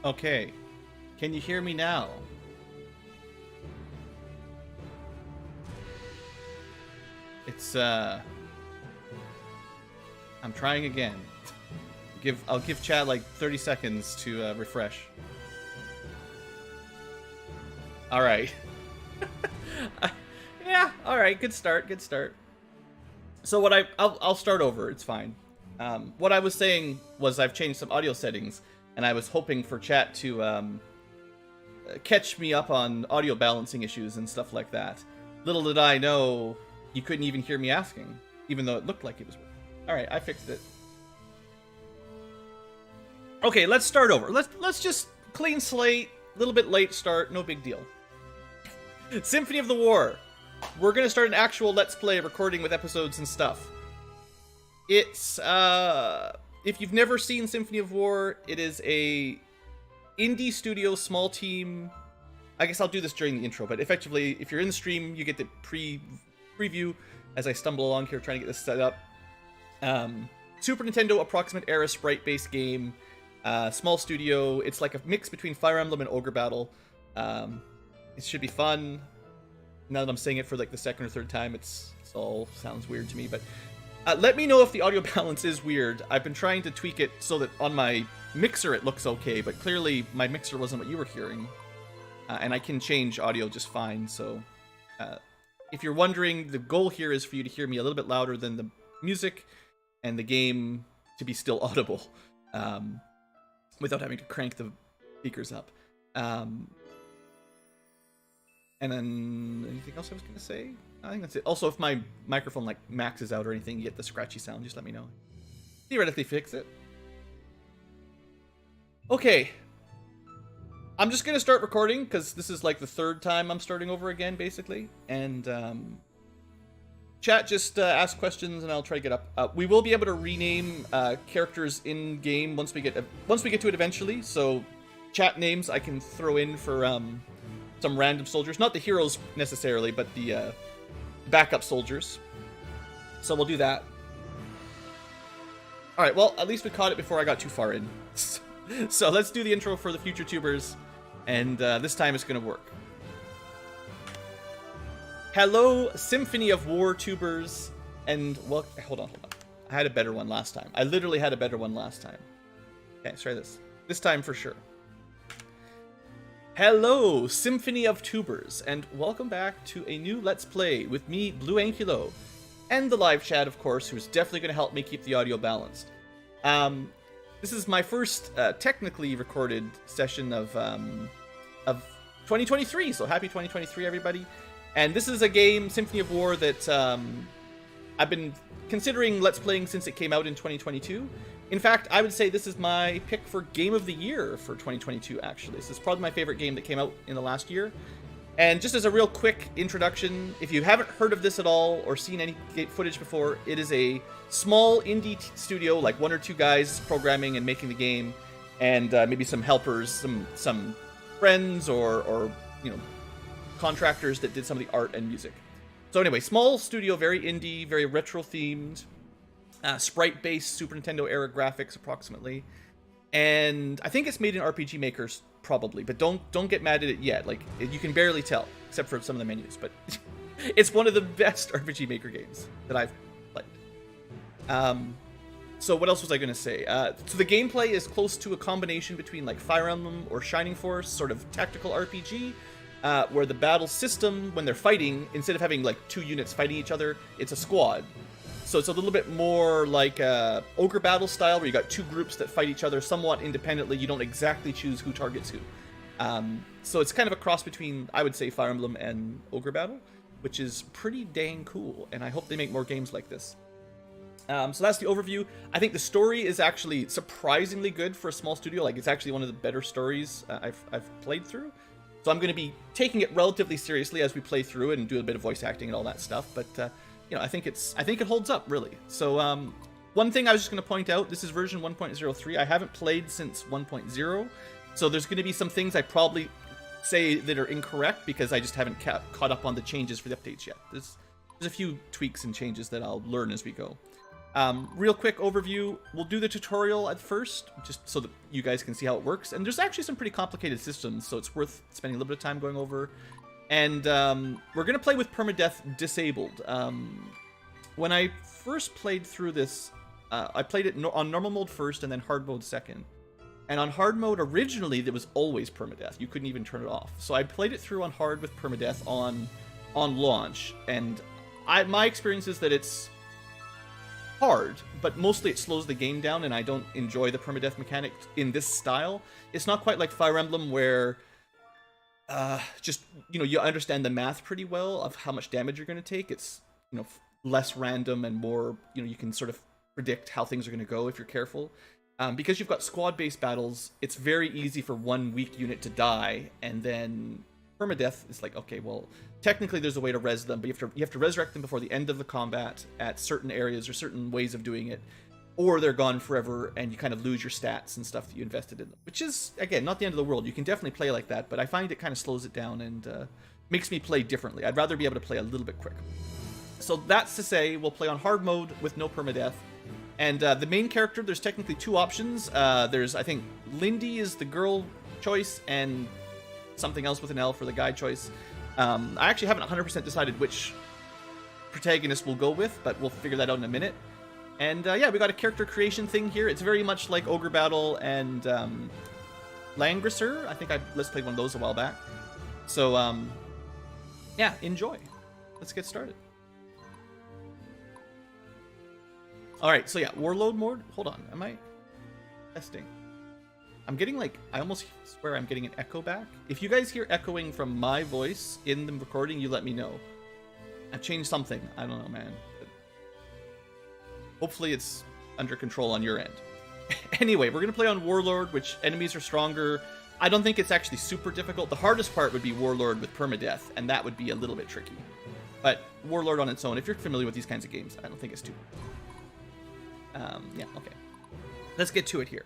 Okay. Can you hear me now? It's, I'm trying again. I'll give chat like 30 seconds to refresh. Alright. Yeah, alright, good start, good start. So what I'll start over, it's fine. What I was saying was I've changed some audio settings, and I was hoping for chat to catch me up on audio balancing issues and stuff like that. Little did I know you couldn't even hear me asking, even though it looked like it was working. Alright, I fixed it. Okay, let's start over. Let's just clean slate, a little bit late start, no big deal. Symphony of the War. We're gonna start an actual Let's Play recording with episodes and stuff. It's, if you've never seen Symphony of War, it is a indie studio, small team. I guess I'll do this during the intro, but effectively, if you're in the stream, you get the preview as I stumble along here trying to get this set up. Super Nintendo approximate era sprite-based game. Small studio. It's like a mix between Fire Emblem and Ogre Battle. It should be fun. Now that I'm saying it for like the second or third time, it's all sounds weird to me, but let me know if the audio balance is weird. I've been trying to tweak it so that on my mixer it looks okay, but clearly my mixer wasn't what you were hearing. And I can change audio just fine, so if you're wondering, the goal here is for you to hear me a little bit louder than the music and the game to be still audible without having to crank the speakers up. And then anything else I was gonna say? I think that's it. Also, if my microphone like maxes out or anything, you get the scratchy sound, just let me know. Theoretically fix it. Okay. I'm just gonna start recording because this is like the third time I'm starting over again, basically. And chat, just ask questions and I'll try to get up. We will be able to rename characters in game once we get to it eventually. So chat names I can throw in for some random soldiers, not the heroes necessarily, but the backup soldiers. So we'll do that. All right. Well, at least we caught it before I got too far in. So let's do the intro for the future tubers, and this time it's gonna work. Hello, Symphony of War tubers, and well, hold on. I had a better one last time. I literally had a better one last time. Okay, let's try this. This time for sure. Hello, Symphony of Tubers, and welcome back to a new Let's Play with me, Blue Ankylo, and the live chat, of course, who's definitely going to help me keep the audio balanced. This is my first technically recorded session of 2023, so happy 2023, everybody. And this is a game, Symphony of War, that I've been considering Let's Playing since it came out in 2022. In fact, I would say this is my pick for Game of the Year for 2022, actually. This is probably my favorite game that came out in the last year. And just as a real quick introduction, if you haven't heard of this at all or seen any footage before, it is a small indie studio, like one or two guys programming and making the game, and maybe some helpers, some friends or you know, contractors that did some of the art and music. So anyway, small studio, very indie, very retro themed. Sprite-based Super Nintendo era graphics, approximately, and I think it's made in RPG Maker, probably. But don't get mad at it yet. Like, you can barely tell, except for some of the menus. But it's one of the best RPG Maker games that I've played. So what else was I going to say? So the gameplay is close to a combination between like Fire Emblem or Shining Force, sort of tactical RPG, where the battle system, when they're fighting, instead of having like two units fighting each other, it's a squad. So it's a little bit more like Ogre Battle style, where you got two groups that fight each other somewhat independently. You don't exactly choose who targets who. So it's kind of a cross between, I would say, Fire Emblem and Ogre Battle, which is pretty dang cool, and I hope they make more games like this. So that's the overview. I think the story is actually surprisingly good for a small studio. Like, it's actually one of the better stories I've played through. So I'm going to be taking it relatively seriously as we play through it and do a bit of voice acting and all that stuff, but you know, I think it holds up, really. So one thing I was just going to point out, this is version 1.03. I haven't played since 1.0, so there's going to be some things I probably say that are incorrect because I just haven't caught up on the changes for the updates yet. There's a few tweaks and changes that I'll learn as we go. Real quick overview, we'll do the tutorial at first, just so that you guys can see how it works. And there's actually some pretty complicated systems, so it's worth spending a little bit of time going over. And we're going to play with permadeath disabled. When I first played through this, I played it on normal mode first and then hard mode second. And on hard mode, originally, there was always permadeath. You couldn't even turn it off. So I played it through on hard with permadeath on launch. And my experience is that it's hard, but mostly it slows the game down, and I don't enjoy the permadeath mechanic in this style. It's not quite like Fire Emblem, where just, you know, you understand the math pretty well of how much damage you're going to take. It's, you know, less random and more, you know, you can sort of predict how things are going to go if you're careful. Because you've got squad-based battles, it's very easy for one weak unit to die, and then permadeath is like, okay, well, technically there's a way to res them, but you have to resurrect them before the end of the combat at certain areas or certain ways of doing it, or they're gone forever and you kind of lose your stats and stuff that you invested in them, which is, again, not the end of the world. You can definitely play like that, but I find it kind of slows it down and makes me play differently. I'd rather be able to play a little bit quick. So that's to say, we'll play on hard mode with no permadeath. And the main character, there's technically two options. There's, I think, Lindy is the girl choice, and something else with an L for the guy choice. I actually haven't 100% decided which protagonist we'll go with, but we'll figure that out in a minute. And yeah, we got a character creation thing here. It's very much like Ogre Battle and Langrisser. I think Let's played one of those a while back. So yeah, enjoy. Let's get started. All right, so yeah, Warlord mode. Hold on, am I testing? I'm getting like, I almost swear I'm getting an echo back. If you guys hear echoing from my voice in the recording, you let me know. I've changed something. I don't know, man. But hopefully it's under control on your end. Anyway, we're going to play on Warlord, which enemies are stronger. I don't think it's actually super difficult. The hardest part would be Warlord with permadeath, and that would be a little bit tricky. But Warlord on its own, if you're familiar with these kinds of games, I don't think it's too hard. Yeah, okay. Let's get to it here.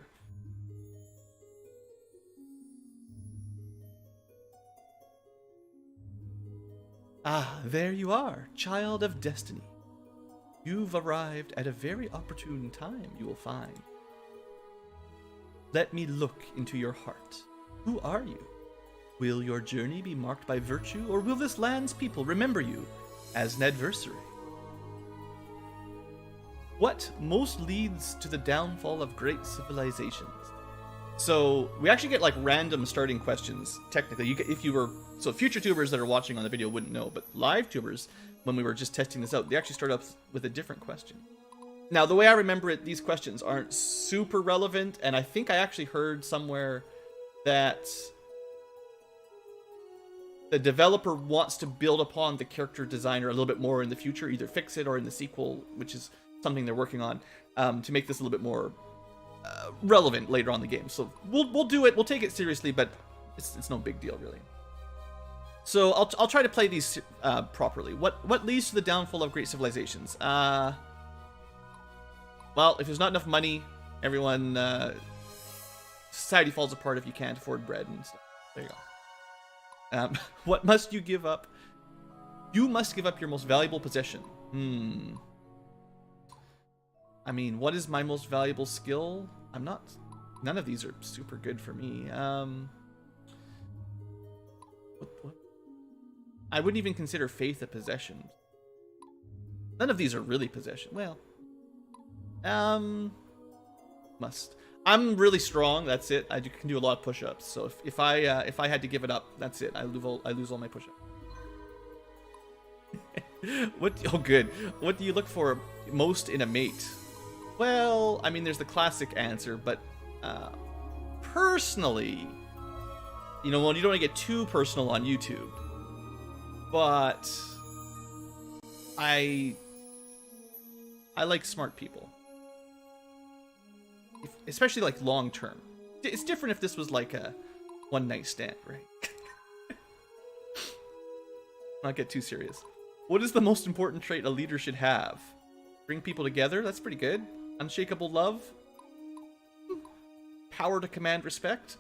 Ah, there you are, child of destiny. You've arrived at a very opportune time, you will find. Let me look into your heart. Who are you? Will your journey be marked by virtue, or will this land's people remember you as an adversary? What most leads to the downfall of great civilizations? So we actually get like random starting questions. Technically, if you were, so future tubers that are watching on the video wouldn't know, but live tubers, when we were just testing this out, they actually start up with a different question. Now, the way I remember it, these questions aren't super relevant, and I think I actually heard somewhere that the developer wants to build upon the character designer a little bit more in the future, either fix it or in the sequel, which is something they're working on, to make this a little bit more relevant later on in the game. So we'll do it. We'll take it seriously, but it's no big deal really. So I'll try to play these properly. What leads to the downfall of great civilizations? Well, if there's not enough money, everyone society falls apart if you can't afford bread and stuff. There you go. What must you give up? You must give up your most valuable possession. I mean, what is my most valuable skill? None of these are super good for me. What? I wouldn't even consider faith a possession. None of these are really possession. Well, must. I'm really strong. That's it. I can do a lot of push-ups. So if I had to give it up, that's it. I lose all my push-ups. Oh, good. What do you look for most in a mate? Well, I mean, there's the classic answer, but personally, you know, well, you don't want to get too personal on YouTube, but I like smart people, especially like long term. It's different if this was like a one-night stand, right? Not get too serious. What is the most important trait a leader should have? Bring people together. That's pretty good. Unshakable love. Power to command respect.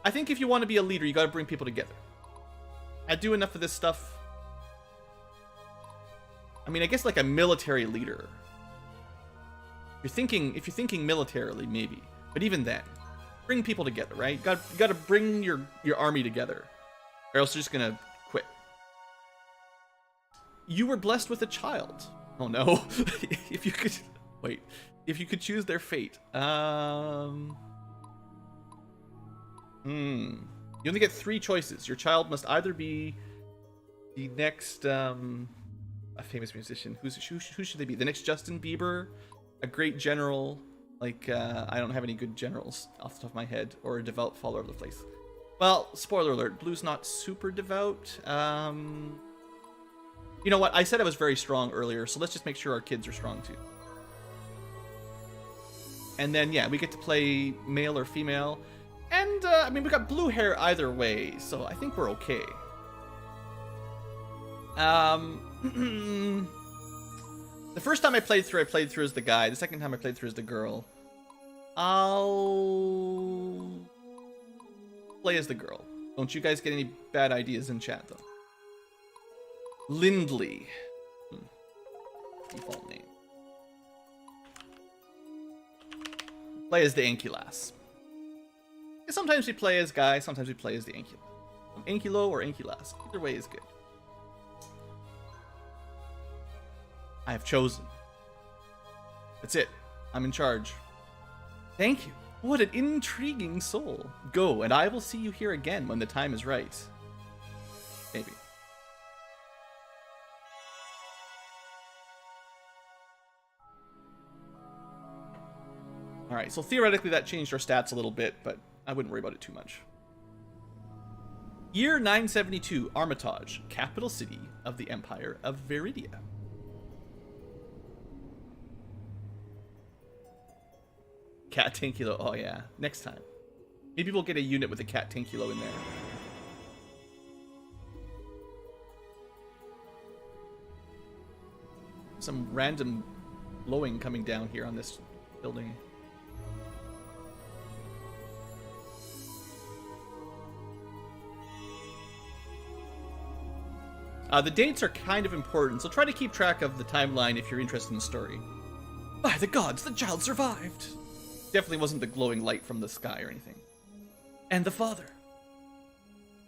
I think if you want to be a leader, you got to bring people together. I do enough of this stuff. I mean, I guess like a military leader. If you're thinking militarily, maybe. But even then, bring people together, right? You got to bring your army together, or else you're just gonna quit. You were blessed with a child. Oh no! If you could wait, if you could choose their fate, you only get 3 choices. Your child must either be the next a famous musician. Who should they be? The next Justin Bieber, a great general. Like I don't have any good generals off the top of my head, or a devout follower of the faith. Well, spoiler alert: Blue's not super devout. You know what? I said I was very strong earlier, so let's just make sure our kids are strong too. And then, yeah, we get to play male or female. And, I mean, we got blue hair either way, so I think we're okay. The first time I played through as the guy. The second time I played through as the girl. I'll play as the girl. Don't you guys get any bad ideas in chat, though? Lindley. Default name. Play as the Ankylass. Sometimes we play as guy, sometimes we play as the Ankylo. Ankylo or Ankylass. Either way is good. I have chosen. That's it. I'm in charge. Thank you. What an intriguing soul. Go, and I will see you here again when the time is right. Maybe. Alright, so theoretically that changed our stats a little bit, but I wouldn't worry about it too much. Year 972, Armitage, capital city of the Empire of Viridia. Cat Tankulo, oh yeah, next time. Maybe we'll get a unit with a Cat Tankulo in there. Some random blowing coming down here on this building. The dates are kind of important, so try to keep track of the timeline if you're interested in the story. By the gods, the child survived! Definitely wasn't the glowing light from the sky or anything. And the father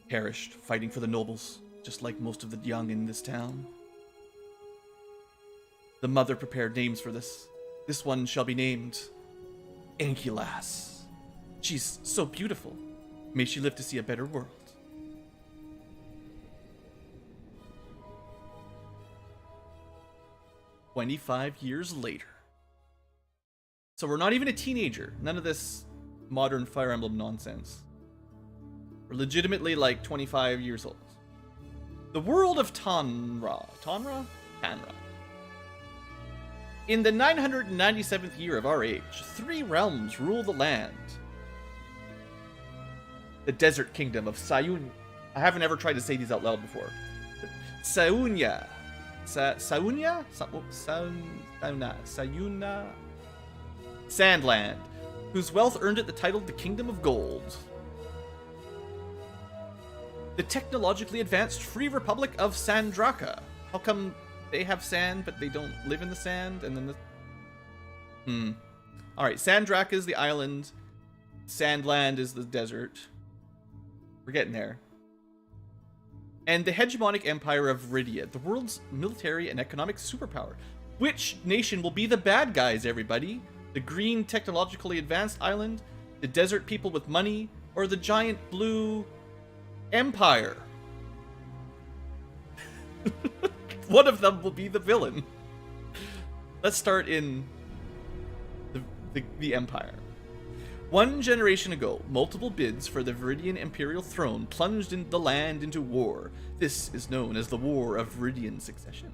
perished fighting for the nobles, just like most of the young in this town. The mother prepared names for this. This one shall be named Ankylas. She's so beautiful. May she live to see a better world. "25 years later." So we're not even a teenager. None of this modern Fire Emblem nonsense. We're legitimately like 25 years old. The world of Tanra. Tanra? Tanra. In the 997th year of our age, 3 realms rule the land. The desert kingdom of Sayun. I haven't ever tried to say these out loud before. Sayunya. Sayunya? Sayuna? Sandland, whose wealth earned it the title the Kingdom of Gold. The technologically advanced Free Republic of Sandraka. How come they have sand, but they don't live in the sand? And then the... Alright, Sandraka is the island. Sandland is the desert. We're getting there. And the hegemonic empire of Viridia, the world's military and economic superpower. Which nation will be the bad guys, everybody? The green, technologically advanced island? The desert people with money? Or the giant blue empire? One of them will be the villain. Let's start in the empire. 1 generation ago, multiple bids for the Viridian imperial throne plunged the land into war. This is known as the War of Viridian Succession.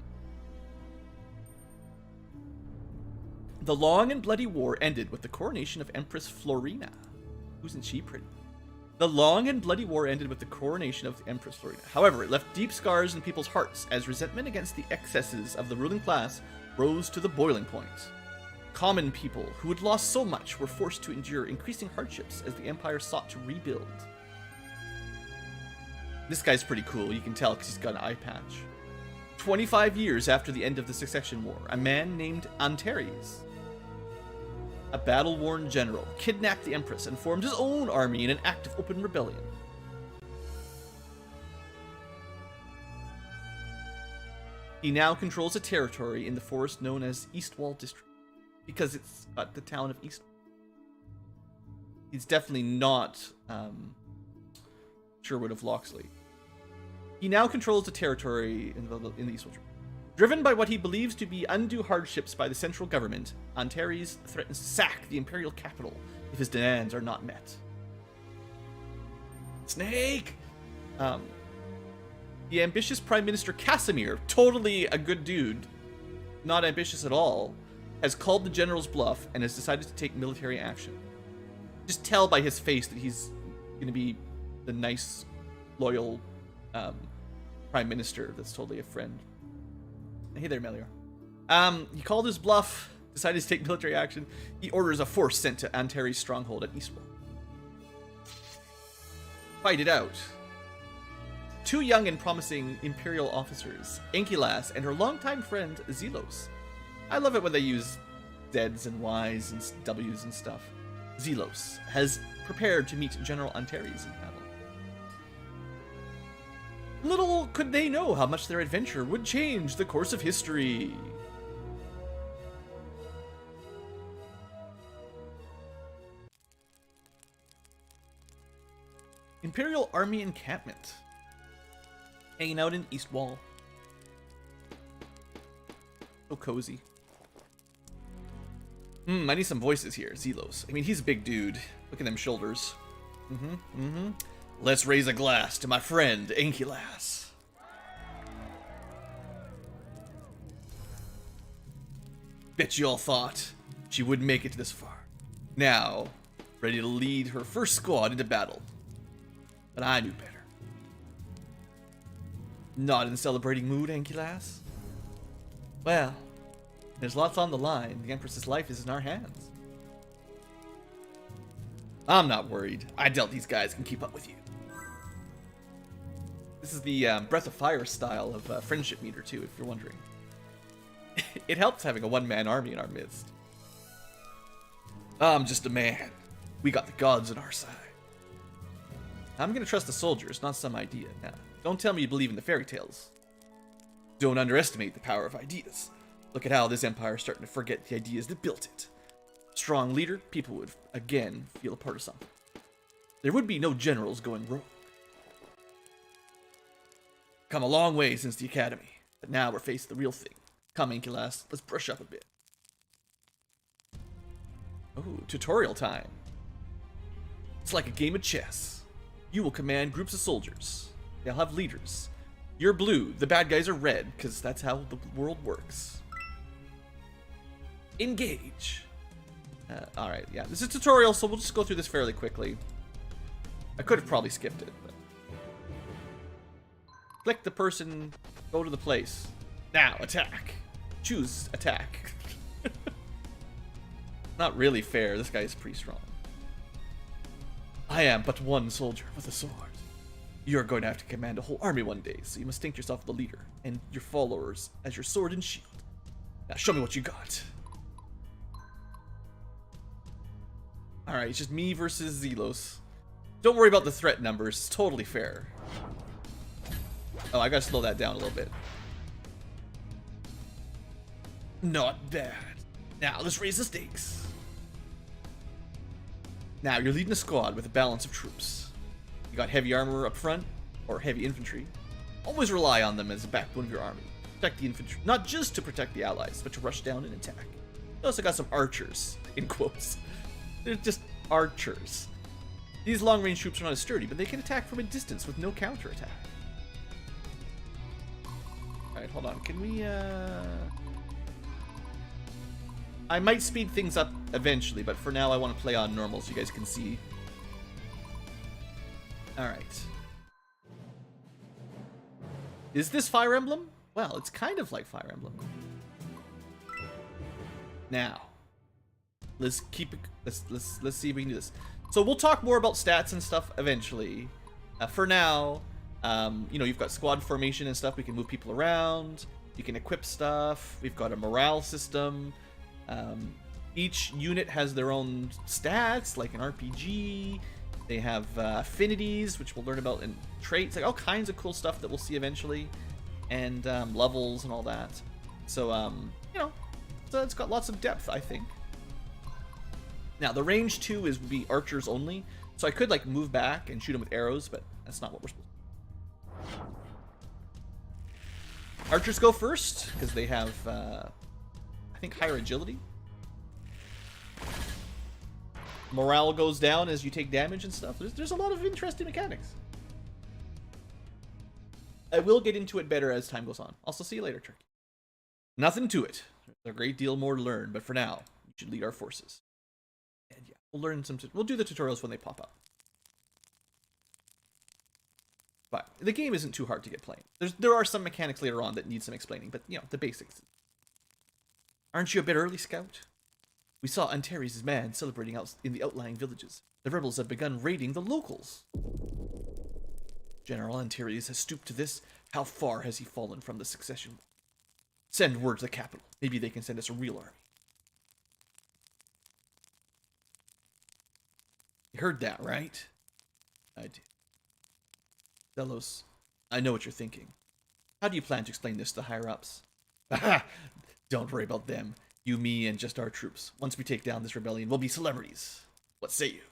The long and bloody war ended with the coronation of Empress Florina. Wasn't she pretty? The long and bloody war ended with the coronation of the Empress Florina. However, it left deep scars in people's hearts as resentment against the excesses of the ruling class rose to the boiling point. Common people who had lost so much were forced to endure increasing hardships as the empire sought to rebuild. This guy's pretty cool, you can tell because he's got an eye patch. 25 years after the end of the Succession War, a man named Antares, a battle-worn general, kidnapped the Empress and formed his own army in an act of open rebellion. He now controls a territory in the forest known as Eastwall District, because it's got the town of Eastwall. He's definitely not Sherwood of Locksley. He now controls the territory in the Eastwall District. Driven by what he believes to be undue hardships by the central government, Antares threatens to sack the imperial capital if his demands are not met. Snake! The ambitious Prime Minister Casimir, totally a good dude, not ambitious at all, has called the general's bluff and has decided to take military action. Just tell by his face that he's going to be the nice, loyal Prime Minister that's totally a friend. Hey there, Melior. He called his bluff, decided to take military action. He orders a force sent to Antares' stronghold at Eastwall. Fight it out. 2 young and promising Imperial officers, Ankylas and her longtime friend, Zelos. I love it when they use Z's and Y's and W's and stuff. Zelos has prepared to meet General Antares in battle. Little could they know how much their adventure would change the course of history. Imperial Army encampment. Hanging out in Eastwall. So cozy. I need some voices here. Zelos. I mean, he's a big dude. Look at them shoulders. Let's raise a glass to my friend, Ankylas. Bet you all thought she wouldn't make it this far. Now, ready to lead her first squad into battle. But I knew better. Not in celebrating mood, Ankylas? Well, there's lots on the line. The Empress's life is in our hands. I'm not worried. I doubt these guys can keep up with you. This is the Breath of Fire style of friendship meter, too, if you're wondering. It helps having a one-man army in our midst. I'm just a man. We got the gods on our side. I'm gonna trust the soldiers, not some idea. Now, don't tell me you believe in the fairy tales. Don't underestimate the power of ideas. Look at how this empire is starting to forget the ideas that built it. Strong leader, people would, again, feel a part of something. There would be no generals going rogue. Come a long way since the academy, but now we're facing the real thing. Come, Ankylas, let's brush up a bit. Oh, tutorial time. It's like a game of chess. You will command groups of soldiers. They'll have leaders. You're blue, the bad guys are red, because that's how the world works. Engage. Alright, yeah, this is a tutorial, so we'll just go through this fairly quickly. I could have probably skipped it, but... Click the person, go to the place. Now, attack. Choose attack. Not really fair, this guy is pretty strong. I am but one soldier with a sword. You're going to have to command a whole army one day, so you must think yourself the leader, and your followers as your sword and shield. Now show me what you got. Alright, it's just me versus Zelos. Don't worry about the threat numbers, it's totally fair. Oh, I gotta slow that down a little bit. Not bad. Now, let's raise the stakes. Now, you're leading a squad with a balance of troops. You got heavy armor up front, or heavy infantry. Always rely on them as the backbone of your army. Protect the infantry, not just to protect the allies, but to rush down and attack. You also got some archers, in quotes. They're just archers. These long-range troops are not as sturdy, but they can attack from a distance with no counterattack. Alright, hold on. Can we, I might speed things up eventually, but for now I want to play on normal so you guys can see. Alright. Is this Fire Emblem? Well, it's kind of like Fire Emblem. Now, let's keep it, let's see if we can do this. So we'll talk more about stats and stuff eventually. For now, you know, you've got squad formation and stuff. We can move people around. You can equip stuff. We've got a morale system. Each unit has their own stats, like an RPG. They have affinities, which we'll learn about, and traits, like all kinds of cool stuff that we'll see eventually, and levels and all that. So, you know, so it's got lots of depth, I think. Now, the range 2 is be archers only, so I could like move back and shoot them with arrows, but that's not what we're supposed to do. Archers go first because they have, I think, higher agility. Morale goes down as you take damage and stuff. There's a lot of interesting mechanics. I will get into it better as time goes on. Also, see you later, Turkey. Nothing to it. There's a great deal more to learn, but for now, you should lead our forces. And yeah, we'll learn some. We'll do the tutorials when they pop up. But the game isn't too hard to get playing. There are some mechanics later on that need some explaining, but you know, the basics. Aren't you a bit early, Scout? We saw Antares' man celebrating out in the outlying villages. The rebels have begun raiding the locals. General Antares has stooped to this. How far has he fallen from the succession? Send word to the capital. Maybe they can send us a real army. You heard that, right? I did. Delos, I know what you're thinking. How do you plan to explain this to the higher-ups? Don't worry about them. You, me, and just our troops. Once we take down this rebellion, we'll be celebrities. What say you?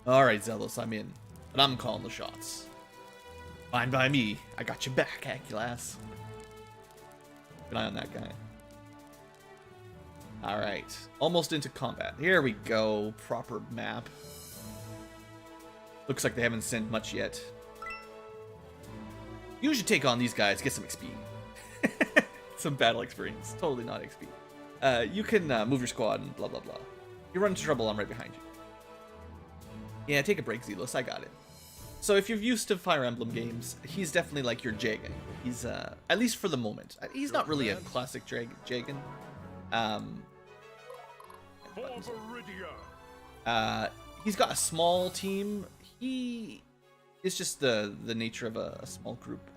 Alright, Zelos, I'm in. But I'm calling the shots. Fine by me. I got your back, Ankylas. an eye on that guy. Alright. Almost into combat. Here we go. Proper map. Looks like they haven't sent much yet. You should take on these guys, get some XP. Some battle experience. Totally not XP. You can move your squad and blah blah blah. You run into trouble, I'm right behind you. Yeah, take a break, Zelos. I got it. So if you're used to Fire Emblem games, he's definitely like your Jagan. He's, at least for the moment. He's not really a classic Jagan. He's got a small team. He is just the nature of a small group.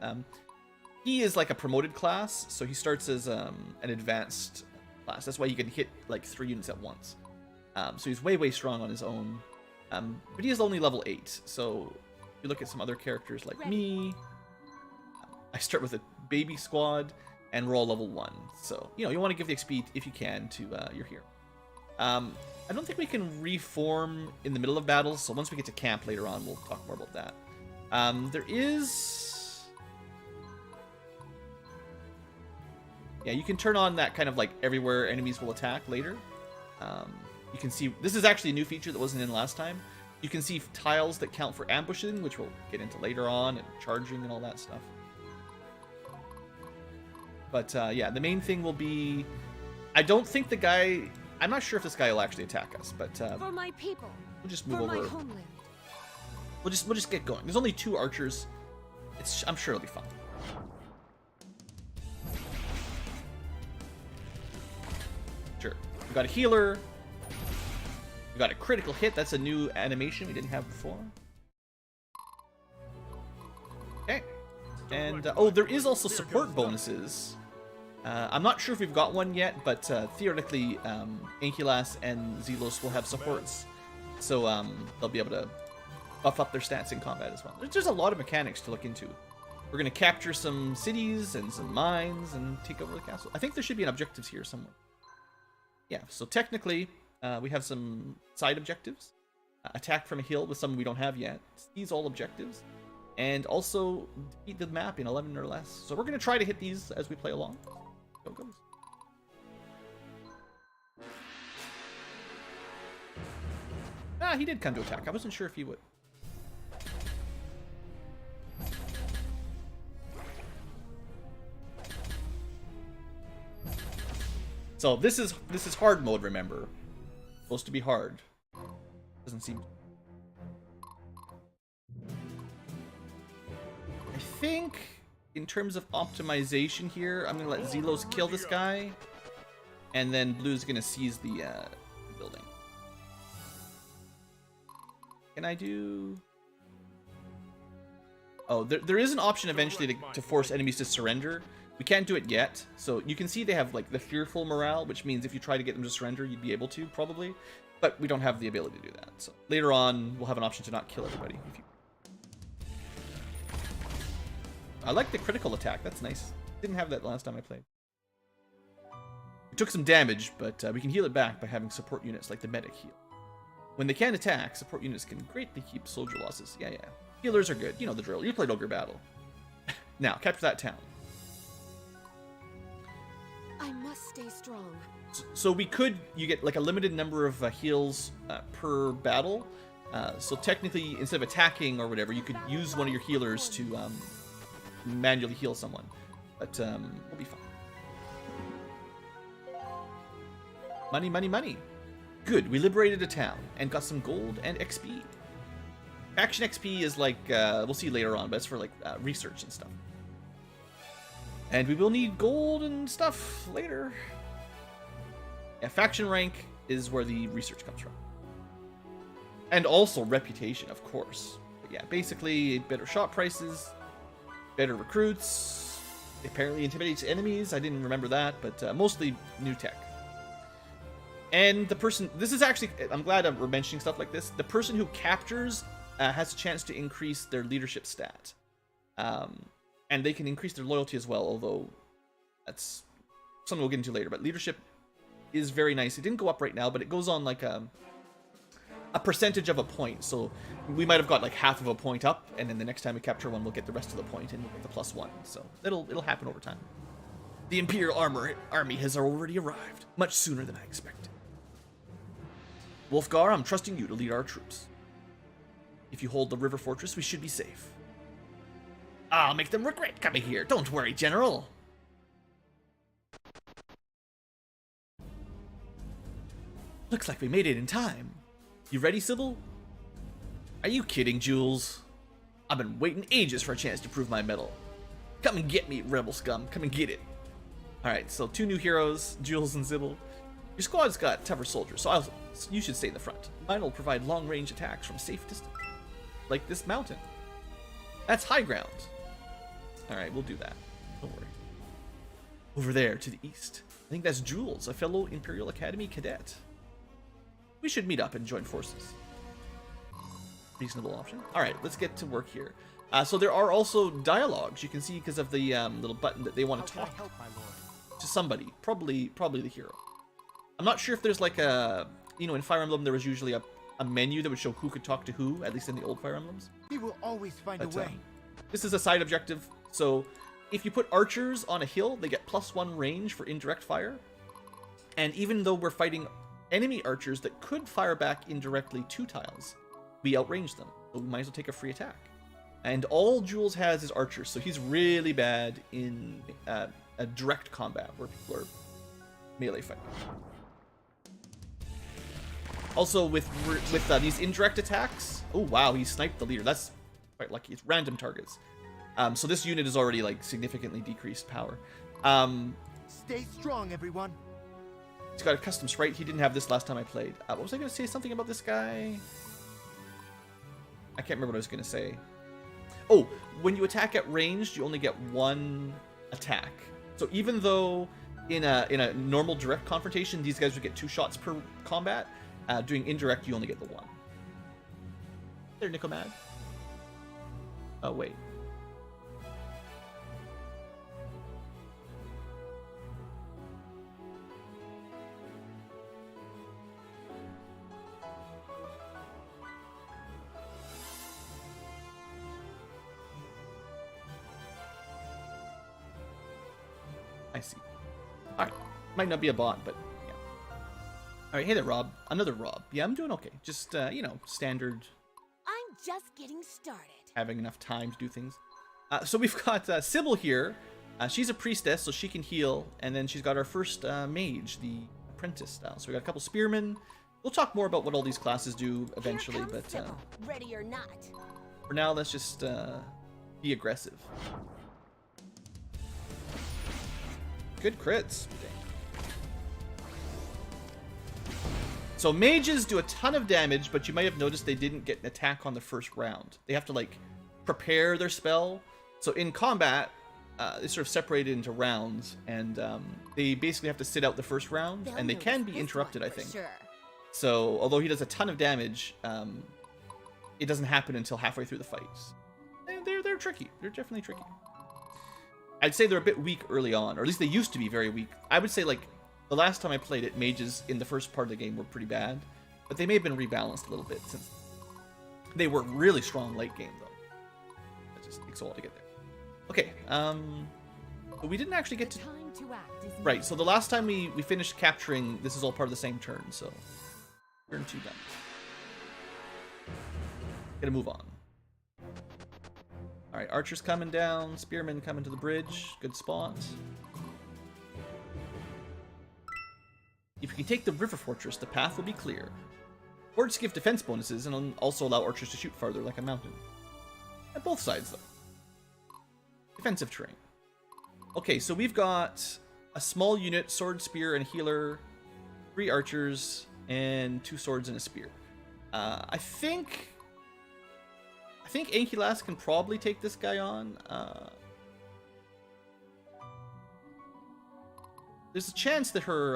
He is like a promoted class, so he starts as an advanced class. That's why he can hit like 3 units at once. So he's way strong on his own. But he is only level 8, so if you look at some other characters like me, I start with a baby squad, and we're all level 1. So, you know, you want to give the XP, if you can, to your hero. I don't think we can reform in the middle of battles, so once we get to camp later on, we'll talk more about that. There is... Yeah, you can turn on that kind of like everywhere enemies will attack later. You can see, this is actually a new feature that wasn't in last time. You can see tiles that count for ambushing, which we'll get into later on, and charging and all that stuff. But yeah, the main thing will be, I don't think the guy, I'm not sure if this guy will actually attack us, but for my people, we'll just move for over. My homeland. We'll just get going. There's only 2 archers. I'm sure it'll be fine. Sure. We got a healer. We got a critical hit. That's a new animation we didn't have before. Okay. And, oh, there is also support bonuses. I'm not sure if we've got one yet, but theoretically, Ankylas and Zelos will have supports. So they'll be able to buff up their stats in combat as well. There's a lot of mechanics to look into. We're going to capture some cities and some mines and take over the castle. I think there should be an objectives here somewhere. Yeah, so technically, we have some side objectives. Attack from a hill with someone we don't have yet. These all objectives. And also, defeat the map in 11 or less. So we're going to try to hit these as we play along. Go goes. Ah, he did come to attack. I wasn't sure if he would. So this is hard mode, remember. Supposed to be hard. Doesn't seem. I think in terms of optimization here, I'm gonna let Zelos kill this guy, and then Blue's gonna seize the building. Can I do? Oh, there is an option eventually to force enemies to surrender. We can't do it yet, so you can see they have like the fearful morale, which means if you try to get them to surrender, you'd be able to probably, but we don't have the ability to do that. So later on, we'll have an option to not kill everybody. If you... I like the critical attack. That's nice. Didn't have that last time I played. We took some damage, but we can heal it back by having support units like the medic heal. When they can't attack, support units can greatly keep soldier losses. Yeah. Healers are good. You know the drill. You played Ogre Battle. Now, capture that town. I must stay strong. So we could, you get like a limited number of heals per battle. So technically, instead of attacking or whatever, you could use one of your healers to manually heal someone. But we'll be fine. Money, money, money. Good, we liberated a town and got some gold and XP. Faction XP is like, we'll see later on, but it's for like research and stuff. And we will need gold and stuff later. Yeah, faction rank is where the research comes from. And also reputation, of course. But yeah, basically better shot prices, better recruits, apparently intimidates enemies. I didn't remember that, but mostly new tech. And the person, this is actually, I'm glad we're mentioning stuff like this. The person who captures has a chance to increase their leadership stat. And they can increase their loyalty as well, although that's something we'll get into later. But leadership is very nice. It didn't go up right now, but it goes on like a percentage of a point. So we might have got like half of a point up, and then the next time we capture one, we'll get the rest of the point, and we'll get the +1. So it'll happen over time. The Imperial army has already arrived, much sooner than I expected. Wolfgar, I'm trusting you to lead our troops. If you hold the river fortress, we should be safe. I'll make them regret coming here. Don't worry, General. Looks like we made it in time. You ready, Sybil? Are you kidding, Jules? I've been waiting ages for a chance to prove my mettle. Come and get me, rebel scum. Come and get it. Alright, so 2 new heroes, Jules and Sybil. Your squad's got tougher soldiers, so you should stay in the front. Mine will provide long-range attacks from a safe distance. Like this mountain. That's high ground. Alright, we'll do that. Don't worry. Over there, to the east. I think that's Jules, a fellow Imperial Academy cadet. We should meet up and join forces. Reasonable option. Alright, let's get to work here. So there are also dialogues, you can see, because of the little button that they want to talk to somebody. Probably the hero. I'm not sure if there's like a... You know, in Fire Emblem there was usually a menu that would show who could talk to who, at least in the old Fire Emblems. We will always find a way. This is a side objective, so if you put archers on a hill, they get +1 range for indirect fire. And even though we're fighting enemy archers that could fire back indirectly 2 tiles, we outrange them, so we might as well take a free attack. And all Jules has is archers, so he's really bad in a direct combat where people are melee fighting. Also, with these indirect attacks, oh wow, he sniped the leader. That's quite lucky. It's random targets. So this unit is already like significantly decreased power. Stay strong, everyone. He's got a custom sprite. He didn't have this last time I played. What was I going to say? Something about this guy? I can't remember what I was going to say. Oh, when you attack at ranged, you only get 1 attack. So even though in a normal direct confrontation, these guys would get 2 shots per combat, doing indirect, you only get the 1. There, Nicomad. Oh, wait. I see. Alright. Might not be a bot, but yeah. Alright, hey there, Rob. Another Rob. Yeah, I'm doing okay. Just, you know, standard... I'm just getting started. Having enough time to do things. So we've got Sybil here. She's a priestess, so she can heal. And then she's got our first mage, the apprentice style. So we got a couple spearmen. We'll talk more about what all these classes do eventually, Here comes but Sybil, ready or not. for now, let's just be aggressive. Good crits. So mages do a ton of damage, but you might have noticed they didn't get an attack on the first round. They have to like prepare their spell. So in combat, they sort of separated into rounds, and they basically have to sit out the first round, and they can be interrupted, I think. Sure. So although he does a ton of damage, it doesn't happen until halfway through the fights. They're tricky. They're definitely tricky. I'd say they're a bit weak early on, or at least they used to be very weak. I would say, like, the last time I played it, mages in the first part of the game were pretty bad, but they may have been rebalanced a little bit since they were really strong late game, though. It just takes a while to get there. Okay, but we didn't actually get to... Time to act is Right, so the last time we finished capturing, this is all part of the same turn, so... Turn 2 done. Gonna move on. Alright, archers coming down, spearmen coming to the bridge. Good spot. If you can take the river fortress, the path will be clear. Forts give defense bonuses and also allow archers to shoot farther like a mountain. At both sides, though. Defensive terrain. Okay, so we've got a small unit, sword, spear, and healer, 3 archers, and 2 swords and a spear. I think Ankylas can probably take this guy on. There's a chance that her...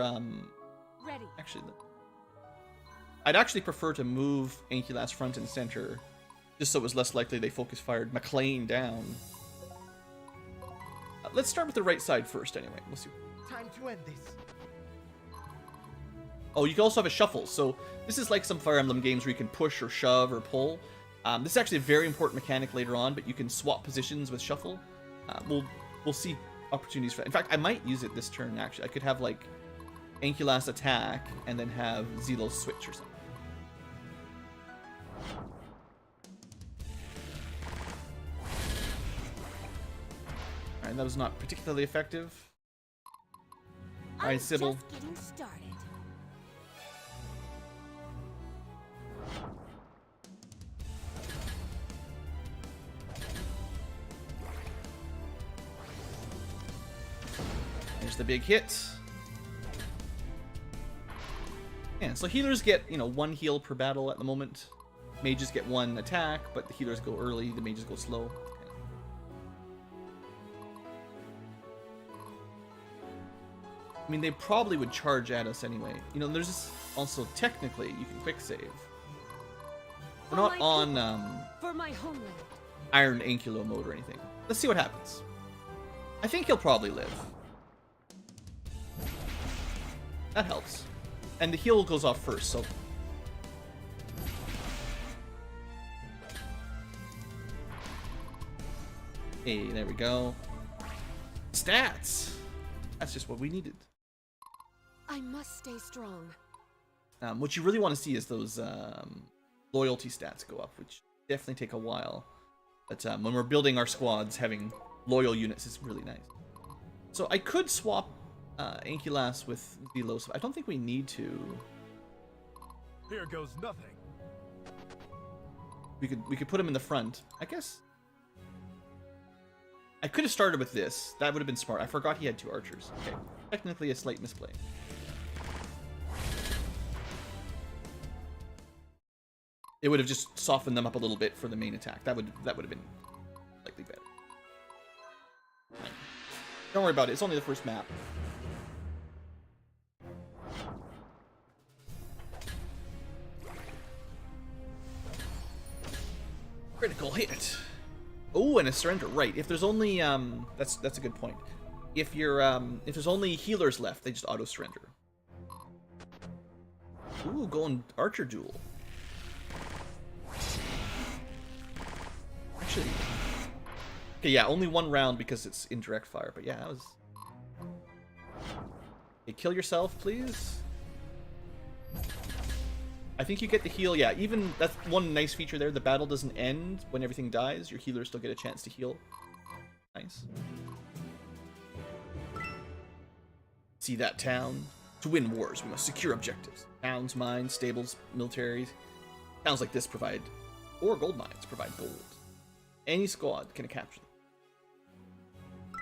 ready. Actually, I'd actually prefer to move Ankylas front and center, just so it was less likely they focus fired McLean down. Let's start with the right side first, anyway. We'll see. Time to end this. Oh, you can also have a shuffle. So this is like some Fire Emblem games where you can push or shove or pull. This is actually a very important mechanic later on, but you can swap positions with shuffle. We'll see opportunities for. In fact, I might use it this turn. Actually, I could have like Ankylas attack and then have Zelos switch or something. Alright, that was not particularly effective. Alright, Sybil. Just getting started. There's the big hit. Yeah, so healers get, you know, 1 heal per battle at the moment. Mages get 1 attack, but the healers go early, the mages go slow. I mean, they probably would charge at us anyway. You know, there's also, technically, you can quick save. We're not on For my homeland. Iron Ankylo mode or anything. Let's see what happens. I think he'll probably live. That helps. And the heal goes off first, so... Hey, there we go. Stats! That's just what we needed. I must stay strong. What you really want to see is those loyalty stats go up, which definitely take a while. But when we're building our squads, having loyal units is really nice. So I could swap Ankylas with Zelos. I don't think we need to. Here goes nothing. We could put him in the front. I guess I could have started with this. That would have been smart. I forgot he had 2 archers. Okay, technically a slight misplay. It would have just softened them up a little bit for the main attack. That would have been likely better. Right. Don't worry about it. It's only the first map. Critical hit. Oh, and a surrender. Right. If there's only that's a good point. If there's only healers left, they just auto surrender. Ooh, going archer duel. Actually, okay, yeah, only 1 round because it's indirect fire. But yeah, that was. Okay, kill yourself, please. I think you get the heal. Yeah, even that's one nice feature there. The battle doesn't end when everything dies. Your healers still get a chance to heal. Nice. See that town? To win wars, we must secure objectives. Towns, mines, stables, militaries. Towns like this provide, or gold mines provide gold. Any squad can capture them.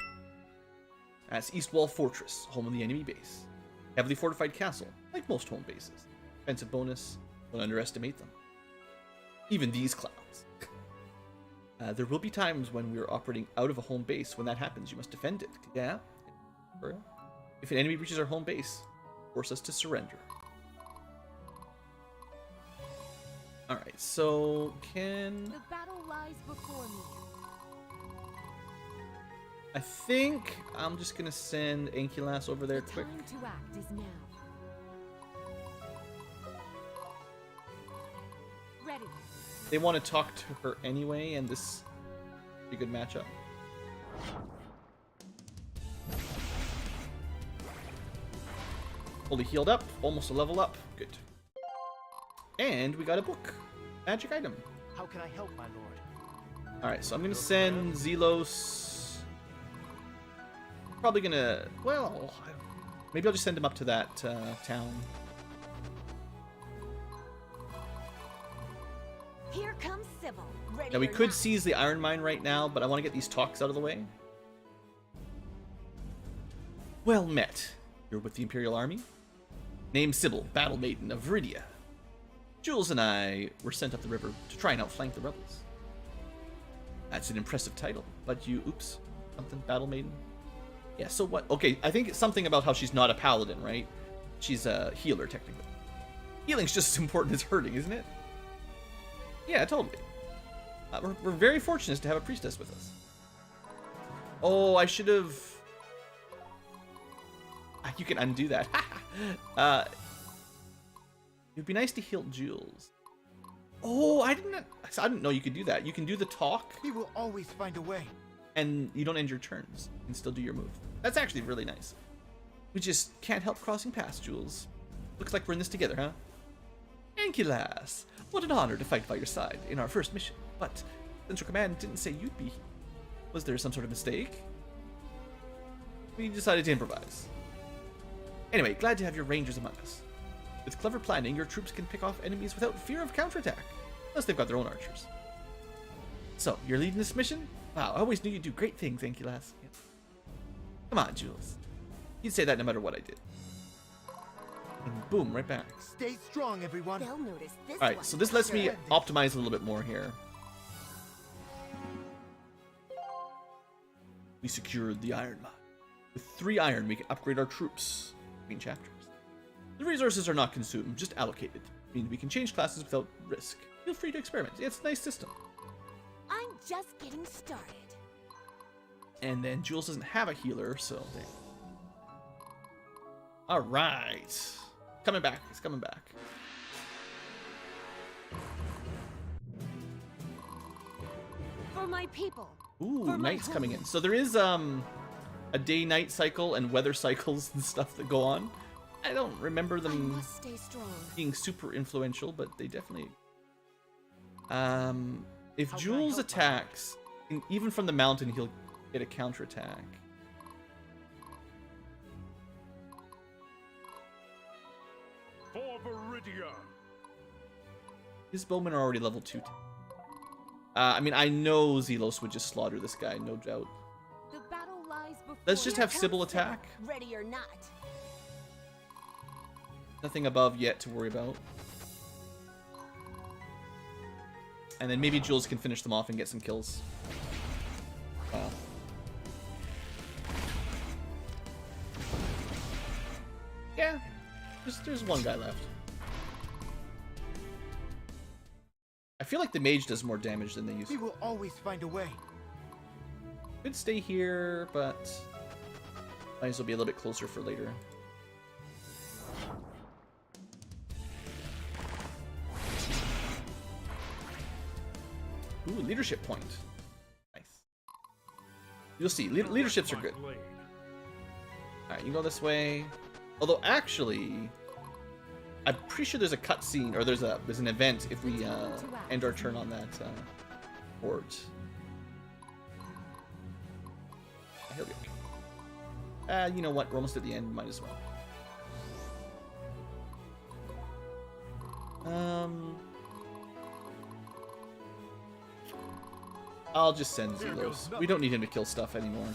That's East Wall Fortress, home of the enemy base. Heavily fortified castle, like most home bases. Defensive bonus, don't underestimate them. Even these clowns. There will be times when we are operating out of a home base. When that happens, you must defend it. Yeah? If an enemy reaches our home base, force us to surrender. Alright, so can... The battle lies before me. I think I'm just gonna send Ankylas over there quick. The time to act is now. Ready. They want to talk to her anyway, and this is a good matchup. Fully healed up, almost a level up. Good. And we got a book. Magic item. How can I help, my lord? Alright, so I'm gonna send Zelos. Probably gonna... Well, maybe I'll just send him up to that town. Here comes Sybil. Ready Now we or could not. seize the iron mine right now, but I want to get these talks out of the way. Well met. You're with the Imperial Army? Named Sybil, Battle Maiden of Viridia. Jules and I were sent up the river to try and outflank the rebels. That's an impressive title, but you... Oops. Something? Battle Maiden? Yeah, so what? Okay, I think it's something about how she's not a paladin, right? She's a healer, technically. Healing's just as important as hurting, isn't it? Yeah, totally. We're very fortunate to have a priestess with us. Oh, I should have... You can undo that. It'd be nice to heal Jules. Oh, I didn't know you could do that. You can do the talk. He will always find a way. and you don't end your turns. You can still do your move. That's actually really nice. We just can't help crossing paths, Jules. Looks like we're in this together, huh? Thank you, lass. What an honor to fight by your side in our first mission. But Central Command didn't say you'd be. Was there some sort of mistake? We decided to improvise. Anyway, glad to have your rangers among us. With clever planning, your troops can pick off enemies without fear of counterattack, unless they've got their own archers. So, you're leading this mission? Wow, I always knew you'd do great things, thank you, lass. Yeah. Come on, Jules. You'd say that no matter what I did. And boom, right back. Stay strong, everyone. They'll notice this Alright, one so this for lets me sure. optimize a little bit more here. We secured the iron mine. With 3 iron, we can upgrade our troops between chapters. The resources are not consumed, just allocated, meaning we can change classes without risk. Feel free to experiment. It's a nice system. I'm just getting started. And then Jules doesn't have a healer, so there. Alright. Coming back. It's coming back. For my people. Ooh, For my night's coming in. home. So there is a day-night cycle and weather cycles and stuff that go on. I don't remember I them must stay strong. being super influential, but they definitely... If How can I Jules help, attacks, even from the mountain, he'll get a counterattack. For Viridia. His bowmen are already level 2. I mean, I know Zelos would just slaughter this guy, no doubt. The battle lies before. Let's just Here have Sybil comes attack. Sybil, ready or not. Nothing above yet to worry about. And then maybe Jules can finish them off and get some kills. Wow. Yeah, there's one guy left. I feel like the mage does more damage than they used We to. will always find a way. Could stay here, but might as well be a little bit closer for later. Ooh, leadership point. Nice. You'll see, leaderships are good. Alright, you go this way. Although, actually, I'm pretty sure there's a cutscene, or there's an event if we end our turn on that port. He'll be okay. You know what? We're almost at the end. Might as well. I'll just send Zelos. We don't need him to kill stuff anymore.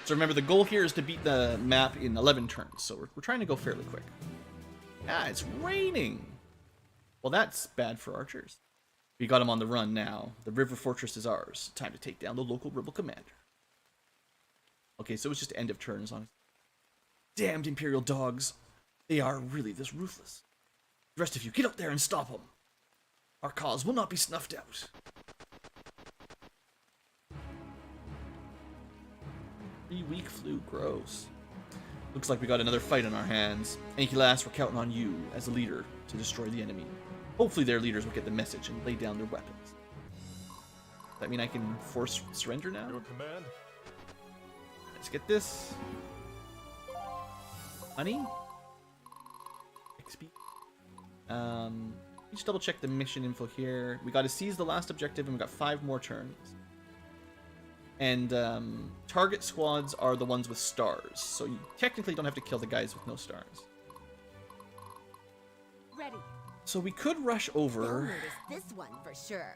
So remember, the goal here is to beat the map in 11 turns, so we're trying to go fairly quick. Ah, it's raining! Well, that's bad for archers. We got him on the run now. The river fortress is ours. Time to take down the local rebel commander. Okay, so it's just end of turns on it. Damned Imperial dogs. They are really this ruthless. The rest of you, get up there and stop them. Our cause will not be snuffed out. Weak flu, gross. Looks like we got another fight on our hands. Ankylas, we're counting on you as a leader to destroy the enemy. Hopefully their leaders will get the message and lay down their weapons. Does that mean I can force surrender now? Your command. Let's get this. Honey? XP. Just double check the mission info here. We got to seize the last objective and we got 5 more turns. And target squads are the ones with stars, so you technically don't have to kill the guys with no stars. Ready. So we could rush They'll over. notice this one for sure.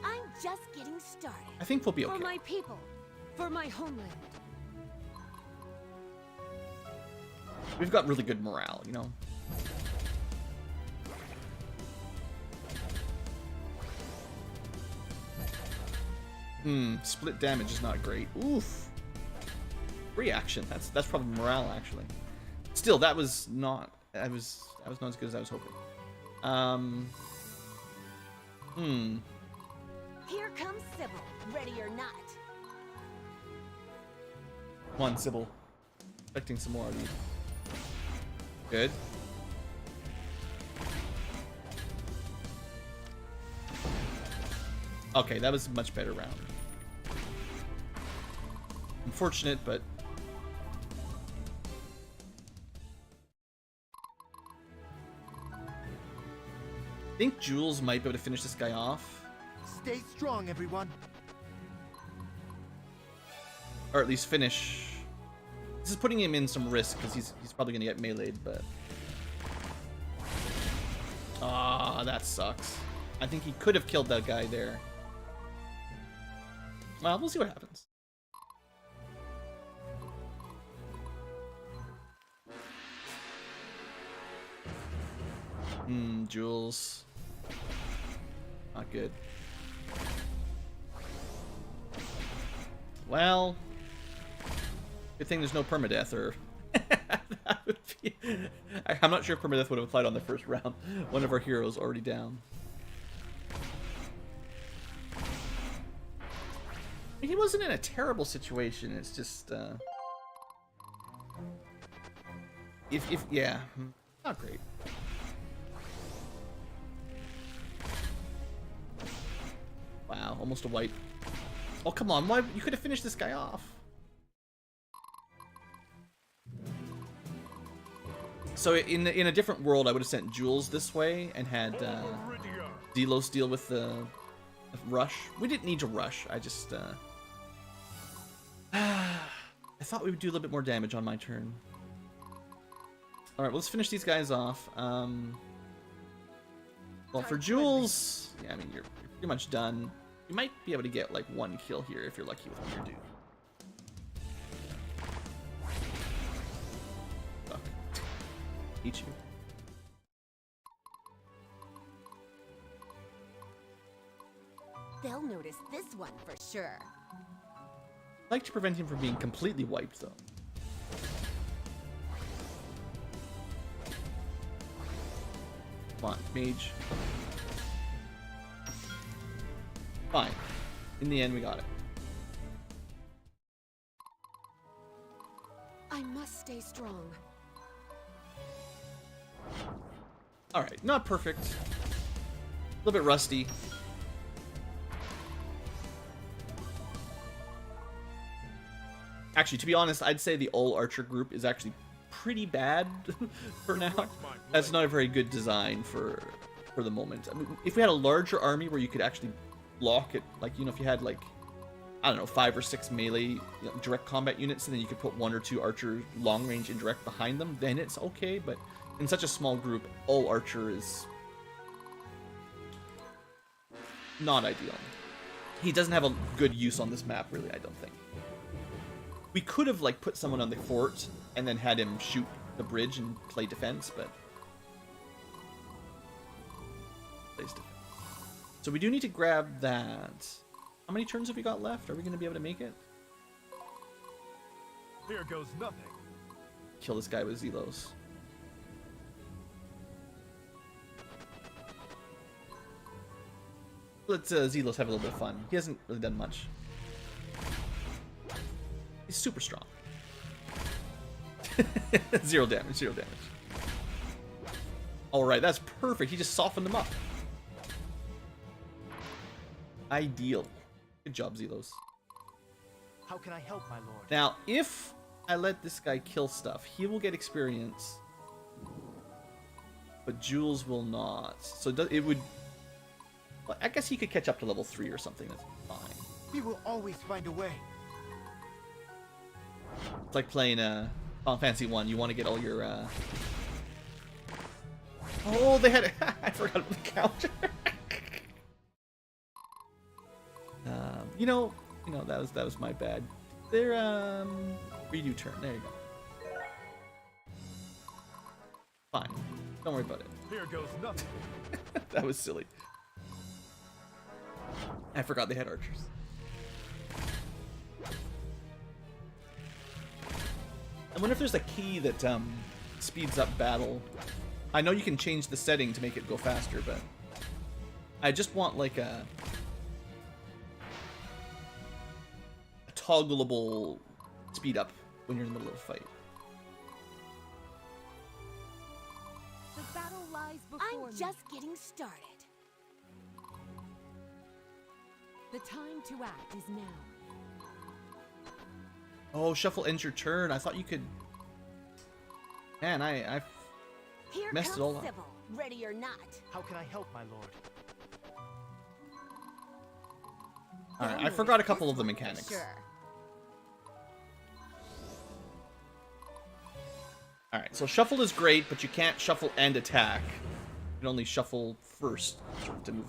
I'm just getting started. I think we'll be For okay. my people. For my homeland. We've got really good morale, you know? Split damage is not great. Oof. Reaction. That's probably morale, actually. Still, that was not... I was not as good as I was hoping. Here comes Sybil, ready or not. Come on, Sybil. Expecting some more of you. Good. Okay, that was a much better round. Unfortunate, but... I think Jules might be able to finish this guy off. Stay strong, everyone. Or at least finish. This is putting him in some risk because he's probably gonna get meleeed, but that sucks. I think he could have killed that guy there. Well, we'll see what happens. Jules. Not good. Well, good thing there's no permadeath, or that would be... I'm not sure if permadeath would have applied on the first round. One of our heroes already down. He wasn't in a terrible situation. It's just, yeah, not great. Wow, almost a wipe. Oh, come on. Why? You could have finished this guy off. So in a different world, I would have sent Jules this way and had Delos deal with the rush. We didn't need to rush. I just... I thought we would do a little bit more damage on my turn. Alright, well, let's finish these guys off. Well, for Jules... Yeah, I mean, you're pretty much done. You might be able to get like one kill here if you're lucky with what you're doing. Fuck. Eat you. They'll notice this one for sure. I'd like to prevent him from being completely wiped, though. Come on, mage. Fine. In the end, we got it. I must stay strong. Alright, not perfect. A little bit rusty. Actually, to be honest, I'd say the all archer group is actually pretty bad for now. That's not a very good design for the moment. I mean, if we had a larger army where you could actually block it, like, you know, if you had like, I don't know, 5 or 6 melee, you know, direct combat units, and then you could put 1 or 2 archer long range indirect behind them, then it's okay. But in such a small group, all archer is not ideal. He doesn't have a good use on this map, really, I don't think. We could have like put someone on the fort and then had him shoot the bridge and play defense, but plays defense. So we do need to grab that. How many turns have we got left? Are we going to be able to make it? Here goes nothing. Kill this guy with Zelos. Let Zelos have a little bit of fun. He hasn't really done much. He's super strong. 0 damage, 0 damage. Alright, that's perfect. He just softened them up. Ideal. Good job, Zelos. How can I help, my lord? Now, if I let this guy kill stuff, he will get experience. But Jules will not. So it would... Well, I guess he could catch up to level 3 or something. That's fine. We will always find a way. It's like playing Final Fantasy 1. You want to get all your... Oh, they had... I forgot the counter. You know, that was my bad. They're redo turn. There you go. Fine. Don't worry about it. Here goes nothing. That was silly. I forgot they had archers. I wonder if there's a key that speeds up battle. I know you can change the setting to make it go faster, but I just want like a toggleable speed up when you're in the middle of a fight. The battle lies before I'm just getting started. The time to act is now. Oh, shuffle ends your turn. I thought you could. Man, I Here messed comes it all up. Sybil, ready or not. How can I help, my lord? All right, They'll I forgot a notice couple this of the one for mechanics. Sure. All right, so shuffle is great, but you can't shuffle and attack. You can only shuffle first to move.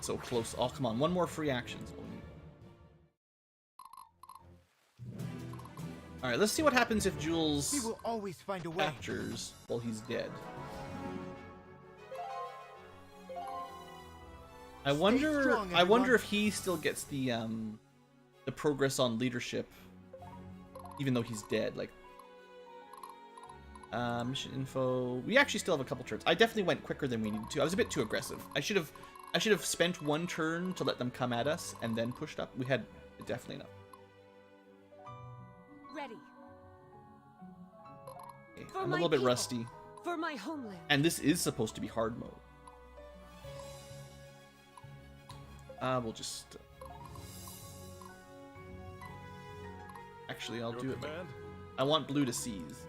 So close. Oh, come on. One more free action. All right, let's see what happens if We Jules will always find a way. captures while he's dead. I wonder. strong, I wonder everyone. if he still gets the progress on leadership, even though he's dead. Like, mission info. We actually still have a couple turns. I definitely went quicker than we needed to. I was a bit too aggressive. I should have spent one turn to let them come at us and then pushed up. We had definitely enough. Ready. Okay, For I'm a my little bit people. rusty, For my homeland. and this is supposed to be hard mode. We'll just. Actually, I'll do it. Like, I want blue to seize.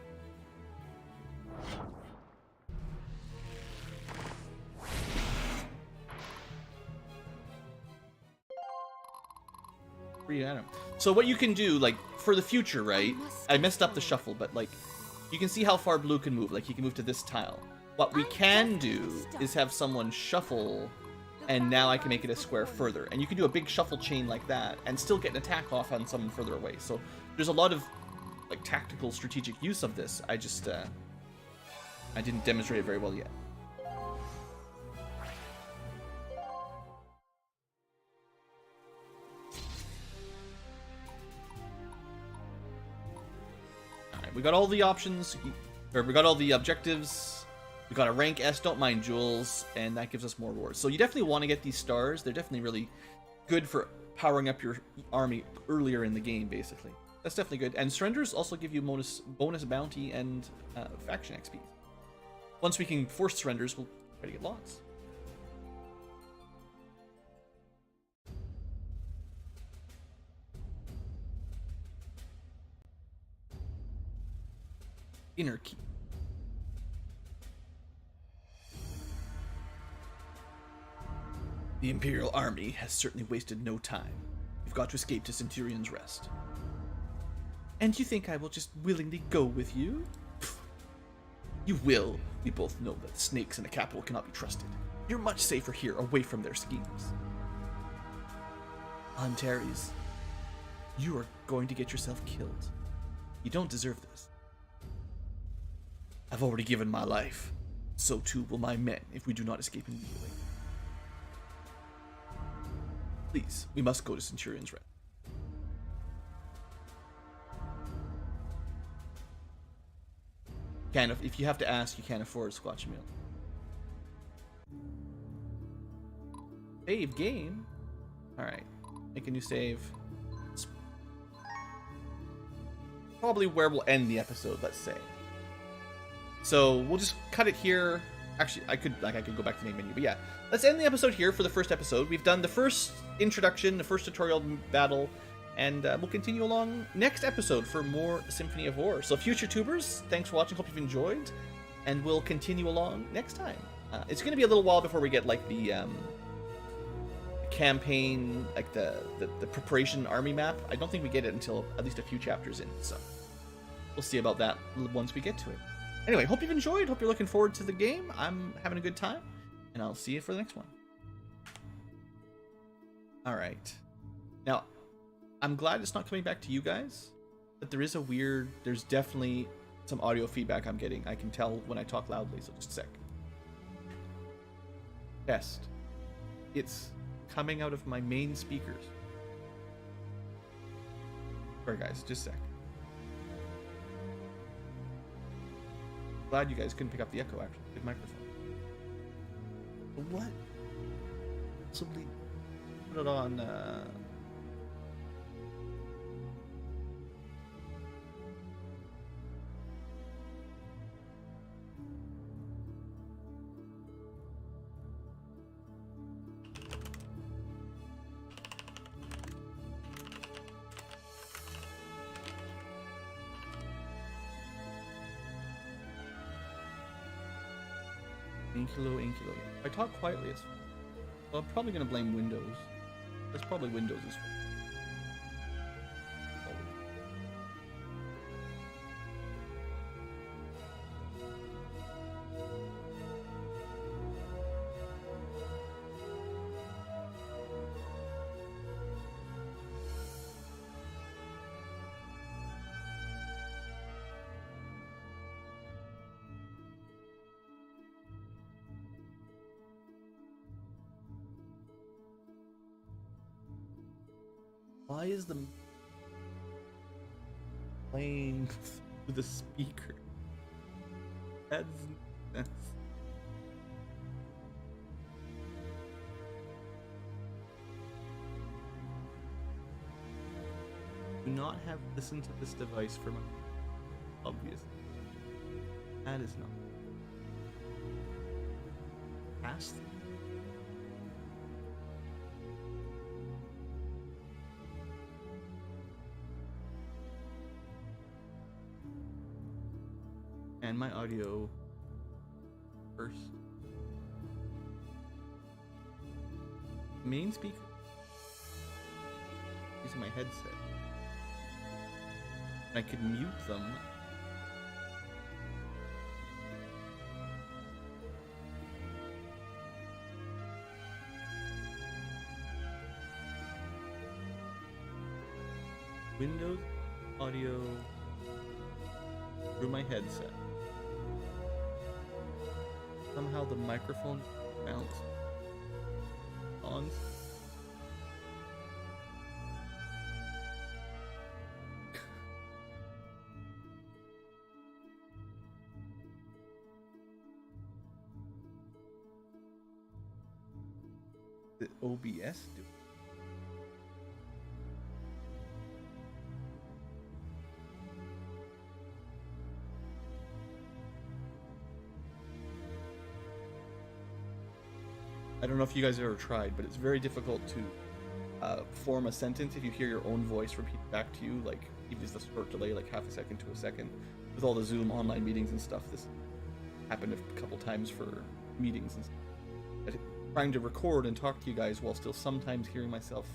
Free item. So what you can do, like, for the future, right? I messed up the shuffle, but like, you can see how far blue can move. Like, he can move to this tile. What we can do is have someone shuffle, and now I can make it a square further. And you can do a big shuffle chain like that, and still get an attack off on someone further away. So there's a lot of like tactical, strategic use of this. I just I didn't demonstrate it very well yet. Alright, we got all the options, or we got all the objectives. We got a rank S, don't mind Jules, and that gives us more rewards. So you definitely want to get these stars. They're definitely really good for powering up your army earlier in the game, basically. That's definitely good. And surrenders also give you bonus bounty and faction XP. Once we can force surrenders, we'll try to get lots. Inner key. The Imperial Army has certainly wasted no time. We've got to escape to Centurion's Rest. And you think I will just willingly go with you? Pfft. You will. We both know that snakes in the capital cannot be trusted. You're much safer here, away from their schemes. Antares, you are going to get yourself killed. You don't deserve this. I've already given my life. So too will my men if we do not escape immediately. Please, we must go to Centurion's Rest. If you have to ask, you can't afford a Squatch meal. Save game? Alright. Make a new save. It's probably where we'll end the episode, let's say. So we'll just cut it here. Actually, I could go back to the main menu, but yeah. Let's end the episode here for the first episode. We've done the first introduction, the first tutorial battle, and we'll continue along next episode for more Symphony of War. So future tubers, thanks for watching. Hope you've enjoyed, and we'll continue along next time. It's going to be a little while before we get like the campaign, like the preparation army map. I don't think we get it until at least a few chapters in. So we'll see about that once we get to it. Anyway, hope you've enjoyed. Hope you're looking forward to the game. I'm having a good time, and I'll see you for the next one. All right. Now, I'm glad it's not coming back to you guys, but there's definitely some audio feedback I'm getting. I can tell when I talk loudly, so just a sec. Test. It's coming out of my main speakers. Sorry guys, just a sec. Glad you guys couldn't pick up the echo, actually. Good microphone. What? Possibly put it on, Inculo. If I talk quietly, it's... Well, I'm probably going to blame Windows. That's probably Windows' fault. Why is the playing through the speaker? That's do not have listened to this device for my obvious. That is not past. And my audio first. Main speaker. Using my headset. I could mute them. Windows audio through my headset. Somehow the microphone mounts on. The OBS do. I don't know if you guys have ever tried, but it's very difficult to form a sentence if you hear your own voice repeat back to you, like even just a short delay, like half a second to a second. With all the Zoom online meetings and stuff, this happened a couple times for meetings and stuff. But trying to record and talk to you guys while still sometimes hearing myself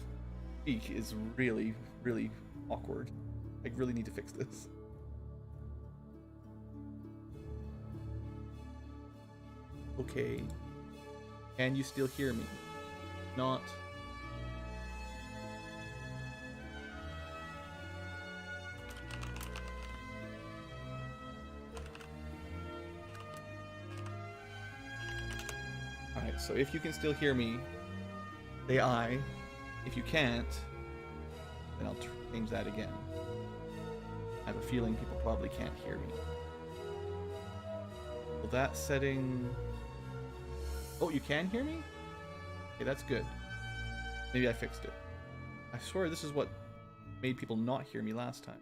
speak is really, really awkward. I really need to fix this. Okay. Can you still hear me? Not. Alright, so if you can still hear me, say aye. If you can't, then I'll change that again. I have a feeling people probably can't hear me. Will that setting... Oh, you can hear me? Okay, that's good. Maybe I fixed it. I swear this is what made people not hear me last time.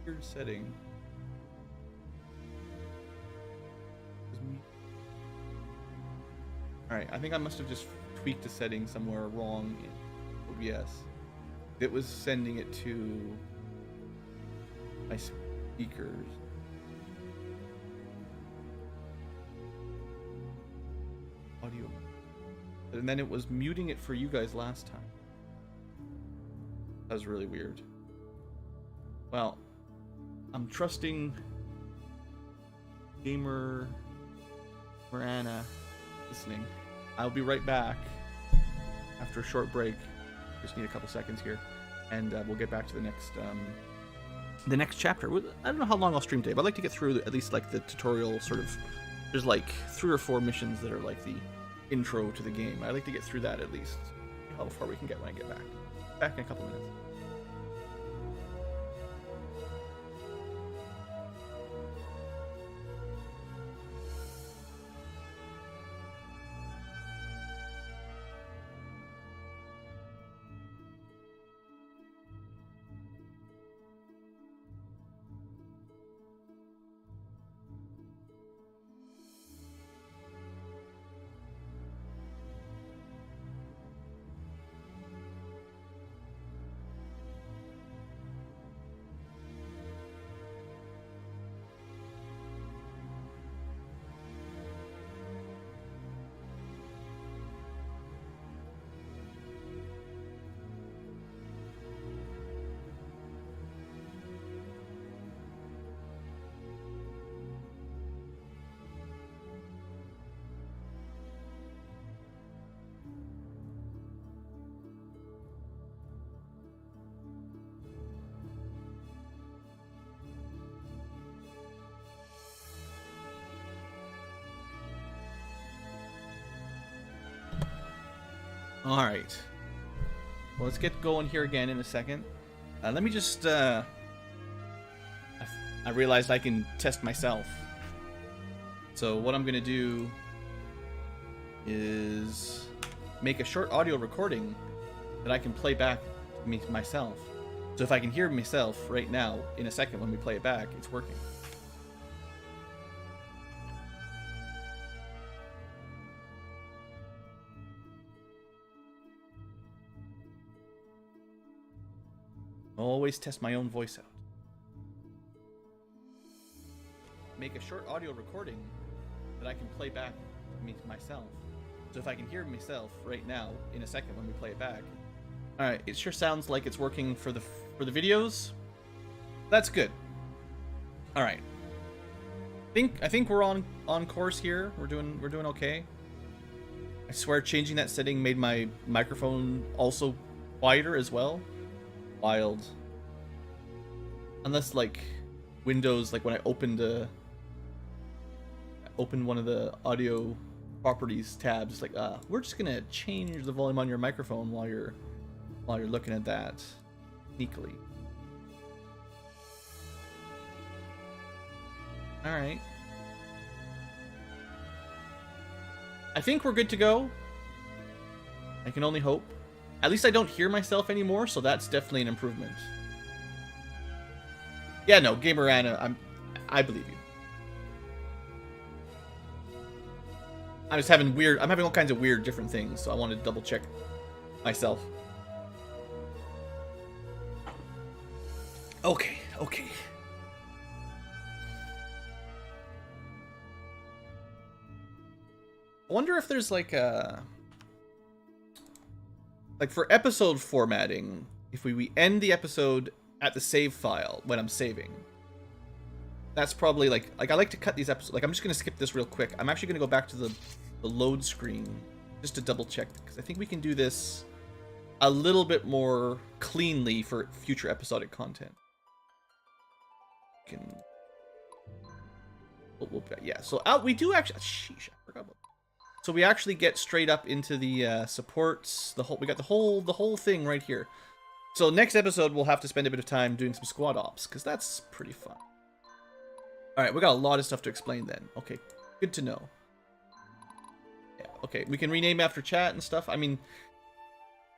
Weird setting. Alright, I think I must have just tweaked a setting somewhere wrong in OBS. It was sending it to my speakers. Audio. And then it was muting it for you guys last time. That was really weird. Well, I'm trusting Gamer Marana listening. I'll be right back after a short break. Just need a couple seconds here, and we'll get back to the next chapter. I don't know how long I'll stream today, but I'd like to get through at least like the tutorial sort of There's like 3 or 4 missions that are like the intro to the game. I'd like to get through that at least. How far we can get when I get back. Back in a couple minutes. Alright. Well, let's get going here again in a second. Let me just, I realized I can test myself. So what I'm going to do is make a short audio recording that I can play back myself. So if I can hear myself right now, in a second when we play it back, it's working. Always test my own voice out. Make a short audio recording that I can play back myself. So if I can hear myself right now, in a second when we play it back. Alright, it sure sounds like it's working for the videos. That's good. Alright. I think we're on course here. We're doing okay. I swear changing that setting made my microphone also quieter as well. Wild. Unless like Windows, like when I opened one of the audio properties tabs, like we're just gonna change the volume on your microphone while you're looking at that sneakily. All right. I think we're good to go. I can only hope. At least I don't hear myself anymore, so that's definitely an improvement. Yeah, no, Gamer Anna, I believe you. I'm having all kinds of weird different things, so I wanted to double check myself. Okay. I wonder if there's like a... Like for episode formatting, if we end the episode at the save file when I'm saving, that's probably like I like to cut these episodes. Like I'm just gonna skip this real quick. I'm actually gonna go back to the load screen just to double check because I think we can do this a little bit more cleanly for future episodic content. Yeah. So we do actually. Sheesh, I forgot about that. So we actually get straight up into the supports. We got the whole thing right here. So next episode we'll have to spend a bit of time doing some squad ops because that's pretty fun. All right, we got a lot of stuff to explain then. Okay, good to know. Yeah, okay, we can rename after chat and stuff. I mean,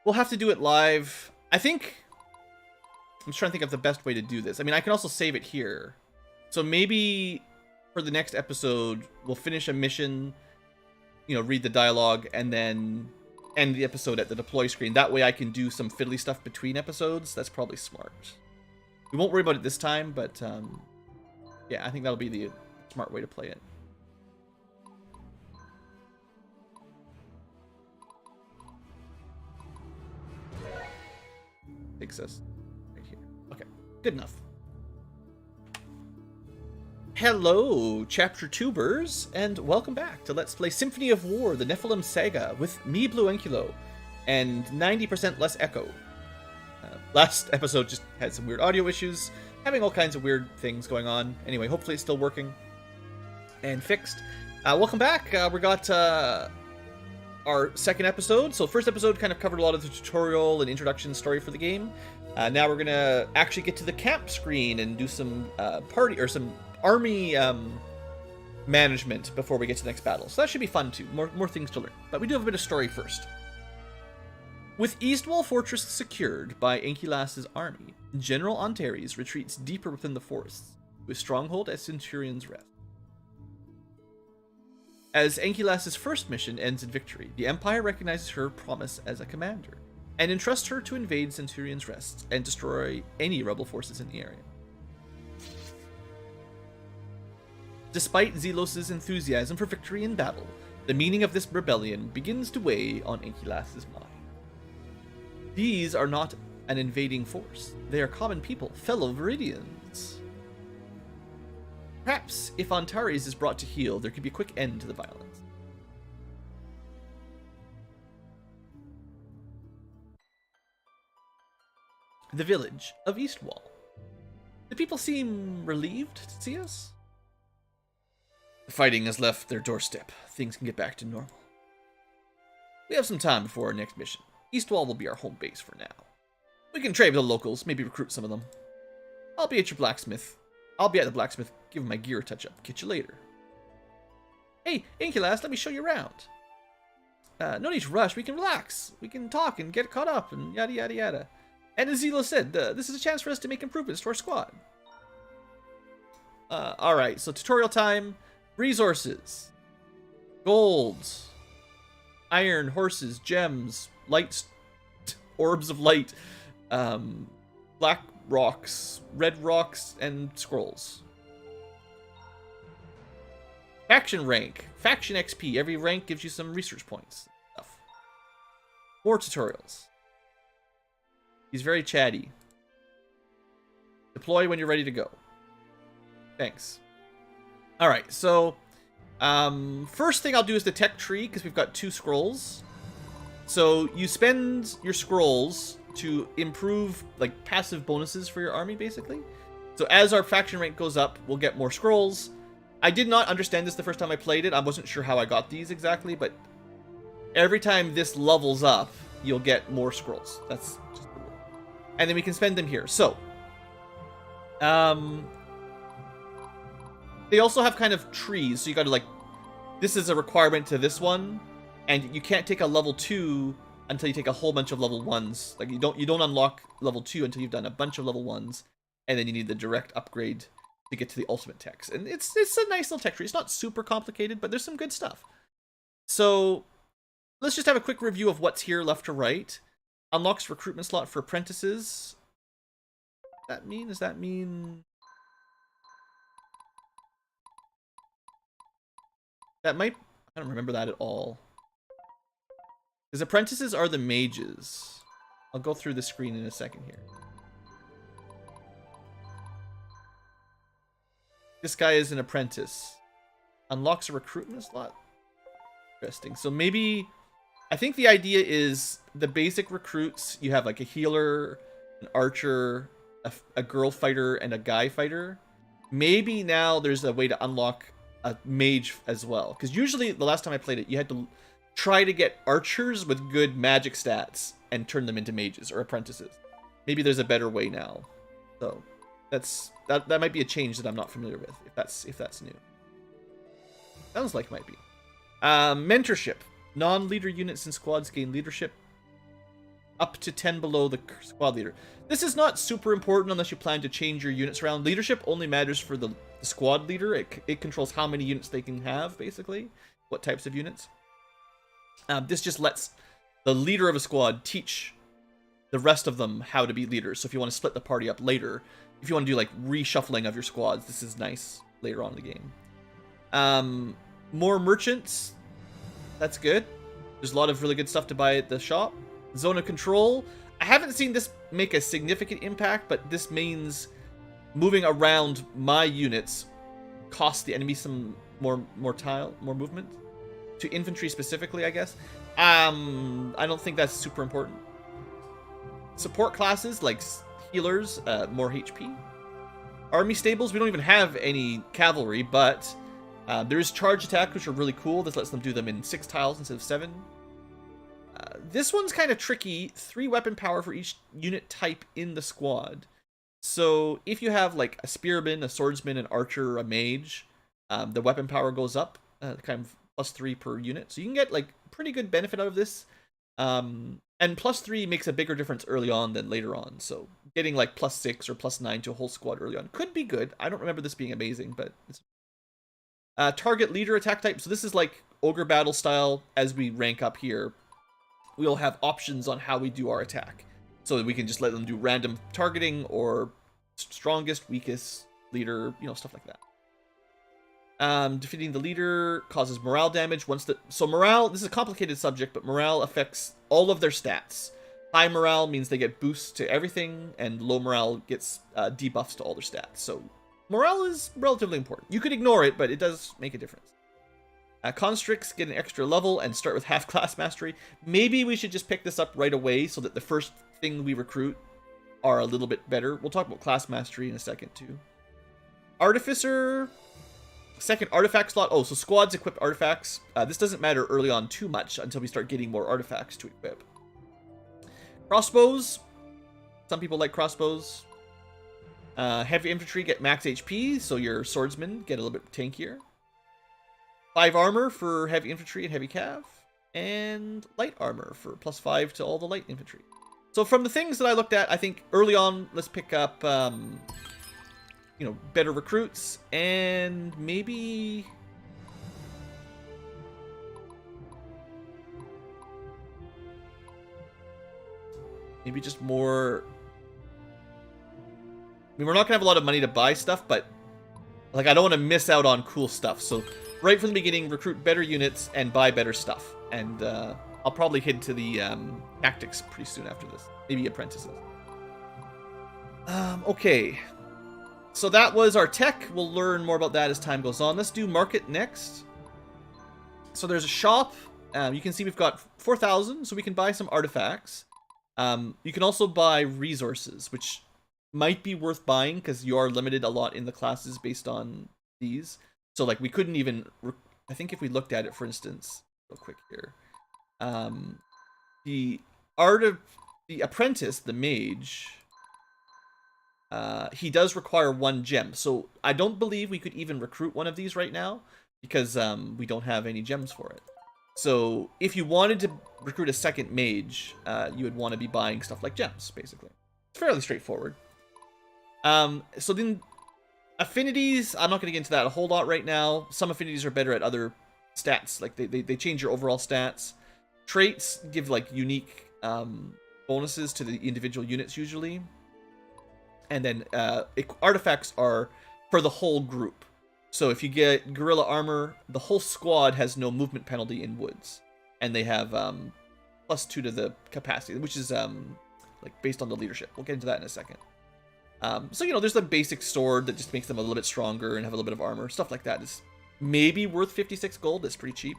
we'll have to do it live. I'm just trying to think of the best way to do this. I mean, I can also save it here. So maybe for the next episode we'll finish a mission. Read the dialogue, and then end the episode at the deploy screen. That way I can do some fiddly stuff between episodes. That's probably smart. We won't worry about it this time, but yeah, I think that'll be the smart way to play it. Takes us right here. Okay, good enough. Hello, Chapter Tubers, and welcome back to Let's Play Symphony of War, the Nephilim Saga, with me, Blue Ankylo, and 90% less echo. Last episode just had some weird audio issues, having all kinds of weird things going on. Anyway, hopefully it's still working and fixed. Welcome back. We got our second episode. So first episode kind of covered a lot of the tutorial and introduction story for the game. Now we're gonna actually get to the camp screen and do some party or some army management before we get to the next battle. So that should be fun too. More things to learn. But we do have a bit of story first. With Eastwall Fortress secured by Ankylas's army, General Antares retreats deeper within the forests, with stronghold at Centurion's Rest. As Ankylas's first mission ends in victory, the Empire recognizes her promise as a commander, and entrusts her to invade Centurion's Rest and destroy any rebel forces in the area. Despite Zelos' enthusiasm for victory in battle, the meaning of this rebellion begins to weigh on Ankylas's mind. These are not an invading force. They are common people, fellow Viridians. Perhaps, if Antares is brought to heel, there could be a quick end to the violence. The village of Eastwall. The people seem relieved to see us. The fighting has left their doorstep. Things can get back to normal. We have some time before our next mission. Eastwall will be our home base for now. We can trade with the locals, maybe recruit some of them. I'll be at your blacksmith. I'll be at the blacksmith, giving my gear a touch-up. Catch you later. Hey, Ankylas, let me show you around. No need to rush. We can relax. We can talk and get caught up and yada yada yada. And as Zelo said, this is a chance for us to make improvements to our squad. Alright, so tutorial time. Resources. Gold. Iron, horses, gems, lights, orbs of light, black rocks, red rocks, and scrolls. Faction rank. Faction XP. Every rank gives you some research points. Stuff. More tutorials. He's very chatty. Deploy when you're ready to go. Thanks. Alright, so first thing I'll do is the tech tree, because we've got 2 scrolls. So you spend your scrolls to improve like passive bonuses for your army, basically. So as our faction rank goes up, we'll get more scrolls. I did not understand this the first time I played it. I wasn't sure how I got these exactly, but every time this levels up, you'll get more scrolls. That's just the rule. And then we can spend them here. So they also have kind of trees, so you gotta like, this is a requirement to this one, and you can't take a level 2 until you take a whole bunch of level 1s. Like you don't unlock level 2 until you've done a bunch of level 1s, and then you need the direct upgrade to get to the ultimate techs. And it's a nice little tech tree. It's not super complicated, but there's some good stuff. So let's just have a quick review of what's here left to right. Unlocks recruitment slot for apprentices. Does that mean that might, I don't remember that at all. Because apprentices are the mages. I'll go through the screen in a second here. This guy is an apprentice. Unlocks a recruitment slot. Interesting. So maybe, I think the idea is the basic recruits, you have like a healer, an archer, a girl fighter, and a guy fighter. Maybe now there's a way to unlock a mage as well, because usually the last time I played it, you had to try to get archers with good magic stats and turn them into mages or apprentices. Maybe there's a better way now. So that might be a change that I'm not familiar with, if that's new. Sounds like it might be. Mentorship. Non-leader units and squads gain leadership up to 10 below the squad leader. This is not super important unless you plan to change your units around. Leadership only matters for the squad leader. It controls how many units they can have, basically. What types of units. This just lets the leader of a squad teach the rest of them how to be leaders. So if you want to split the party up later, if you want to do like reshuffling of your squads, this is nice later on in the game. More merchants. That's good. There's a lot of really good stuff to buy at the shop. Zone of control. I haven't seen this make a significant impact, but this means moving around my units costs the enemy some more movement. To infantry specifically, I guess. I don't think that's super important. Support classes like healers, more HP. Army stables, we don't even have any cavalry, but There's charge attack, which are really cool. This lets them do them in 6 tiles instead of 7. This one's kind of tricky. 3 weapon power for each unit type in the squad. So if you have like a spearman, a swordsman, an archer, or a mage, the weapon power goes up, kind of +3 per unit. So you can get like pretty good benefit out of this. And +3 makes a bigger difference early on than later on. So getting like +6 or +9 to a whole squad early on could be good. I don't remember this being amazing, but it's... target leader attack type. So this is like Ogre Battle style. As we rank up here, we'll have options on how we do our attack. So that we can just let them do random targeting or strongest, weakest, leader, you know, stuff like that. Defeating the leader causes morale damage. So morale, this is a complicated subject, but morale affects all of their stats. High morale means they get boosts to everything, and low morale gets debuffs to all their stats. So morale is relatively important. You could ignore it, but it does make a difference. Constricts get an extra level and start with half class mastery. Maybe we should just pick this up right away so that the first thing we recruit are a little bit better. We'll talk about class mastery in a second too. Artificer, second artifact slot. Oh, so squads equip artifacts. This doesn't matter early on too much until we start getting more artifacts to equip. Crossbows. Some people like crossbows. Heavy infantry get max HP, so your swordsmen get a little bit tankier. 5 armor for heavy infantry and heavy cav, and light armor for +5 to all the light infantry. So from the things that I looked at, I think early on, let's pick up, you know, better recruits, and maybe... maybe just more... I mean, we're not going to have a lot of money to buy stuff, but, like, I don't want to miss out on cool stuff, so... right from the beginning, recruit better units and buy better stuff. And I'll probably head to the tactics pretty soon after this. Maybe apprentices. Okay. So that was our tech. We'll learn more about that as time goes on. Let's do market next. So there's a shop. You can see we've got 4,000, so we can buy some artifacts. You can also buy resources, which might be worth buying because you are limited a lot in the classes based on these. So, like, we couldn't even... I think if we looked at it, for instance... real quick here. The apprentice, the mage... he does require 1 gem. So, I don't believe we could even recruit one of these right now. Because we don't have any gems for it. So, if you wanted to recruit a second mage... you would want to be buying stuff like gems, basically. It's fairly straightforward. So then... affinities, I'm not going to get into that a whole lot right now. Some affinities are better at other stats. Like, they change your overall stats. Traits give, like, unique bonuses to the individual units, usually. And then artifacts are for the whole group. So if you get gorilla armor, the whole squad has no movement penalty in woods. And they have +2 to the capacity, which is, like, based on the leadership. We'll get into that in a second. So, you know, there's the basic sword that just makes them a little bit stronger and have a little bit of armor. Stuff like that is maybe worth 56 gold. That's pretty cheap.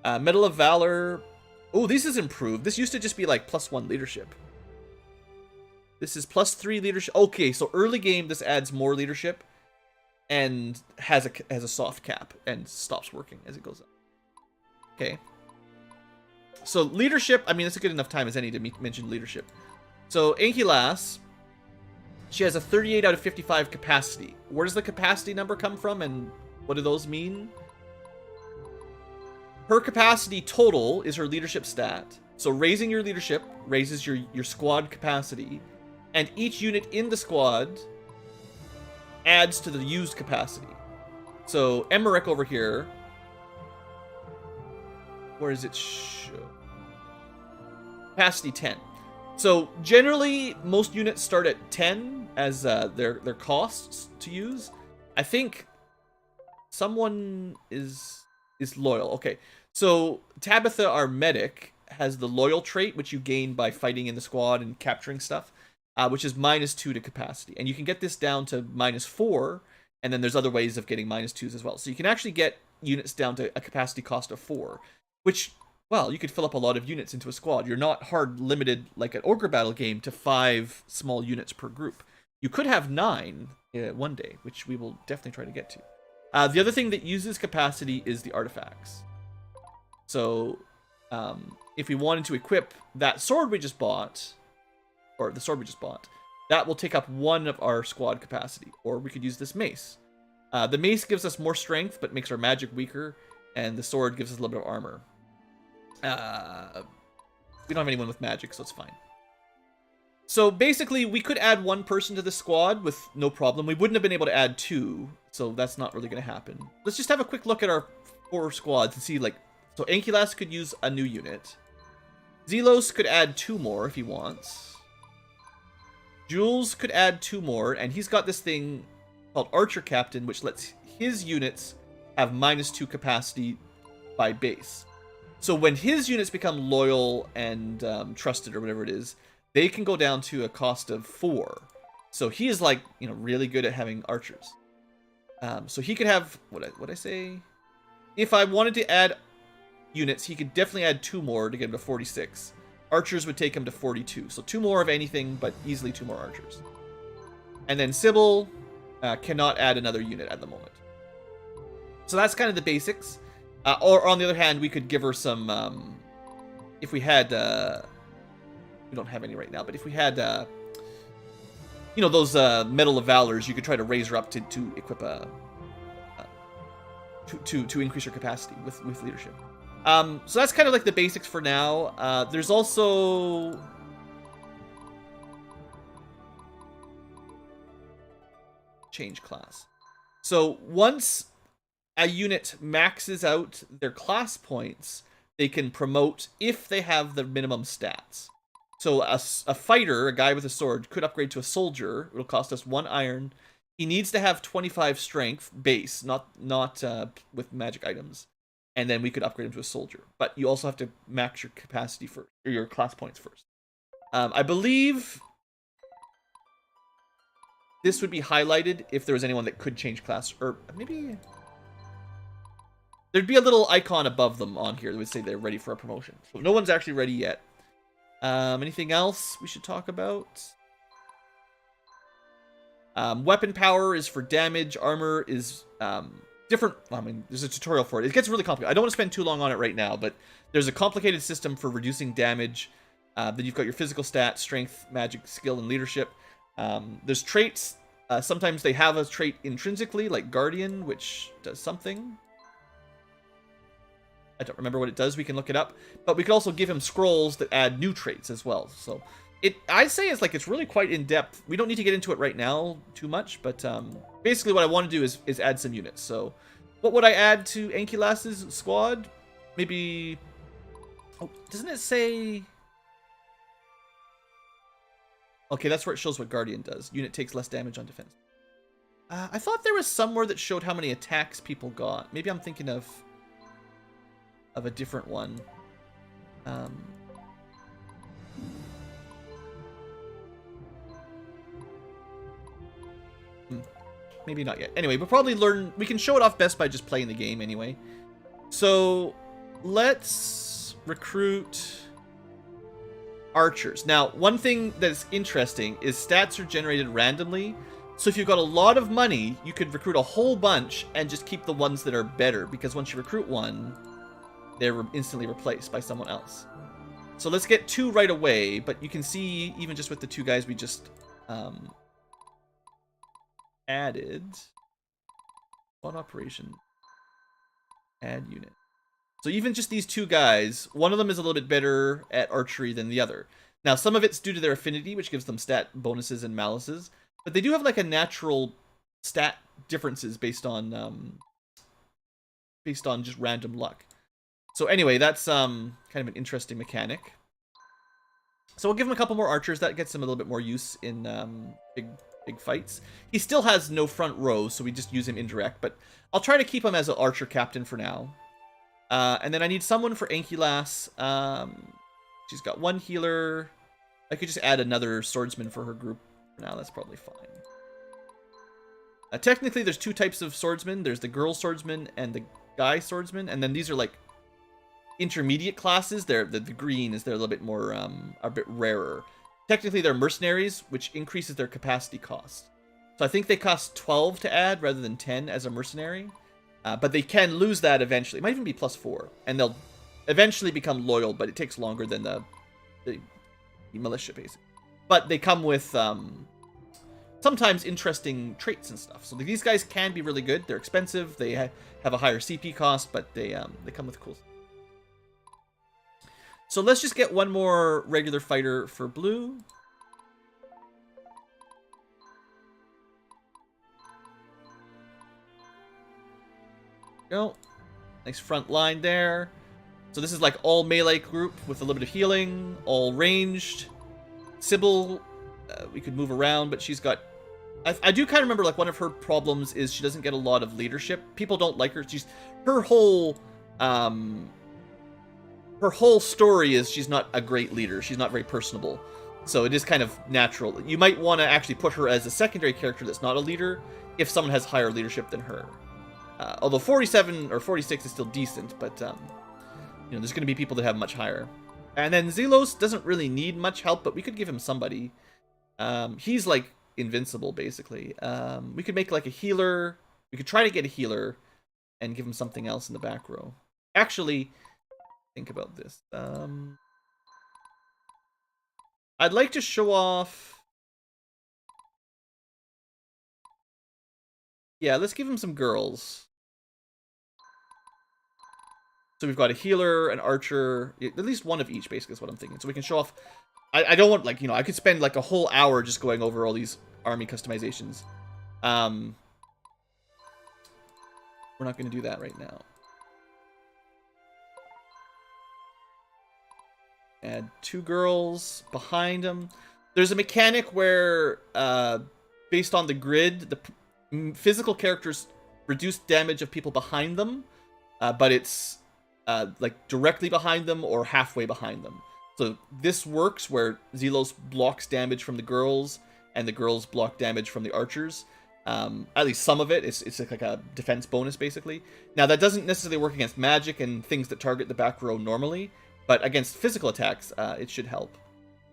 Medal of Valor. Oh, this is improved. This used to just be like +1 leadership. This is +3 leadership. Okay, so early game, this adds more leadership and has a soft cap and stops working as it goes up. Okay. So leadership, I mean, it's a good enough time as any to mention leadership. So Ankylas, she has a 38 out of 55 capacity. Where does the capacity number come from, and what do those mean? Her capacity total is her leadership stat. So raising your leadership raises your squad capacity, and each unit in the squad adds to the used capacity. So Emmerich over here, where is it show? Capacity 10. So generally, most units start at 10 as their costs to use. I think someone is loyal. Okay, so Tabitha, our medic, has the loyal trait, which you gain by fighting in the squad and capturing stuff, which is -2 to capacity. And you can get this down to -4, and then there's other ways of getting -2s as well. So you can actually get units down to a capacity cost of 4, which, well, you could fill up a lot of units into a squad. You're not hard limited, like an Ogre Battle game, to 5 small units per group. You could have 9, one day, which we will definitely try to get to. The other thing that uses capacity is the artifacts. So if we wanted to equip that sword we just bought, or the sword we just bought, that will take up 1 of our squad capacity. Or we could use this mace. The mace gives us more strength, but makes our magic weaker, and the sword gives us a little bit of armor. We don't have anyone with magic, so it's fine. So basically, we could add 1 person to the squad with no problem. We wouldn't have been able to add 2, so that's not really going to happen. Let's just have a quick look at our 4 squads and see, like, so Ankylas could use a new unit. Zelos could add 2 more if he wants. Jules could add 2 more, and he's got this thing called Archer Captain, which lets his units have -2 capacity by base. So when his units become loyal and trusted, or whatever it is, they can go down to a cost of 4. So he is, like, you know, really good at having archers. So he could have, what I say? If I wanted to add units, he could definitely add 2 more to get him to 46. Archers would take him to 42. So 2 more of anything, but easily 2 more archers. And then Sybil cannot add another unit at the moment. So that's kind of the basics. Or on the other hand, we could give her some, if we had, we don't have any right now, but if we had, you know, those Medal of Valors, you could try to raise her up to equip a, to increase her capacity with leadership. So that's kind of like the basics for now. There's also change class. So once a unit maxes out their class points, they can promote if they have the minimum stats. So a fighter, a guy with a sword, could upgrade to a soldier. It'll cost us 1 iron. He needs to have 25 strength base, not with magic items. And then we could upgrade him to a soldier. But you also have to max your capacity first, or your class points first. I believe this would be highlighted if there was anyone that could change class, or maybe there'd be a little icon above them on here that would say they're ready for a promotion. So no one's actually ready yet. Anything else we should talk about? Weapon power is for damage. Armor is different. I mean, there's a tutorial for it. It gets really complicated. I don't want to spend too long on it right now, but there's a complicated system for reducing damage. Then you've got your physical stats, strength, magic, skill, and leadership. There's traits. Sometimes they have a trait intrinsically, like Guardian, which does something. I don't remember what it does. We can look it up. But we could also give him scrolls that add new traits as well. So I'd say it's really quite in-depth. We don't need to get into it right now too much, but basically what I want to do is add some units. So what would I add to Ankylas's squad? Maybe... Oh, doesn't it say... Okay, that's where it shows what Guardian does. Unit takes less damage on defense. I thought there was somewhere that showed how many attacks people got. Maybe I'm thinking of a different one. Maybe not yet. Anyway, we'll probably learn... We can show it off best by just playing the game anyway. So, let's recruit archers. Now, one thing that's interesting is stats are generated randomly. So if you've got a lot of money, you could recruit a whole bunch and just keep the ones that are better. Because once you recruit one, they're instantly replaced by someone else. So let's get 2 right away. But you can see, even just with the 2 guys we just... added on operation, add unit. So even just these 2 guys, one of them is a little bit better at archery than the other. Now some of it's due to their affinity, which gives them stat bonuses and malices, but they do have like a natural stat differences based on just random luck. So anyway, that's kind of an interesting mechanic. So we'll give him a couple more archers. That gets him a little bit more use in big fights. He still has no front row, so we just use him indirect, but I'll try to keep him as an archer captain for now. And then I need someone for Ankylas. She's got 1 healer. I could just add another swordsman for her group for now. That's probably fine. Technically, there's 2 types of swordsmen. There's the girl swordsman and the guy swordsman, and then these are like intermediate classes. The green is they're a little bit more, a bit rarer. Technically, they're mercenaries, which increases their capacity cost. So I think they cost 12 to add rather than 10 as a mercenary. But they can lose that eventually. It might even be +4. And they'll eventually become loyal, but it takes longer than the militia, basically. But they come with sometimes interesting traits and stuff. So these guys can be really good. They're expensive. They have a higher CP cost, but they come with cool stuff. So let's just get one more regular fighter for blue. Go. Nice front line there. So this is like all melee group with a little bit of healing, all ranged. Sybil, we could move around, but she's got... I do kind of remember like one of her problems is she doesn't get a lot of leadership. People don't like her. Her whole story is she's not a great leader. She's not very personable. So it is kind of natural. You might want to actually put her as a secondary character that's not a leader if someone has higher leadership than her. Although 47 or 46 is still decent, but you know, there's going to be people that have much higher. And then Zelos doesn't really need much help, but we could give him somebody. He's like invincible, basically. We could make like a healer. We could try to get a healer and give him something else in the back row. Actually, think about this. I'd like to show off... Yeah, let's give him some girls. So we've got a healer, an archer, at least one of each, basically, is what I'm thinking. So we can show off... I don't want, like, you know, I could spend, like, a whole hour just going over all these army customizations. We're not going to do that right now. Add 2 girls behind them. There's a mechanic where, based on the grid, the physical characters reduce damage of people behind them, but it's... like directly behind them or halfway behind them. So this works where Zelos blocks damage from the girls and the girls block damage from the archers. At least some of it. It's like a defense bonus, basically. Now, that doesn't necessarily work against magic and things that target the back row normally, but against physical attacks, it should help.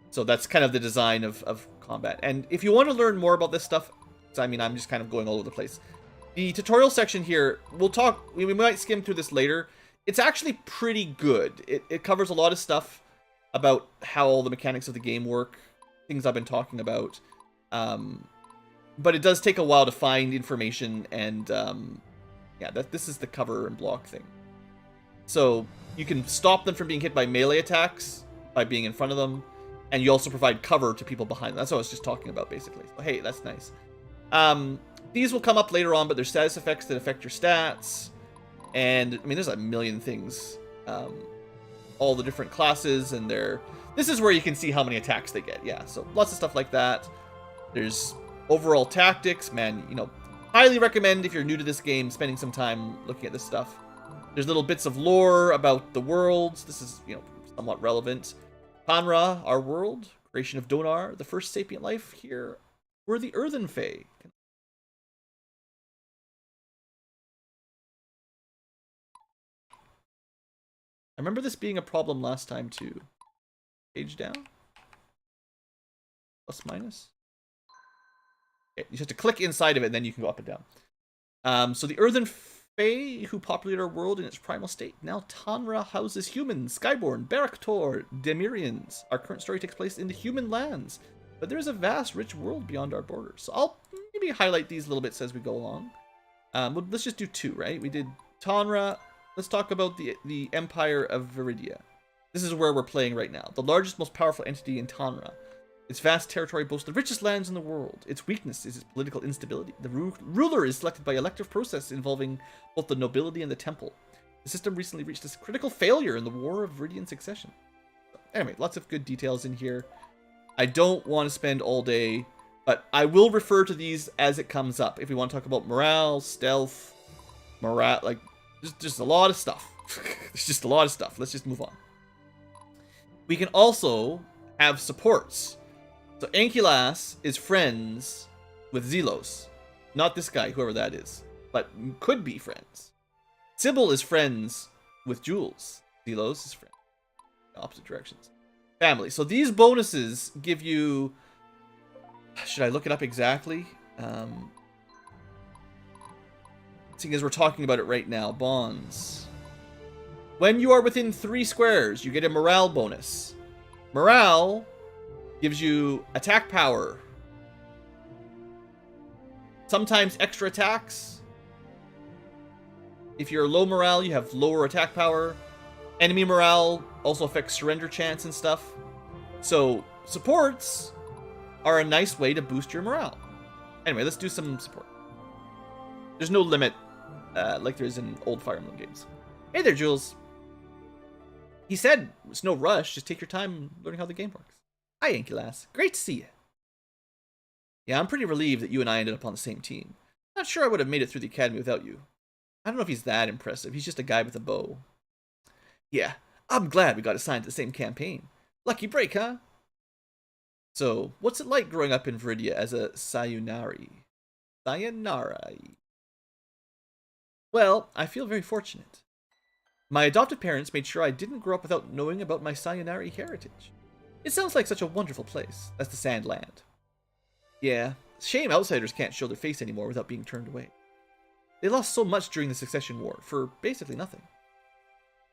So that's kind of the design of combat. And if you want to learn more about this stuff, I mean, I'm just kind of going all over the place. The tutorial section here, we'll talk... We might skim through this later. It's actually pretty good. It covers a lot of stuff about how all the mechanics of the game work, things I've been talking about. But it does take a while to find information, and yeah, this is the cover and block thing. So you can stop them from being hit by melee attacks by being in front of them, and you also provide cover to people behind them. That's what I was just talking about, basically. So, hey, that's nice. These will come up later on, but there's status effects that affect your stats. And, I mean, there's a million things. All the different classes and their... This is where you can see how many attacks they get. Yeah, so lots of stuff like that. There's overall tactics. Man, you know, highly recommend if you're new to this game, spending some time looking at this stuff. There's little bits of lore about the worlds. This is, you know, somewhat relevant. Panra, our world. Creation of Donar, the first sapient life here. We're the Earthen Fae. I remember this being a problem last time too. Page down. Plus minus. Okay, you just have to click inside of it and then you can go up and down. So the Earthen Fae who populated our world in its primal state. Now Tanra houses humans, Skyborn, Baraktor, Demirians. Our current story takes place in the human lands. But there is a vast, rich world beyond our borders. So I'll maybe highlight these little bits as we go along. Well, let's just do 2, right? We did Tanra. Let's talk about the Empire of Viridia. This is where we're playing right now. The largest, most powerful entity in Tanra. Its vast territory boasts the richest lands in the world. Its weakness is its political instability. The ruler is selected by elective process involving both the nobility and the temple. The system recently reached a critical failure in the War of Viridian Succession. Anyway, lots of good details in here. I don't want to spend all day, but I will refer to these as it comes up. If we want to talk about morale, stealth, like... Just a lot of stuff. There's just a lot of stuff. Let's just move on. We can also have supports. So Ankylas is friends with Zelos. Not this guy, whoever that is. But could be friends. Sybil is friends with Jules. Zelos is friends. Opposite directions. Family. So these bonuses give you... Should I look it up exactly? Seeing as we're talking about it right now, bonds. When you are within 3 squares, you get a morale bonus. Morale gives you attack power. Sometimes extra attacks. If you're low morale, you have lower attack power. Enemy morale also affects surrender chance and stuff. So, supports are a nice way to boost your morale. Anyway, let's do some support. There's no limit like there is in old Fire Emblem games. Hey there, Jules. He said it's no rush. Just take your time learning how the game works. Hi, Yankee Lass. Great to see you. Yeah, I'm pretty relieved that you and I ended up on the same team. Not sure I would have made it through the academy without you. I don't know if he's that impressive. He's just a guy with a bow. Yeah, I'm glad we got assigned to the same campaign. Lucky break, huh? So, what's it like growing up in Viridia as a Sayonari? Sayonara. Well, I feel very fortunate. My adopted parents made sure I didn't grow up without knowing about my Sayonari heritage. It sounds like such a wonderful place. That's the Sandland. Yeah, shame outsiders can't show their face anymore without being turned away. They lost so much during the Succession War, for basically nothing.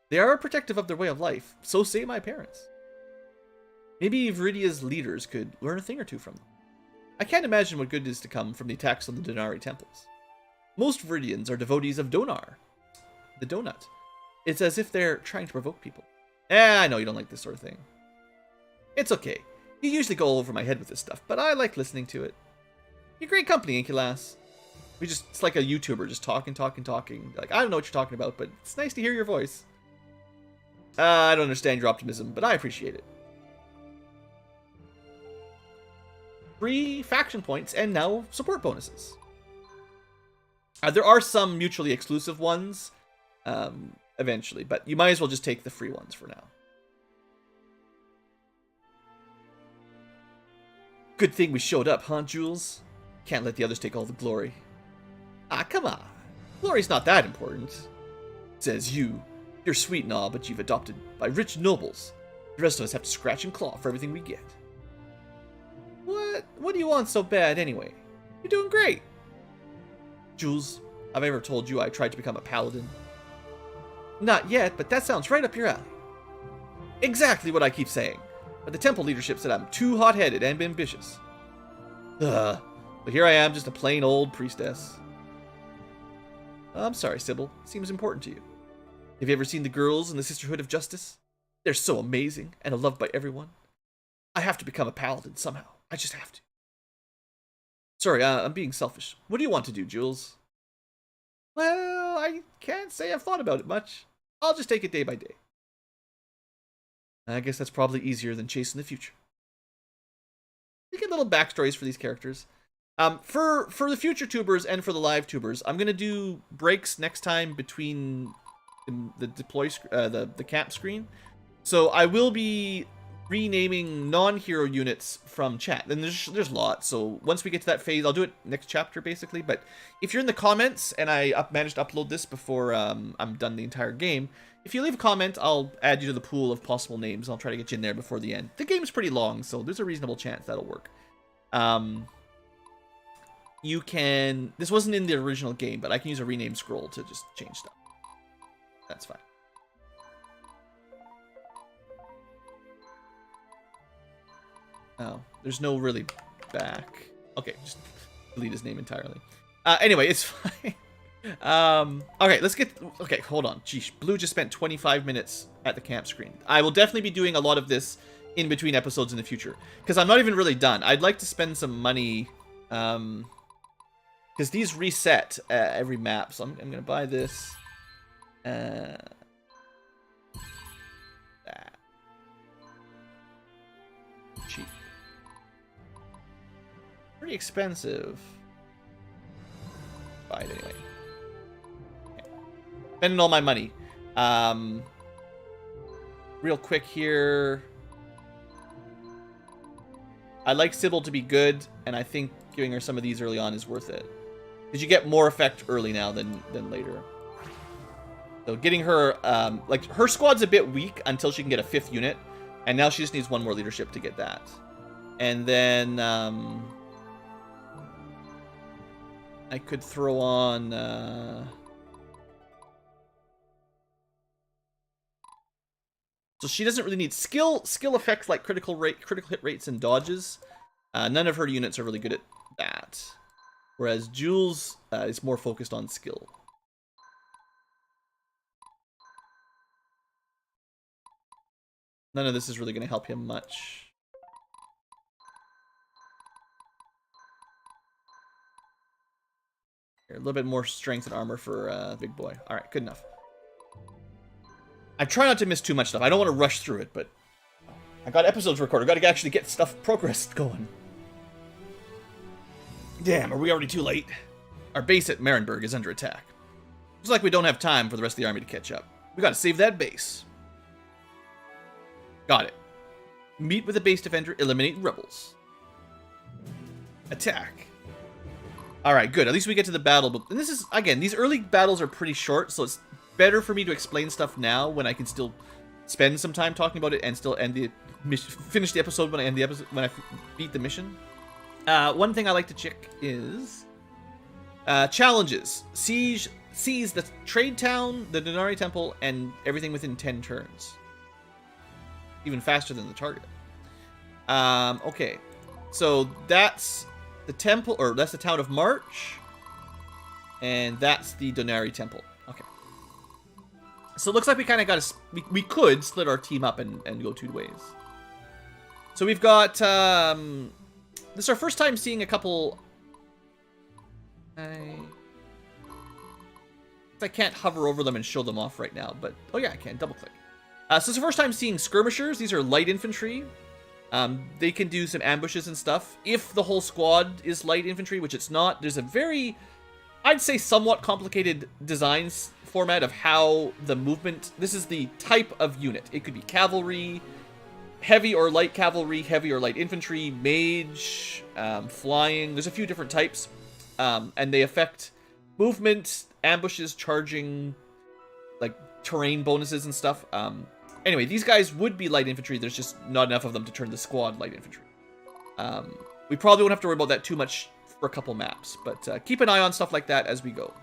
They are protective of their way of life, so say my parents. Maybe Viridia's leaders could learn a thing or two from them. I can't imagine what good is to come from the attacks on the Donari temples. Most Viridians are devotees of Donar, the donut. It's as if they're trying to provoke people. I know you don't like this sort of thing. It's okay. You usually go over my head with this stuff, but I like listening to it. You're great company, ain't you, lass? It's like a YouTuber, just talking. Like, I don't know what you're talking about, but it's nice to hear your voice. I don't understand your optimism, but I appreciate it. 3 faction points, and now support bonuses. There are some mutually exclusive ones, eventually, but you might as well just take the free ones for now. Good thing we showed up, huh, Jules? Can't let the others take all the glory. Ah, come on. Glory's not that important. Says you. You're sweet and all, but you've adopted by rich nobles. The rest of us have to scratch and claw for everything we get. What do you want so bad, anyway? You're doing great. Jules, have I ever told you I tried to become a paladin? Not yet, but that sounds right up your alley. Exactly what I keep saying. But the temple leadership said I'm too hot-headed and ambitious. But here I am, just a plain old priestess. I'm sorry, Sybil. It seems important to you. Have you ever seen the girls in the Sisterhood of Justice? They're so amazing and loved by everyone. I have to become a paladin somehow. I just have to. Sorry, I'm being selfish. What do you want to do, Jules? Well, I can't say I've thought about it much. I'll just take it day by day. I guess that's probably easier than chasing the future. You get little backstories for these characters. For the future tubers and for the live tubers, I'm gonna do breaks next time between the deploy the camp screen. So I will be renaming non-hero units from chat. And there's lots. So once we get to that phase, I'll do it next chapter basically. But if you're in the comments and I managed to upload this before I'm done the entire game, if you leave a comment, I'll add you to the pool of possible names. I'll try to get you in there before the end. The game's pretty long, so there's a reasonable chance that'll work. You can... This wasn't in the original game, but I can use a rename scroll to just change stuff. That's fine. Oh, there's no really back. Okay, just delete his name entirely. Anyway, it's fine. Okay, let's get... Okay, hold on. Geesh, Blue just spent 25 minutes at the camp screen. I will definitely be doing a lot of this in between episodes in the future. Because I'm not even really done. I'd like to spend some money... Because these reset every map. So I'm going to buy this. That. Cheap. Pretty expensive. Buy it anyway. Okay. Spending all my money. Real quick here. I'd like Sybil to be good, and I think giving her some of these early on is worth it. Because you get more effect early now than later. So getting her, like, her squad's a bit weak until she can get a 5th unit. And now she just needs 1 more leadership to get that. And then, I could throw on... So she doesn't really need skill effects like critical hit rates and dodges. None of her units are really good at that. Whereas Jules is more focused on skill. None of this is really going to help him much. Here, a little bit more strength and armor for Big Boy. Alright, good enough. I try not to miss too much stuff. I don't want to rush through it, but I got episodes recorded. I got to actually get progress going. Damn, are we already too late? Our base at Marienburg is under attack. Looks like we don't have time for the rest of the army to catch up. We got to save that base. Got it. Meet with the base defender, eliminate rebels. Attack. Alright, good. At least we get to the battle. But this is, again, these early battles are pretty short, so it's better for me to explain stuff now when I can still spend some time talking about it and still end the mission, finish the episode when I end the episode, when I beat the mission. One thing I like to check is challenges. Seize the trade town, the Denari Temple, and everything within 10 turns. Even faster than the target. Okay, so that's the temple, or that's the town of March, and that's the Denari Temple. Okay. So it looks like we kind of got to... We could split our team up and go two ways. So we've got... this is our first time seeing a couple... I can't hover over them and show them off right now, but... Oh yeah, I can. Double click. So it's the first time seeing skirmishers. These are light infantry. They can do some ambushes and stuff. If the whole squad is light infantry, which it's not, there's a very... I'd say somewhat complicated designs format of how the movement... This is the type of unit. It could be cavalry, heavy or light cavalry, heavy or light infantry, mage, flying. There's a few different types. And they affect movement, ambushes, charging, like terrain bonuses and stuff. Anyway, these guys would be light infantry. There's just not enough of them to turn the squad light infantry. We probably won't have to worry about that too much for a couple maps, but keep an eye on stuff like that as we go.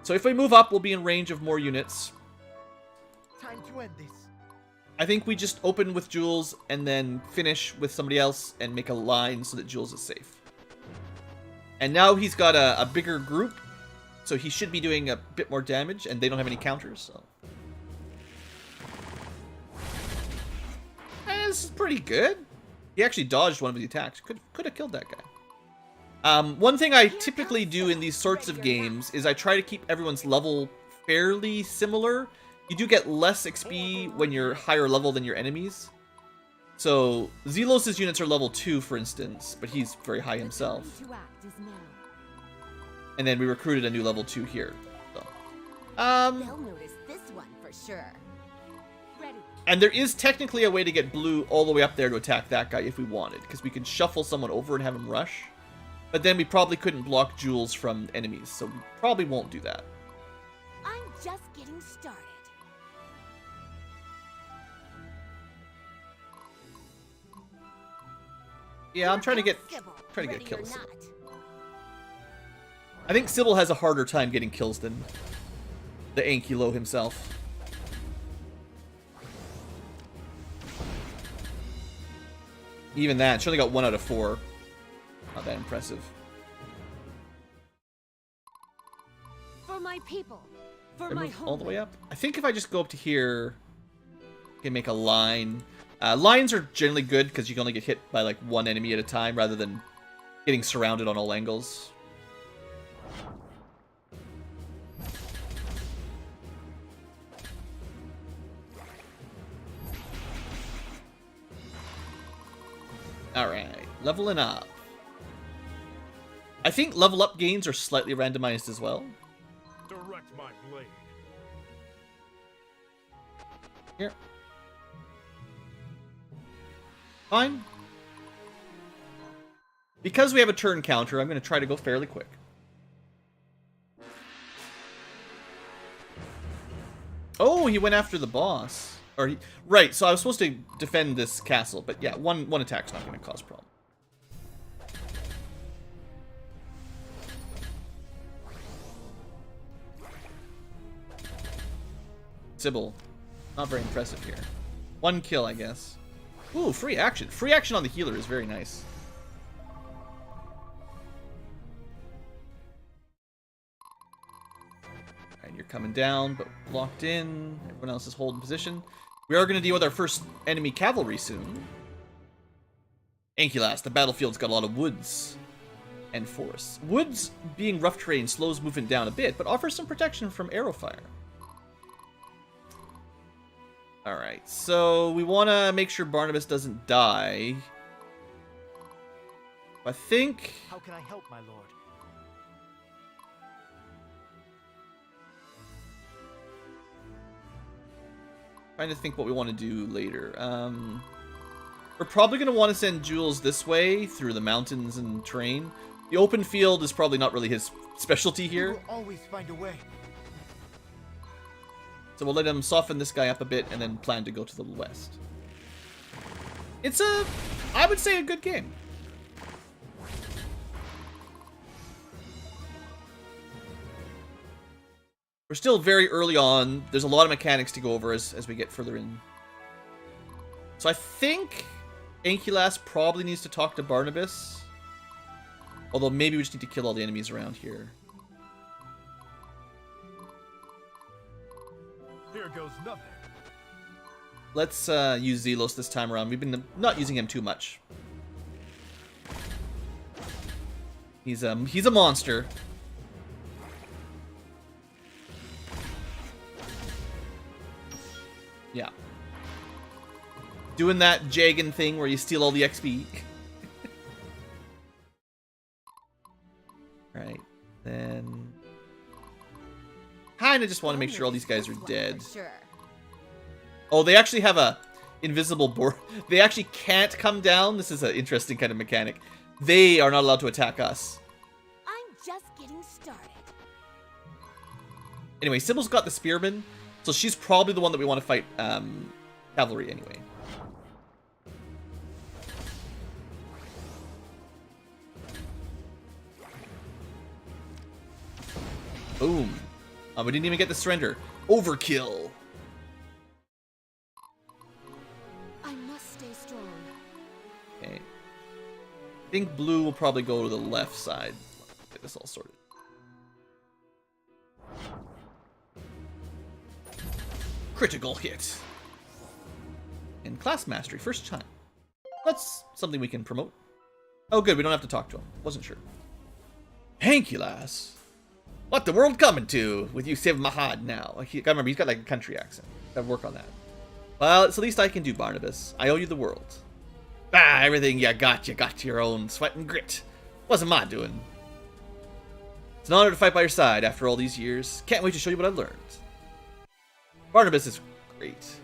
So if we move up, we'll be in range of more units. Time to end this. I think we just open with Jules and then finish with somebody else and make a line so that Jules is safe. And now he's got a bigger group, so he should be doing a bit more damage, and they don't have any counters, so... This is pretty good. He actually dodged one of the attacks. Could have killed that guy. One thing I typically do in these sorts of games is I try to keep everyone's level fairly similar. You do get less XP when you're higher level than your enemies. So, Zelos' units are level 2, for instance, but he's very high himself. And then we recruited a new level 2 here. So. They'll notice this one for sure. Ready. And there is technically a way to get blue all the way up there to attack that guy if we wanted, because we can shuffle someone over and have him rush. But then we probably couldn't block Jules from enemies, so we probably won't do that. I'm just getting started. Yeah, I'm trying to get kills. I think Sybil has a harder time getting kills than the Ankylo himself. Even that, she only got 1 out of 4. Not that impressive. For my people, for my home. All the way up. I think if I just go up to here, I can make a line. Lines are generally good because you can only get hit by like one enemy at a time rather than getting surrounded on all angles. Alright, leveling up. I think level up gains are slightly randomized as well. Direct my blade. Here. Fine. Because we have a turn counter, I'm going to try to go fairly quick. Oh, he went after the boss. Right, so I was supposed to defend this castle, but yeah, one attack's not going to cause a problem. Sybil. Not very impressive here. 1 kill, I guess. Ooh, free action. Free action on the healer is very nice. Alright, you're coming down, but locked in. Everyone else is holding position. We are going to deal with our first enemy cavalry soon. Ankylas, the battlefield's got a lot of woods and forests. Woods, being rough terrain, slows movement down a bit, but offers some protection from arrow fire. Alright, so we want to make sure Barnabas doesn't die. I think... How can I help, my lord? Trying to think what we want to do later. We're probably going to want to send Jules this way through the mountains and terrain. The open field is probably not really his specialty here. We'll always find a way. So we'll let him soften this guy up a bit and then plan to go to the west. It's I would say, a good game. We're still very early on. There's a lot of mechanics to go over as we get further in. So I think Ankylas probably needs to talk to Barnabas. Although maybe we just need to kill all the enemies around here. Here goes nothing. Let's use Zelos this time around. We've been not using him too much. He's a monster. Yeah. Doing that Jagan thing where you steal all the XP. Right. Then... Kinda just want to make sure all these guys are dead. Oh, they actually have a invisible board. They actually can't come down. This is an interesting kind of mechanic. They are not allowed to attack us. I'm just getting started. Anyway, Sybil's got the spearman, so she's probably the one that we want to fight cavalry anyway. Boom. We didn't even get the surrender. Overkill. I must stay strong. Okay. I think blue will probably go to the left side. Get this all sorted. Critical hit. And class mastery, first time. That's something we can promote. Oh good, we don't have to talk to him. Wasn't sure. Ankylas. What the world coming to with you Siv Mahad now? I gotta remember, he's got like a country accent. Gotta work on that. Well, it's the least I can do, Barnabas. I owe you the world. Ah, everything you got your own sweat and grit. Wasn't my doing. It's an honor to fight by your side after all these years. Can't wait to show you what I've learned. Barnabas is great.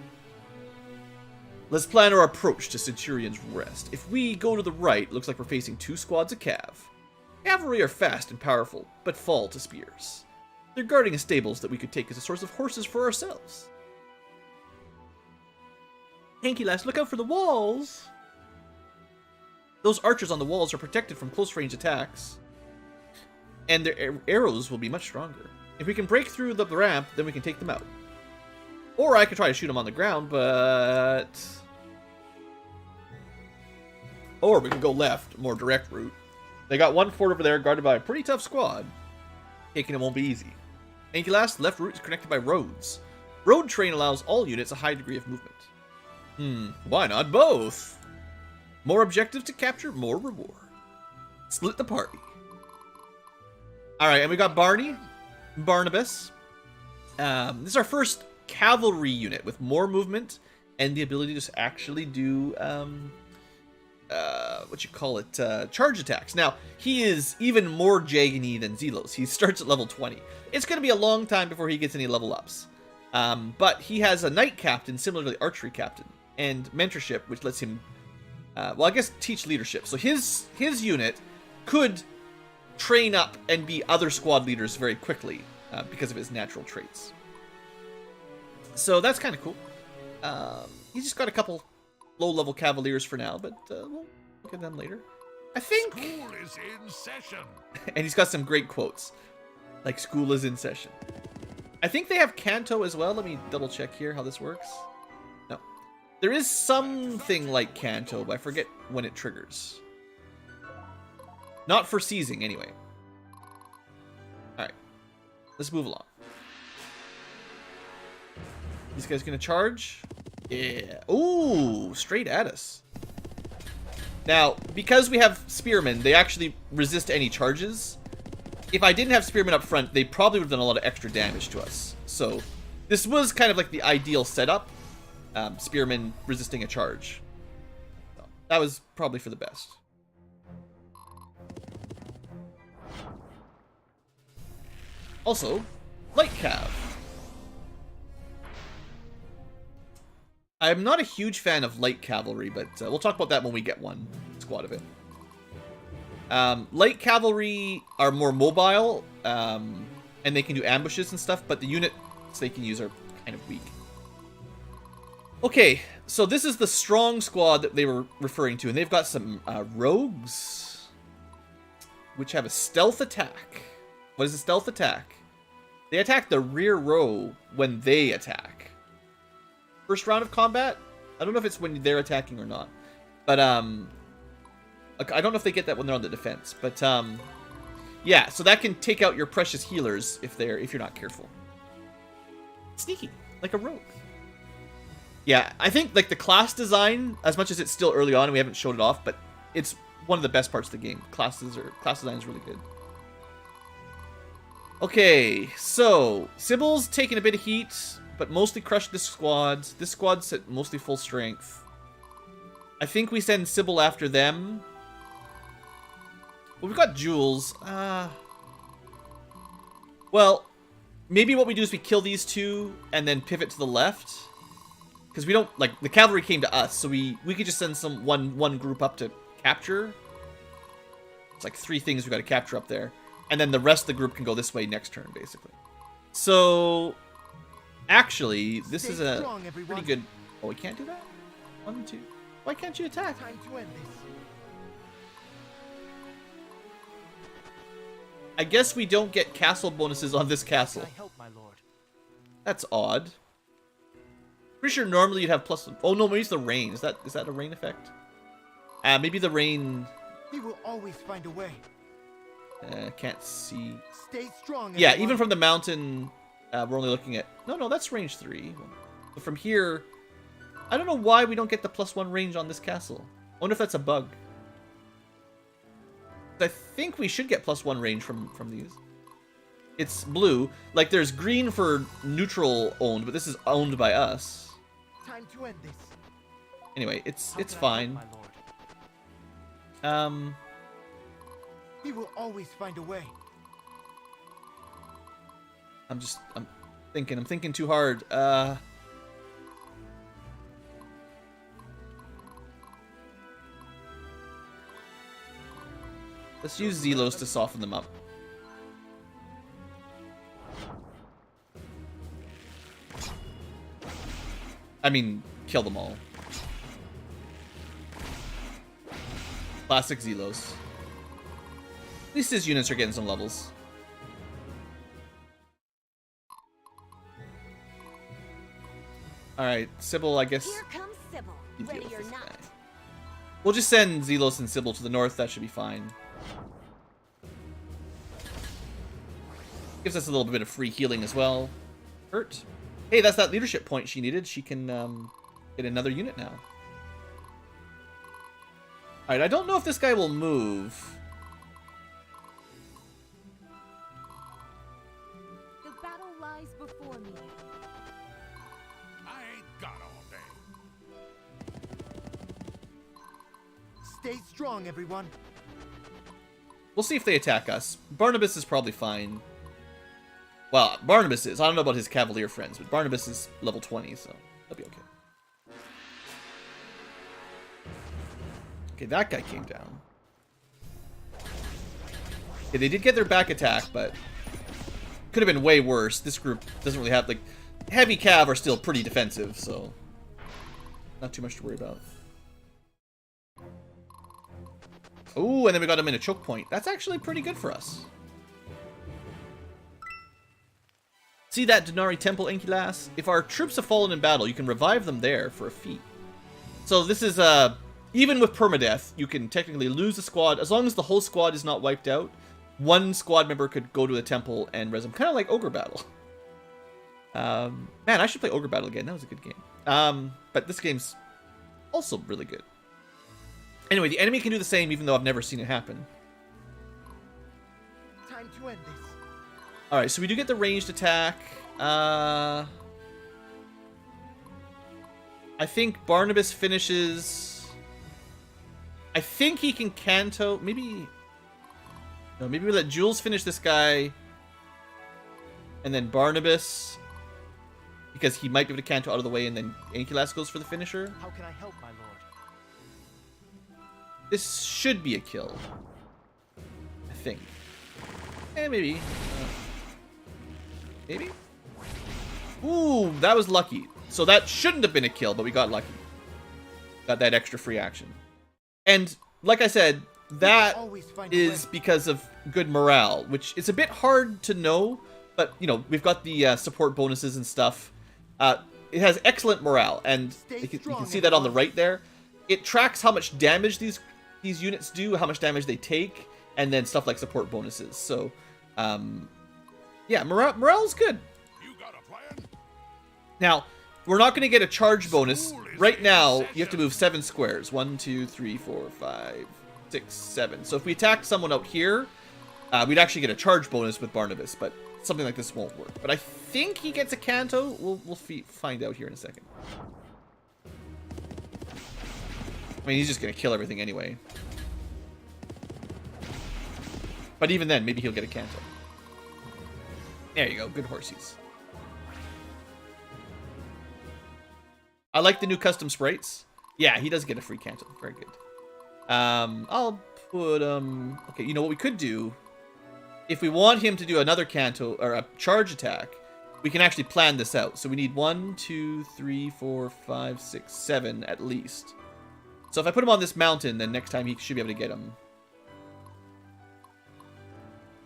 Let's plan our approach to Centurion's Rest. If we go to the right, looks like we're facing 2 squads of Cav. Cavalry are fast and powerful, but fall to spears. They're guarding stables that we could take as a source of horses for ourselves. Ankylas, look out for the walls! Those archers on the walls are protected from close-range attacks, and their arrows will be much stronger. If we can break through the ramp, then we can take them out. Or I could try to shoot them on the ground, but... Or we can go left, more direct route. They got 1 fort over there guarded by a pretty tough squad. Taking it won't be easy. Ankylas, left route is connected by roads. Road train allows all units a high degree of movement. Why not both? More objectives to capture, more reward. Split the party. Alright, and we got Barnabas. This is our first cavalry unit with more movement and the ability to actually do charge attacks. Now he is even more Jagan-y than Zelos. He starts at level 20. It's going to be a long time before he gets any level ups, but he has a knight captain similar to the archery captain and mentorship, which lets him I guess teach leadership. So his unit could train up and be other squad leaders very quickly because of his natural traits. So that's kind of cool. He's just got a couple low-level cavaliers for now, but we'll look at them later. I think... School is in session. And he's got some great quotes. Like, school is in session. I think they have Canto as well. Let me double check here how this works. No. There is something like Canto, but I forget when it triggers. Not for seizing, anyway. Alright. Let's move along. These guys gonna charge? Yeah. Ooh, straight at us. Now, because we have Spearmen, they actually resist any charges. If I didn't have Spearmen up front, they probably would have done a lot of extra damage to us. So, this was kind of like the ideal setup. Spearmen resisting a charge. So, that was probably for the best. Also, Light Cav. I'm not a huge fan of Light Cavalry, but we'll talk about that when we get one squad of it. Light Cavalry are more mobile, and they can do ambushes and stuff, but the units they can use are kind of weak. Okay, so this is the strong squad that they were referring to, and they've got some rogues, which have a stealth attack. What is a stealth attack? They attack the rear row when they attack. First round of combat? I don't know if it's when they're attacking or not. But, I don't know if they get that when they're on the defense. But, yeah, so that can take out your precious healers if you're not careful. Sneaky, like a rogue. Yeah, I think, like, the class design, as much as it's still early on and we haven't showed it off, but it's one of the best parts of the game. Class design is really good. Okay, so Sybil's taking a bit of heat, but mostly crushed this squad. This squad's at mostly full strength. I think we send Sybil after them. Well, we've got Jules. Well, maybe what we do is we kill these two and then pivot to the left. Because we don't, like, the cavalry came to us, so we could just send one group up to capture. It's like 3 things we got to capture up there. And then the rest of the group can go this way next turn, basically. So, actually, this is a pretty good... Oh, we can't do that? 1, 2... Why can't you attack? Time to end this. I guess we don't get castle bonuses on this castle. I help, my lord. That's odd. Pretty sure normally you'd have plus... Oh, no, maybe it's the rain. Is that a rain effect? Maybe the rain... He will always find a way. Can't see. Stay strong. Yeah, everyone. even from the mountain, we're only looking at... No, that's range 3. But from here, I don't know why we don't get the +1 range on this castle. I wonder if that's a bug. I think we should get +1 range from these. It's blue. Like, there's green for neutral owned, but this is owned by us. Time to end this. Anyway, it's How can I help, fine. my lord? Um... He will always find a way. I'm thinking too hard. Let's use Zelos to soften them up. I mean, kill them all. Classic Zelos. At least his units are getting some levels. Alright, Sybil, I guess... Here comes Sybil, you deal ready with or this not. guy. We'll just send Zelos and Sybil to the north, that should be fine. Gives us a little bit of free healing as well. Hurt. Hey, that's that leadership point she needed. She can get another unit now. Alright, I don't know if this guy will move. The battle lies before me. I ain't got all day. Stay strong, everyone. We'll see if they attack us. Barnabas is probably fine. Well, Barnabas is. I don't know about his Cavalier friends, but Barnabas is level 20, so that'll be okay. Okay, that guy came down. Okay, they did get their back attack, but could have been way worse. This group doesn't really have, like, heavy cav are still pretty defensive, so not too much to worry about. Ooh, and then we got him in a choke point. That's actually pretty good for us. See that Denari Temple, Enkilas? If our troops have fallen in battle, you can revive them there for a feat. So this is, even with permadeath, you can technically lose a squad. As long as the whole squad is not wiped out, one squad member could go to the temple and res them. Kind of like Ogre Battle. Man, I should play Ogre Battle again. That was a good game. But this game's also really good. Anyway, the enemy can do the same, even though I've never seen it happen. Time to end this. Alright, so we do get the ranged attack. I think Barnabas finishes... I think he can Canto... Maybe... No, maybe we let Jules finish this guy. And then Barnabas... Because he might be able to Canto out of the way, and then Ankylas goes for the finisher. How can I help, my lord? This should be a kill. I think. Maybe. Maybe? Ooh, that was lucky. So that shouldn't have been a kill, but we got lucky. Got that extra free action. And, like I said, that is because of good morale, which is a bit hard to know, but, you know, we've got the support bonuses and stuff. It has excellent morale, and you can see that on the right there. It tracks how much damage these units do, how much damage they take, and then stuff like support bonuses. So, yeah, morale's good. You got a plan? Now, we're not going to get a charge bonus. Right now, you have to move 7 squares. 1, 2, 3, 4, 5, 6, 7. So if we attacked someone out here, we'd actually get a charge bonus with Barnabas, but something like this won't work. But I think he gets a Canto. We'll find out here in a second. I mean, he's just going to kill everything anyway. But even then, maybe he'll get a Canto. There you go. Good horsies. I like the new custom sprites. Yeah, he does get a free Canto. Very good. I'll put okay, you know what we could do? If we want him to do another Canto or a charge attack, we can actually plan this out. So we need 1, 2, 3, 4, 5, 6, 7 at least. So if I put him on this mountain, then next time he should be able to get him.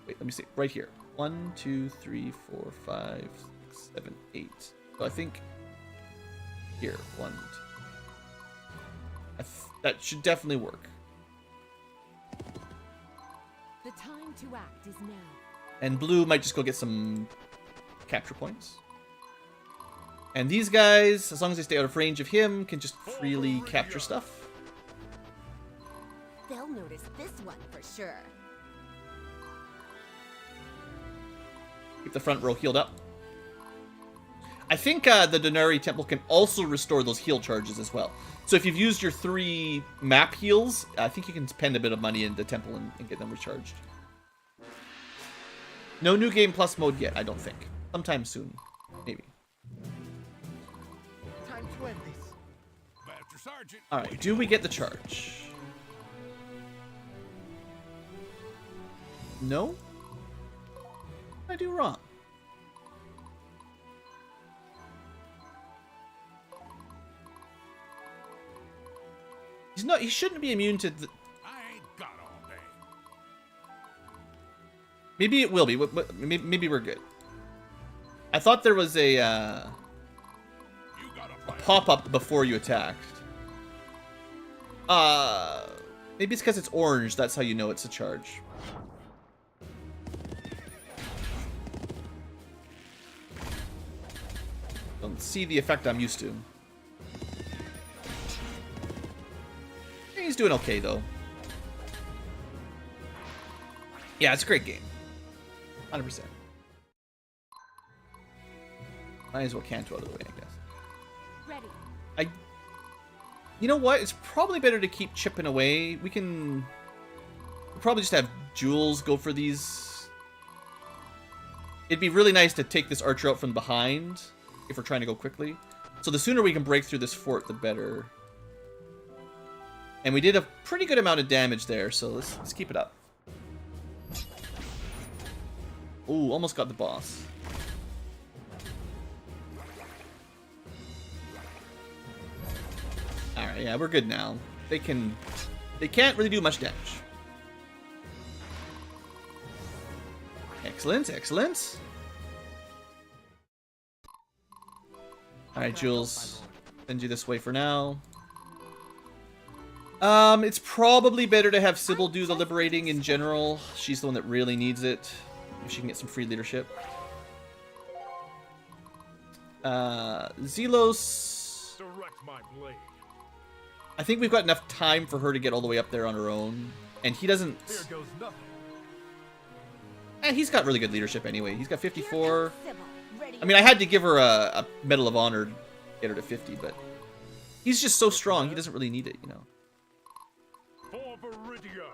Wait, let me see. Right here. 1, 2, 3, 4, 5, 6, 7, 8. So I think here. 1, 2. That should definitely work. The time to act is now. And blue might just go get some capture points. And these guys, as long as they stay out of range of him, can just freely capture stuff. They'll notice this one for sure. Keep the front row healed up. I think the Denari Temple can also restore those heal charges as well. So if you've used your 3 map heals, I think you can spend a bit of money in the temple and get them recharged. No new game plus mode yet, I don't think. Sometime soon, maybe. Time to end this. Master Sergeant. All right, do we get the charge? No? What did I do wrong? He's not. He shouldn't be immune to the... I ain't got all day. Maybe it will be. Maybe we're good. I thought there was a You got a plan? pop-up before you attacked. Maybe it's because it's orange. That's how you know it's a charge. Don't see the effect I'm used to. He's doing okay, though. Yeah, it's a great game. 100%. Might as well Canto out of the way, I guess. Ready. You know what? It's probably better to keep chipping away. We can... We'll probably just have Jules go for these. It'd be really nice to take this archer out from behind if we're trying to go quickly. So the sooner we can break through this fort, the better. And we did a pretty good amount of damage there, so let's keep it up. Ooh, almost got the boss. Alright, yeah, we're good now. They can't really do much damage. Excellent, excellent. Alright, Jules. Send you this way for now. It's probably better to have Sybil do the liberating in general. She's the one that really needs it. If she can get some free leadership. Zelos. Direct my blade. I think we've got enough time for her to get all the way up there on her own. And he doesn't... Here goes nothing. He's got really good leadership anyway. He's got 54. Sybil, ready. I mean, I had to give her a Medal of Honor to get her to 50, but... He's just so strong, he doesn't really need it, you know. For Viridia.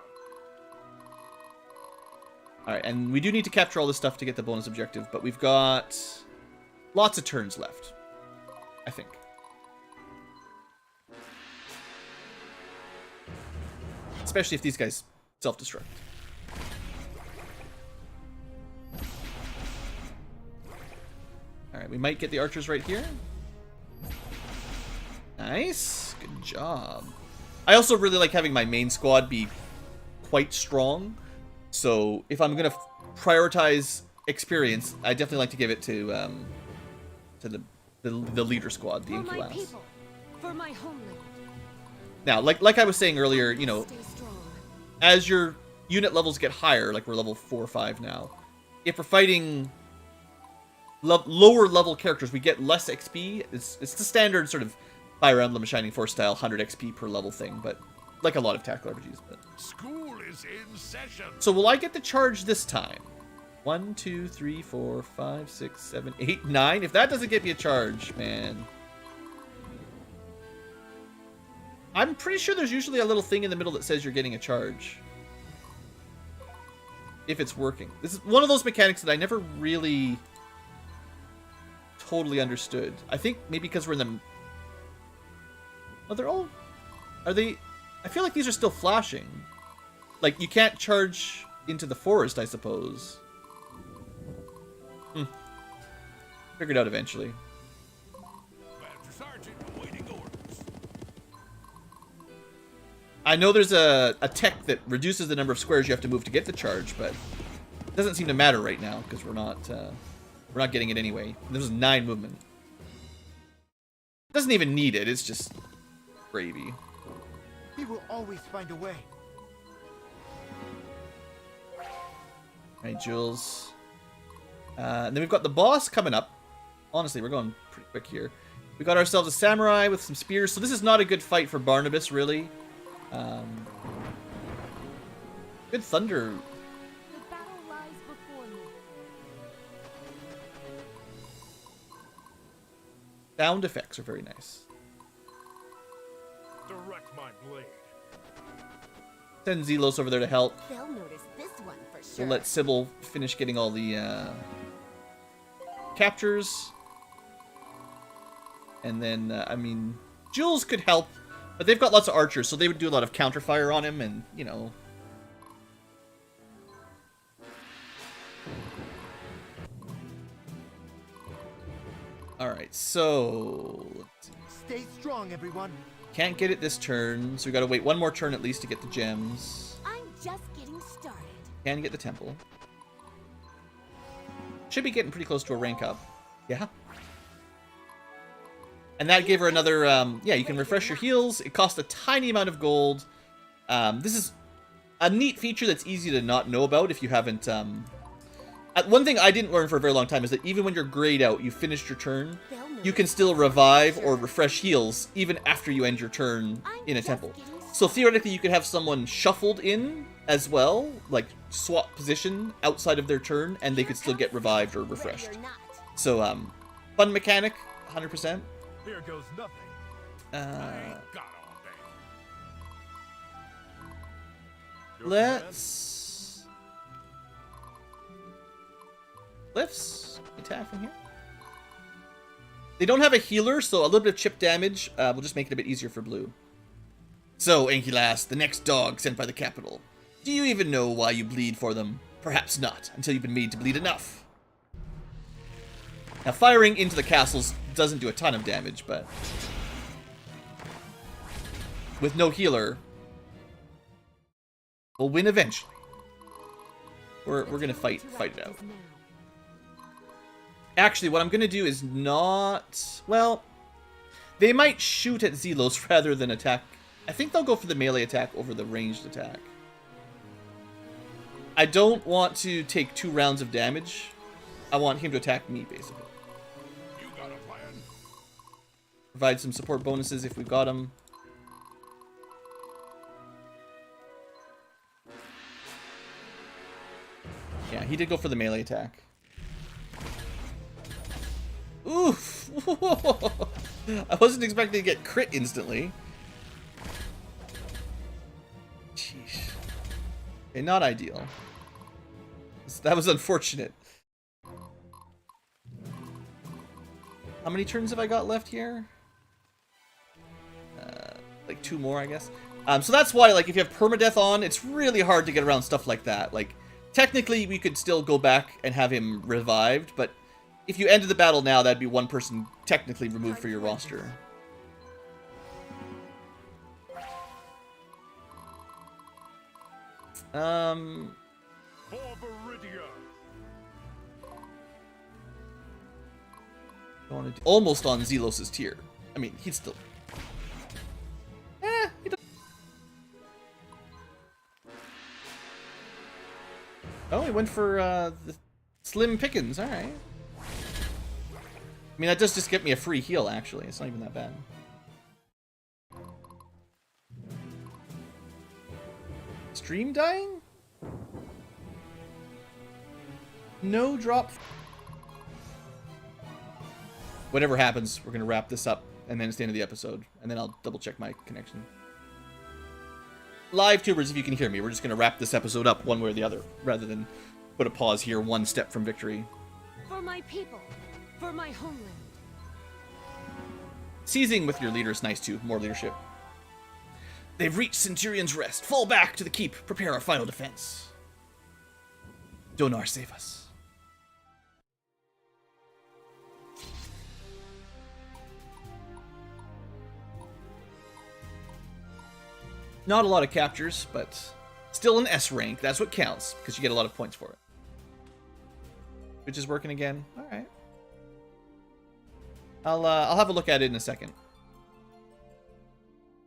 Alright, and we do need to capture all this stuff to get the bonus objective, but we've got lots of turns left, I think. Especially if these guys self-destruct. Alright, we might get the archers right here. Nice. Good job. I also really like having my main squad be quite strong. So if I'm going to prioritize experience, I definitely like to give it to the leader squad, the For my Inculas. people, for my homeland. Now, like I was saying earlier, you know, Stay strong. as your unit levels get higher, like we're level 4 or 5 now, if we're fighting lower level characters, we get less XP. It's the standard sort of Fire Emblem Shining Force style 100 XP per level thing, but like a lot of tactical RPGs. But School is in session. so will I get the charge this time? 1, 2, 3, 4, 5, 6, 7, 8, 9. If that doesn't get me a charge, man. I'm pretty sure there's usually a little thing in the middle that says you're getting a charge. If it's working. This is one of those mechanics that I never really totally understood. I think maybe because we're in the... Oh, they're all... Are they... I feel like these are still flashing. Like, you can't charge into the forest, I suppose. Figured out eventually. Master Sergeant, awaiting orders. I know there's a tech that reduces the number of squares you have to move to get the charge, but it doesn't seem to matter right now because we're not getting it anyway. There's 9 movement. Doesn't even need it. It's just gravy. He will always find a way. All right, Jules. And then we've got the boss coming up. Honestly, we're going pretty quick here. We got ourselves a samurai with some spears, so this is not a good fight for Barnabas, really. Good thunder. The battle lies before me. Sound effects are very nice. Direct my blade. Send Zelos over there to help. They'll notice this one for sure. We'll let Sybil finish getting all the captures. And then, I mean, Jules could help, but they've got lots of archers, so they would do a lot of counterfire on him, and, you know. Alright, so... let's see. Stay strong, everyone. Can't get it this turn, so we gotta wait one more turn at least to get the gems. I'm just getting started. Can get the temple. Should be getting pretty close to a rank up. Yeah. And that gave her another, yeah, you can refresh your heals. It costs a tiny amount of gold. This is a neat feature that's easy to not know about if you haven't, one thing I didn't learn for a very long time is that even when you're grayed out, you finished your turn, you can still revive or refresh heals even after you end your turn in a temple. So theoretically, you could have someone shuffled in as well, like swap position outside of their turn, and they could still get revived or refreshed. Ready or not. So, fun mechanic, 100%. Here goes nothing. I ain't got all day. Let's... Lifts, attack from here. They don't have a healer, so a little bit of chip damage will just make it a bit easier for blue. So, Ankylas, the next dog sent by the capital. Do you even know why you bleed for them? Perhaps not, until you've been made to bleed enough. Now, firing into the castles doesn't do a ton of damage, but... with no healer, we'll win eventually. We're gonna fight it out. Actually, what I'm going to do is not... Well, they might shoot at Zelos rather than attack. I think they'll go for the melee attack over the ranged attack. I don't want to take 2 rounds of damage. I want him to attack me, basically. You got a plan? Provide some support bonuses if we've got them. Yeah, he did go for the melee attack. Oof! I wasn't expecting to get crit instantly. Sheesh. Okay, not ideal. That was unfortunate. How many turns have I got left here? Like 2 more, I guess. So that's why, like, if you have permadeath on, it's really hard to get around stuff like that. Like, technically, we could still go back and have him revived, but if you ended the battle now, that'd be 1 person technically removed for your roster. For Viridia. Almost on Zelos' tier. I mean, he'd still... he doesn't... Oh, he went for the slim pickings. Alright. I mean, that does just get me a free heal, actually. It's not even that bad. Stream dying? No drop. Whatever happens, we're going to wrap this up, and then it's the end of the episode. And then I'll double check my connection. Live tubers, if you can hear me, we're just going to wrap this episode up one way or the other, rather than put a pause here 1 step from victory. For my people, for my homeland. Seizing with your leader is nice too. More leadership. They've reached Centurion's Rest. Fall back to the keep. Prepare our final defense. Donar, save us. Not a lot of captures, but still an S rank. That's what counts, because you get a lot of points for it. Which is working again. All right. I'll have a look at it in a second.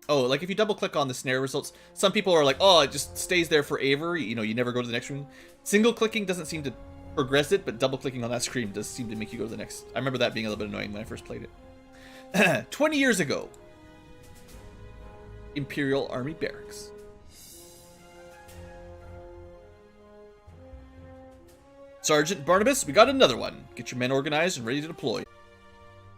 Oh, like if you double click on the snare results, some people are like, oh, it just stays there forever. You know, you never go to the next room. Single clicking doesn't seem to progress it, but double clicking on that screen does seem to make you go to the next. I remember that being a little bit annoying when I first played it. 20 years ago. Imperial Army Barracks. Sergeant Barnabas, we got another one. Get your men organized and ready to deploy.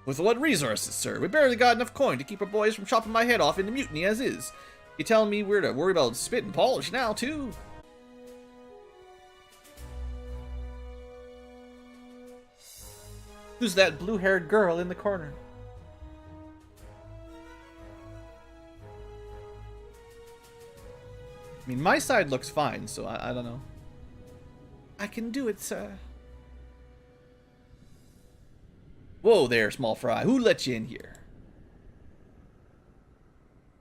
With what resources, sir? We barely got enough coin to keep our boys from chopping my head off into mutiny as is. You telling me we're to worry about spit and polish now, too? Who's that blue-haired girl in the corner? I mean, my side looks fine, so I don't know. I can do it, sir. Whoa there, small fry. Who let you in here?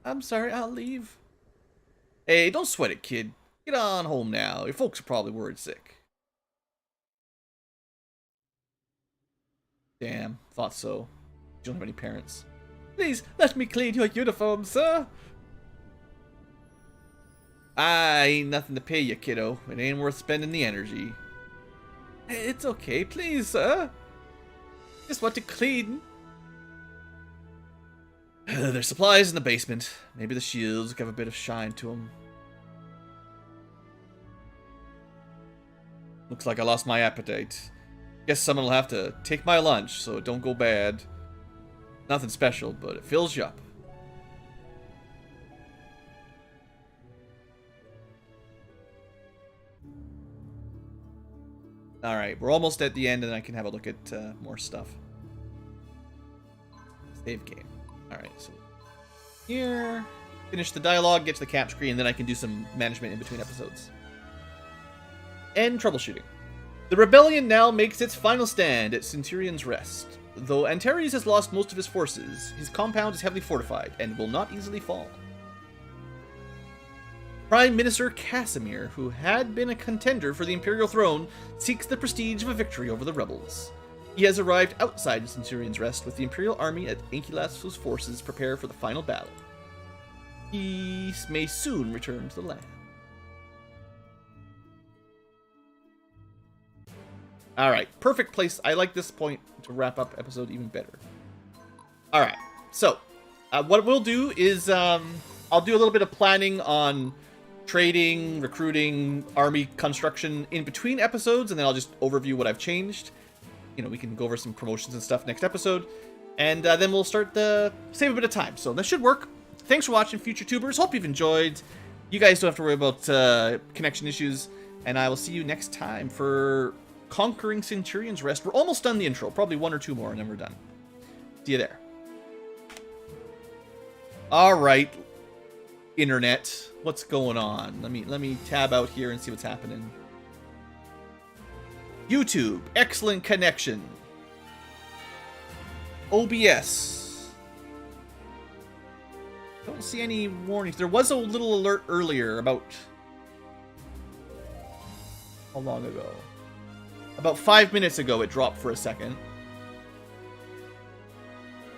I'm sorry, I'll leave. Hey, don't sweat it, kid. Get on home now. Your folks are probably worried sick. Damn, thought so. You don't have any parents. Please, let me clean your uniform, sir. I ain't nothing to pay you, kiddo. It ain't worth spending the energy. It's okay, please, sir. Just want to clean. There's supplies in the basement. Maybe the shields give a bit of shine to them. Looks like I lost my appetite. Guess someone will have to take my lunch so it don't go bad. Nothing special, but it fills you up. Alright, we're almost at the end and I can have a look at more stuff. Save game. Alright, so here. Finish the dialogue, get to the cap screen, and then I can do some management in between episodes. End troubleshooting. The rebellion now makes its final stand at Centurion's Rest. Though Antares has lost most of his forces, his compound is heavily fortified and will not easily fall. Prime Minister Casimir, who had been a contender for the Imperial throne, seeks the prestige of a victory over the rebels. He has arrived outside Centurion's Rest with the Imperial Army at Ankylas's forces prepare for the final battle. He may soon return to the land. Alright, perfect place. I like this point to wrap up episode even better. Alright, so what we'll do is I'll do a little bit of planning on trading, recruiting, army construction in between episodes, and then I'll just overview what I've changed. You know, we can go over some promotions and stuff next episode, and then we'll start save a bit of time. So that should work. Thanks for watching, future tubers. Hope you've enjoyed. You guys don't have to worry about connection issues, and I will see you next time for Conquering Centurion's Rest. We're almost done the intro, probably one or two more, and then we're done. See you there. All right, internet, what's going on? Let me tab out here and see what's happening. YouTube, excellent connection. OBS. Don't see any warnings. There was a little alert earlier about... How long ago? About 5 minutes ago it dropped for a second.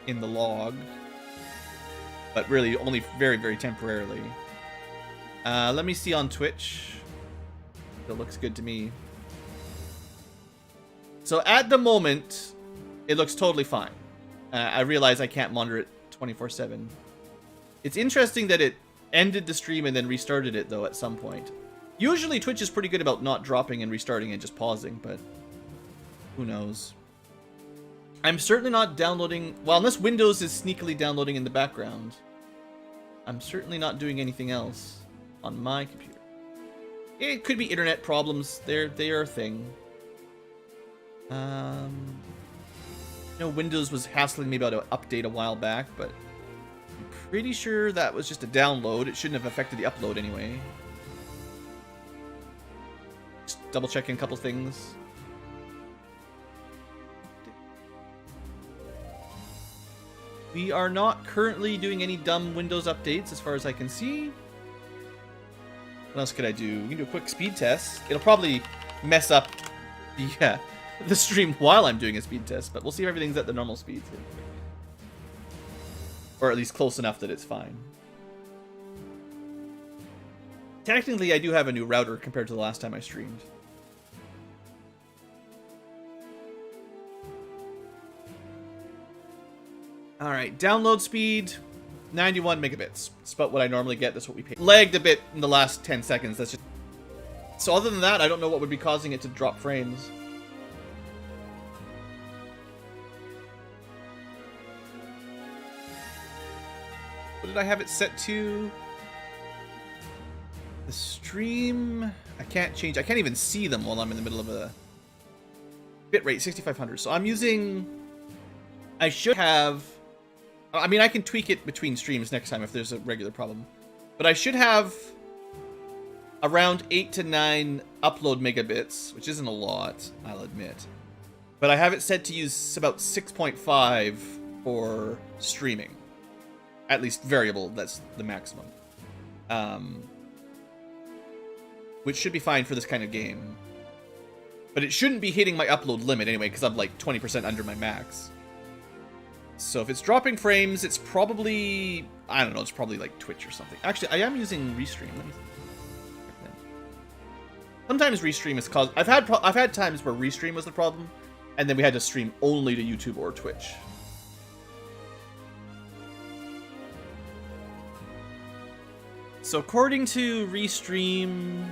In the log. But really only very, very temporarily. Let me see on Twitch. It looks good to me. So at the moment, it looks totally fine. I realize I can't monitor it 24/7. It's interesting that it ended the stream and then restarted it, though, at some point. Usually Twitch is pretty good about not dropping and restarting and just pausing, but who knows. I'm certainly not downloading... Well, unless Windows is sneakily downloading in the background, I'm certainly not doing anything else on my computer. It could be internet problems. They are a thing. You know, Windows was hassling me about an update a while back, but I'm pretty sure that was just a download. It shouldn't have affected the upload anyway. Just double checking a couple things. We are not currently doing any dumb Windows updates as far as I can see. What else could I do? We can do a quick speed test. It'll probably mess up the stream while I'm doing a speed test, but we'll see if everything's at the normal speed. Or at least close enough that it's fine. Technically, I do have a new router compared to the last time I streamed. Alright, download speed, 91 megabits. It's about what I normally get, that's what we pay. Lagged a bit in the last 10 seconds, that's just... So other than that, I don't know what would be causing it to drop frames. What did I have it set to? The stream... I can't change, I can't even see them while I'm in the middle of a... Bitrate, 6500. So I'm using... I should have... I mean, I can tweak it between streams next time if there's a regular problem. But I should have around 8 to 9 upload megabits, which isn't a lot, I'll admit. But I have it set to use about 6.5 for streaming. At least variable, that's the maximum. Which should be fine for this kind of game. But it shouldn't be hitting my upload limit anyway, because I'm like 20% under my max. So if it's dropping frames, it's probably... I don't know, it's probably like Twitch or something. Actually, I am using Restream. Let me see. Sometimes Restream is caused... I've had times where Restream was the problem, and then we had to stream only to YouTube or Twitch. So according to Restream...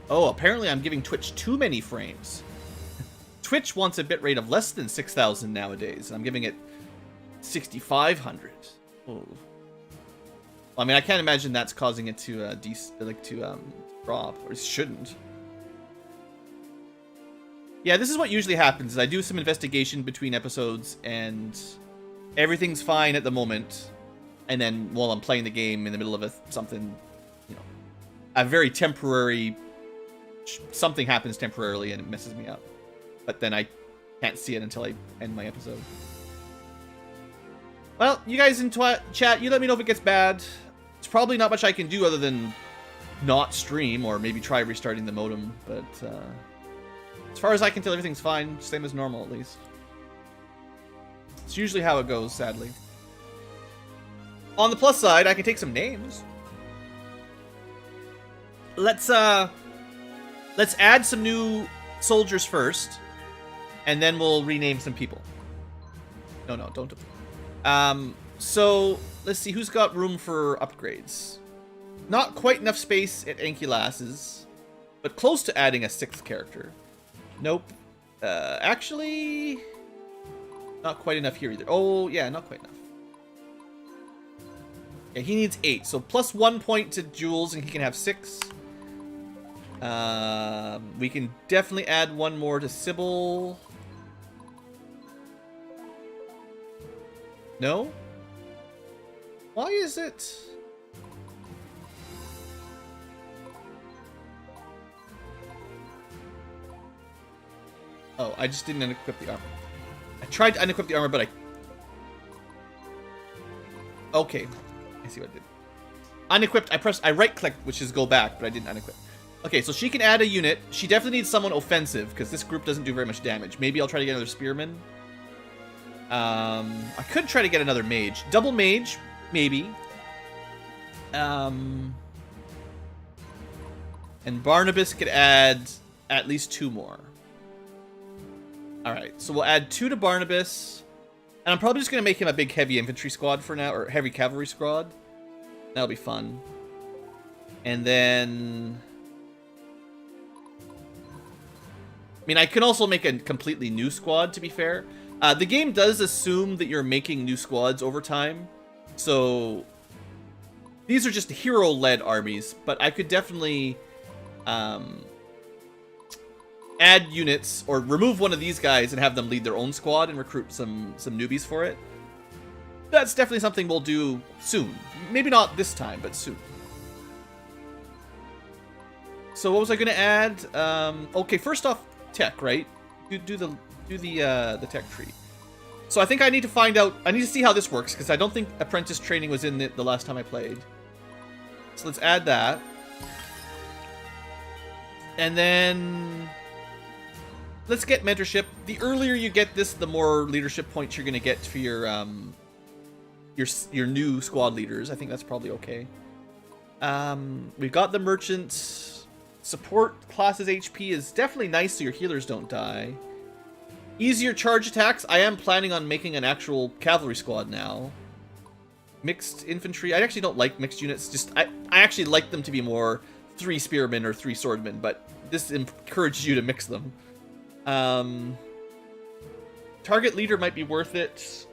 Oh, apparently I'm giving Twitch too many frames. Twitch wants a bitrate of less than 6,000 nowadays, and I'm giving it 6,500. Oh. I mean, I can't imagine that's causing it to drop, or it shouldn't. Yeah, this is what usually happens. Is I do some investigation between episodes, and everything's fine at the moment, and then while I'm playing the game in the middle of something, you know, a very temporary. Something happens temporarily and it messes me up. But then I can't see it until I end my episode. Well, you guys in chat, you let me know if it gets bad. It's probably not much I can do other than not stream or maybe try restarting the modem, but as far as I can tell, everything's fine, same as normal at least. It's usually how it goes, sadly. On the plus side, I can take some names. Let's add some new soldiers first, and then we'll rename some people. No, don't. So let's see who's got room for upgrades. Not quite enough space at Ankylas's, but close to adding a 6th character. Nope. Actually, not quite enough here either. Oh, yeah, not quite enough. Yeah, he needs 8, so plus 1 point to Jules, and he can have 6. We can definitely add 1 more to Sybil. No? Why is it? Oh, I just didn't unequip the armor. I tried to unequip the armor, but okay. I see what I did. Unequipped, I right-clicked, which is go back, but I didn't unequip. Okay, so she can add a unit. She definitely needs someone offensive, because this group doesn't do very much damage. Maybe I'll try to get another spearman. I could try to get another mage. Double mage, maybe. And Barnabas could add at least 2 more. Alright, so we'll add 2 to Barnabas. And I'm probably just going to make him a big heavy infantry squad for now, or heavy cavalry squad. That'll be fun. And then... I mean, I can also make a completely new squad, to be fair. The game does assume that you're making new squads over time. So, these are just hero-led armies, but I could definitely add units, or remove one of these guys and have them lead their own squad and recruit some newbies for it. That's definitely something we'll do soon. Maybe not this time, but soon. So what was I going to add? Okay, first off, tech, right? Do the tech tree. So I think I need to find out. I need to see how this works, because I don't think apprentice training was in it the last time I played. So let's add that. And then let's get mentorship. The earlier you get this, the more leadership points you're going to get for your new squad leaders. I think that's probably okay. We've got the merchant. Support classes HP is definitely nice so your healers don't die. Easier charge attacks. I am planning on making an actual cavalry squad now. Mixed infantry. I actually don't like mixed units. Just I actually like them to be more 3 spearmen or 3 swordmen, but this encourages you to mix them. Target leader might be worth it.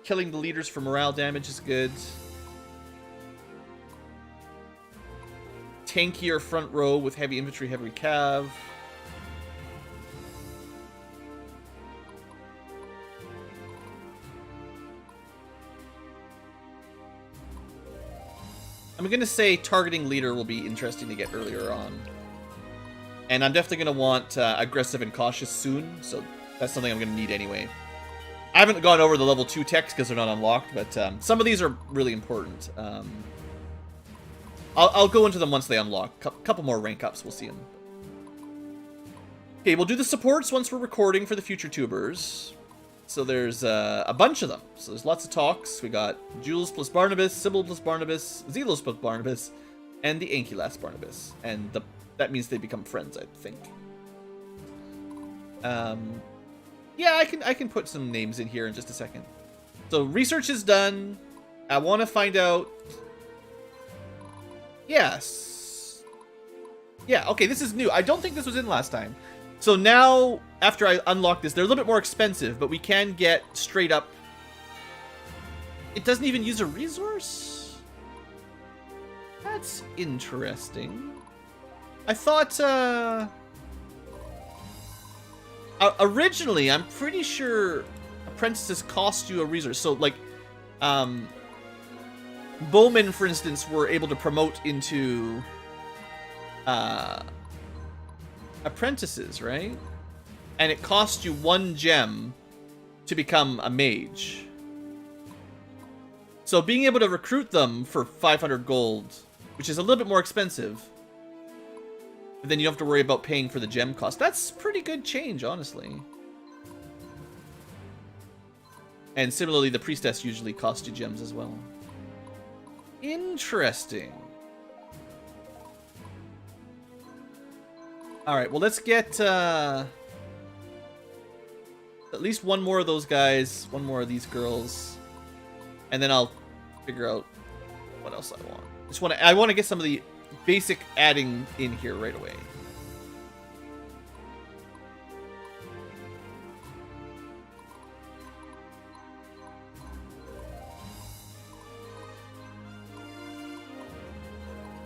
Killing the leaders for morale damage is good. Tankier front row with heavy infantry, heavy cav. I'm going to say targeting leader will be interesting to get earlier on. And I'm definitely going to want aggressive and cautious soon, so that's something I'm going to need anyway. I haven't gone over the level 2 techs because they're not unlocked, but some of these are really important. I'll go into them once they unlock. Couple more rank ups, we'll see them. Okay, we'll do the supports once we're recording for the future tubers. So there's a bunch of them. So there's lots of talks. We got Jules plus Barnabas, Sybil plus Barnabas, Zelos plus Barnabas, and the Ankylas Barnabas. And that means they become friends, I think. Yeah, I can put some names in here in just a second. So research is done. I want to find out. Yes. Yeah, okay, this is new. I don't think this was in last time. So now, after I unlock this, they're a little bit more expensive, but we can get straight up. It doesn't even use a resource? That's interesting. I thought, originally, I'm pretty sure apprentices cost you a resource. So, like, bowmen, for instance, were able to promote into apprentices, right? And it cost you 1 gem to become a mage. So being able to recruit them for 500 gold which is a little bit more expensive. But then you don't have to worry about paying for the gem cost. That's pretty good change, honestly. And similarly, the priestess usually costs you gems as well. Interesting. Alright, well, let's get at least one more of those guys, one more of these girls, and then I'll figure out what else I want. I want to get some of the basic adding in here right away.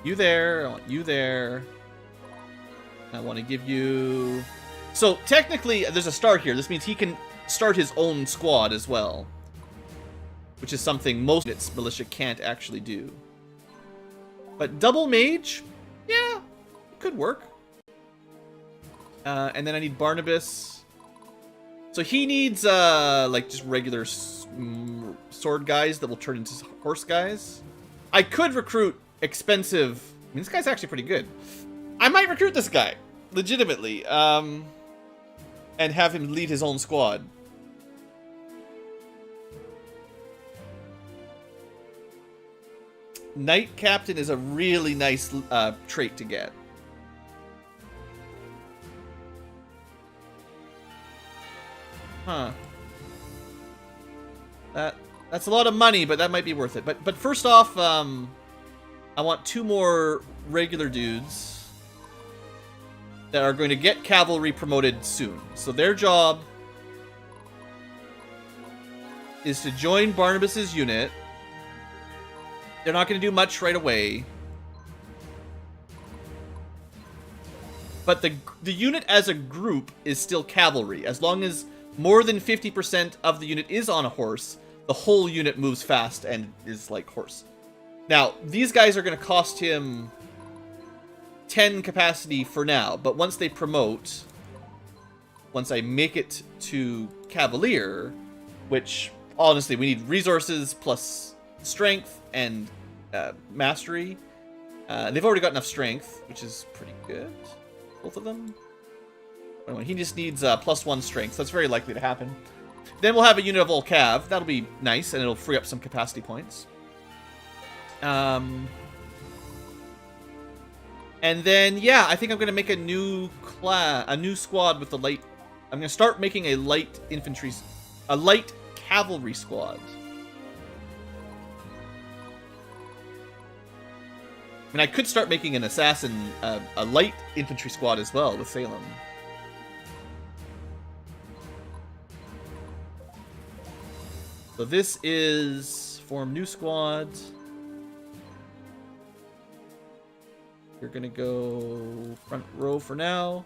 You there, I want you there. I want to give you... So, technically, there's a start here. This means he can start his own squad as well. Which is something most units militia can't actually do. But double mage? Yeah, it could work. And then I need Barnabas. So he needs, like, just regular sword guys that will turn into horse guys. I could recruit expensive... I mean, this guy's actually pretty good. I might recruit this guy, legitimately, and have him lead his own squad. Knight Captain is a really nice trait to get. Huh. That's a lot of money, but that might be worth it. But first off, I want 2 more regular dudes that are going to get cavalry promoted soon. So their job is to join Barnabas's unit. They're not going to do much right away. But the unit as a group is still cavalry. As long as more than 50% of the unit is on a horse, the whole unit moves fast and is like horse. Now, these guys are going to cost him 10 capacity for now, but once they promote, once I make it to Cavalier, which, honestly, we need resources plus strength and mastery. They've already got enough strength, which is pretty good, both of them. Anyway, he just needs +1 strength, so that's very likely to happen. Then we'll have a unit of all cav. That'll be nice, and it'll free up some capacity points. And then, yeah, I think I'm going to make a new squad with the light... I'm going to start making a light cavalry squad. I mean, I could start making an assassin, a light infantry squad as well with Salem. So this is form new squad. You're gonna go front row for now.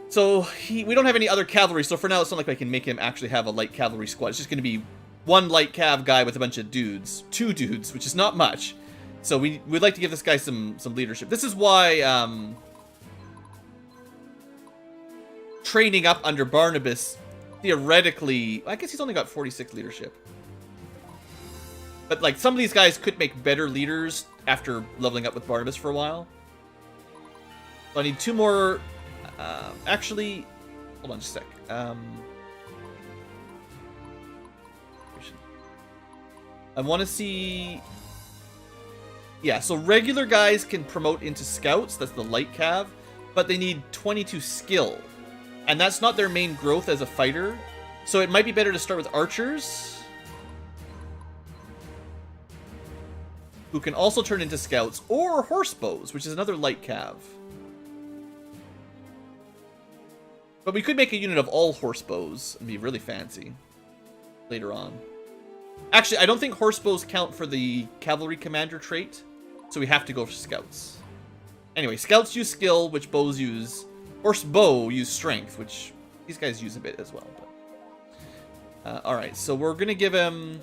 So we don't have any other cavalry, so for now it's not like I can make him actually have a light cavalry squad. It's just gonna be 1 light cav guy with a bunch of dudes. 2 dudes, which is not much. So we'd like to give this guy some leadership. This is why training up under Barnabas, theoretically, I guess he's only got 46 leadership. But like some of these guys could make better leaders after leveling up with Barnabas for a while. So I need 2 more. Actually, hold on just a sec. I want to see... Yeah, so regular guys can promote into scouts. That's the light cav. But they need 22 skill. And that's not their main growth as a fighter. So it might be better to start with archers, who can also turn into scouts, or horse bows, which is another light cav. But we could make a unit of all horse bows and be really fancy later on. Actually, I don't think horse bows count for the cavalry commander trait, so we have to go for scouts. Anyway, scouts use skill, which bows use... Horse bow use strength, which these guys use a bit as well. But, alright, so we're going to give him...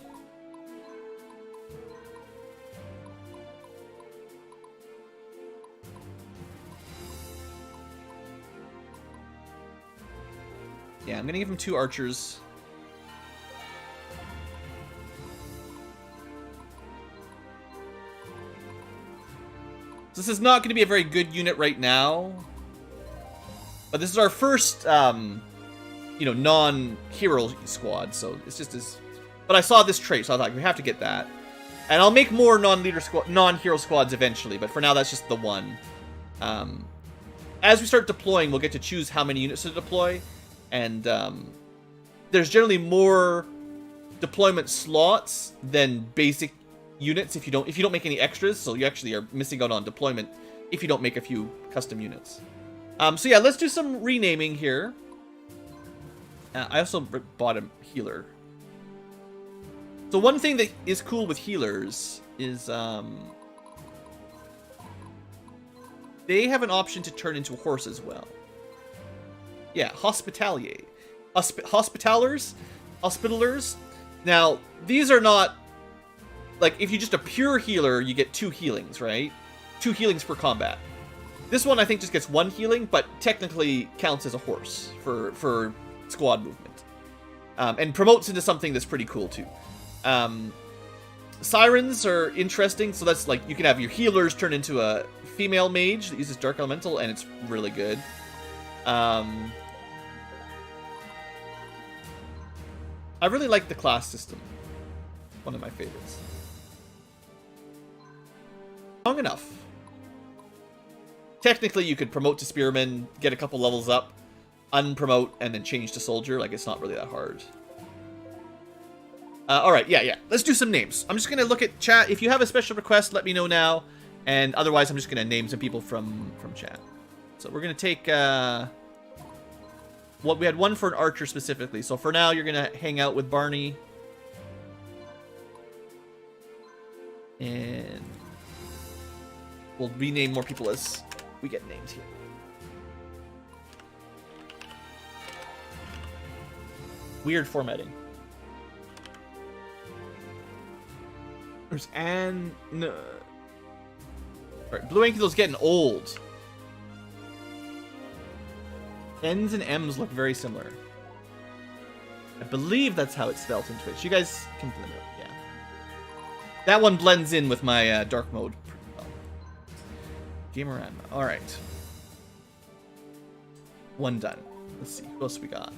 Yeah, I'm going to give him 2 archers. This is not going to be a very good unit right now. But this is our first, you know, non-hero squad, so it's just as... But I saw this trait, so I thought, we have to get that. And I'll make more non-hero squads eventually, but for now, that's just the one. As we start deploying, we'll get to choose how many units to deploy, and there's generally more deployment slots than basic units if you don't make any extras, so you actually are missing out on deployment if you don't make a few custom units. So yeah, let's do some renaming here. I also bought a healer. So one thing that is cool with healers is they have an option to turn into a horse as well. Yeah, Hospitalier. Hospitalers? Now, these are not... Like, if you're just a pure healer, you get 2 healings, right? 2 healings per combat. This one, I think, just gets 1 healing, but technically counts as a horse for squad movement. And promotes into something that's pretty cool, too. Sirens are interesting, so that's like, you can have your healers turn into a female mage that uses Dark Elemental, and it's really good. I really like the class system. One of my favorites. Strong enough. Technically, you could promote to Spearman, get a couple levels up, unpromote, and then change to Soldier. Like, it's not really that hard. Alright, yeah. Let's do some names. I'm just going to look at chat. If you have a special request, let me know now. And otherwise, I'm just going to name some people from chat. So we're going to take... Well, we had one for an archer specifically. So for now, you're going to hang out with Barney. And we'll rename more people as we get names here. Weird formatting. There's Anne... No. Alright, Blue Ankylo's getting old. N's and M's look very similar. I believe that's how it's spelled in Twitch. You guys can blend it, yeah. That one blends in with my dark mode pretty well. Gamerama. Alright. One done. Let's see, what else we got?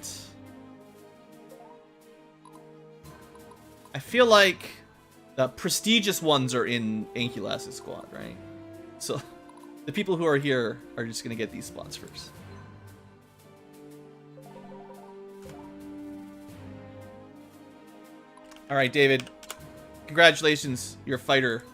I feel like the prestigious ones are in Ankylas' squad, right? So the people who are here are just going to get these spots first. All right, David. Congratulations, you're a fighter.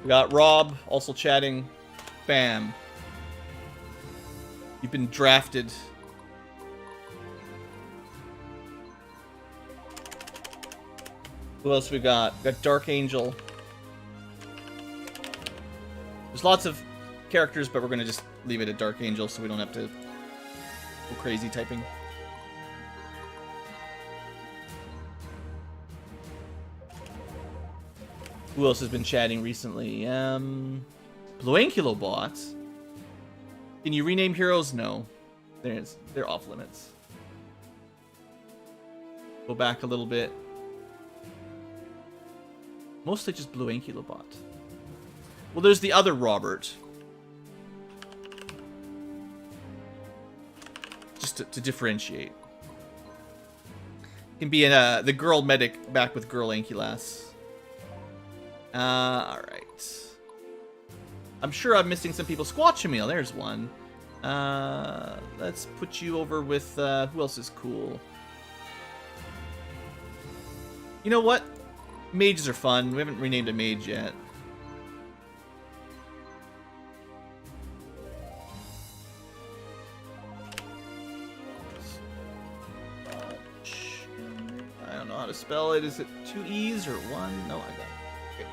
We got Rob also chatting. Bam. You've been drafted. Who else we got? We got Dark Angel. There's lots of characters, but we're going to just leave it at Dark Angel so we don't have to go crazy typing. Who else has been chatting recently? Blue Ankylo bot. Can you rename heroes? No. They're off limits. Go back a little bit. Mostly just Blue Ankylo bot. Well, there's the other Robert. Just to differentiate. Can be in the girl medic back with girl Ankylas. Alright. I'm sure I'm missing some people. Squatchamil, there's one. Let's put you over with, who else is cool? You know what? Mages are fun. We haven't renamed a mage yet. I don't know how to spell it. Is it 2 E's or 1? No, I got it. Good.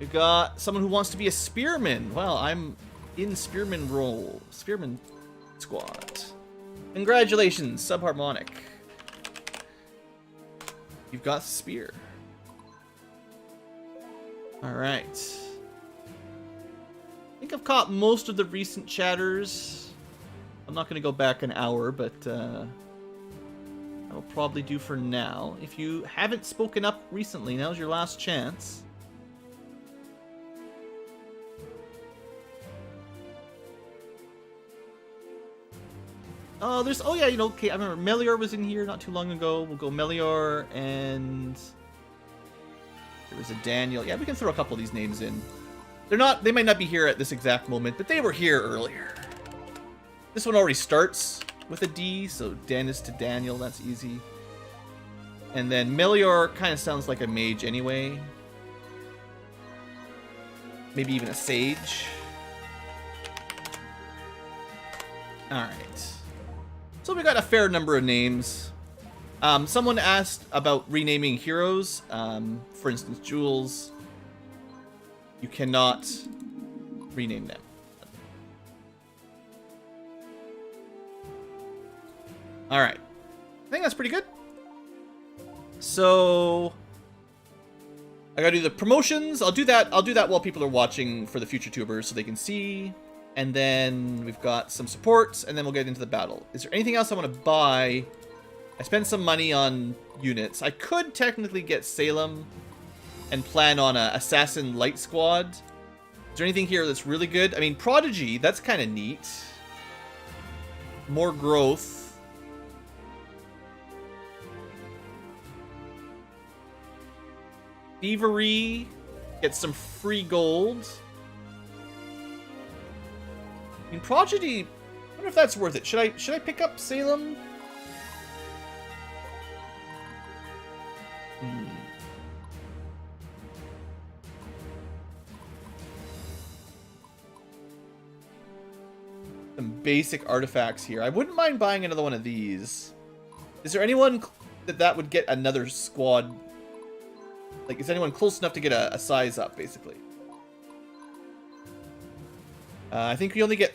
We got someone who wants to be a spearman. Well, I'm in spearman role. Spearman squad. Congratulations, subharmonic. You've got spear. Alright. think I've caught most of the recent chatters. I'm not going to go back an hour, but I will probably do for now. If you haven't spoken up recently, now's your last chance. Oh yeah, you know, okay, I remember Melior was in here not too long ago. We'll go Melior, and there was a Daniel. Yeah, we can throw a couple of these names in. They might not be here at this exact moment, but they were here earlier. This one already starts with a D, so Dennis to Daniel, that's easy. And then Melior kind of sounds like a mage anyway. Maybe even a sage. Alright. So we got a fair number of names. Someone asked about renaming heroes. For instance, Jules. You cannot rename them. Alright. I think that's pretty good. So I gotta do the promotions. I'll do that while people are watching for the future tubers so they can see. And then we've got some supports, and then we'll get into the battle. Is there anything else I want to buy? I spent some money on units. I could technically get Salem and plan on a Assassin Light Squad. Is there anything here that's really good? I mean, Prodigy, that's kind of neat. More growth. Thievery. Get some free gold. I mean, Prodigy, I wonder if that's worth it. Should I pick up Salem? Some basic artifacts here. I wouldn't mind buying another one of these. Is there anyone that would get another squad? Like, is anyone close enough to get a size up, basically? I think we only get...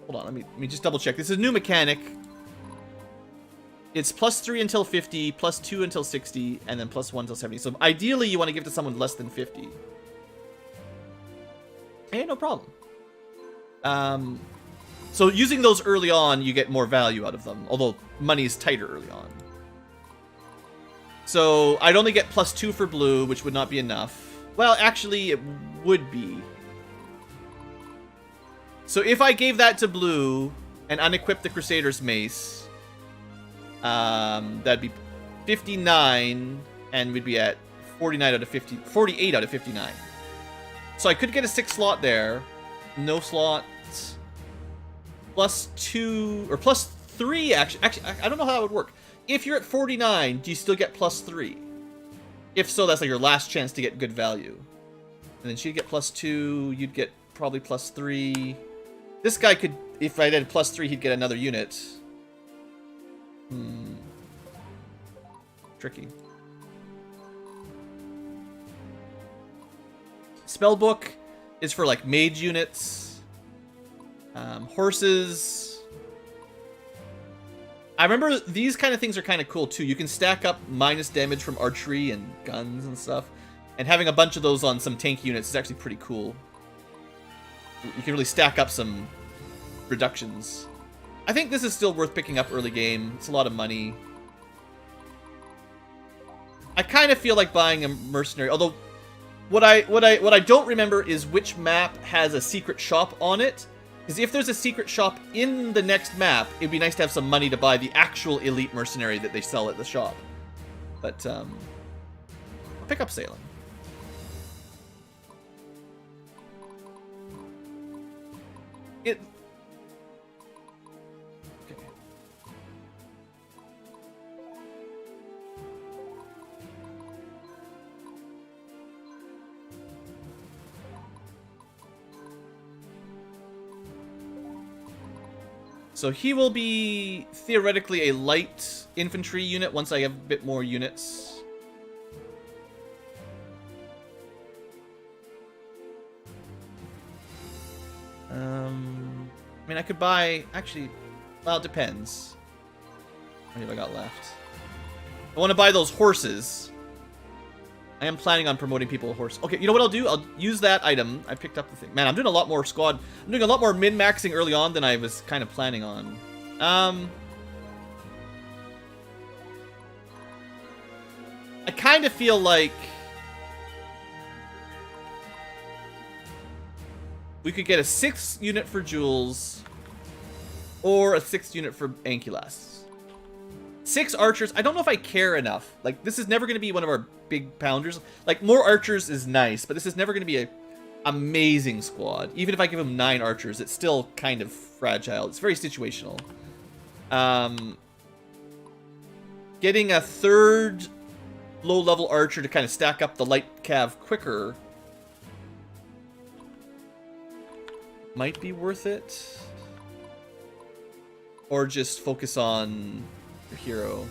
Hold on, let me just double check. This is a new mechanic. It's +3 until 50, +2 until 60, and then +1 until 70. So ideally, you want to give to someone less than 50. Hey, no problem. So using those early on, you get more value out of them. Although money is tighter early on. So I'd only get +2 for blue, which would not be enough. Well, actually, it would be. So if I gave that to blue and unequipped the Crusader's Mace, that'd be 59, and we'd be at 49 out of 50, 48 out of 59. So I could get a 6 slot there. No slots. +2 or +3 actually. I don't know how that would work. If you're at 49, do you still get +3? If so, that's like your last chance to get good value. And then she'd get +2. You'd get probably +3. This guy could, if I did +3, he'd get another unit. Tricky. Spellbook is for like mage units. Horses. I remember these kind of things are kind of cool too. You can stack up minus damage from archery and guns and stuff. And having a bunch of those on some tank units is actually pretty cool. You can really stack up some reductions. I think this is still worth picking up early game. It's a lot of money. I kind of feel like buying a mercenary, although what I don't remember is which map has a secret shop on it. Because if there's a secret shop in the next map, it'd be nice to have some money to buy the actual elite mercenary that they sell at the shop. But I'll pick up Salem. Okay. So he will be theoretically a light infantry unit once I have a bit more units. I mean, I could buy... Actually, well, it depends. How many have I got left? I want to buy those horses. I am planning on promoting people horse. Okay, you know what I'll do? I'll use that item. I picked up the thing. Man, I'm doing a lot more squad. I'm doing a lot more min-maxing early on than I was kind of planning on. I kind of feel like we could get a 6th unit for Jules or a 6th unit for Ankylas. 6 archers. I don't know if I care enough. Like, this is never going to be one of our big pounders. Like, more archers is nice, but this is never going to be a amazing squad. Even if I give them 9 archers, it's still kind of fragile. It's very situational. Getting a 3rd low-level archer to kind of stack up the light cav quicker might be worth it. Or just focus on your hero.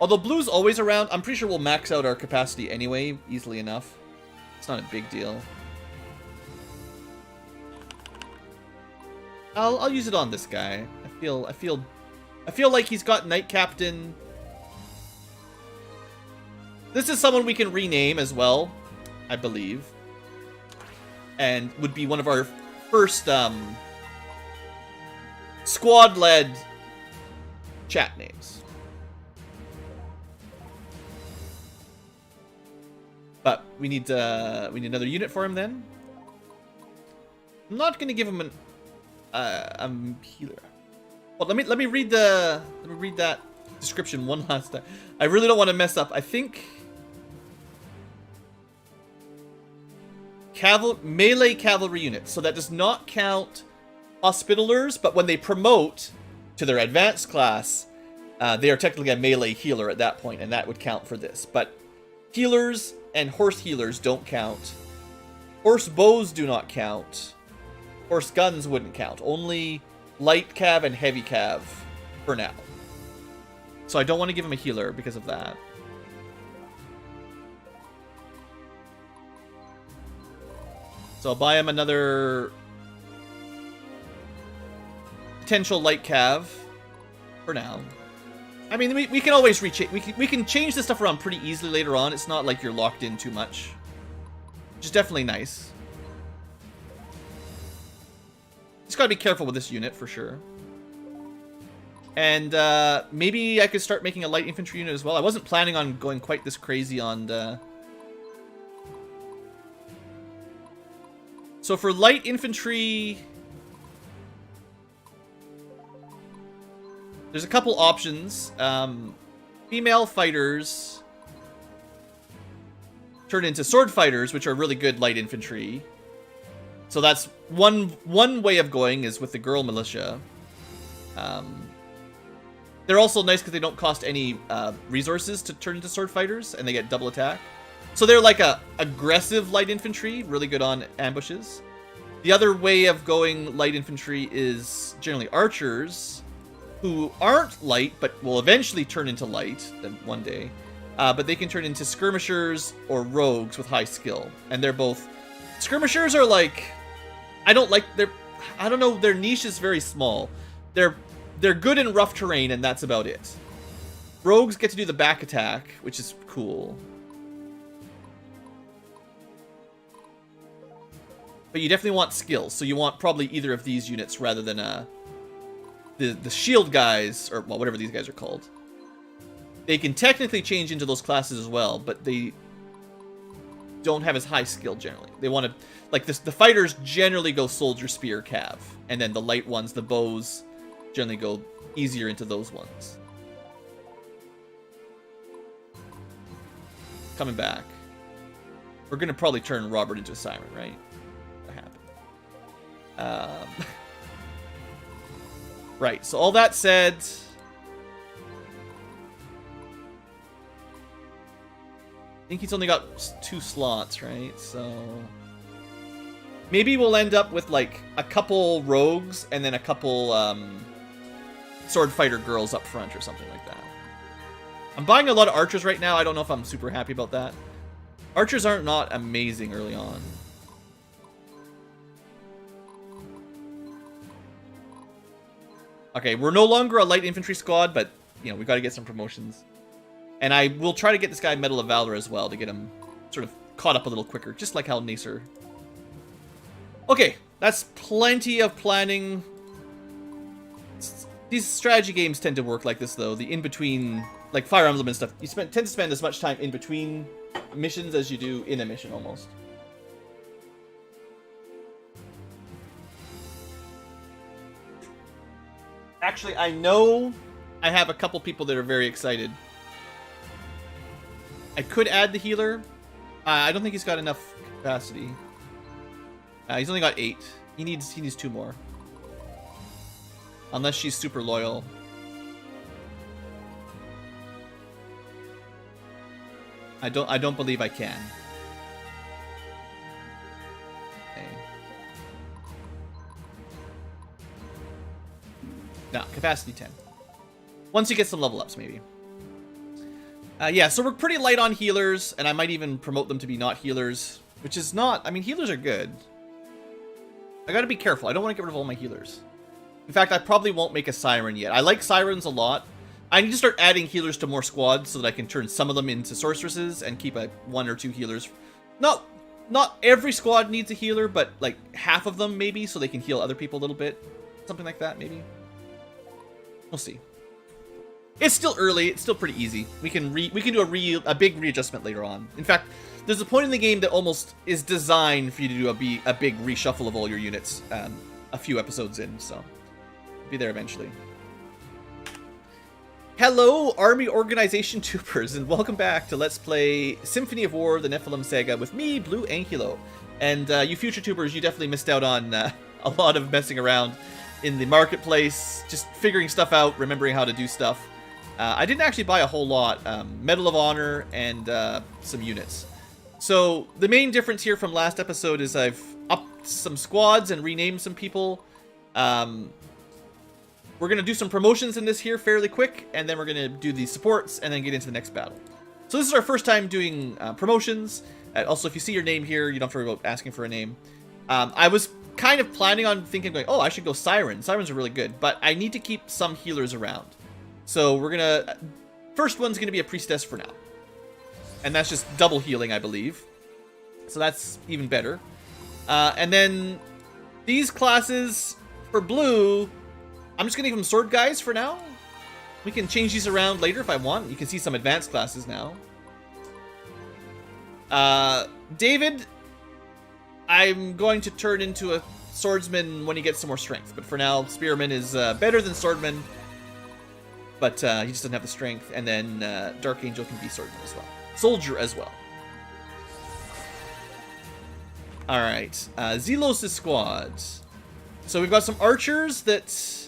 Although blue's always around, I'm pretty sure we'll max out our capacity anyway, easily enough. It's not a big deal. I'll use it on this guy. I feel like he's got Knight Captain. This is someone we can rename as well, I believe. And would be one of our first squad-led chat names. But we need another unit for him then. I'm not gonna give him an healer. Well, let me read that description one last time. I really don't want to mess up. I think melee cavalry units. So that does not count hospitalers, but when they promote to their advanced class, they are technically a melee healer at that point, and that would count for this. But healers and horse healers don't count. Horse bows do not count. Horse guns wouldn't count. Only light cav and heavy cav for now. So I don't want to give him a healer because of that. So I'll buy him another potential light cav for now. I mean, we can always we can change this stuff around pretty easily later on. It's not like you're locked in too much. Which is definitely nice. Just gotta be careful with this unit for sure. And maybe I could start making a light infantry unit as well. I wasn't planning on going quite this crazy on the... So for light infantry, there's a couple options. Female fighters turn into sword fighters, which are really good light infantry. So that's one way of going is with the girl militia. They're also nice because they don't cost any resources to turn into sword fighters, and they get double attack. So they're like a aggressive light infantry, really good on ambushes. The other way of going light infantry is generally archers, who aren't light, but will eventually turn into light one day. But they can turn into skirmishers or rogues with high skill. And they're both... Skirmishers are like... I don't know, their niche is very small. They're good in rough terrain, and that's about it. Rogues get to do the back attack, which is cool. But you definitely want skills, so you want probably either of these units rather than the shield guys, or well, whatever these guys are called. They can technically change into those classes as well, but they don't have as high skill generally. They want to, like this, the fighters generally go soldier, spear, cav, and then the light ones, the bows, generally go easier into those ones. Coming back. We're gonna probably turn Robert into a siren, right? What happened? Right, so all that said... I think he's only got 2 slots, right? So... maybe we'll end up with, like, a couple rogues and then a couple, sword fighter girls up front or something like that. I'm buying a lot of archers right now. I don't know if I'm super happy about that. Archers aren't not amazing early on. Okay, we're no longer a light infantry squad, but, you know, we've got to get some promotions. And I will try to get this guy Medal of Valor as well to get him sort of caught up a little quicker, just like how Nacer. Okay, that's plenty of planning. These strategy games tend to work like this, though. The in-between, like Fire Emblem and stuff, you tend to spend as much time in between missions as you do in a mission, almost. Actually, I know I have a couple people that are very excited. I could add the healer. I don't think he's got enough capacity. He's only got 8. He needs 2 more. Unless she's super loyal. I don't believe I can. Okay. No, capacity 10. Once you get some level ups, maybe. Yeah, so we're pretty light on healers, and I might even promote them to be not healers, which is not... I mean, healers are good. I gotta be careful. I don't want to get rid of all my healers. In fact, I probably won't make a Siren yet. I like Sirens a lot. I need to start adding healers to more squads so that I can turn some of them into sorceresses and keep 1 or 2 healers. Not every squad needs a healer, but like half of them maybe, so they can heal other people a little bit. Something like that, maybe. We'll see. It's still early. It's still pretty easy. We can do a big readjustment later on. In fact, there's a point in the game that almost is designed for you to do a big reshuffle of all your units a few episodes in, so be there eventually. Hello, Army Organization Troopers, and welcome back to Let's Play Symphony of War, the Nephilim Saga, with me, Blue Ankylo. And you future tubers, you definitely missed out on a lot of messing around in the marketplace, just figuring stuff out, remembering how to do stuff. I didn't actually buy a whole lot. Medal of Honor and some units. So the main difference here from last episode is I've upped some squads and renamed some people. We're going to do some promotions in this here fairly quick, and then we're going to do the supports and then get into the next battle. So this is our first time doing promotions. Also, if you see your name here, you don't have to worry about asking for a name. I was kind of planning on going, oh, I should go Siren. Sirens are really good, but I need to keep some healers around. So we're going to... First one's going to be a Priestess for now. And that's just double healing, I believe. So that's even better. And then these classes for blue... I'm just going to give them sword guys for now. We can change these around later if I want. You can see some advanced classes now. David, I'm going to turn into a swordsman when he gets some more strength. But for now, spearman is better than swordman. But he just doesn't have the strength. And then Dark Angel can be swordsman as well. Soldier as well. Alright. Zelos' squad. So we've got some archers that...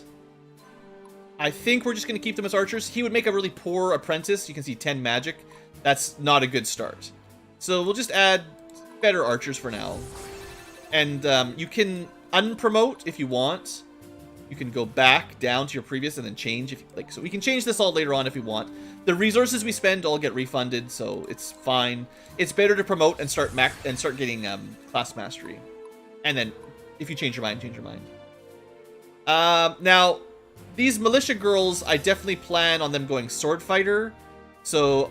I think we're just going to keep them as archers. He would make a really poor apprentice. You can see 10 magic. That's not a good start. So we'll just add better archers for now. And you can unpromote if you want. You can go back down to your previous and then change if you like. So we can change this all later on if we want. The resources we spend all get refunded, so it's fine. It's better to promote and start getting class mastery. And then if you change your mind, change your mind. Now, these militia girls, I definitely plan on them going sword fighter. So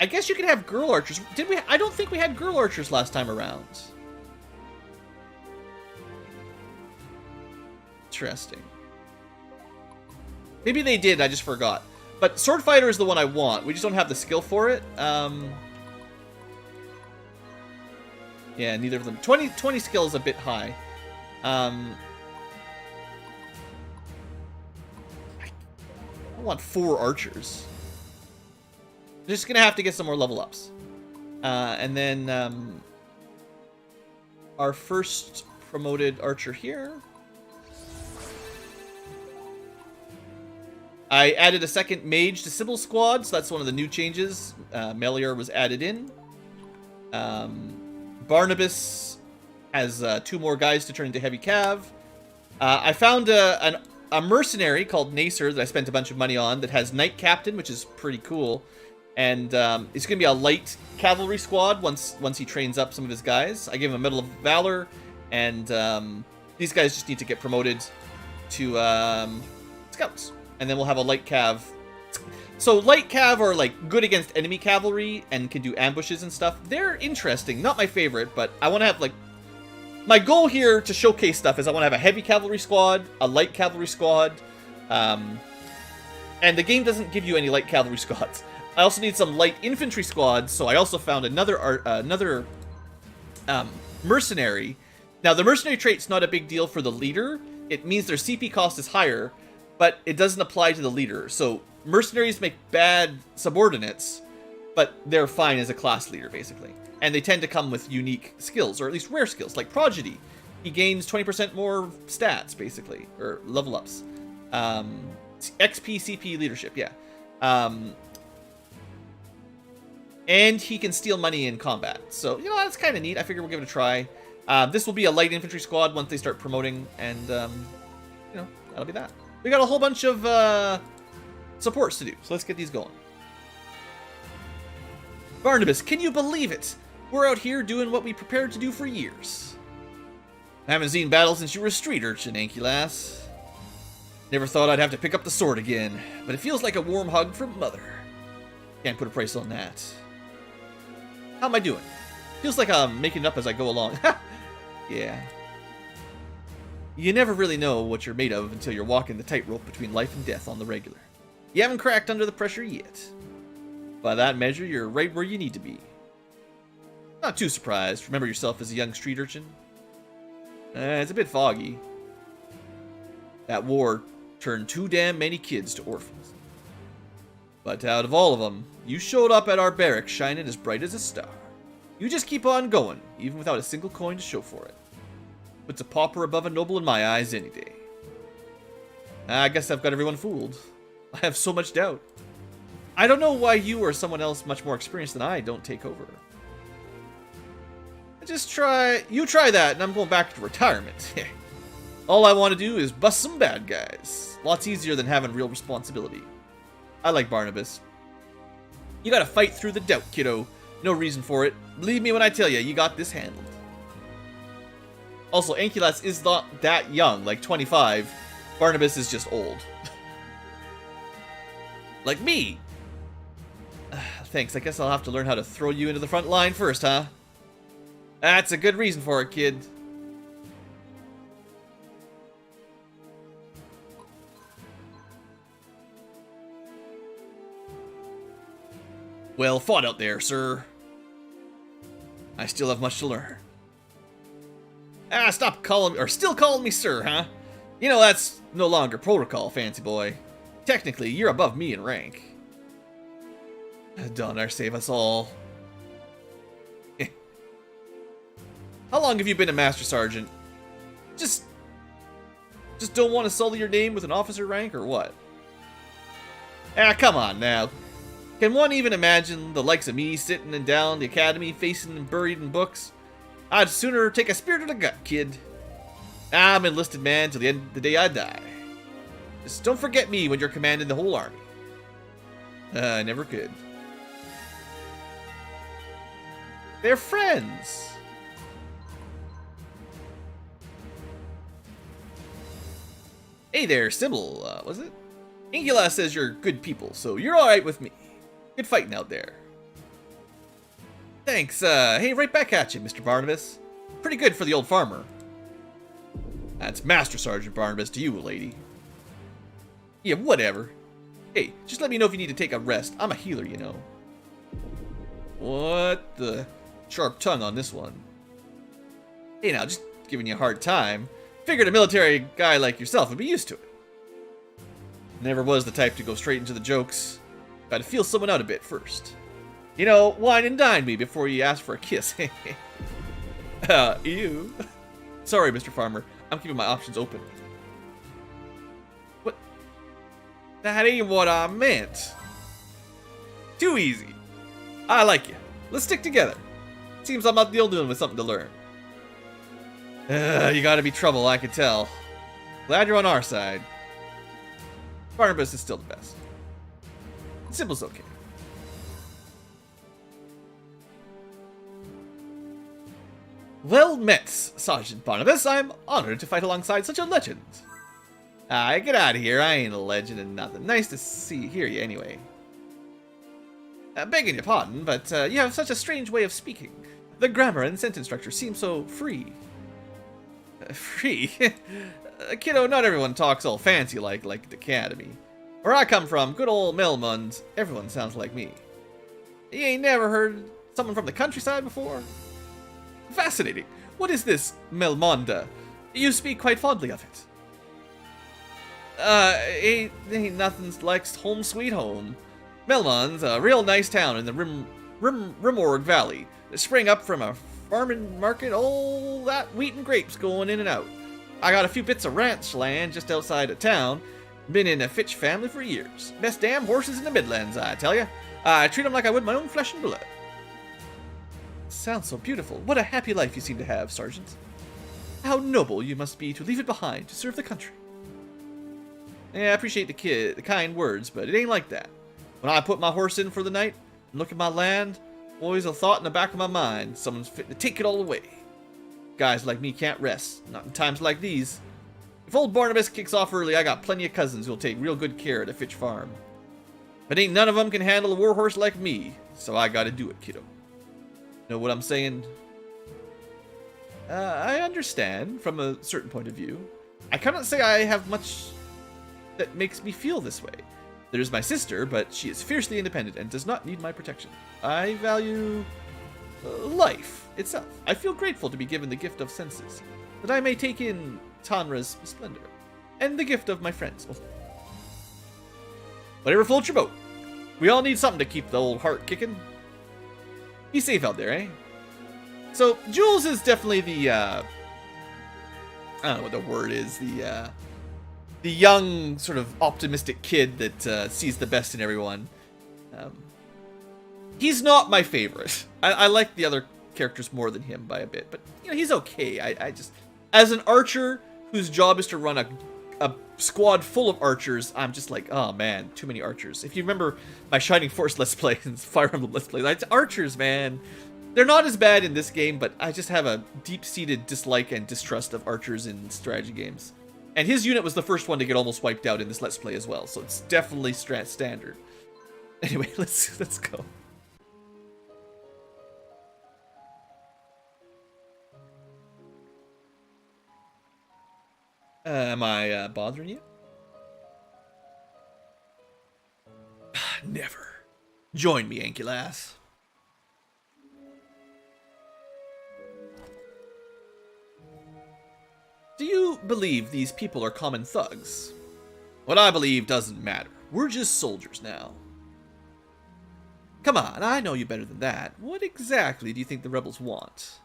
I guess you could have girl archers. Did we? I don't think we had girl archers last time around. Interesting. Maybe they did, I just forgot. But sword fighter is the one I want. We just don't have the skill for it. Yeah, neither of them. 20 skill is a bit high. I want 4 archers. Just gonna have to get some more level ups. And then our first promoted archer here. I added a second mage to Sybil squad, so that's one of the new changes. Melior was added in. Barnabas has 2 more guys to turn into heavy cav. I found a mercenary called Nacer that I spent a bunch of money on that has Knight Captain, which is pretty cool. And it's going to be a light cavalry squad once he trains up some of his guys. I gave him a Medal of Valor, and these guys just need to get promoted to scouts. And then we'll have a light cav So light cav are like good against enemy cavalry and can do ambushes and stuff. They're interesting. Not my favorite, but I want to have like... My goal here to showcase stuff is I want to have a heavy cavalry squad, a light cavalry squad, and the game doesn't give you any light cavalry squads. I also need some light infantry squads, so I also found another mercenary. Now, the mercenary trait's not a big deal for the leader. It means their CP cost is higher, but it doesn't apply to the leader. So mercenaries make bad subordinates, but they're fine as a class leader, basically. And they tend to come with unique skills, or at least rare skills, like Prodigy. He gains 20% more stats, basically, or level ups. XP, CP, leadership, yeah. And he can steal money in combat. So, you know, that's kind of neat. I figure we'll give it a try. This will be a light infantry squad once they start promoting, and, you know, that'll be that. We got a whole bunch of supports to do, so let's get these going. Barnabas, can you believe it? We're out here doing what we prepared to do for years. I haven't seen battle since you were a street urchin, Ankylass. Never thought I'd have to pick up the sword again, but it feels like a warm hug from Mother. Can't put a price on that. How am I doing? Feels like I'm making it up as I go along. Yeah. You never really know what you're made of until you're walking the tightrope between life and death on the regular. You haven't cracked under the pressure yet. By that measure, you're right where you need to be. Not too surprised. Remember yourself as a young street urchin? It's a bit foggy. That war turned too damn many kids to orphans. But out of all of them, you showed up at our barracks shining as bright as a star. You just keep on going, even without a single coin to show for it. Puts a pauper above a noble in my eyes any day. I guess I've got everyone fooled. I have so much doubt. I don't know why you or someone else much more experienced than I don't take over. You try that, and I'm going back to retirement. All I want to do is bust some bad guys. Lots easier than having real responsibility. I like Barnabas. You gotta fight through the doubt, kiddo. No reason for it. Believe me when I tell you, you got this handled. Also, Ankylass is not that young, like 25. Barnabas is just old. Like me. Thanks, I guess I'll have to learn how to throw you into the front line first, huh? That's a good reason for it, kid. Well fought out there, sir. I still have much to learn. Stop calling me, or still calling me sir, huh? You know, that's no longer protocol, fancy boy. Technically, you're above me in rank. Donar save us all. How long have you been a Master Sergeant? Just don't want to sully your name with an officer rank, or what? Come on now. Can one even imagine the likes of me sitting and down the academy, facing and buried in books? I'd sooner take a spear to the gut, kid. I'm an enlisted man till the end of the day I die. Just don't forget me when you're commanding the whole army. I never could. They're friends. Hey there, Sybil, was it? Ankylass says you're good people, so you're alright with me. Good fighting out there. Thanks, hey, right back at you, Mr. Barnabas. Pretty good for the old farmer. That's Master Sergeant Barnabas to you, lady. Yeah, whatever. Hey, just let me know if you need to take a rest. I'm a healer, you know. What the... Sharp tongue on this one. Hey now, just giving you a hard time. Figured a military guy like yourself would be used to it. Never was the type to go straight into the jokes. Gotta feel someone out a bit first. You know, wine and dine me before you ask for a kiss. Ew. Sorry, Mr. Farmer. I'm keeping my options open. What? That ain't what I meant. Too easy. I like you. Let's stick together. Seems I'm not the only one with something to learn. You gotta be trouble, I can tell. Glad you're on our side. Barnabas is still the best. Symbol's okay. Well met, Sergeant Barnabas. I'm honored to fight alongside such a legend. Get out of here. I ain't a legend and nothing. Nice to hear you anyway. Begging your pardon, but you have such a strange way of speaking. The grammar and sentence structure seem so free. Free? Kiddo, not everyone talks all fancy like the academy. Where I come from, good old Melmund, everyone sounds like me. You ain't never heard someone from the countryside before? Fascinating. What is this Melmonda? You speak quite fondly of it. Ain't nothing like home sweet home. Melmund's a real nice town in the Rimorg Valley. It sprang up from a farming market, all that wheat and grapes going in and out. I got a few bits of ranch land just outside of town. Been in a Fitch family for years. Best damn horses in the Midlands, I tell ya. I treat them like I would my own flesh and blood. Sounds so beautiful. What a happy life you seem to have, Sergeant. How noble you must be to leave it behind to serve the country. Yeah, I appreciate the kind words, but it ain't like that. When I put my horse in for the night and look at my land, always a thought in the back of my mind, someone's fit to take it all away. Guys like me can't rest, not in times like these. If old Barnabas kicks off early, I got plenty of cousins who'll take real good care of the Fitch farm. But ain't none of them can handle a warhorse like me, so I gotta do it, kiddo. Know what I'm saying? I understand from a certain point of view. I cannot say I have much that makes me feel this way. There's my sister, but she is fiercely independent and does not need my protection. I value life itself. I feel grateful to be given the gift of senses, that I may take in Tanra's splendor, and the gift of my friends. Whatever floats your boat. We all need something to keep the old heart kicking. Be safe out there, eh? So, Jules is definitely the, I don't know what the word is, the young, sort of optimistic kid that sees the best in everyone. He's not my favorite. I like the other characters more than him by a bit, but, you know, he's okay. I just, as an archer whose job is to run a squad full of archers, I'm just like, oh man, too many archers. If you remember my Shining Force Let's Play and Fire Emblem Let's Play, it's archers, man. They're not as bad in this game, but I just have a deep-seated dislike and distrust of archers in strategy games. And his unit was the first one to get almost wiped out in this Let's Play as well, so it's definitely standard. Anyway, let's go. Am I bothering you? Never. Join me, Ankylass. Do you believe these people are common thugs? What I believe doesn't matter. We're just soldiers now. Come on, I know you better than that. What exactly do you think the rebels want?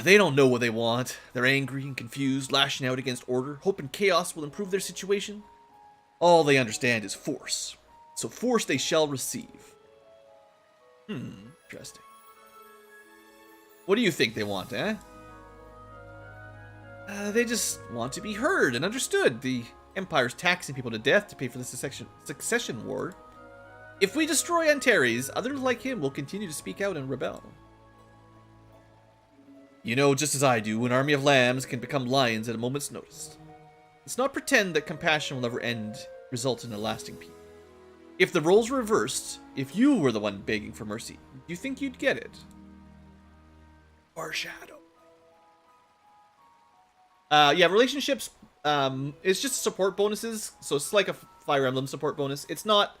They don't know what they want. They're angry and confused, lashing out against order, hoping chaos will improve their situation. All they understand is force. So force they shall receive. Interesting. What do you think they want, eh? They just want to be heard and understood. The Empire's taxing people to death to pay for the succession war. If we destroy Antares, others like him will continue to speak out and rebel. You know just as I do, an army of lambs can become lions at a moment's notice. Let's not pretend that compassion will never result in a lasting peace. If the roles were reversed, if you were the one begging for mercy, do you think you'd get it? Foreshadow. Yeah, relationships, it's just support bonuses, so it's like a Fire Emblem support bonus. It's not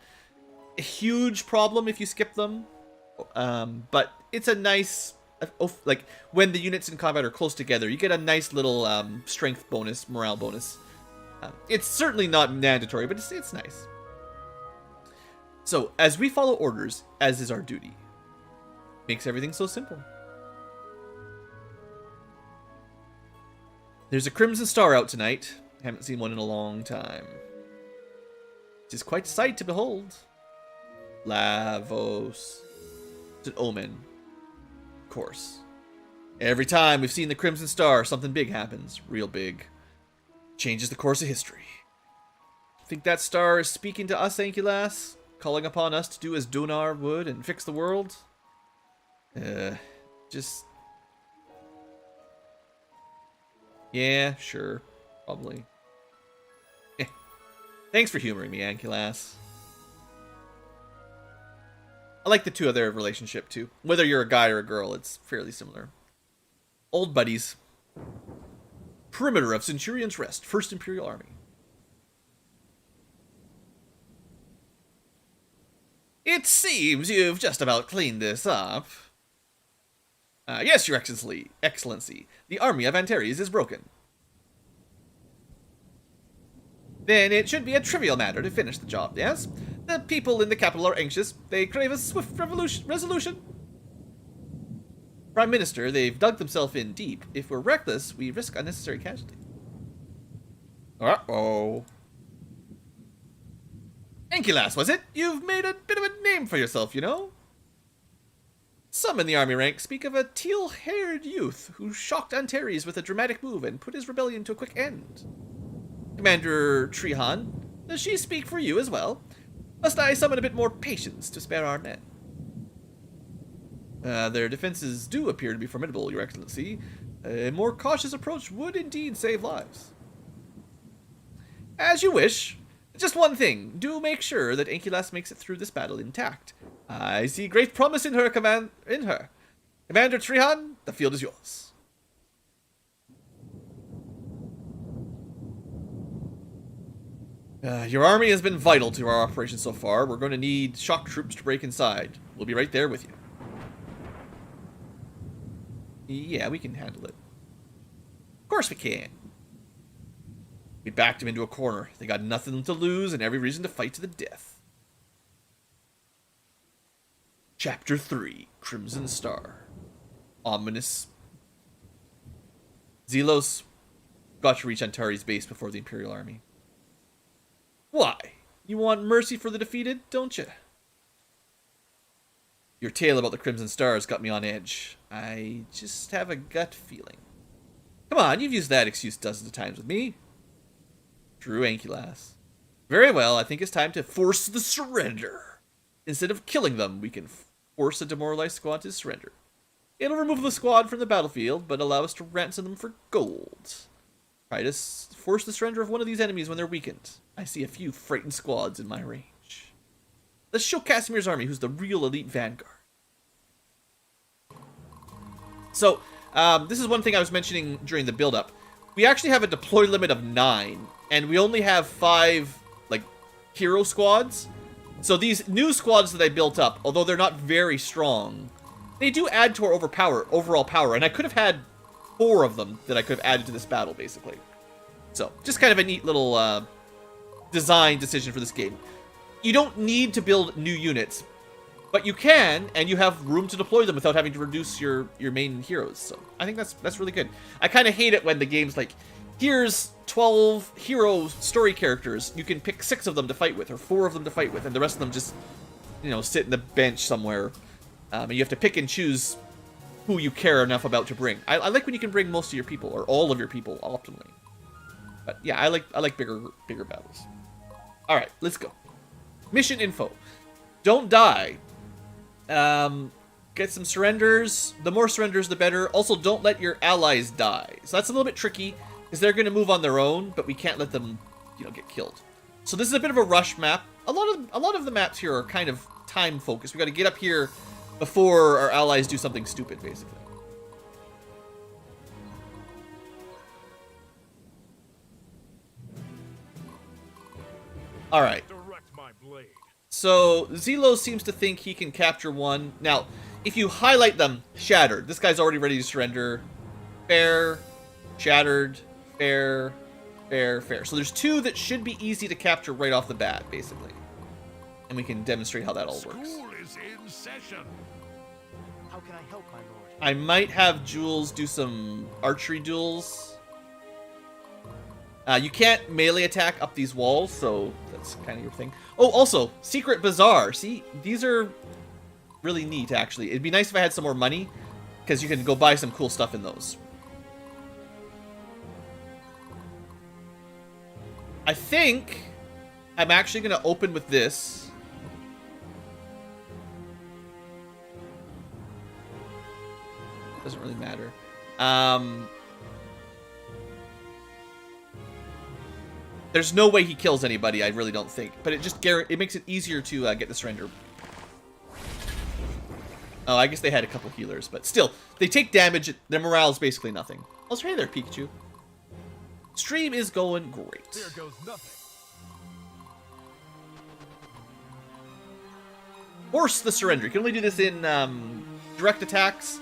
a huge problem if you skip them, but it's a nice, like, when the units in combat are close together, you get a nice little strength bonus, morale bonus. It's certainly not mandatory, but it's nice. So, as we follow orders, as is our duty, makes everything so simple. There's a Crimson Star out tonight. Haven't seen one in a long time. It is quite a sight to behold. Lavos. It's an omen. Of course. Every time we've seen the Crimson Star, something big happens. Real big. Changes the course of history. Think that star is speaking to us, Ankylass? Calling upon us to do as Donar would and fix the world? Yeah, sure. Probably. Eh. Thanks for humoring me, Ankylas. I like the two of their relationship, too. Whether you're a guy or a girl, it's fairly similar. Old buddies. Perimeter of Centurion's Rest, 1st Imperial Army. It seems you've just about cleaned this up. Yes, Your Excellency. The army of Antares is broken. Then it should be a trivial matter to finish the job, yes? The people in the capital are anxious. They crave a swift resolution. Prime Minister, they've dug themselves in deep. If we're reckless, we risk unnecessary casualty. Uh-oh. Ankylas, was it? You've made a bit of a name for yourself, you know? Some in the army ranks speak of a teal-haired youth who shocked Antares with a dramatic move and put his rebellion to a quick end. Commander Trehan, does she speak for you as well? Must I summon a bit more patience to spare our men? Their defenses do appear to be formidable, Your Excellency. A more cautious approach would indeed save lives. As you wish. Just one thing. Do make sure that Ankylas makes it through this battle intact. I see great promise in her, Commander Trehan, the field is yours. Your army has been vital to our operation so far. We're going to need shock troops to break inside. We'll be right there with you. Yeah, we can handle it. Of course we can. We backed him into a corner. They got nothing to lose and every reason to fight to the death. Chapter 3, Crimson Star. Ominous. Zelos got to reach Antares' base before the Imperial Army. Why? You want mercy for the defeated, don't you? Your tale about the Crimson Stars got me on edge. I just have a gut feeling. Come on, you've used that excuse dozens of times with me. True, Ankylas. Very well, I think it's time to force the surrender. Instead of killing them, we can force a demoralized squad to surrender. It'll remove the squad from the battlefield, but allow us to ransom them for gold. Try to force the surrender of one of these enemies when they're weakened. I see a few frightened squads in my range. Let's show Casimir's army who's the real elite vanguard. So, this is one thing I was mentioning during the build-up. We actually have a deploy limit of 9, and we only have 5, like, hero squads. So these new squads that I built up, although they're not very strong, they do add to our overall power, and I could have had 4 of them that I could have added to this battle, basically. So, just kind of a neat little design decision for this game. You don't need to build new units, but you can, and you have room to deploy them without having to reduce your main heroes. So, I think that's really good. I kind of hate it when the game's like, here's 12 hero story characters. You can pick 6 of them to fight with, or 4 of them to fight with, and the rest of them just, you know, sit in the bench somewhere. And you have to pick and choose who you care enough about to bring. I like when you can bring most of your people, or all of your people, optimally. But yeah, I like bigger battles. All right, let's go. Mission info. Don't die. Get some surrenders. The more surrenders, the better. Also, don't let your allies die. So that's a little bit tricky, because they're going to move on their own, but we can't let them, you know, get killed. So this is a bit of a rush map. A lot of the maps here are kind of time focused. We got to get up here before our allies do something stupid, basically. All right. Direct my blade. So Zelo seems to think he can capture one. Now, if you highlight them, shattered. This guy's already ready to surrender. Fair, shattered, fair, fair, fair. So there's 2 that should be easy to capture right off the bat, basically. And we can demonstrate how that all works. School is in session. How can I help, my lord? I might have Jules do some archery duels. You can't melee attack up these walls, so that's kind of your thing. Oh, also, Secret Bazaar. See, these are really neat, actually. It'd be nice if I had some more money, because you can go buy some cool stuff in those. I think I'm actually going to open with this. Doesn't really matter. There's no way he kills anybody, I really don't think. But it just it makes it easier to get the surrender. Oh, I guess they had a couple healers, but still, they take damage. Their morale is basically nothing. Oh, hey there, Pikachu. Stream is going great. There goes nothing. Force the surrender. You can only do this in direct attacks,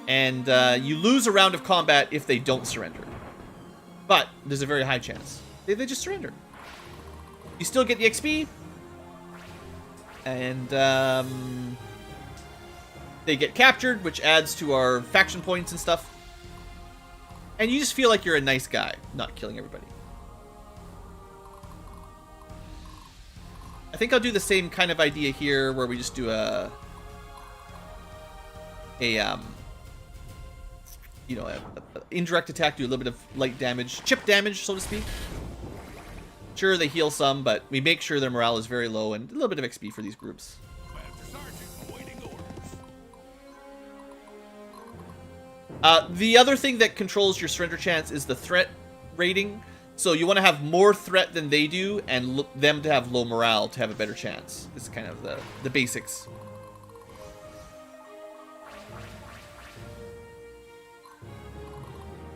and you lose a round of combat if they don't surrender. But there's a very high chance they just surrender. You still get the XP, and they get captured, which adds to our faction points and stuff. And you just feel like you're a nice guy, not killing everybody. I think I'll do the same kind of idea here, where we just do a indirect attack, do a little bit of light damage, chip damage, so to speak. Sure, they heal some, but we make sure their morale is very low and a little bit of XP for these groups. Master Sergeant awaiting orders. The other thing that controls your surrender chance is the threat rating. So you want to have more threat than they do, and them to have low morale to have a better chance. This is kind of the basics.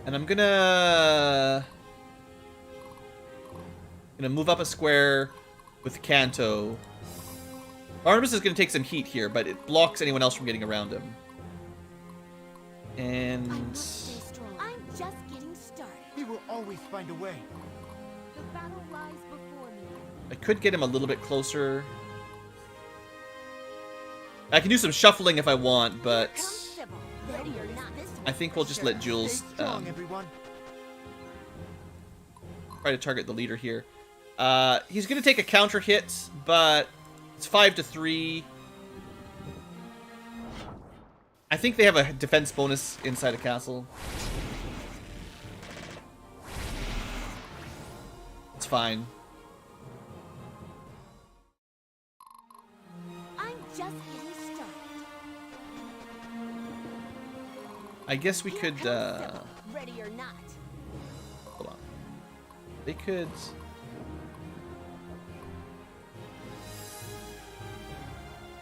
And I'm gonna move up a square with Kanto. Barnabas is gonna take some heat here, but it blocks anyone else from getting around him. And I'm just getting started. We will always find a way. The battle lies before me. I could get him a little bit closer. I can do some shuffling if I want, but Ready or not, this I think we'll just let Jules Stay strong, everyone. try to target the leader here. He's going to take a counter hit, but it's 5-3. I think they have a defense bonus inside a castle. It's fine. I'm just getting started. I guess we could, Ready or not. hold on. They could...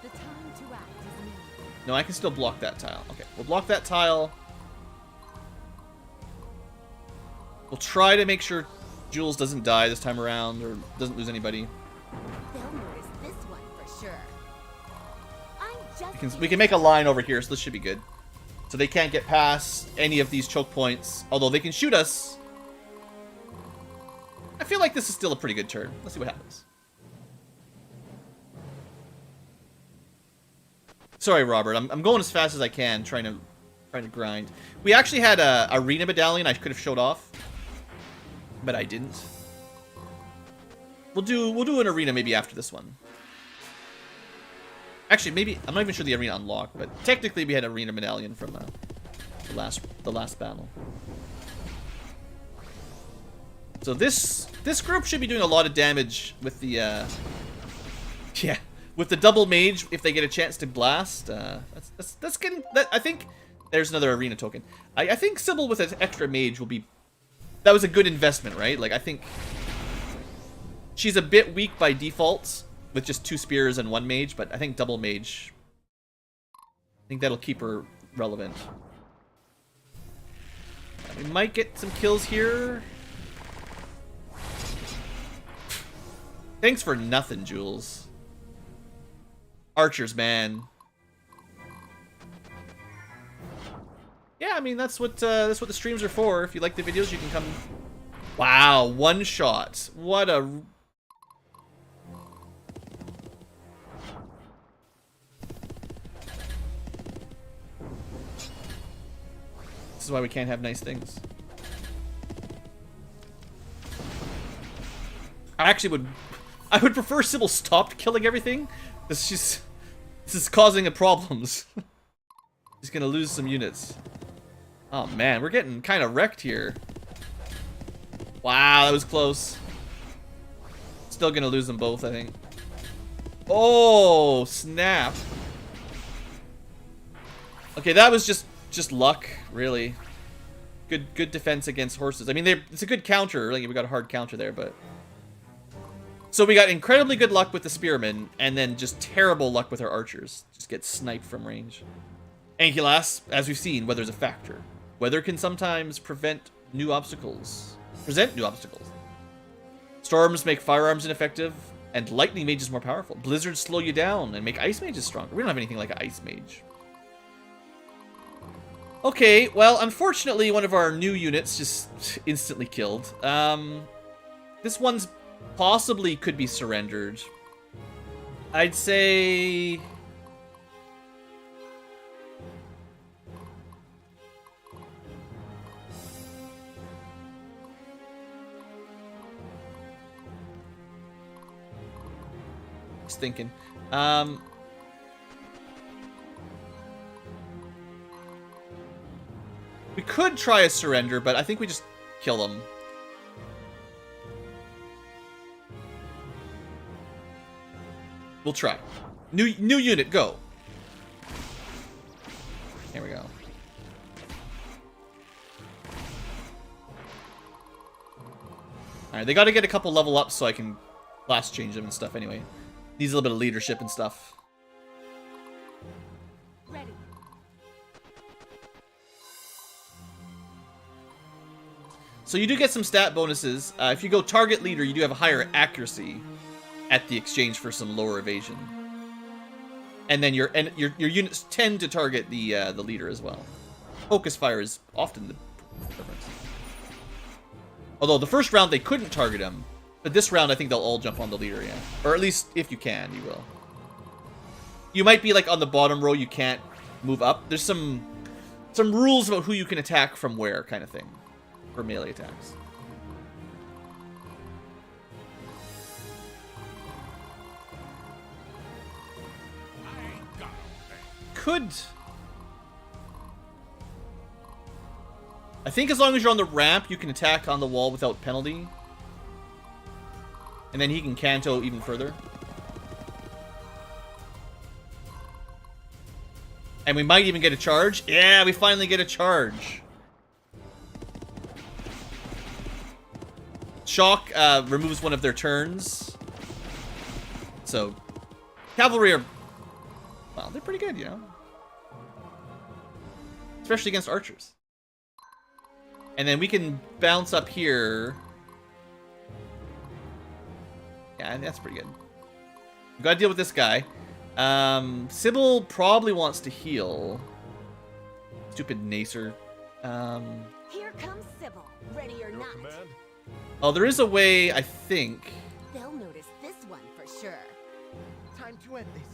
The time to act is now. No, I can still block that tile. Okay, we'll block that tile. We'll try to make sure Jules doesn't die this time around, or doesn't lose anybody. They'll notice this one for sure. I'm just We can make a line over here, so this should be good. So they can't get past any of these choke points, although they can shoot us. I feel like this is still a pretty good turn. Let's see what happens. Sorry, Robert. I'm going as fast as I can, trying to grind. We actually had a arena medallion I could have showed off, but I didn't. We'll do an arena maybe after this one. Actually, maybe I'm not even sure the arena unlocked, but technically we had an arena medallion from the last battle. So this group should be doing a lot of damage with the with the double mage if they get a chance to blast. That's getting that. I think there's another arena token. I think Sybil with an extra mage will be. That was a good investment, right? Like I think she's a bit weak by default with just 2 spears and 1 mage, but I think double mage. I think that'll keep her relevant. We might get some kills here. Thanks for nothing, Jules. Archers, man. Yeah, I mean that's what the streams are for. If you like the videos, you can come. Wow, 1 shot. What a. This is why we can't have nice things. I would prefer Sybil stopped killing everything. This is causing problems. He's gonna lose some units. Oh man, we're getting kind of wrecked here. Wow, that was close. Still gonna lose them both, I think. Oh, snap. Okay, that was just luck, really. Good defense against horses. I mean, it's a good counter. Like, we got a hard counter there, but... So we got incredibly good luck with the spearmen, and then just terrible luck with our archers. Just get sniped from range. Ankylas, as we've seen, weather's a factor. Weather can sometimes present new obstacles. Storms make firearms ineffective, and lightning mages more powerful. Blizzards slow you down and make ice mages stronger. We don't have anything like an ice mage. Okay, well, unfortunately, one of our new units just instantly killed. This one's possibly could be surrendered. I'd say... Just thinking. We could try a surrender, but I think we just kill them. We'll try. New unit, go. Here we go. Alright, they gotta get a couple level ups so I can class change them and stuff anyway. Needs a little bit of leadership and stuff. Ready. So you do get some stat bonuses. If you go target leader, you do have a higher accuracy at the exchange for some lower evasion. And then your units tend to target the leader as well. Focus fire is often the preference. Although the first round they couldn't target him, but this round I think they'll all jump on the leader, yeah. Or at least if you can, you will. You might be like on the bottom row, you can't move up. There's some rules about who you can attack from where, kind of thing, for melee attacks. Could... I think as long as you're on the ramp, you can attack on the wall without penalty. And then he can canto even further. And we might even get a charge. Yeah, we finally get a charge. Shock removes one of their turns. So, Cavalry are... Well, they're pretty good, you know? Especially against archers. And then we can bounce up here. Yeah, that's pretty good. We've got to deal with this guy. Sybil probably wants to heal. Stupid Nacer. Here comes Sybil, ready or Your not. command? Oh, there is a way, I think. They'll notice this one for sure. Time to end this.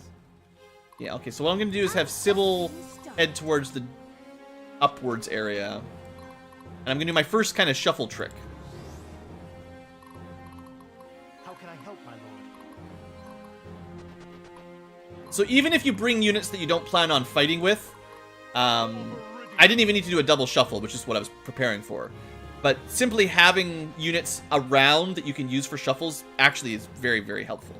Yeah, okay, so what I'm going to do is have Sybil head towards the upwards area. And I'm going to do my first kind of shuffle trick. How can I help, my lord? So even if you bring units that you don't plan on fighting with, I didn't even need to do a double shuffle, which is what I was preparing for. But simply having units around that you can use for shuffles actually is very, very helpful.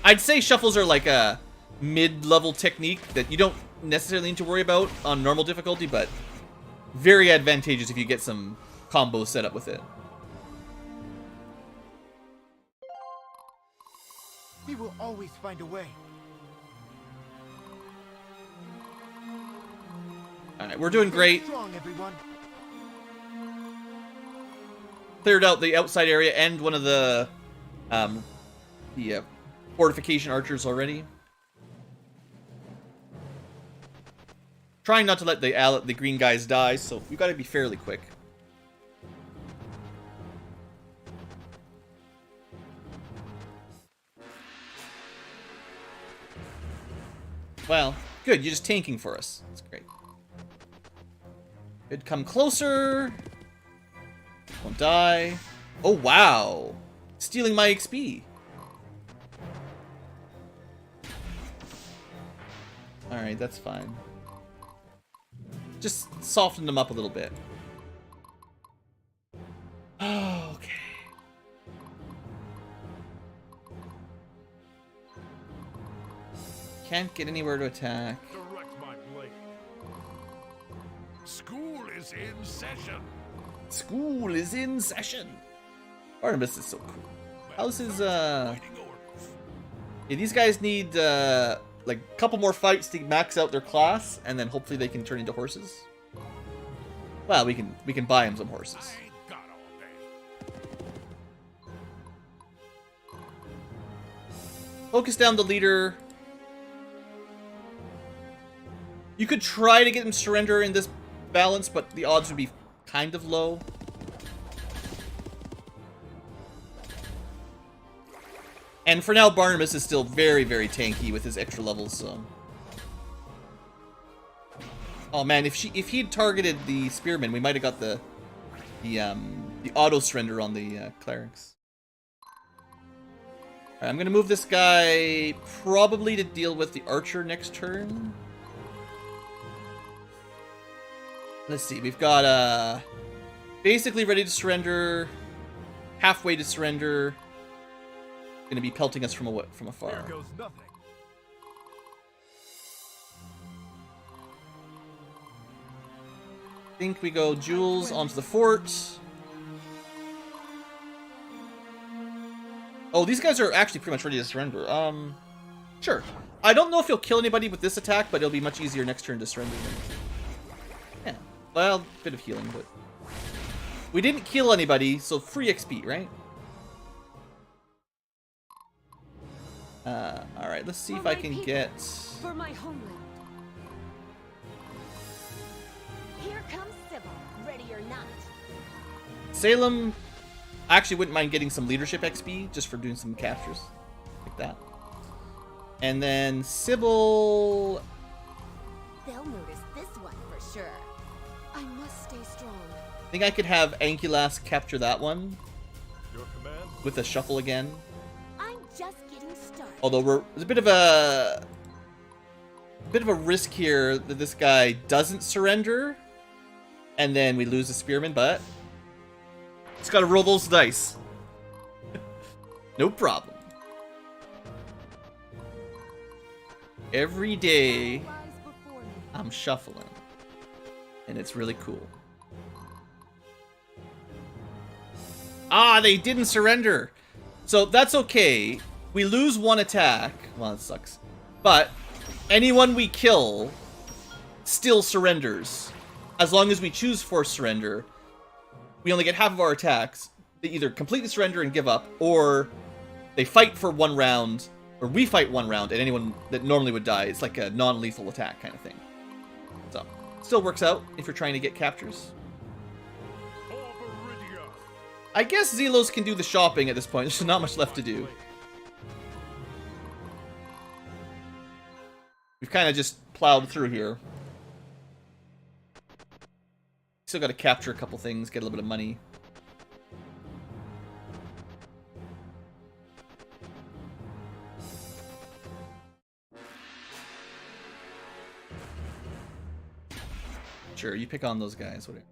I'd say shuffles are like a mid-level technique that you don't necessarily need to worry about on normal difficulty, but very advantageous if you get some combos set up with it. We will always find a way. Alright, we're doing great. Strong, everyone. Cleared out the outside area and one of the fortification archers already. Trying not to let the green guys die, so we've got to be fairly quick. Well, good. You're just tanking for us. That's great. Good. Come closer. Won't die. Oh, wow. Stealing my XP. Alright, that's fine. Just soften them up a little bit. Oh, okay. Can't get anywhere to attack. Direct is in session. School is in session. Barnabas is so cool. How's his, Waiting orders. Yeah, these guys need, like, a couple more fights to max out their class, and then hopefully they can turn into horses. Well, we can buy him some horses. I ain't got all day. Focus down the leader. You could try to get him to surrender in this balance, but the odds would be kind of low. And for now, Barnabas is still very, very tanky with his extra levels, so... Oh man, if he'd targeted the spearman, we might have got the auto surrender on the clerics. Alright, I'm gonna move this guy probably to deal with the archer next turn. Let's see, we've got basically ready to surrender, halfway to surrender. Gonna be pelting us from afar. There goes nothing. I think we go Jules onto the fort. Oh, these guys are actually pretty much ready to surrender. Sure. I don't know if he'll kill anybody with this attack, but it'll be much easier next turn to surrender them. Yeah. Well, bit of healing, but... We didn't kill anybody, so free XP, right? Alright, let's see if I can get... For my homeland. Here comes Sybil, ready or not. Salem, I actually wouldn't mind getting some leadership XP just for doing some captures. Like that. And then Sybil... They'll notice this one for sure. I must stay strong. I think I could have Ankylas capture that one Your command? with a shuffle again. I'm just getting started. Although there's a bit of a risk here that this guy doesn't surrender, and then we lose the spearman. But just gotta roll those dice. No problem. Every day Lies before me. I'm shuffling, and it's really cool. Ah, they didn't surrender. So that's okay. We lose one attack. Well, it sucks. But anyone we kill still surrenders. As long as we choose forced surrender, we only get half of our attacks. They either completely surrender and give up, or they fight for one round, or we fight one round, and anyone that normally would die, it's like a non-lethal attack kind of thing. So, still works out if you're trying to get captures. I guess Zelos can do the shopping at this point. There's not much left to do. We've kind of just plowed through here. Still got to capture a couple things, get a little bit of money. Sure, you pick on those guys, whatever.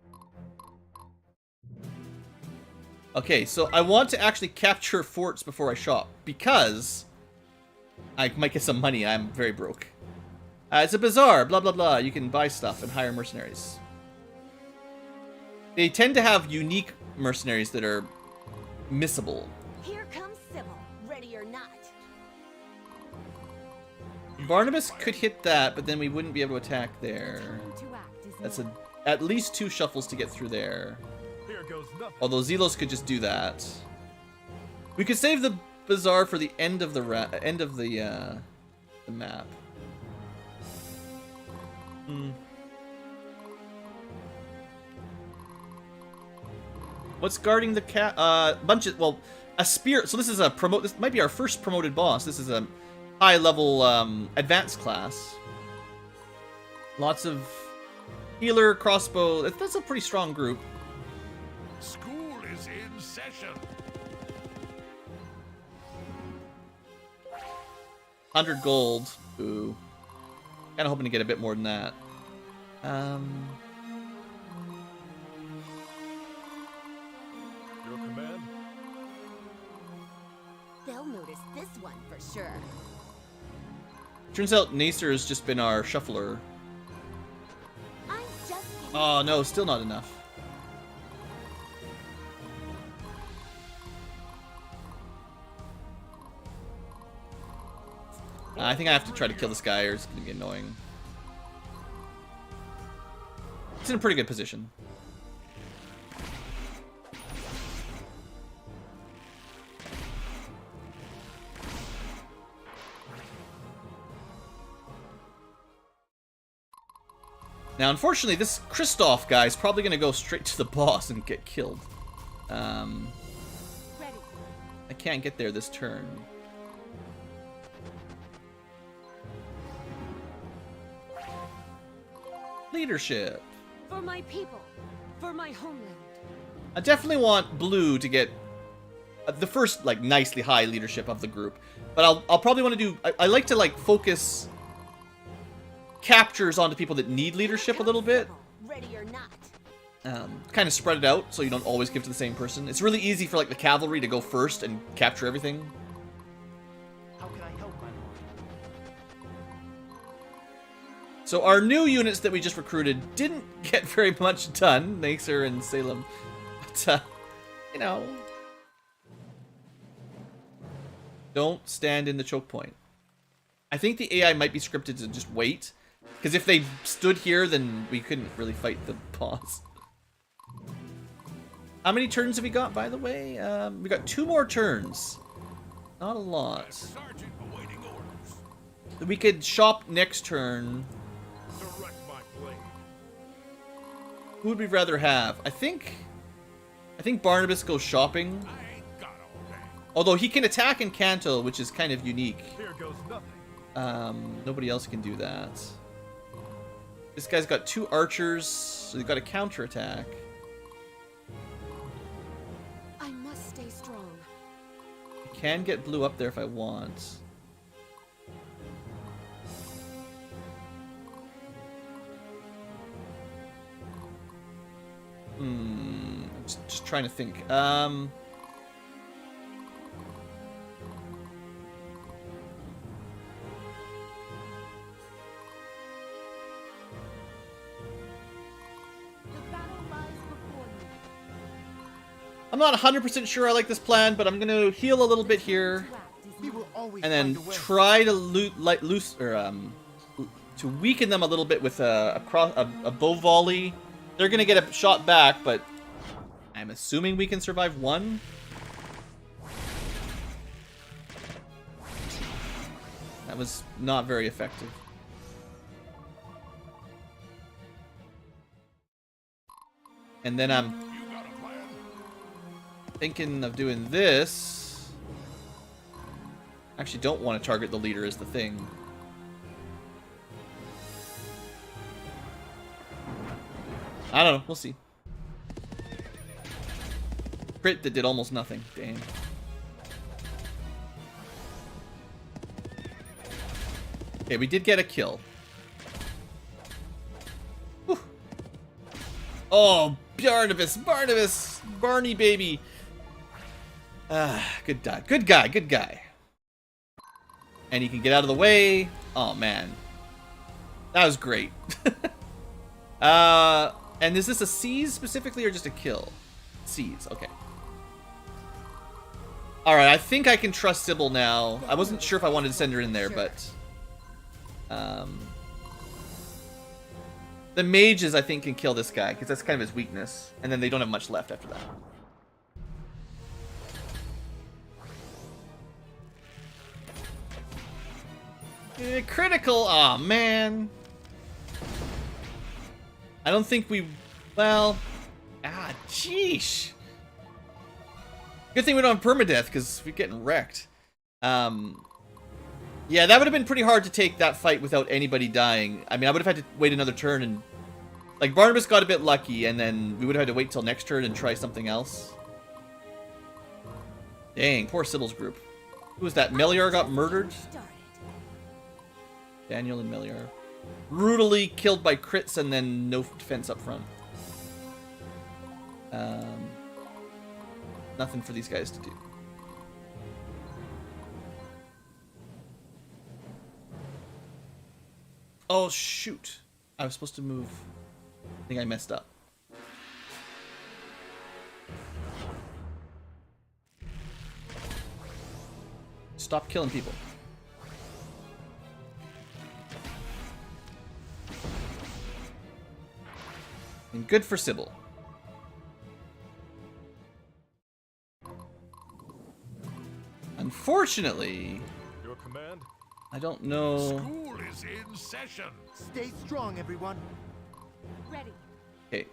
Okay, so I want to actually capture forts before I shop, because I might get some money. I'm very broke. It's a bazaar, blah blah blah. You can buy stuff and hire mercenaries. They tend to have unique mercenaries that are missable. Here comes Sybil, ready or not. Barnabas could hit that, but then we wouldn't be able to attack there. Time to act is That's now. at least 2 shuffles to get through there. Here goes nothing. Although Zelos could just do that. We could save the bazaar for the end of the map. What's guarding the cat? Well, a spear. So this is a promote. This might be our first promoted boss. This is a high-level advanced class. Lots of healer, crossbow. That's a pretty strong group. School is in session. 100 gold. Ooh. Kind of hoping to get a bit more than that. Your command? They'll notice this one for sure. Turns out Nacer has just been our shuffler. I'm just Oh no, still not enough. I think I have to try to kill this guy or it's gonna be annoying. It's in a pretty good position. Now, unfortunately, this Kristoff guy is probably going to go straight to the boss and get killed. I can't get there this turn. Leadership. For my people, for my homeland. I definitely want Blue to get the first, like, nicely high leadership of the group. But I'll probably want to do... I like to, like, focus captures onto people that need leadership a little bit. Ready or not. Kind of spread it out so you don't always give to the same person. It's really easy for, like, the cavalry to go first and capture everything. How can I help, my lord? So our new units that we just recruited didn't get very much done, Naxer and Salem. But, you know... Don't stand in the choke point. I think the AI might be scripted to just wait. Because if they stood here, then we couldn't really fight the boss. How many turns have we got, by the way? We got 2 more turns. Not a lot. Sergeant awaiting orders. We could shop next turn. Direct my blade. Who would we rather have? I think Barnabas goes shopping. I ain't got all day. Although he can attack in Kanto, which is kind of unique. Here goes nothing. Nobody else can do that. This guy's got 2 archers, so he's got a counterattack. I must stay strong. I can get Blue up there if I want. Just trying to think. I'm not 100% sure I like this plan, but I'm gonna heal a little bit here, We will always and then find a way. try to to weaken them a little bit with a bow volley. They're gonna get a shot back, but I'm assuming we can survive one. That was not very effective. And then I'm You got a plan? thinking of doing this. Actually, don't want to target the leader is the thing. I don't know. We'll see. Crit that did almost nothing. Damn. Okay, we did get a kill. Whew. Oh, Barnabas, Barney baby. Good guy, good guy, good guy. And he can get out of the way. Oh man, that was great. And is this a seize specifically or just a kill? Seize, okay. Alright, I think I can trust Sybil now. I wasn't sure if I wanted to send her in there, but... the mages, I think, can kill this guy, because that's kind of his weakness. And then they don't have much left after that. Critical! Aw, man. I don't think we... Well... Jeesh. Good thing we don't have permadeath, because we're getting wrecked. Yeah, that would have been pretty hard to take that fight without anybody dying. I mean, I would have had to wait another turn and... Like, Barnabas got a bit lucky, and then we would have had to wait till next turn and try something else. Dang, poor Sybil's group. Who was that? Melior got murdered? Daniel and Melior. Brutally killed by crits and then no defense up front. Nothing for these guys to do. Oh, shoot. I was supposed to move. I think I messed up. Stop killing people. And good for Sybil. Unfortunately, Your command? I don't know. School is in session. Stay strong, everyone. Ready. Okay.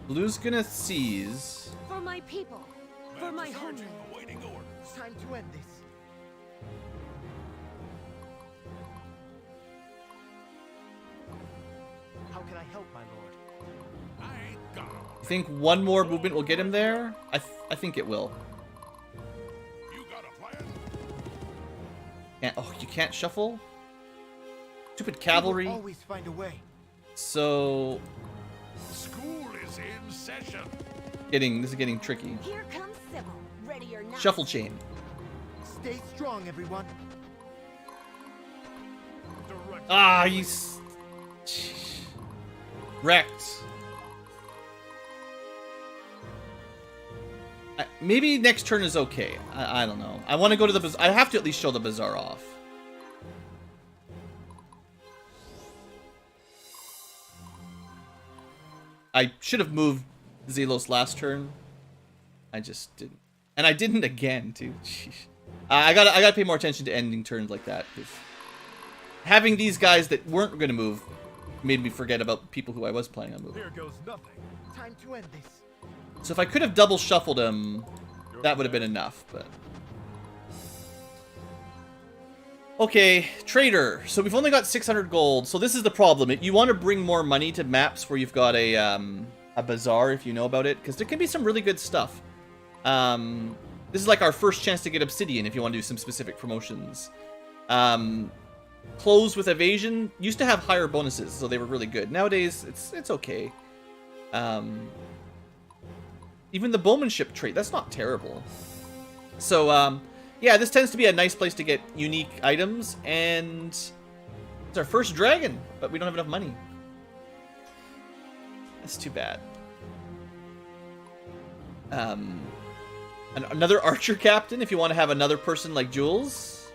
Blue's gonna seize. For my people. For my Sergeant, homeland. awaiting orders. Time to end this. How can I help, my lord? I ain't got 'em. You think one more movement will get him there? I think it will. You got a plan? Oh, you can't shuffle? Stupid We cavalry. will always find a way. So School is in session. this is getting tricky. Here comes Sybil. Ready or not. Shuffle chain. Stay strong, everyone. Direct. Ah, wrecked. Maybe next turn is okay. I don't know. I want to go to the I have to at least show the bazaar off. I should have moved Zelos last turn. I just didn't. And I didn't again, too. Jeez. I gotta pay more attention to ending turns like that. 'Cause having these guys that weren't gonna move made me forget about people who I was planning on moving. Here goes nothing. Time to end this. So if I could have double shuffled him, that would have been enough, but... Okay, trader. So we've only got 600 gold. So this is the problem. You want to bring more money to maps where you've got a bazaar, if you know about it, because there can be some really good stuff. This is like our first chance to get obsidian if you want to do some specific promotions. Clothes with evasion used to have higher bonuses, so they were really good. Nowadays, it's okay. Even the bowmanship trait, that's not terrible. So, yeah, this tends to be a nice place to get unique items, and it's our first dragon, but we don't have enough money. That's too bad. Another archer captain, if you want to have another person like Jules.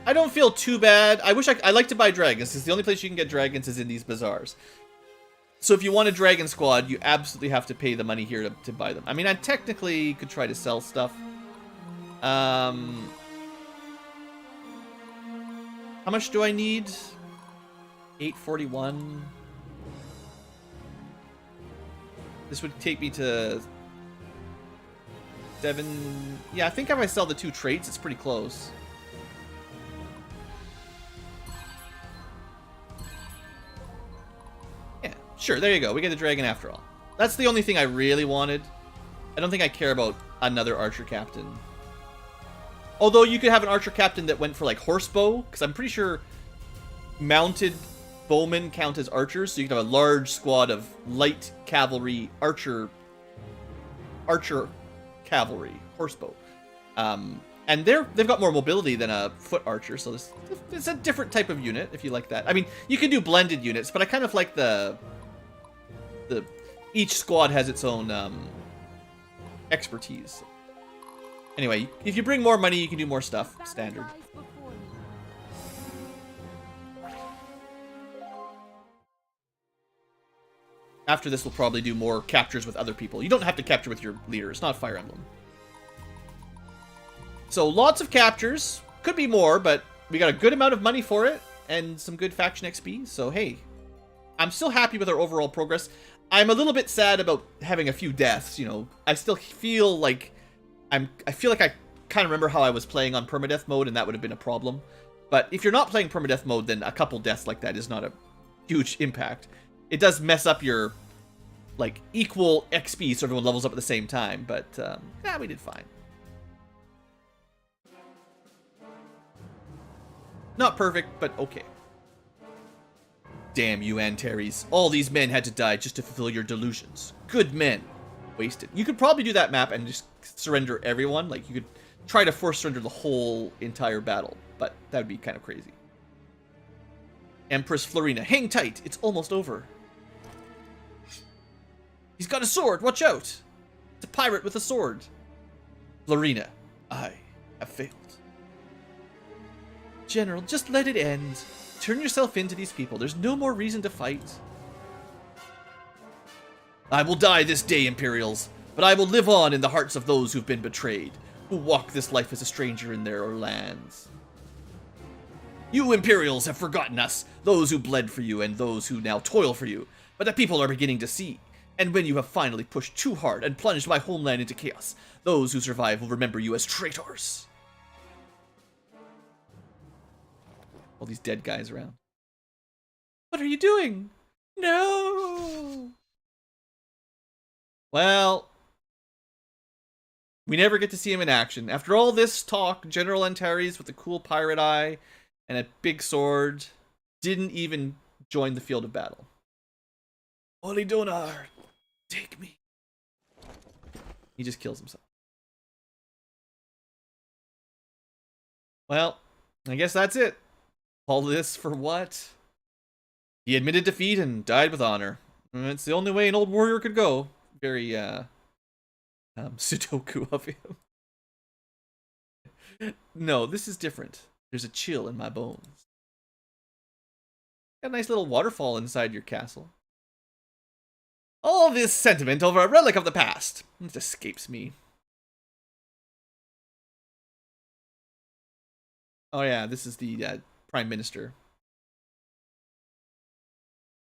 I don't feel too bad. I like to buy dragons, because the only place you can get dragons is in these bazaars. So if you want a dragon squad, you absolutely have to pay the money here to buy them. I mean, I technically could try to sell stuff. How much do I need? 841. This would take me to 7. Yeah, I think if I sell the 2 traits, it's pretty close. Sure, there you go. We get the dragon after all. That's the only thing I really wanted. I don't think I care about another archer captain. Although you could have an archer captain that went for like horsebow, because I'm pretty sure mounted bowmen count as archers, so you can have a large squad of light cavalry archer cavalry horsebow. And they've got more mobility than a foot archer, so it's a different type of unit if you like that. I mean, you can do blended units, but I kind of like each squad has its own expertise. Anyway, if you bring more money, you can do more stuff. Standard. After this, we'll probably do more captures with other people. You don't have to capture with your leader. It's not Fire Emblem. So lots of captures. Could be more, but we got a good amount of money for it and some good faction XP. So hey, I'm still happy with our overall progress. I'm a little bit sad about having a few deaths, you know. I still feel like I kind of remember how I was playing on permadeath mode, and that would have been a problem. But if you're not playing permadeath mode, then a couple deaths like that is not a huge impact. It does mess up your like equal XP so everyone levels up at the same time, but yeah, we did fine. Not perfect, but okay. Damn you, Antares. All these men had to die just to fulfill your delusions. Good men. Wasted. You could probably do that map and just surrender everyone. Like, you could try to force surrender the whole entire battle, but that would be kind of crazy. Empress Florina, hang tight. It's almost over. He's got a sword. Watch out. It's a pirate with a sword. Florina, I have failed. General, just let it end. Turn yourself into these people. There's no more reason to fight. I will die this day, Imperials, but I will live on in the hearts of those who've been betrayed, who walk this life as a stranger in their lands. You Imperials have forgotten us, those who bled for you and those who now toil for you, but the people are beginning to see. And when you have finally pushed too hard and plunged my homeland into chaos, those who survive will remember you as traitors. All these dead guys around. What are you doing? No! Well, we never get to see him in action. After all this talk, General Antares with the cool pirate eye and a big sword didn't even join the field of battle. Holy Donar, take me. He just kills himself. Well, I guess that's it. All this for what? He admitted defeat and died with honor. It's the only way an old warrior could go. Very, Sudoku of him. No, this is different. There's a chill in my bones. Got a nice little waterfall inside your castle. All this sentiment over a relic of the past. It escapes me. Oh yeah, this is the Prime Minister.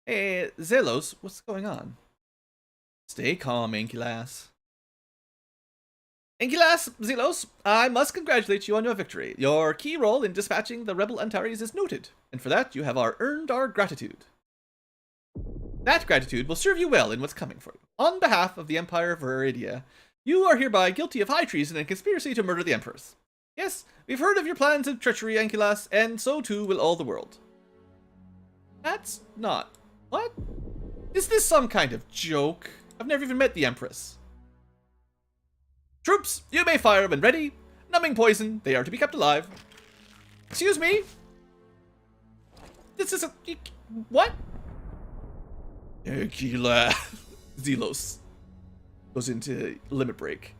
Hey, Zelos, what's going on? Stay calm, Ankylas. Ankylas, Zelos, I must congratulate you on your victory. Your key role in dispatching the rebel Antares is noted, and for that you have earned our gratitude. That gratitude will serve you well in what's coming for you. On behalf of the Empire of Viridia, you are hereby guilty of high treason and conspiracy to murder the Empress. Yes, we've heard of your plans of treachery, Ankylas, and so too will all the world. That's not... What? Is this some kind of joke? I've never even met the Empress. Troops, you may fire when ready. Numbing poison, they are to be kept alive. Excuse me? This is a... What? Zelos goes into limit break.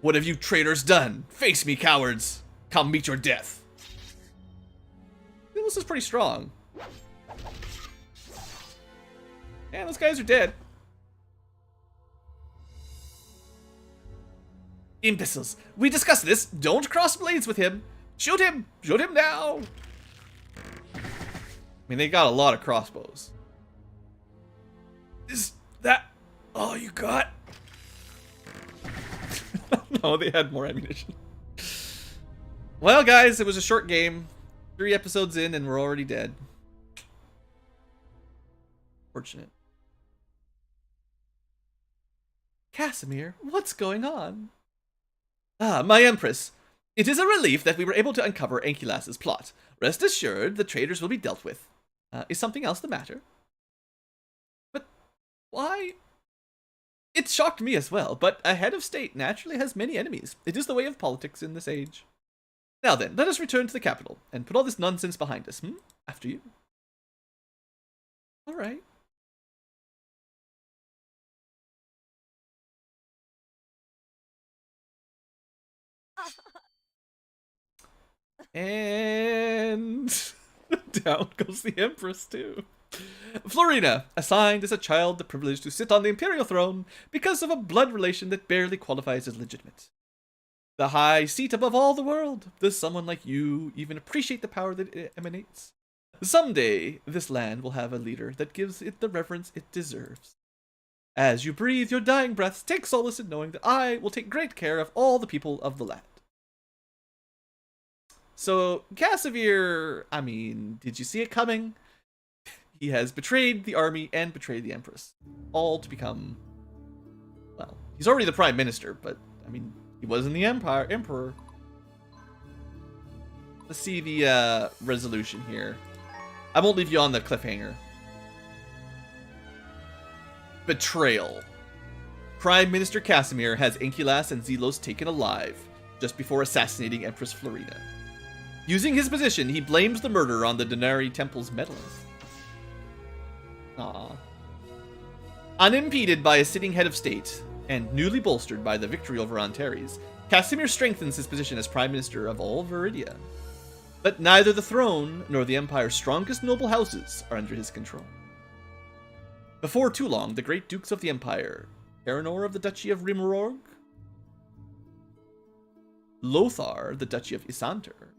What have you traitors done? Face me, cowards. Come meet your death. Zelos is pretty strong. Yeah, those guys are dead. Imbeciles. We discussed this. Don't cross blades with him. Shoot him. Shoot him now. I mean, they got a lot of crossbows. Is that all you got? No, they had more ammunition. Well, guys, it was a short game. 3 episodes in and we're already dead. Fortunate. Casimir, what's going on? Ah, my Empress. It is a relief that we were able to uncover Ankylas's plot. Rest assured, the traitors will be dealt with. Is something else the matter? But why? It shocked me as well, but a head of state naturally has many enemies. It is the way of politics in this age. Now then, let us return to the capital and put all this nonsense behind us. After you. All right. And down goes the Empress too. Florina, assigned as a child the privilege to sit on the imperial throne because of a blood relation that barely qualifies as legitimate. The high seat above all the world. Does someone like you even appreciate the power that it emanates? Someday, this land will have a leader that gives it the reverence it deserves. As you breathe your dying breaths, take solace in knowing that I will take great care of all the people of the land. So, Casimir, I mean, did you see it coming? He has betrayed the army and betrayed the Empress. All to become, well, he's already the Prime Minister, but, I mean, he was in the Emperor. Let's see the resolution here. I won't leave you on the cliffhanger. Betrayal. Prime Minister Casimir has Ankylas and Zelos taken alive, just before assassinating Empress Florina. Using his position, he blames the murder on the Denari Temple's meddling. Aww. Unimpeded by a sitting head of state, and newly bolstered by the victory over Antares, Casimir strengthens his position as Prime Minister of all Viridia. But neither the throne nor the Empire's strongest noble houses are under his control. Before too long, the great dukes of the Empire, Eranor of the Duchy of Rimorog, Lothar, the Duchy of Isanter,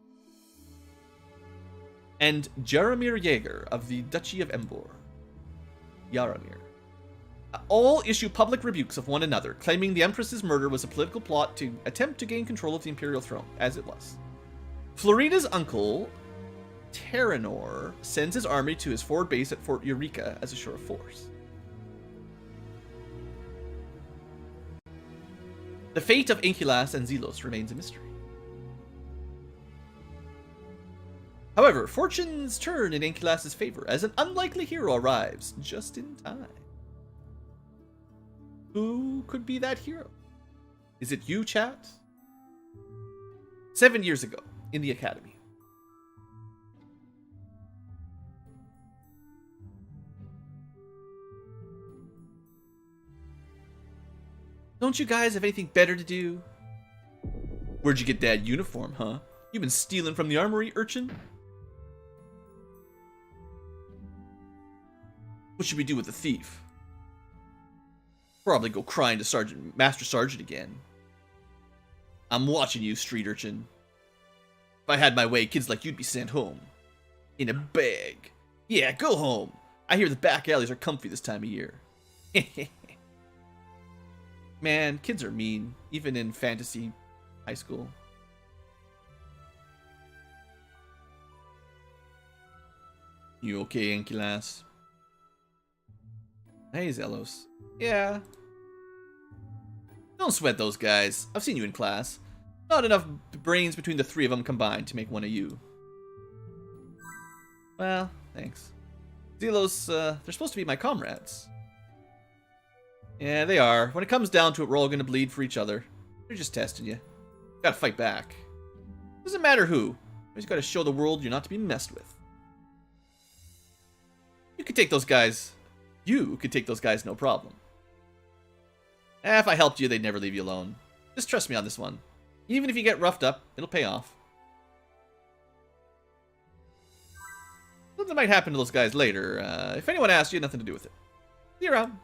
and Jaromir Jaeger of the Duchy of Embor, Yaramir, all issue public rebukes of one another, claiming the Empress's murder was a political plot to attempt to gain control of the Imperial throne, as it was. Florida's uncle, Terranor, sends his army to his forward base at Fort Eureka as a show of force. The fate of Ankylas and Zelos remains a mystery. However, fortunes turn in Ankylas' favor as an unlikely hero arrives just in time. Who could be that hero? Is it you, chat? 7 years ago, in the Academy. Don't you guys have anything better to do? Where'd you get that uniform, huh? You been stealing from the armory, urchin? What should we do with the thief? Probably go crying to Master Sergeant again. I'm watching you, street urchin. If I had my way, kids like you'd be sent home. In a bag. Yeah, go home. I hear the back alleys are comfy this time of year. Man, kids are mean, even in fantasy high school. You okay, Ankylas? Hey, Zelos. Yeah. Don't sweat those guys. I've seen you in class. Not enough brains between the three of them combined to make one of you. Well, thanks. Zelos, they're supposed to be my comrades. Yeah, they are. When it comes down to it, we're all gonna bleed for each other. They're just testing you. Gotta fight back. Doesn't matter who. You just gotta show the world you're not to be messed with. You could take those guys. You could take those guys, no problem. If I helped you, they'd never leave you alone. Just trust me on this one. Even if you get roughed up, it'll pay off. Something might happen to those guys later. If anyone asks, you had nothing to do with it. See you around.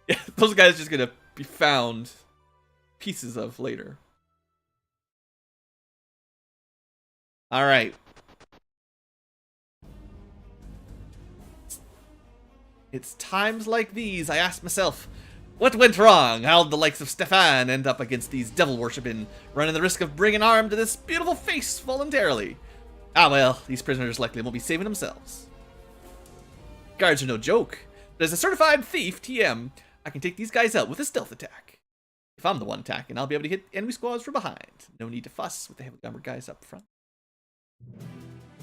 Yeah, those guys are just gonna be found pieces of later. Alright. It's times like these I ask myself, what went wrong? How'd the likes of Stefan end up against these devil-worshipping, running the risk of bringing harm to this beautiful face voluntarily? Ah well, these prisoners likely won't be saving themselves. Guards are no joke, but as a certified thief, TM, I can take these guys out with a stealth attack. If I'm the one attacking, I'll be able to hit enemy squads from behind. No need to fuss with the heavy armored guys up front.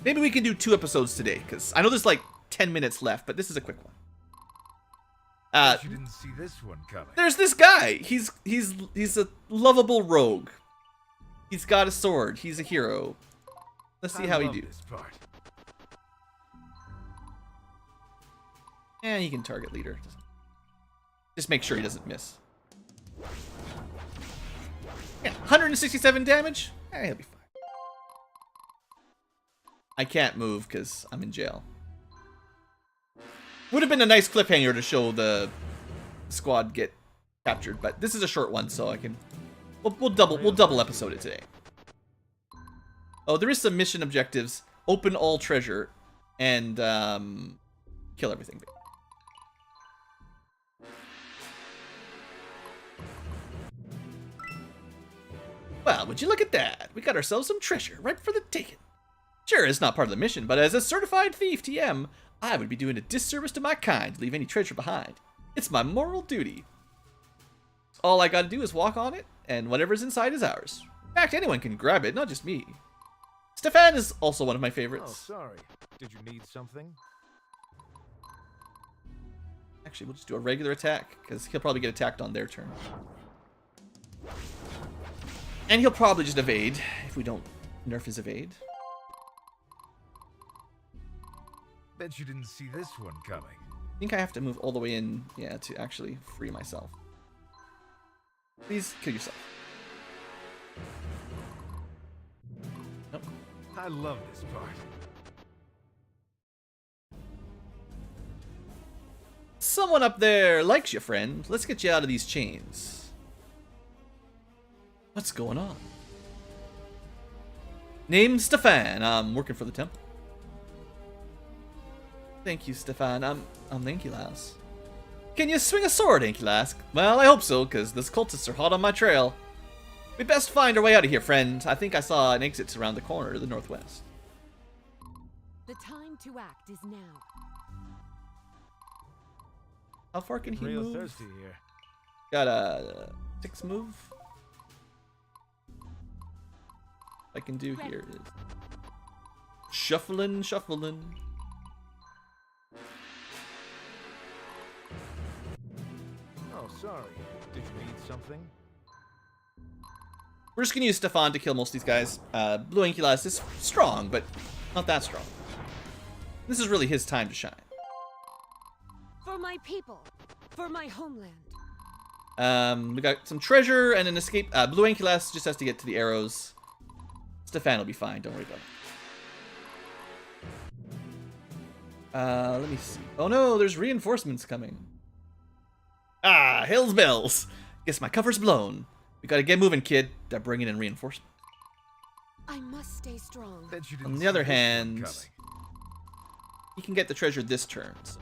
Maybe we can do 2 episodes today, because I know there's like 10 minutes left, but this is a quick one. You didn't see this one coming. There's this guy. He's a lovable rogue. He's got a sword. He's a hero. Let's see how he do. And he can target leader. Just make sure he doesn't miss. Yeah, 167 damage. He'll be fine. I can't move because I'm in jail. Would have been a nice cliffhanger to show the squad get captured, but this is a short one, so I can we'll double episode it today. Oh, there is some mission objectives: open all treasure and kill everything. Well, would you look at that? We got ourselves some treasure right for the taking. Sure, it's not part of the mission, but as a certified thief, TM, I would be doing a disservice to my kind to leave any treasure behind. It's my moral duty. All I gotta do is walk on it, and whatever's inside is ours. In fact, anyone can grab it, not just me. Stefan is also one of my favorites. Oh, sorry. Did you need something? Actually, we'll just do a regular attack, because he'll probably get attacked on their turn. And he'll probably just evade if we don't Nerf his evade. Bet you didn't see this one coming. I think I have to move all the way in, yeah, to actually free myself. Please kill yourself. Nope. I love this part. Someone up there likes you, friend. Let's get you out of these chains. What's going on? Name's Stefan. I'm working for the temple. Thank you, Stefan. I'm Ankylas. Can you swing a sword, Ankylas? Well, I hope so, because those cultists are hot on my trail. We best find our way out of here, friend. I think I saw an exit around the corner to the northwest. The time to act is now. How far can he Real move? thirsty here. Got a 6 move. I can do here is shuffling. Oh, sorry. Did you need something? We're just gonna use Stefan to kill most of these guys. Blue Ankylas is strong, but not that strong. This is really his time to shine. For my people, for my homeland. We got some treasure and an escape. Blue Ankylas just has to get to the arrows. Stefan will be fine. Don't worry about it. Let me see. Oh no, there's reinforcements coming. Ah, hell's bells. Guess my cover's blown. We gotta get moving, kid. They're bringing in reinforcements. I must stay strong. Bet you didn't On the see other this one hand, coming. he can get the treasure this turn. So,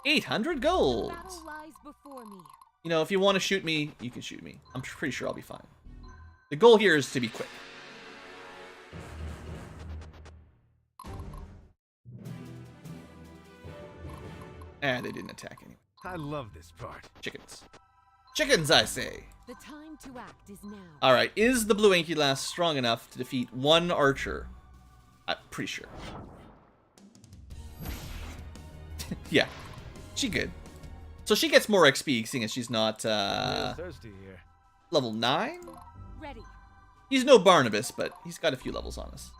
800 The gold. battle lies before me. You know, if you want to shoot me, you can shoot me. I'm pretty sure I'll be fine. The goal here is to be quick. And they didn't attack anyway. I love this part. Chickens. Chickens, I say. The time to act is now. Alright, is the blue Ankylas strong enough to defeat one archer? I'm pretty sure. Yeah, she good. So she gets more XP, seeing as she's not Real thirsty here. level 9? Ready. He's no Barnabas, but he's got a few levels on us.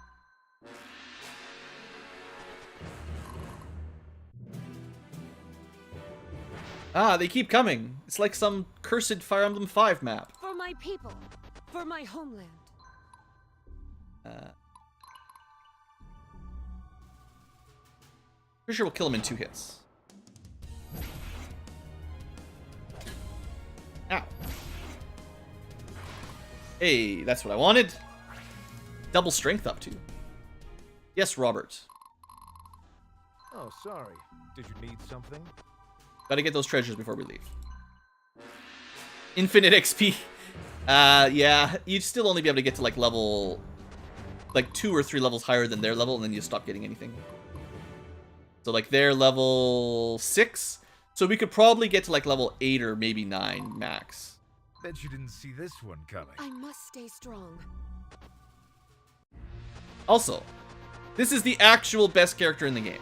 Ah, they keep coming. It's like some cursed Fire Emblem 5 map. For my people, for my homeland. Pretty sure we'll kill him in 2 hits. Ow. Hey, that's what I wanted. Double strength up too. Yes, Robert. Oh, sorry. Did you need something? Gotta get those treasures before we leave. Infinite XP. Yeah, you'd still only be able to get to like level... like 2 or 3 levels higher than their level, and then you stop getting anything. So like they're level 6. So we could probably get to like level 8 or maybe 9 max. Bet you didn't see this one coming. I must stay strong. Also, this is the actual best character in the game.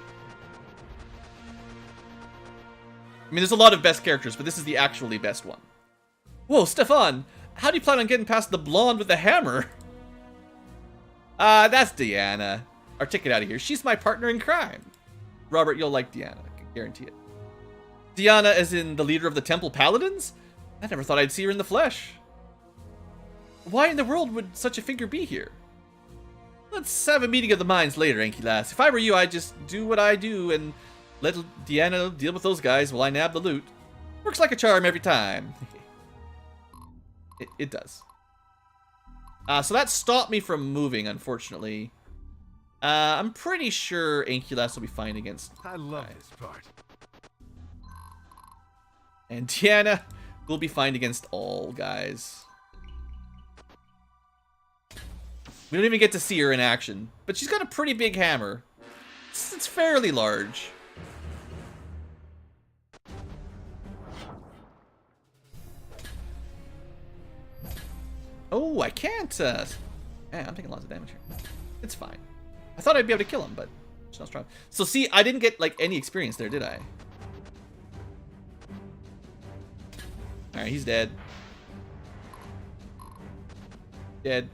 I mean, there's a lot of best characters, but this is the actually best one. Whoa, Stefan! How do you plan on getting past the blonde with the hammer? That's Deanna. Our ticket out of here. She's my partner in crime. Robert, you'll like Deanna. I can guarantee it. Deanna as in the leader of the Temple Paladins? I never thought I'd see her in the flesh. Why in the world would such a figure be here? Let's have a meeting of the minds later, Ankylas. If I were you, I'd just do what I do and let Deanna deal with those guys while I nab the loot. Works like a charm every time. It does. So that stopped me from moving, unfortunately. I'm pretty sure Ankylas will be fine against... I love this part. And Deanna will be fine against all guys. We don't even get to see her in action. But she's got a pretty big hammer. It's fairly large. Oh, I can't. Man, I'm taking lots of damage here. It's fine. I thought I'd be able to kill him, but it's not strong. So see, I didn't get like any experience there, did I? Alright, he's dead. Dead.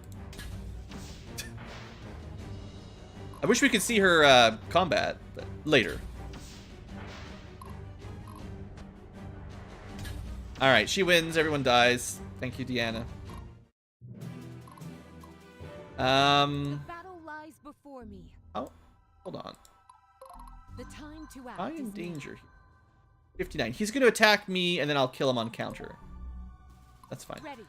I wish we could see her combat, but later. Alright, she wins, everyone dies. Thank you, Deanna. The battle lies before me. Oh, hold on. The time to act I'm in is now. danger here. 59. He's going to attack me, and then I'll kill him on counter. That's fine. Ready.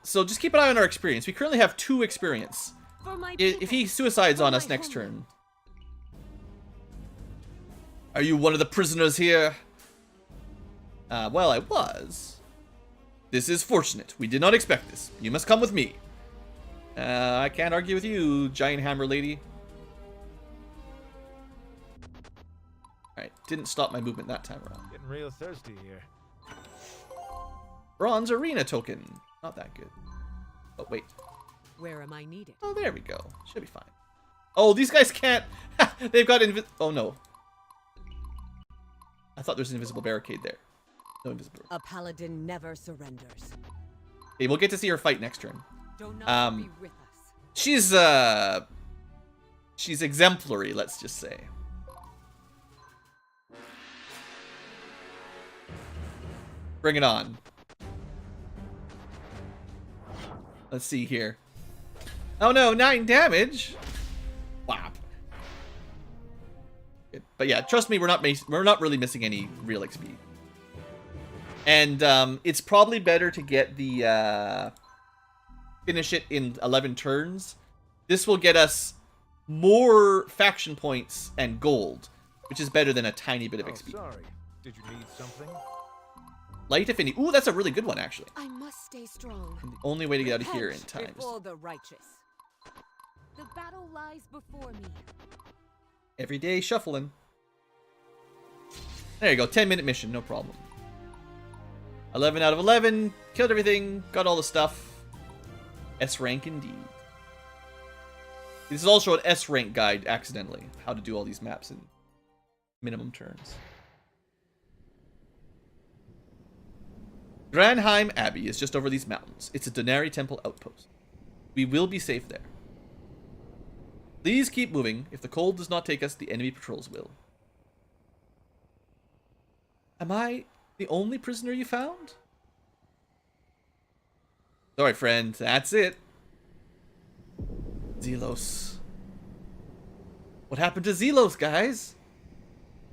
So just keep an eye on our experience. We currently have 2 experience. For my If he suicides For on my us next homeland. turn. Are you one of the prisoners here? Well, I was. This is fortunate. We did not expect this. You must come with me. I can't argue with you, giant hammer lady. Alright, didn't stop my movement that time around. Getting real thirsty here. Bronze arena token. Not that good. Oh, wait. Where am I needed? Oh, there we go. Should be fine. Oh, these guys can't. They've got oh, no. I thought there's an invisible barricade there. No invisible. A paladin never surrenders. Okay, we'll get to see her fight next turn. Do not be with us. She's exemplary, let's just say. Bring it on. Let's see here. Oh no, 9 damage. Wow. But yeah, trust me, we're not really missing any real XP. And it's probably better to get the finish it in 11 turns. This will get us more faction points and gold, which is better than a tiny bit of XP. Sorry. Did you need something? Light affinity. Ooh, that's a really good one, actually. I must stay strong. And the only way to get out of here in Repent time. before the righteous. The battle lies before me. Every day shuffling. There you go. 10-minute mission, no problem. 11 out of 11. Killed everything. Got all the stuff. S rank indeed. This is also an S rank guide accidentally. How to do all these maps in minimum turns. Granheim Abbey is just over these mountains. It's a Donari Temple outpost. We will be safe there. Please keep moving. If the cold does not take us, the enemy patrols will. Am I the only prisoner you found? Sorry, friend. That's it. Zelos. What happened to Zelos, guys?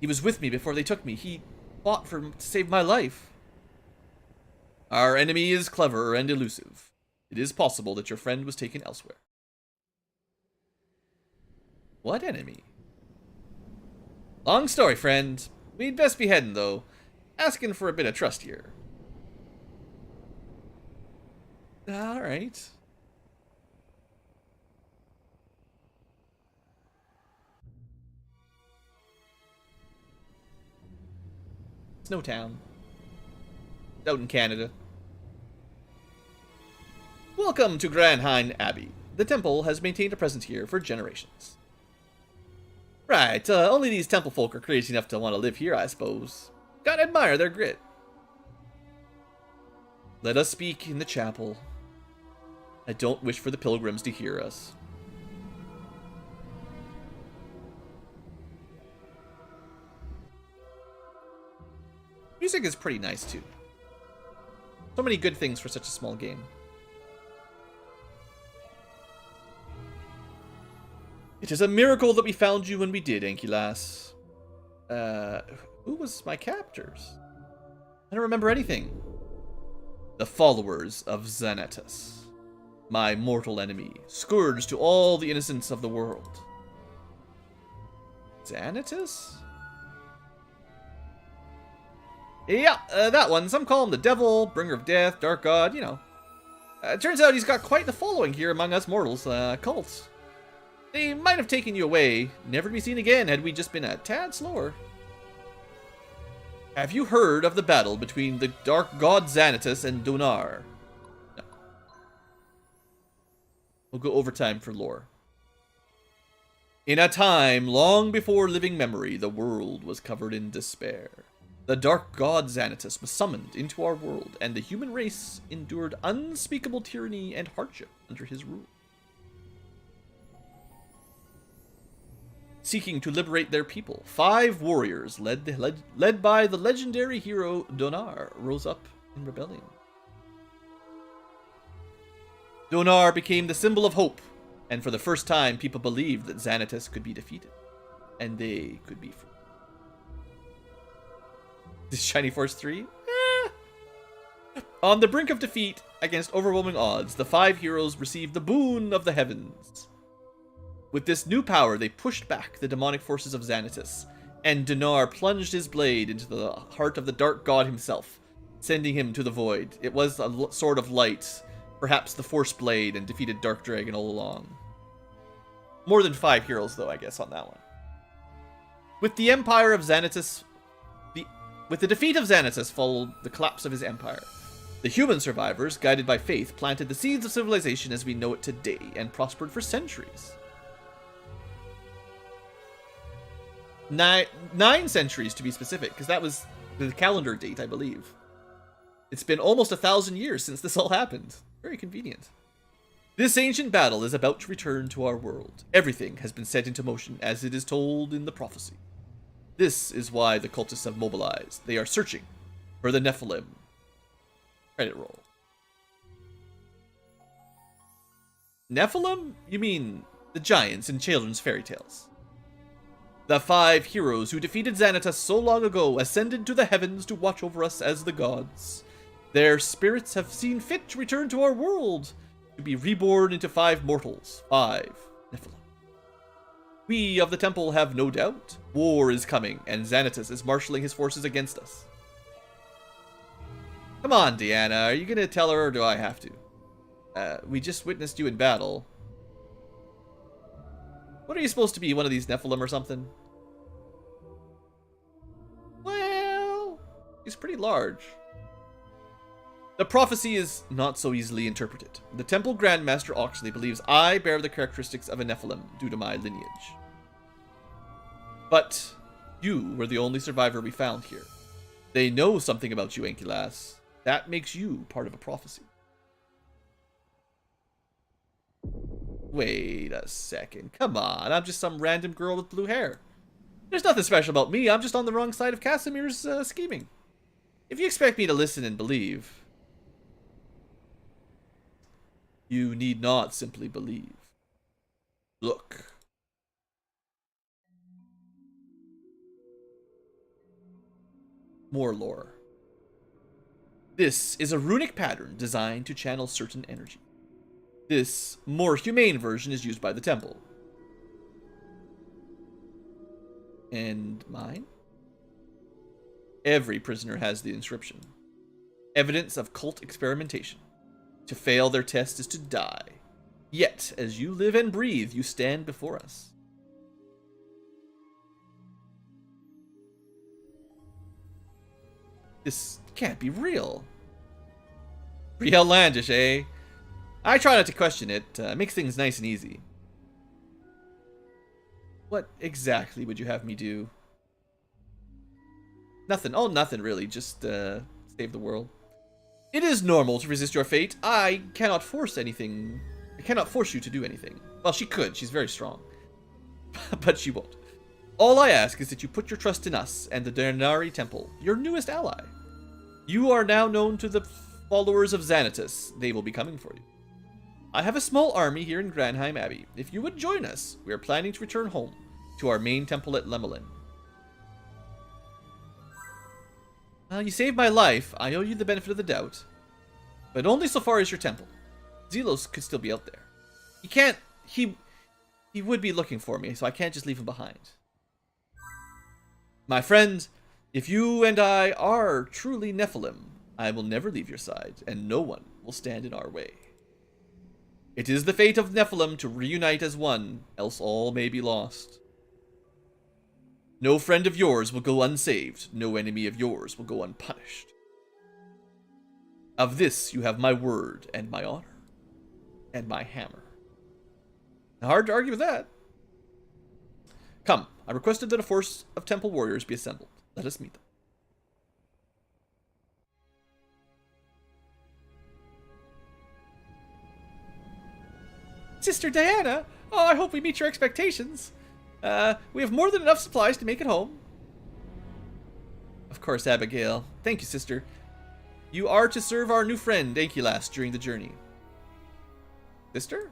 He was with me before they took me. He fought to save my life. Our enemy is clever and elusive. It is possible that your friend was taken elsewhere. What enemy? Long story, friend. We'd best be heading, though. Asking for a bit of trust here. Alright. Snowtown. Out in Canada. Welcome to Granheim Abbey. The temple has maintained a presence here for generations. Right, only these temple folk are crazy enough to want to live here, I suppose. Gotta admire their grit. Let us speak in the chapel. I don't wish for the pilgrims to hear us. Music is pretty nice, too. So many good things for such a small game. It is a miracle that we found you when we did, Ankylas. Who was my captors? I don't remember anything. The followers of Xanatus. My mortal enemy, scourge to all the innocents of the world. Xanatus? Yeah, that one. Some call him the devil, bringer of death, dark god, you know. Turns out he's got quite the following here among us mortals, cults. They might have taken you away, never to be seen again had we just been a tad slower. Have you heard of the battle between the dark god Xanatus and Donar? No. We'll go overtime for lore. In a time long before living memory, the world was covered in despair. The dark god Xanatus was summoned into our world, and the human race endured unspeakable tyranny and hardship under his rule. seeking to liberate their people. 5 warriors, led by the legendary hero Donar, rose up in rebellion. Donar became the symbol of hope, and for the first time, people believed that Xanatus could be defeated, and they could be free. This Shiny Force 3? On the brink of defeat, against overwhelming odds, the 5 heroes received the boon of the heavens. With this new power, they pushed back the demonic forces of Xanatus, and Donar plunged his blade into the heart of the dark god himself, sending him to the void. It was a sword of light, perhaps the Force Blade, and defeated Dark Dragon all along. More than 5 heroes, though, I guess, on that one. With the empire of Xanatus... With the defeat of Xanatus followed the collapse of his empire. The human survivors, guided by faith, planted the seeds of civilization as we know it today, and prospered for centuries. 9 centuries, to be specific, because that was the calendar date, I believe. It's been almost 1,000 years since this all happened. Very convenient. This ancient battle is about to return to our world. Everything has been set into motion, as it is told in the prophecy. This is why the cultists have mobilized. They are searching for the Nephilim. Credit roll. Nephilim? You mean the giants in children's fairy tales. The 5 heroes who defeated Xanatus so long ago ascended to the heavens to watch over us as the gods. Their spirits have seen fit to return to our world, to be reborn into 5 mortals, 5 Nephilim. We of the temple have no doubt. War is coming, and Xanatus is marshalling his forces against us. Come on, Deanna, are you gonna tell her, or do I have to? We just witnessed you in battle. What are you supposed to be, one of these Nephilim or something? Well, he's pretty large. The prophecy is not so easily interpreted. The Temple Grandmaster Oxley believes I bear the characteristics of a Nephilim due to my lineage. But you were the only survivor we found here. They know something about you, Ankylas. That makes you part of a prophecy. Wait a second. Come on, I'm just some random girl with blue hair. There's nothing special about me. I'm just on the wrong side of Casimir's scheming. If you expect me to listen and believe, you need not simply believe. Look. More lore. This is a runic pattern designed to channel certain energy. This more humane version is used by the temple. And mine? Every prisoner has the inscription. Evidence of cult experimentation. To fail their test is to die. Yet, as you live and breathe, you stand before us. This can't be real. Pretty outlandish, eh? I try not to question it. Makes things nice and easy. What exactly would you have me do? Nothing. Oh, nothing really. Just save the world. It is normal to resist your fate. I cannot force anything. I cannot force you to do anything. Well, she could. She's very strong. But she won't. All I ask is that you put your trust in us and the Darnari Temple, your newest ally. You are now known to the followers of Xanatus. They will be coming for you. I have a small army here in Granheim Abbey. If you would join us, we are planning to return home to our main temple at Lemelin. You saved my life. I owe you the benefit of the doubt. But only so far as your temple. Zelos could still be out there. He can't... He would be looking for me, so I can't just leave him behind. My friend, if you and I are truly Nephilim, I will never leave your side, and no one will stand in our way. It is the fate of Nephilim to reunite as one, else all may be lost. No friend of yours will go unsaved, no enemy of yours will go unpunished. Of this you have my word and my honor, and my hammer. Hard to argue with that. Come, I requested that a force of temple warriors be assembled. Let us meet them. Sister Diana! Oh, I hope we meet your expectations. We have more than enough supplies to make it home. Of course, Abigail. Thank you, sister. You are to serve our new friend, Ankylas, during the journey. Sister?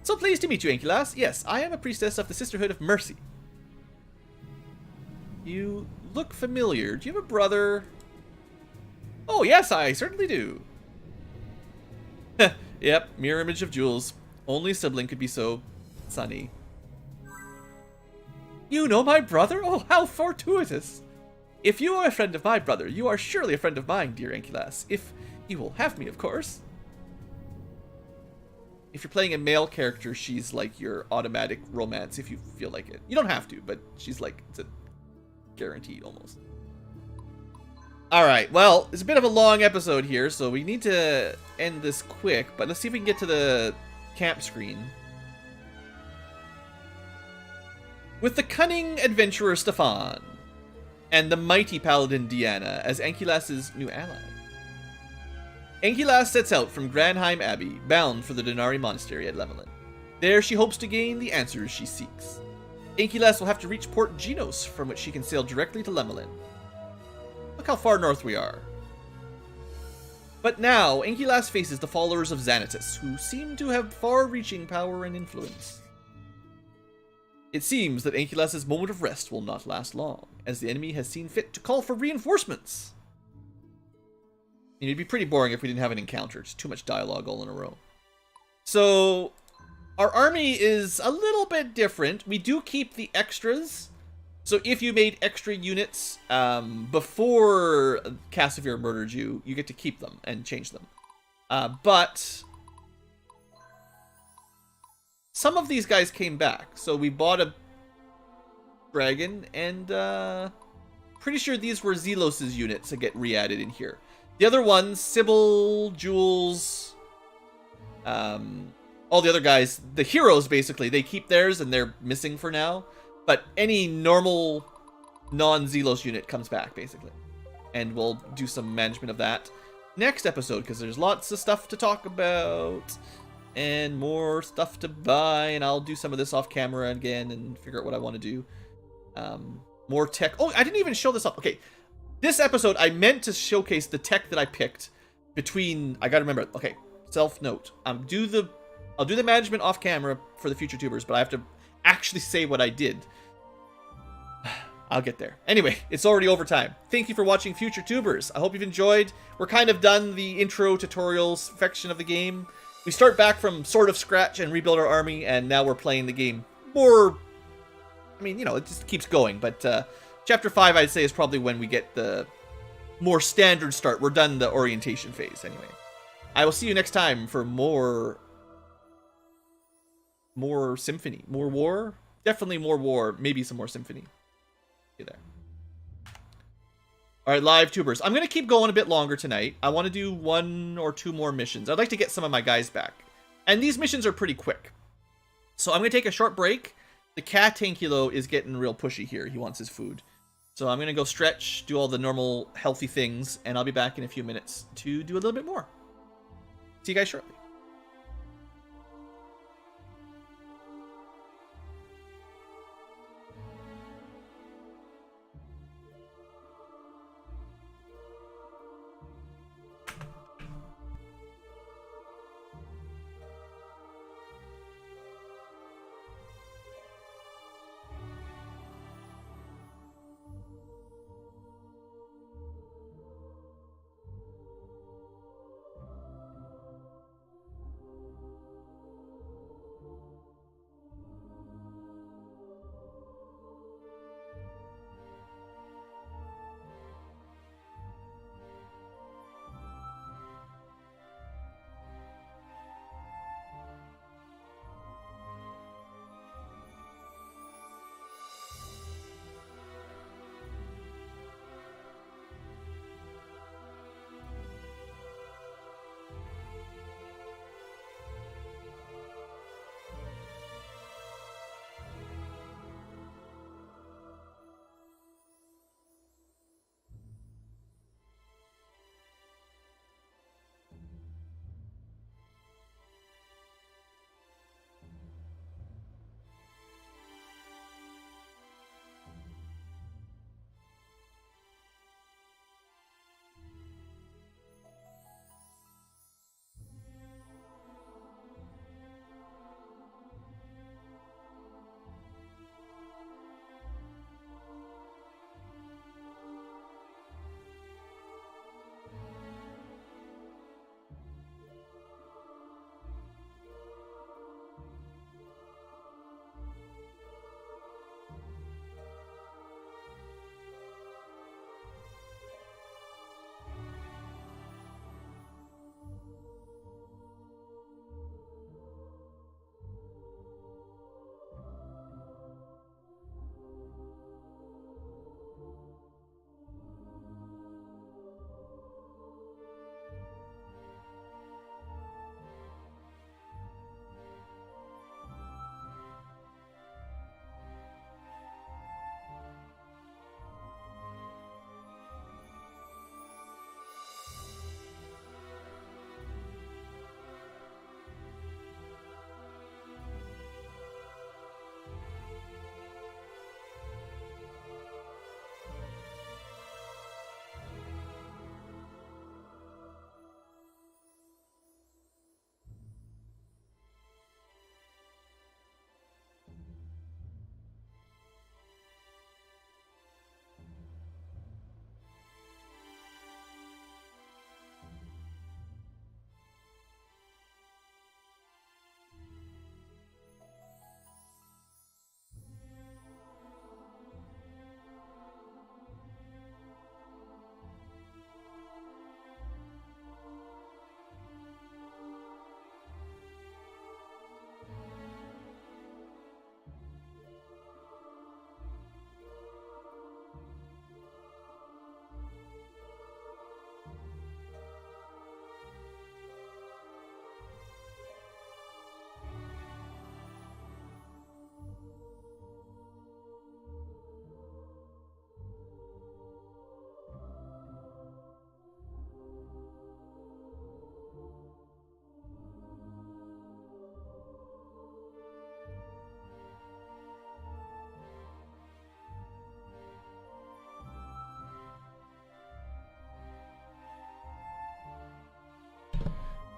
So pleased to meet you, Ankylas. Yes, I am a priestess of the Sisterhood of Mercy. You look familiar. Do you have a brother? Oh, yes, I certainly do. Yep, mirror image of Jules. Only a sibling could be so sunny. You know my brother? Oh, how fortuitous. If you are a friend of my brother, you are surely a friend of mine, dear Ankylas. If you will have me, of course. If you're playing a male character, she's like your automatic romance if you feel like it. You don't have to, but she's like, it's a guaranteed almost. Alright, well, it's a bit of a long episode here, so we need to end this quick, but let's see if we can get to the camp screen. With the cunning adventurer Stefan and the mighty paladin Diana as Ankylas' new ally. Ankylas sets out from Granheim Abbey, bound for the Denari Monastery at Lemelin. There she hopes to gain the answers she seeks. Ankylas will have to reach Port Genos, from which she can sail directly to Lemelin. Look how far north we are. But now, Ankylas faces the followers of Xanatus, who seem to have far-reaching power and influence. It seems that Ankylas' moment of rest will not last long, as the enemy has seen fit to call for reinforcements. It'd be pretty boring if we didn't have an encounter. It's too much dialogue all in a row. So, our army is a little bit different. We do keep the extras. So if you made extra units before Cassavir murdered you, you get to keep them and change them. But some of these guys came back. So we bought a dragon, and pretty sure these were Zelos' units that get re-added in here. The other ones, Sybil, Jules, all the other guys, the heroes basically, they keep theirs and they're missing for now. But any normal non-Zelos unit comes back, basically. And we'll do some management of that next episode, because there's lots of stuff to talk about. And more stuff to buy, and I'll do some of this off camera again and figure out what I want to do. More tech. Oh, I didn't even show this up. Okay, this episode, I meant to showcase the tech that I picked between... I gotta remember. Okay, self-note. I'll do the management off camera for the future tubers, but I have to actually say what I did. I'll get there. Anyway, it's already overtime. Thank you for watching Future Tubers. I hope you've enjoyed. We're kind of done the intro tutorial section of the game. We start back from sort of scratch and rebuild our army, and now we're playing the game more... I mean, you know, it just keeps going, but Chapter 5, I'd say, is probably when we get the more standard start. We're done the orientation phase, anyway. I will see you next time for more Symphony. More war? Definitely more war. Maybe some more Symphony. See you there. Alright, live tubers. I'm going to keep going a bit longer tonight. I want to do 1 or 2 more missions. I'd like to get some of my guys back. And these missions are pretty quick. So I'm going to take a short break. The cat Tankulo is getting real pushy here. He wants his food. So I'm going to go stretch, do all the normal healthy things, and I'll be back in a few minutes to do a little bit more. See you guys shortly.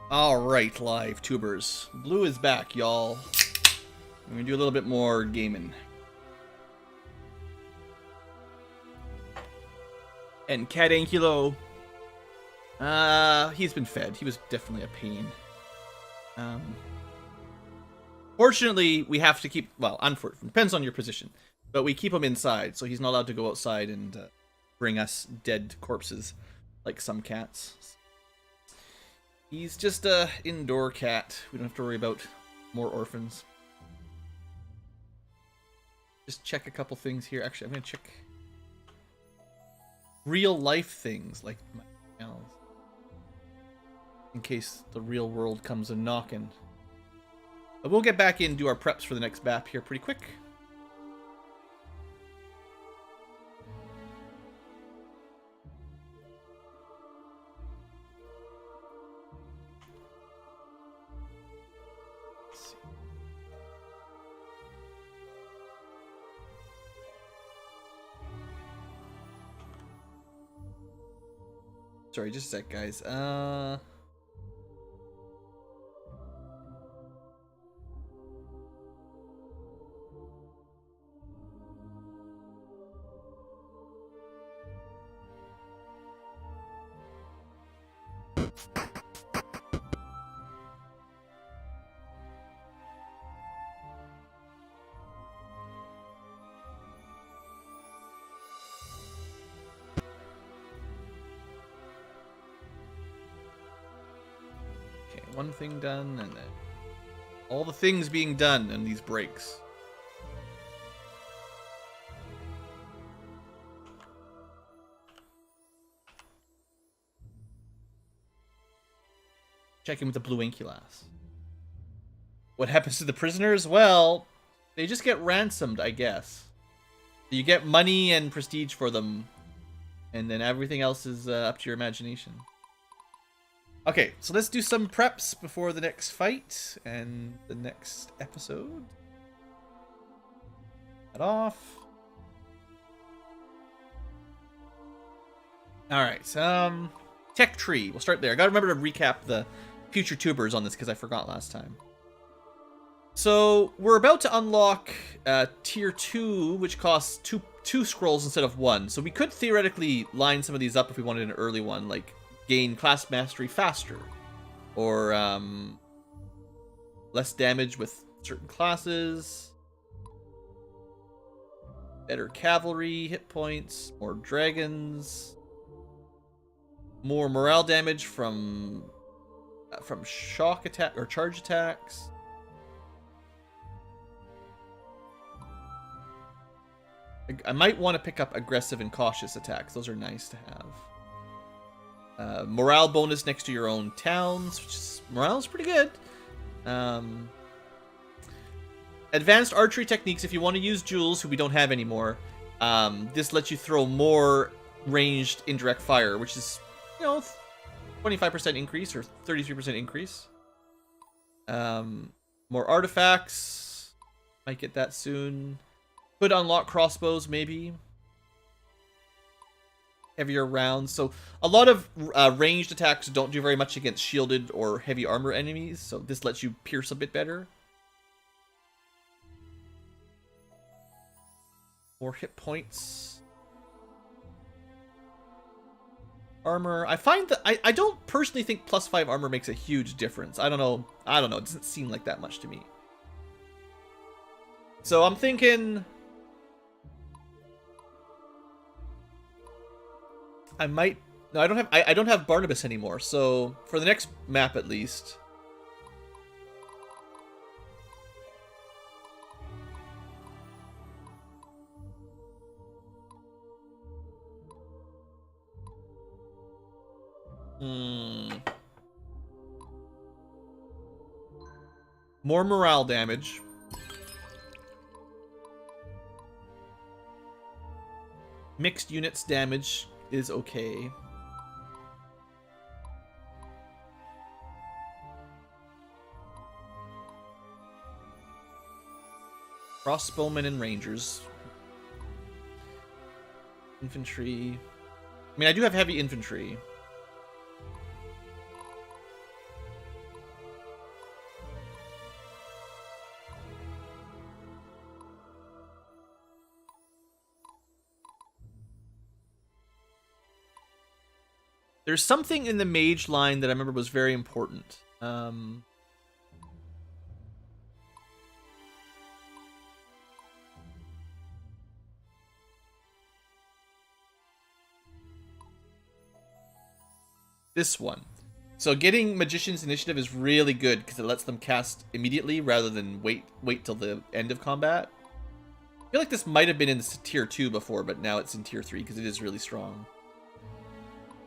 Alright, live tubers. Blue is back, y'all. We're gonna do a little bit more gaming. And Cat Ankylo. He's been fed. He was definitely a pain. Fortunately, we have to keep... Well, unfortunately, depends on your position. But we keep him inside, so he's not allowed to go outside and bring us dead corpses like some cats. He's just a indoor cat. We don't have to worry about more orphans. Just check a couple things here. Actually, I'm going to check real life things like my emails. In case the real world comes a knocking. But we'll get back in and do our preps for the next map here pretty quick. Sorry, just a sec, guys. One thing done, and then all the things being done in these breaks. Check in with the blue Inculas. What happens to the prisoners? Well, they just get ransomed, I guess. You get money and prestige for them, and then everything else is up to your imagination. Okay, so let's do some preps before the next fight and the next episode. That off. Alright, tech tree. We'll start there. I gotta remember to recap the future tubers on this because I forgot last time. So, we're about to unlock tier 2, which costs two scrolls instead of 1. So we could theoretically line some of these up if we wanted an early one, like gain class mastery faster, or less damage with certain classes, better cavalry hit points, more dragons, more morale damage from shock attack or charge attacks. I might want to pick up aggressive and cautious attacks. Those are nice to have. Morale bonus next to your own towns, which is, morale is pretty good. Advanced archery techniques, if you want to use jewels, who we don't have anymore, this lets you throw more ranged indirect fire, which is, 25% increase or 33% increase. More artifacts, might get that soon. Could unlock crossbows, maybe. Heavier rounds. So a lot of ranged attacks don't do very much against shielded or heavy armor enemies, so this lets you pierce a bit better. More hit points. Armor. I find that I don't personally think +5 armor makes a huge difference. I don't know. It doesn't seem like that much to me. So I'm thinking I might... No, I don't have Barnabas anymore, so for the next map at least. More morale damage. Mixed units damage is okay. Crossbowmen and rangers. Infantry. I mean, I do have heavy infantry. There's something in the mage line that I remember was very important. This one. So getting Magician's Initiative is really good because it lets them cast immediately rather than wait till the end of combat. I feel like this might have been in tier 2 before, but now it's in tier 3 because it is really strong.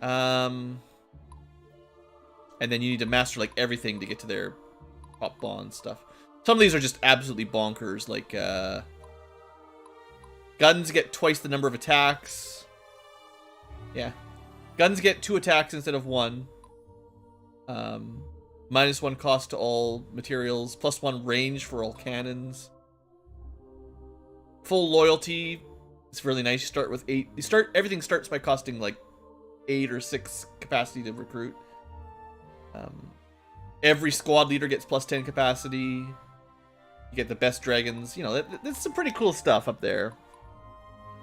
And then you need to master like everything to get to their pop bond stuff. Some of these are just absolutely bonkers, like guns get twice the number of attacks. Yeah. Guns get 2 attacks instead of 1. -1 cost to all materials, +1 range for all cannons. Full loyalty. It's really nice. You start with 8. Everything starts by costing like 8 or 6 capacity to recruit. Every squad leader gets +10 capacity. You get the best dragons. You know, that's some pretty cool stuff up there.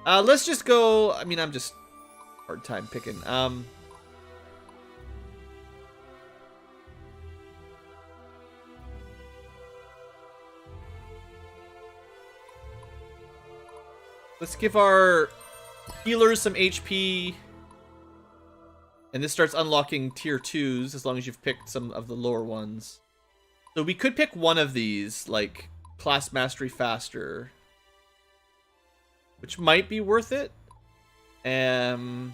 Let's just go. I mean, I'm just hard time picking. Let's give our healers some HP. And this starts unlocking tier 2s as long as you've picked some of the lower ones. So we could pick one of these, like Class Mastery Faster, which might be worth it. Because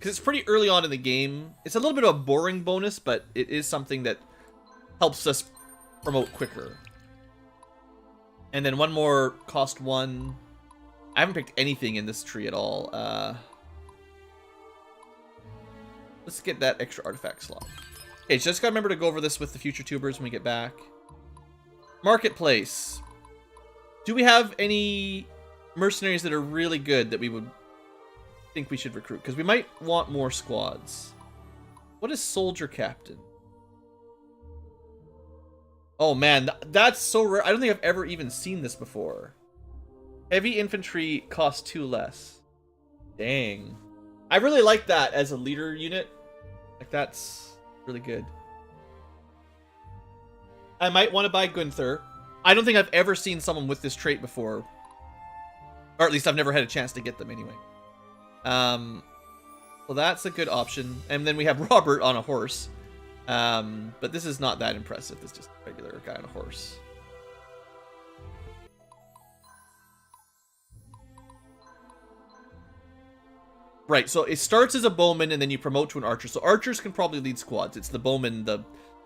it's pretty early on in the game. It's a little bit of a boring bonus, but it is something that helps us promote quicker. And then one more cost 1. I haven't picked anything in this tree at all. Let's get that extra artifact slot. Okay, so just gotta remember to go over this with the future tubers when we get back. Marketplace. Do we have any mercenaries that are really good that we would think we should recruit? Because we might want more squads. What is Soldier Captain? Oh man, that's so rare. I don't think I've ever even seen this before. Heavy infantry costs 2 less. Dang. I really like that as a leader unit. Like, that's really good. I might want to buy Gunther. I don't think I've ever seen someone with this trait before. Or at least I've never had a chance to get them anyway. Well, that's a good option. And then we have Robert on a horse. But this is not that impressive. It's just a regular guy on a horse. Right, so it starts as a bowman and then you promote to an archer. So archers can probably lead squads. It's the bowman, the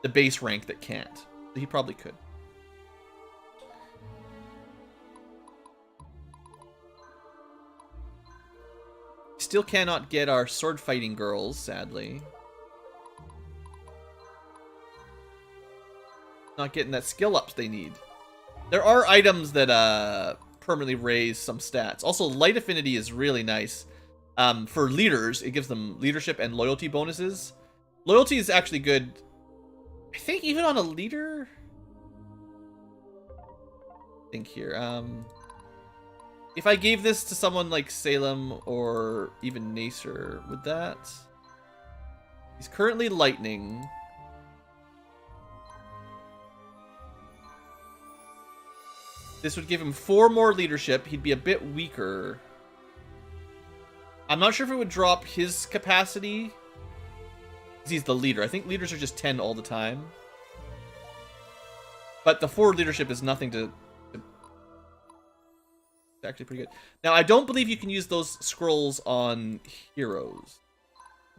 base rank that can't. So he probably could. Still cannot get our sword fighting girls, sadly. Not getting that skill ups they need. There are items that permanently raise some stats. Also, light affinity is really nice. For leaders, it gives them leadership and loyalty bonuses. Loyalty is actually good. I think even on a leader. Think here. If I gave this to someone like Salem or even Nacer, would that? He's currently lightning. This would give him 4 more leadership. He'd be a bit weaker. I'm not sure if it would drop his capacity. He's the leader. I think leaders are just 10 all the time. But the 4 leadership is nothing to... It's actually pretty good. Now, I don't believe you can use those scrolls on heroes.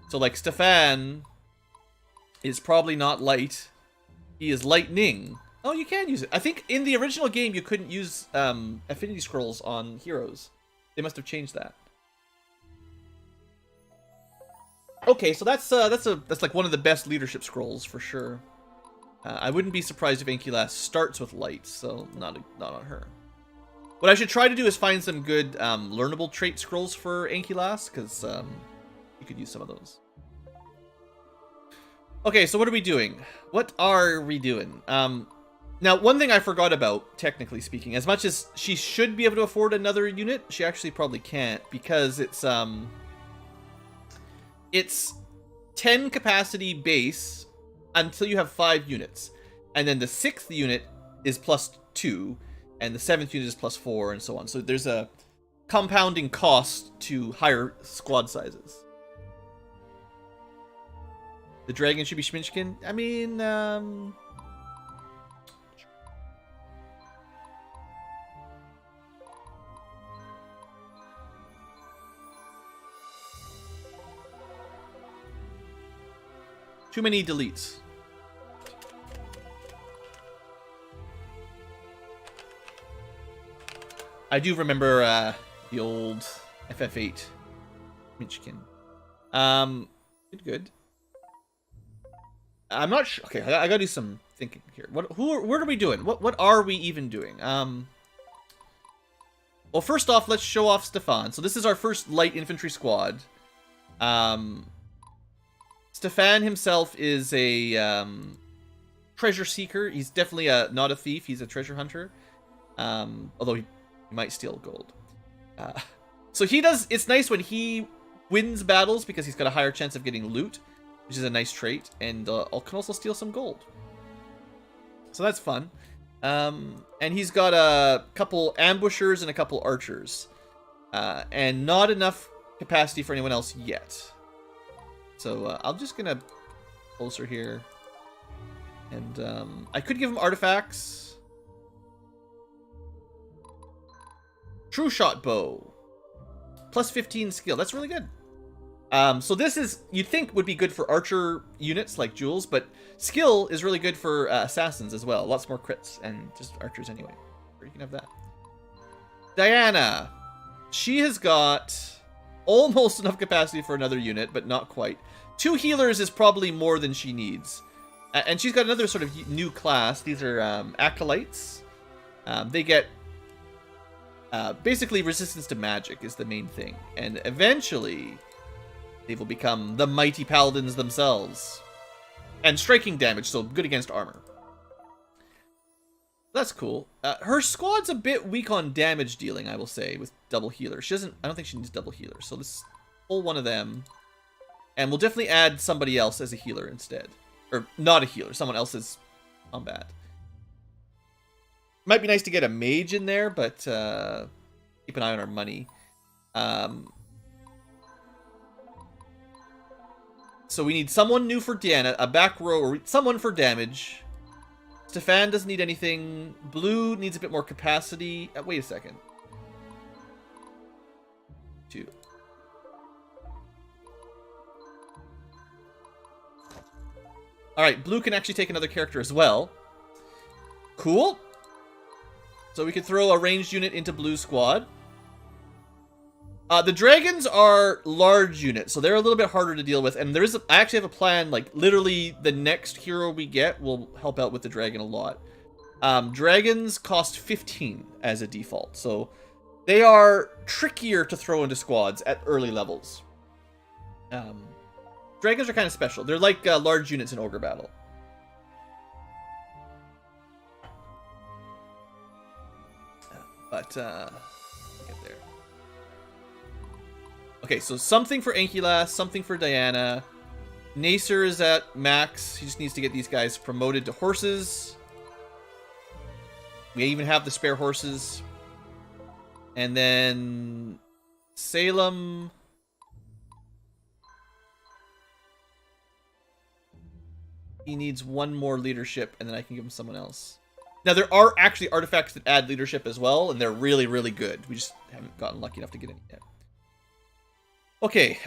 So, like, Stefan is probably not light. He is lightning. Oh, you can use it. I think in the original game you couldn't use affinity scrolls on heroes. They must have changed that. Okay, so that's like one of the best leadership scrolls for sure. I wouldn't be surprised if Ankylas starts with light, so not on her. What I should try to do is find some good learnable trait scrolls for Ankylas, because you could use some of those. Okay, so what are we doing? What are we doing? Now, one thing I forgot about, technically speaking, as much as she should be able to afford another unit, she actually probably can't, because it's 10 capacity base until you have 5 units. And then the 6th unit is +2, and the 7th unit is +4, and so on. So there's a compounding cost to higher squad sizes. The dragon should be Schminchkin? I mean, too many deletes. I do remember the old FF8 Minchkin. Good. I'm not sure. Okay, I gotta do some thinking here. What are we doing? What are we even doing? Well, first off, let's show off Stefan. So this is our first light infantry squad. Stefan himself is a treasure seeker. He's definitely not a thief. He's a treasure hunter. Although he might steal gold. So he does. It's nice when he wins battles because he's got a higher chance of getting loot, which is a nice trait, and can also steal some gold. So that's fun. And he's got a couple ambushers and a couple archers, and not enough capacity for anyone else yet. So I'm just gonna closer here, and I could give him artifacts. True shot bow, +15 skill. That's really good. So this is, you'd think would be good for archer units like Jules, but skill is really good for assassins as well. Lots more crits and just archers anyway. You can have that. Diana, she has got almost enough capacity for another unit, but not quite. 2 healers is probably more than she needs. And she's got another sort of new class. These are acolytes. They get basically resistance to magic is the main thing. And eventually they will become the mighty paladins themselves. And striking damage, so good against armor. That's cool. Her squad's a bit weak on damage dealing, I will say, with double healer. She doesn't, I don't think she needs double healer. So let's pull one of them. And we'll definitely add somebody else as a healer instead. Or not a healer, someone else's combat. Might be nice to get a mage in there, but keep an eye on our money. So we need someone new for Diana, a back row, or someone for damage. Stefan doesn't need anything. Blue needs a bit more capacity. Wait a second. 2. Alright, Blue can actually take another character as well. Cool. So we could throw a ranged unit into Blue's squad. The dragons are large units, so they're a little bit harder to deal with. And there is I actually have a plan, like, literally the next hero we get will help out with the dragon a lot. Dragons cost 15 as a default, so they are trickier to throw into squads at early levels. Dragons are kind of special. They're like large units in Ogre Battle. But, get there. Okay, so something for Ankylas, something for Diana. Nacer is at max. He just needs to get these guys promoted to horses. We even have the spare horses. And then Salem. He needs one more leadership, and then I can give him someone else. Now, there are actually artifacts that add leadership as well, and they're really, really good. We just haven't gotten lucky enough to get any yet. Okay,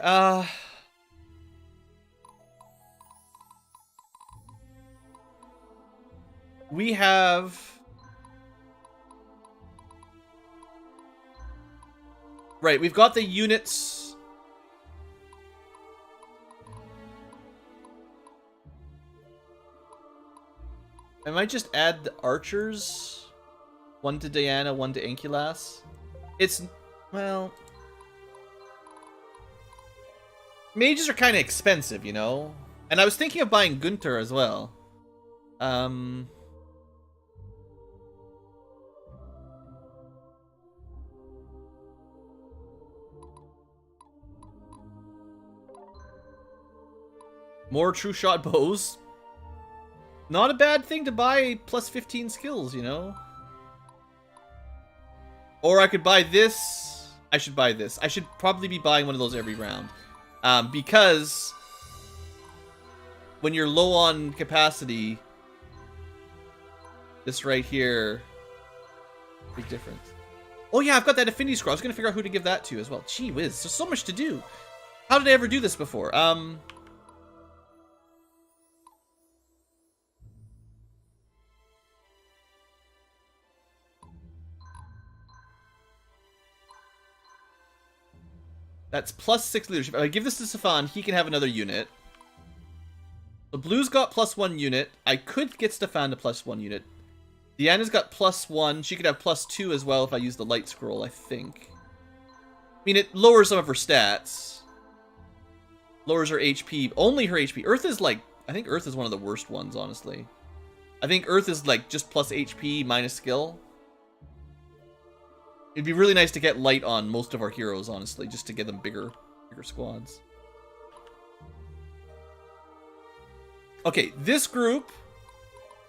we have... Right, we've got the units... I might just add the archers. One to Diana, one to Ankylas. It's, well... Mages are kind of expensive, you know? And I was thinking of buying Gunther as well. More true shot bows. Not a bad thing to buy plus 15 skills, you know? Or I could buy this. I should buy this. I should probably be buying one of those every round. Because when you're low on capacity, this right here, big difference. Oh yeah, I've got that affinity scroll. I was gonna figure out who to give that to as well. Gee whiz, there's so much to do. How did I ever do this before? That's plus 6 leadership. If I give this to Stefan, he can have another unit. So Blue's got plus 1 unit. I could get Stefan to plus 1 unit. Deanna's got plus 1. She could have plus 2 as well if I use the light scroll, I think. I mean, it lowers some of her stats. Lowers her HP. Only her HP. Earth is like... I think Earth is one of the worst ones, honestly. I think Earth is like just plus HP minus skill. It'd be really nice to get light on most of our heroes, honestly, just to get them bigger squads. Okay, this group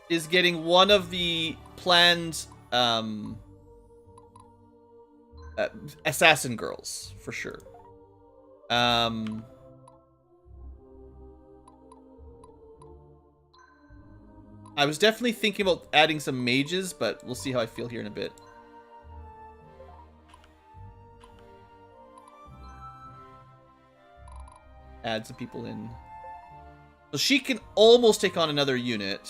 is getting one of the planned assassin girls, for sure. I was definitely thinking about adding some mages, but we'll see how I feel here in a bit. Add some people in. So she can almost take on another unit.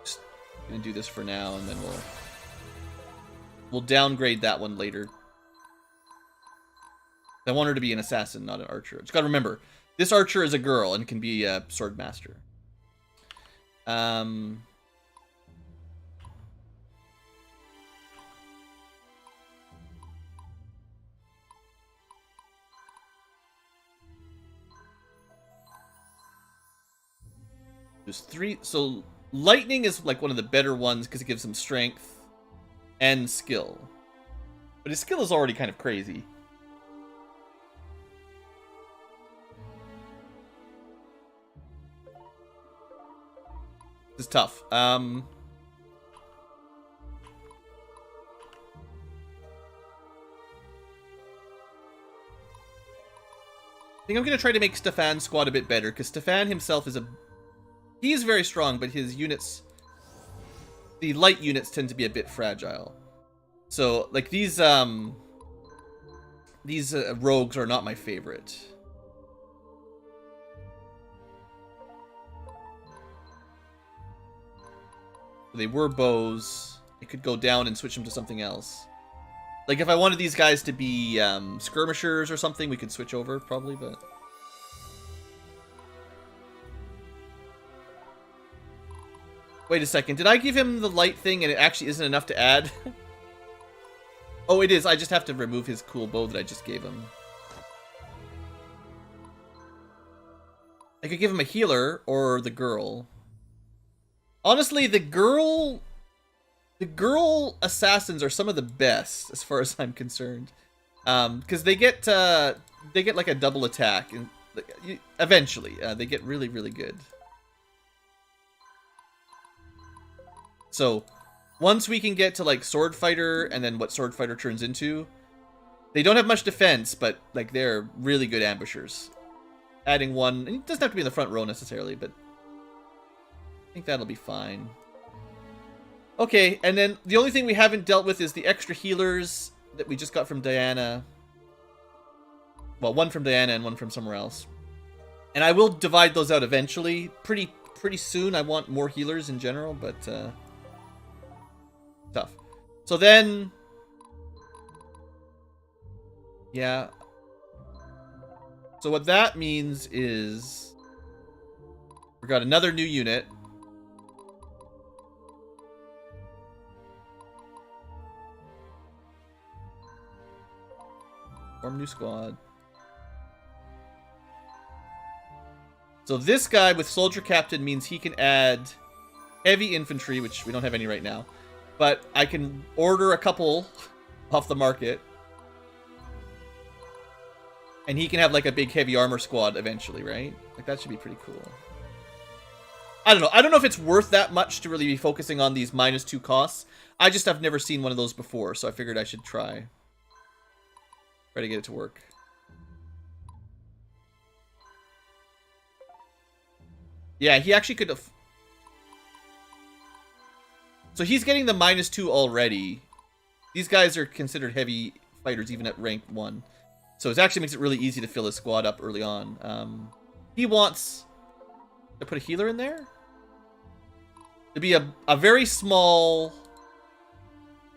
Just gonna do this for now, and then we'll downgrade that one later. I want her to be an assassin, not an archer. Just gotta remember, this archer is a girl and can be a sword master. There's 3. So lightning is like one of the better ones because it gives him strength and skill. But his skill is already kind of crazy. This is tough. I think I'm going to try to make Stefan's squad a bit better, because Stefan himself is he is very strong, but his units, the light units, tend to be a bit fragile. So, like, these rogues are not my favorite. They were bows. I could go down and switch them to something else. Like, if I wanted these guys to be skirmishers or something, we could switch over, probably, but... Wait a second, did I give him the light thing and it actually isn't enough to add? Oh, it is. I just have to remove his cool bow that I just gave him. I could give him a healer or the girl. Honestly, the girl assassins are some of the best as far as I'm concerned, because they get like a double attack, and eventually they get really, really good. So once we can get to like sword fighter and then what sword fighter turns into, they don't have much defense, but like they're really good ambushers. Adding one, and it doesn't have to be in the front row necessarily, but I think that'll be fine. Okay, and then the only thing we haven't dealt with is the extra healers that we just got from Diana. Well, one from Diana and one from somewhere else. And I will divide those out eventually. Pretty soon. I want more healers in general, but tough. So then, yeah. So what that means is we got another new unit. Form new squad. So this guy with Soldier Captain means he can add heavy infantry, which we don't have any right now. But I can order a couple off the market. And he can have like a big heavy armor squad eventually, right? Like that should be pretty cool. I don't know. I don't know if it's worth that much to really be focusing on these -2 costs. I just have never seen one of those before, so I figured I should try. Try to get it to work. Yeah, he actually could have... So he's getting the -2 already. These guys are considered heavy fighters even at rank 1. So it actually makes it really easy to fill his squad up early on. He wants to put a healer in there? To be a very small...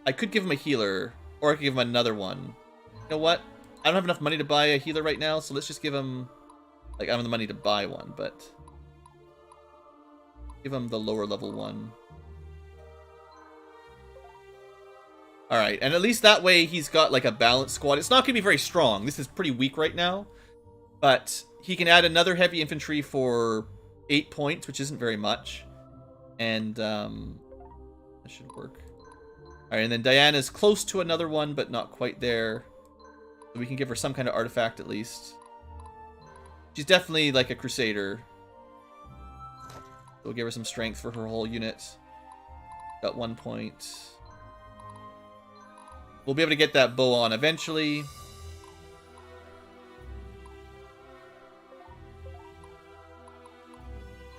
I could give him a healer, or I could give him another one. You know what? I don't have enough money to buy a healer right now, so let's just give him... Like, I don't have the money to buy one, but... Give him the lower level one. Alright, and at least that way he's got like a balanced squad. It's not going to be very strong. This is pretty weak right now. But he can add another heavy infantry for 8 points, which isn't very much. And that should work. Alright, and then Diana's close to another one, but not quite there. So we can give her some kind of artifact at least. She's definitely like a crusader. So we'll give her some strength for her whole unit. Got 1 point. We'll be able to get that bow on eventually.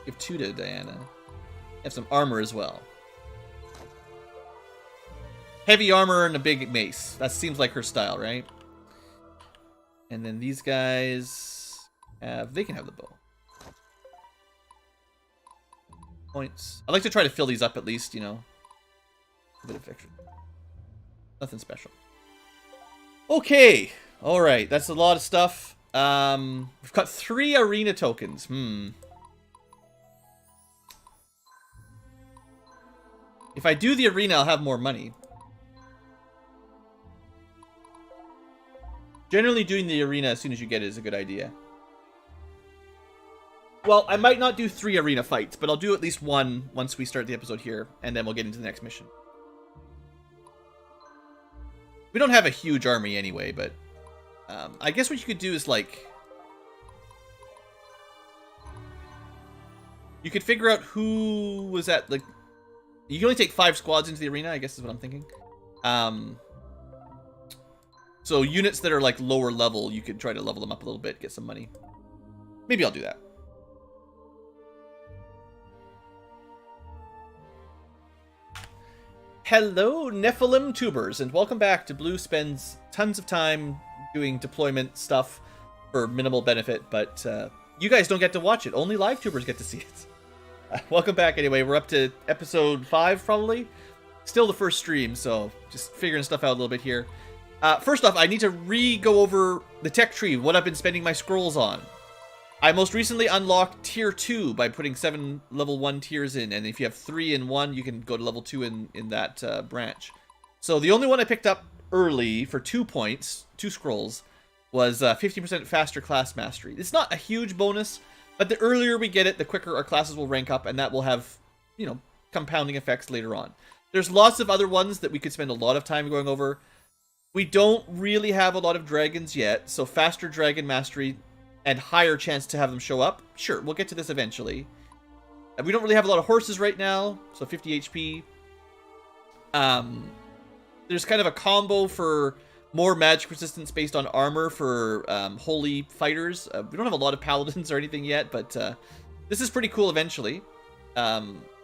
Give 2 to Diana. Have some armor as well. Heavy armor and a big mace. That seems like her style, right? And then these guys have... They can have the bow. Points. I like to try to fill these up at least, you know. A bit of fiction. Nothing special. Okay. Alright, that's a lot of stuff. We've got 3 arena tokens. If I do the arena, I'll have more money. Generally, doing the arena as soon as you get it is a good idea. Well, I might not do 3 arena fights, but I'll do at least 1 once we start the episode here, and then we'll get into the next mission. We don't have a huge army anyway, but I guess what you could do is, like... You could figure out who was at, like... You can only take 5 squads into the arena, I guess is what I'm thinking. So units that are, like, lower level, you could try to level them up a little bit, get some money. Maybe I'll do that. Hello, Nephilim tubers, and welcome back to Blue spends tons of time doing deployment stuff for minimal benefit, but you guys don't get to watch it. Only live tubers get to see it. Welcome back anyway. We're up to episode 5, probably. Still the first stream, so just figuring stuff out a little bit here. First off, I need to go over the tech tree, what I've been spending my scrolls on. I most recently unlocked tier 2 by putting 7 level 1 tiers in, and if you have 3 in 1, you can go to level 2 in that branch. So the only one I picked up early for 2 points, 2 scrolls, was 50% faster class mastery. It's not a huge bonus, but the earlier we get it, the quicker our classes will rank up, and that will have, you know, compounding effects later on. There's lots of other ones that we could spend a lot of time going over. We don't really have a lot of dragons yet, so faster dragon mastery and higher chance to have them show up. Sure, we'll get to this eventually. We don't really have a lot of horses right now, so 50 HP. There's kind of a combo for more magic resistance based on armor for holy fighters. We don't have a lot of paladins or anything yet, but this is pretty cool eventually.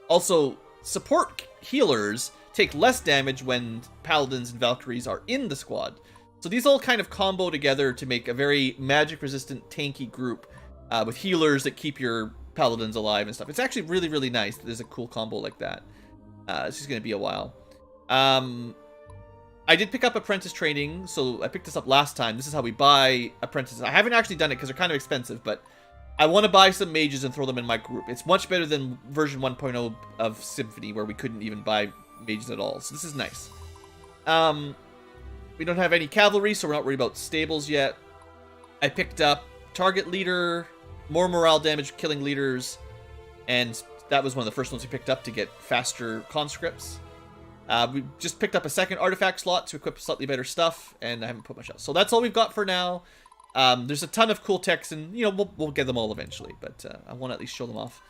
Also, support healers take less damage when paladins and valkyries are in the squad. So these all kind of combo together to make a very magic-resistant, tanky group with healers that keep your paladins alive and stuff. It's actually really, really nice that there's a cool combo like that. This is going to be a while. I did pick up apprentice training, so I picked this up last time. This is how we buy apprentices. I haven't actually done it because they're kind of expensive, but I want to buy some mages and throw them in my group. It's much better than version 1.0 of Symphony, where we couldn't even buy mages at all. So this is nice. We don't have any cavalry, so we're not worried about stables yet. I picked up target leader, more morale damage killing leaders, and that was one of the first ones we picked up to get faster conscripts. We just picked up a second artifact slot to equip slightly better stuff, and I haven't put much else. So that's all we've got for now. There's a ton of cool techs, and we'll get them all eventually, but I want to at least show them off.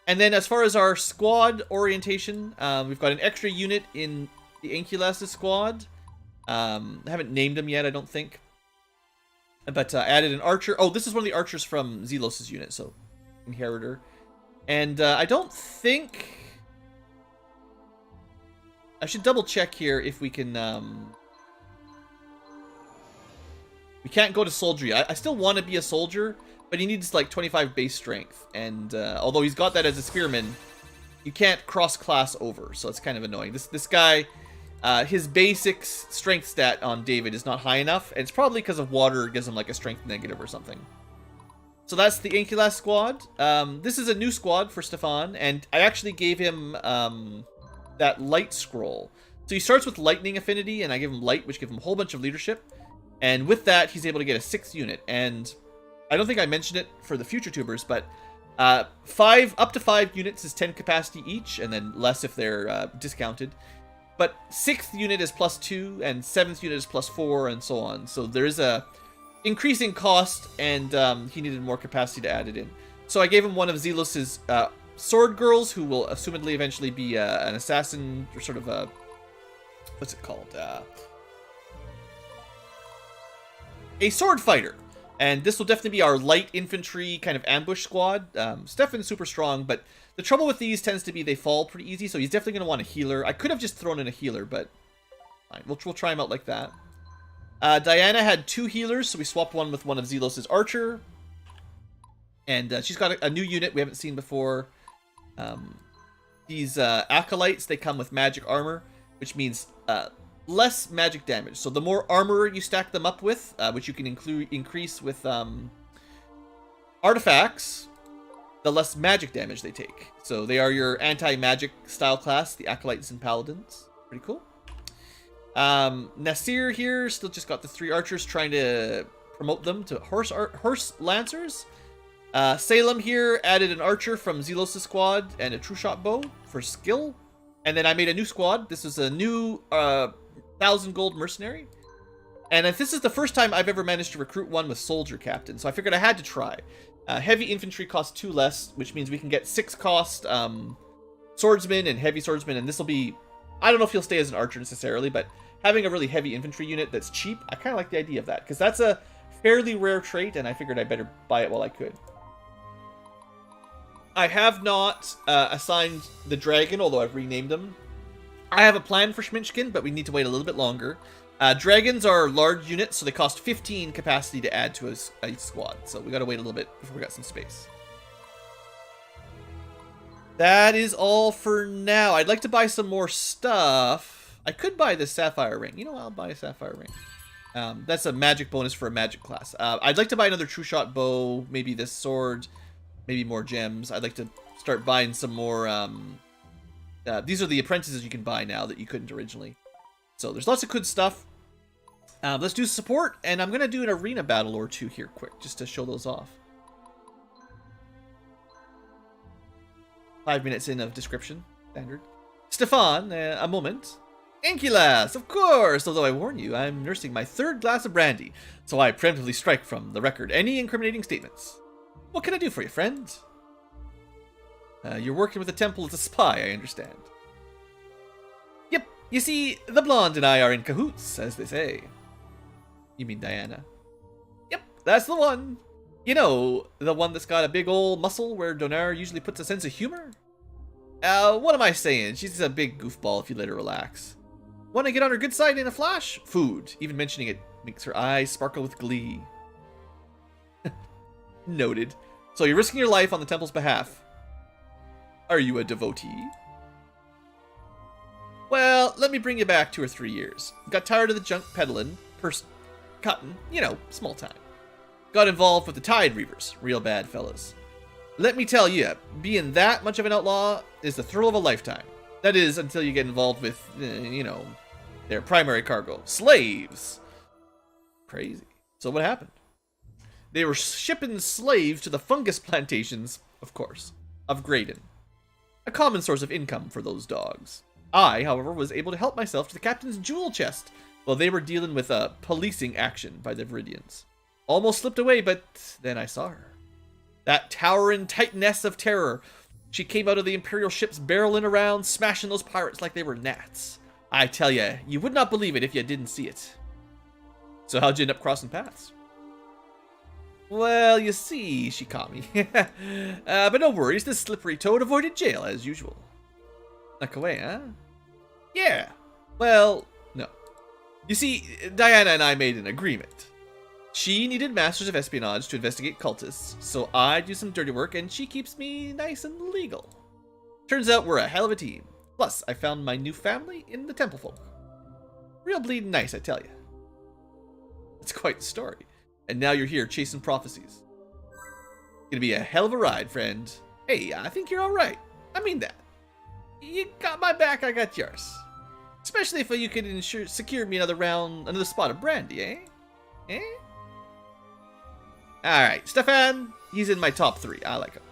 And then as far as our squad orientation, we've got an extra unit in the Ankylas' squad. I haven't named them yet, I don't think. But added an archer. Oh, this is one of the archers from Zelos' unit, so inheritor. And I don't think... I should double check here if we can... We can't go to soldiery. I still want to be a soldier, but he needs like 25 base strength. And although he's got that as a spearman, you can't cross-class over, so it's kind of annoying. This guy... his basic strength stat on David is not high enough, and it's probably because of water gives him like a strength negative or something. So that's the Ankylas squad. This is a new squad for Stefan, and I actually gave him that light scroll. So he starts with lightning affinity, and I give him light, which gives him a whole bunch of leadership. And with that, he's able to get a 6th unit. And I don't think I mentioned it for the future tubers, but up to 5 units is 10 capacity each, and then less if they're discounted. But 6th unit is +2, and 7th unit is +4, and so on. So there is a increasing cost, and he needed more capacity to add it in. So I gave him one of Zelos' sword girls, who will assumedly eventually be an assassin, or sort of a... What's it called? A sword fighter. And this will definitely be our light infantry kind of ambush squad. Stefan's super strong, but the trouble with these tends to be they fall pretty easy, so he's definitely going to want a healer. I could have just thrown in a healer, but fine. We'll try him out like that. Diana had 2 healers, so we swapped one with one of Zelos' archer. And she's got a new unit we haven't seen before. These acolytes, they come with magic armor, which means less magic damage. So the more armor you stack them up with, which you can increase with artifacts, the less magic damage they take. So they are your anti-magic style class, the acolytes and paladins. Pretty cool. Nasir here still just got the 3 archers, trying to promote them to horse lancers. Salem here added an archer from Zelos' squad and a true shot bow for skill. And then I made a new squad. This is a new 1,000 gold mercenary. And if this is the first time I've ever managed to recruit one with soldier captain, so I figured I had to try. Heavy infantry costs 2 less, which means we can get 6 cost swordsmen and heavy swordsmen, and this will be... I don't know if he'll stay as an archer necessarily, but having a really heavy infantry unit that's cheap, I kind of like the idea of that, because that's a fairly rare trait, and I figured I better buy it while I could. I have not assigned the dragon, although I've renamed him. I have a plan for Schminchkin, but we need to wait a little bit longer. Dragons are large units, so they cost 15 capacity to add to a squad. So we gotta wait a little bit before we got some space. That is all for now. I'd like to buy some more stuff. I could buy this sapphire ring. You know, I'll buy a sapphire ring. That's a magic bonus for a magic class. I'd like to buy another true shot bow, maybe this sword, maybe more gems. I'd like to start buying some more. These are the apprentices you can buy now that you couldn't originally. So there's lots of good stuff. Let's do support, and I'm going to do an arena battle or 2 here quick, just to show those off. 5 minutes in of description, standard. Stefan, a moment. Ankylas, of course, although I warn you, I'm nursing my 3rd glass of brandy, so I preemptively strike from the record any incriminating statements. What can I do for you, friend? You're working with the temple as a spy, I understand. Yep, you see, the blonde and I are in cahoots, as they say. You mean Diana? Yep, that's the one. You know, the one that's got a big old muscle where Donar usually puts a sense of humor? What am I saying? She's a big goofball if you let her relax. Want to get on her good side in a flash? Food. Even mentioning it makes her eyes sparkle with glee. Noted. So you're risking your life on the temple's behalf. Are you a devotee? Well, let me bring you back 2 or 3 years. Got tired of the junk peddling, cutting, you know, small time. Got involved with the Tide Reavers, real bad fellas. Let me tell you, being that much of an outlaw is the thrill of a lifetime. That is, until you get involved with, you know, their primary cargo, slaves. Crazy. So what happened? They were shipping slaves to the fungus plantations, of course, of Graydon. a common source of income for those dogs. I, however, was able to help myself to the captain's jewel chest while they were dealing with a policing action by the Viridians. Almost slipped away, but then I saw her. That towering titaness of terror. She came out of the Imperial ships barreling around, smashing those pirates like they were gnats. I tell ya, you would not believe it if you didn't see it. So how'd you end up crossing paths? Well, you see, she caught me. But no worries, this slippery toad avoided jail as usual. Snuck away, huh? Yeah. Well, no. You see, Diana and I made an agreement. She needed masters of espionage to investigate cultists, so I do some dirty work and she keeps me nice and legal. Turns out we're a hell of a team. Plus, I found my new family in the temple folk. Real bleeding nice, I tell you. It's quite the story. And now you're here chasing prophecies. Gonna be a hell of a ride, friend. Hey, I think you're alright. I mean that. You got my back, I got yours. Especially if you can secure me another spot of brandy, eh? Eh? Alright, Stefan, he's in my top 3. I like him.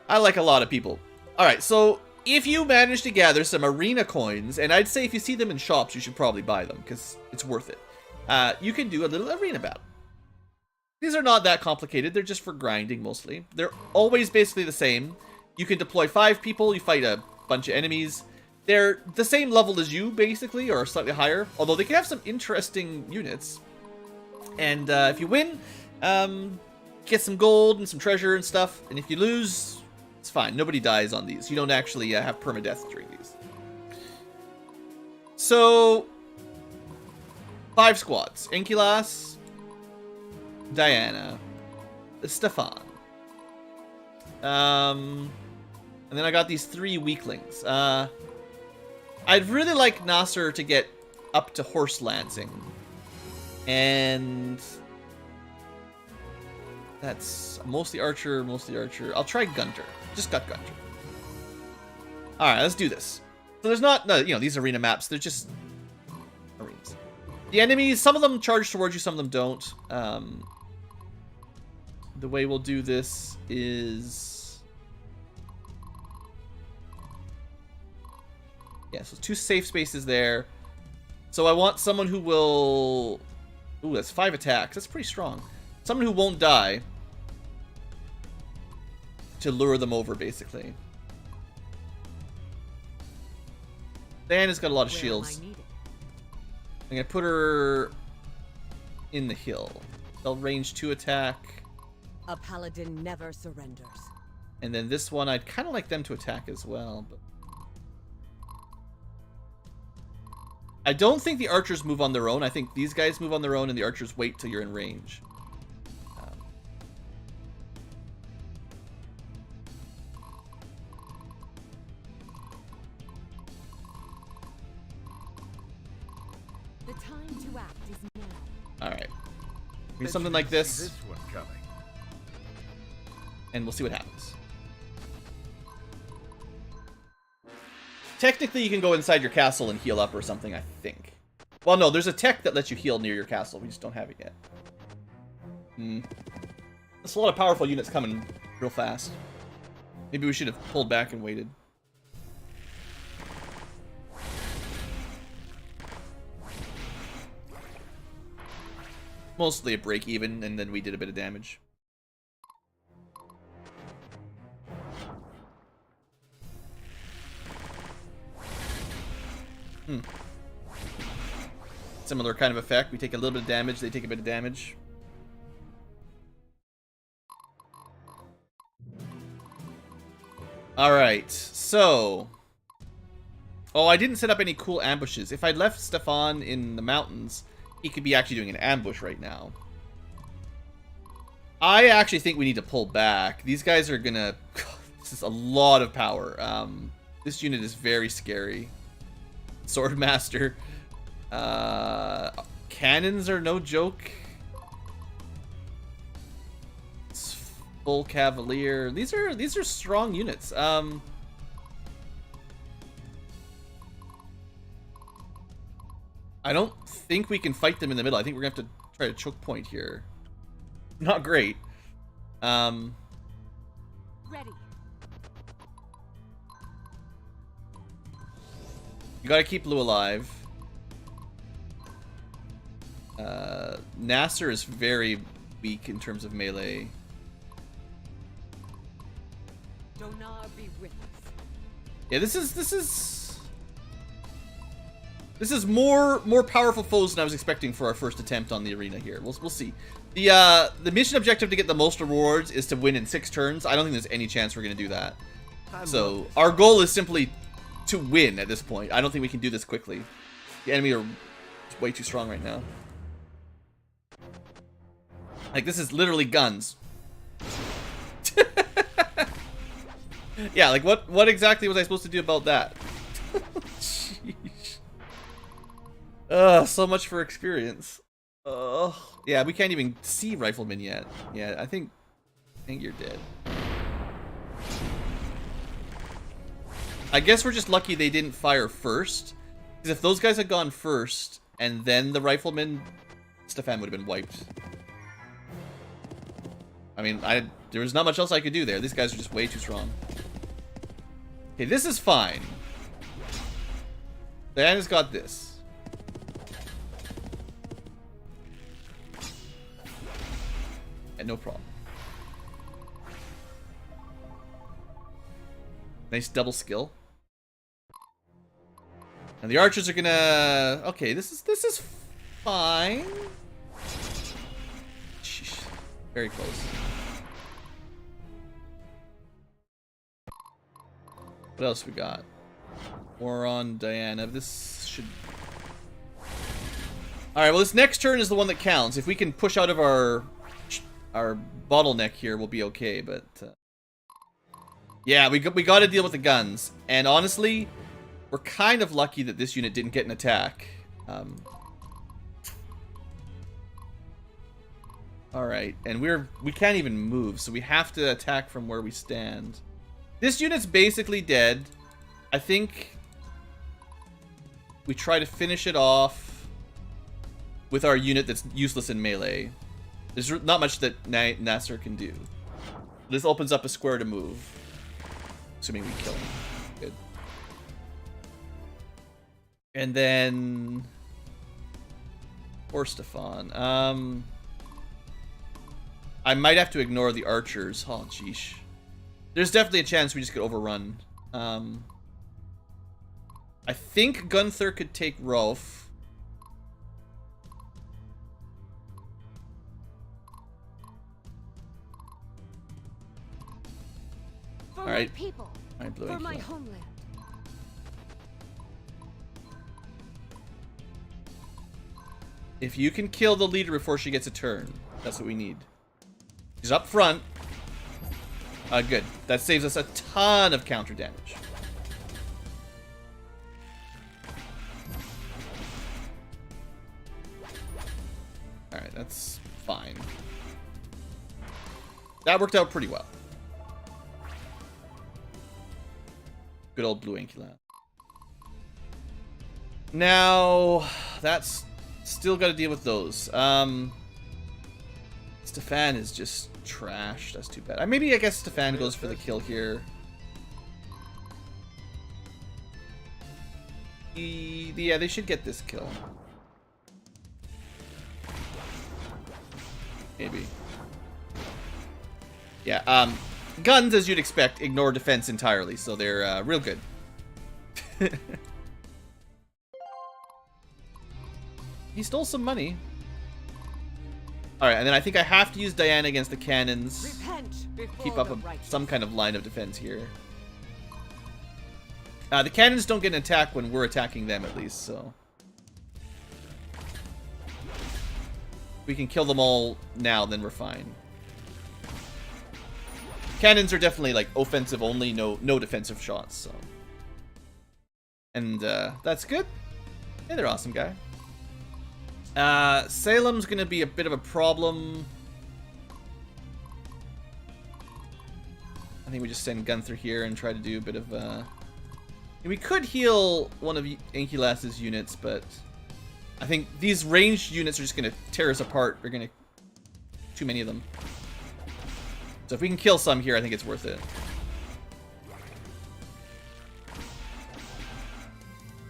I like a lot of people. Alright, so if you manage to gather some arena coins, and I'd say if you see them in shops, you should probably buy them, because it's worth it. You can do a little arena battle. These are not that complicated, they're just for grinding mostly. They're always basically the same. You can deploy 5 people, you fight a bunch of enemies. They're the same level as you, basically, or slightly higher, although they can have some interesting units. And if you win, get some gold and some treasure and stuff. And if you lose, it's fine. Nobody dies on these. You don't actually have permadeath during these. So, 5 squads. Enkilas, Diana, Stefan. And then I got these 3 weaklings. I'd really like Nasser to get up to horse lancing. And that's mostly archer, mostly archer. I'll try Gunter. Just got Gunter. Alright, let's do this. So there's not, no, you know, these arena maps, they're just arenas. The enemies, some of them charge towards you, some of them don't. The way we'll do this is... yeah, so 2 safe spaces there. So I want someone who will... ooh, that's 5 attacks. That's pretty strong. Someone who won't die. To lure them over, basically. Diana's got a lot of shields. I'm going to put her in the hill. They'll range 2 attack. A paladin never surrenders. And then this one, I'd kind of like them to attack as well. But I don't think the archers move on their own. I think these guys move on their own and the archers wait till you're in range. The time to act is now. Alright. Do something like this, This one coming. and we'll see what happens. Technically, you can go inside your castle and heal up or something, I think. Well, no, there's a tech that lets you heal near your castle. We just don't have it yet. There's a lot of powerful units coming real fast. Maybe we should have pulled back and waited. Mostly a break even, and then we did a bit of damage. Similar kind of effect. We take a little bit of damage, they take a bit of damage. Alright, so... oh, I didn't set up any cool ambushes. If I'd left Stefan in the mountains, he could be actually doing an ambush right now. I actually think we need to pull back. These guys are gonna... this is a lot of power. This unit is very scary. Swordmaster. Cannons are no joke. It's full Cavalier. These are strong units. I don't think we can fight them in the middle. I think we're gonna have to try to choke point here. Not great. Ready. You gotta keep Blue alive. Nasser is very weak in terms of melee. Donar be with us. Yeah, this is more powerful foes than I was expecting for our first attempt on the arena here. We'll see. The mission objective to get the most rewards is to win in 6 turns. I don't think there's any chance we're gonna do that. So our goal is simply to win at this point. I don't think we can do this quickly. The enemy are way too strong right now. Like, this is literally guns. Yeah, like what exactly was I supposed to do about that? Sheesh. So much for experience. Yeah, we can't even see riflemen yet. Yeah, I think you're dead. I guess we're just lucky they didn't fire first. Because if those guys had gone first and then the riflemen, Stefan would have been wiped. I mean, there was not much else I could do there. These guys are just way too strong. Okay, this is fine. Diana's got this. And no problem. Nice double skill. And the archers are gonna... Okay, this is fine. Sheesh. Very close. What else we got? More on Diana. This should... Alright, well this next turn is the one that counts. If we can push out of our bottleneck here, we'll be okay, but... yeah, we got to deal with the guns. And honestly, we're kind of lucky that this unit didn't get an attack. Alright, and we can't even move, so we have to attack from where we stand. This unit's basically dead. I think we try to finish it off with our unit that's useless in melee. There's not much that Nasser can do. This opens up a square to move. Assuming we kill him. Good. And then... Poor Stefan. I might have to ignore the archers. Oh, jeesh. There's definitely a chance we just get overrun. I think Gunther could take Rolf. For Alright. my people. Alright, Blue For Ink my left. homeland. If you can kill the leader before she gets a turn, that's what we need. She's up front. Good. That saves us a ton of counter damage. Alright, that's fine. That worked out pretty well. Good old Blue Inkula. Now, that's still got to deal with those. Stefan is just trash. That's too bad. Maybe I guess Stefan goes for the kill here. Yeah, they should get this kill. Maybe. Yeah, guns, as you'd expect, ignore defense entirely, so they're real good. He stole some money. Alright, and then I think I have to use Diana against the cannons. Keep up some kind of line of defense here. The cannons don't get an attack when we're attacking them, at least, so... we can kill them all now, then we're fine. Cannons are definitely, like, offensive only, no defensive shots, so... and, that's good. Hey, they're awesome, guy. Salem's gonna be a bit of a problem. I think we just send Gunther here and try to do a bit of, we could heal one of Inculas's units, but I think these ranged units are just gonna tear us apart. We're gonna... too many of them. So if we can kill some here, I think it's worth it.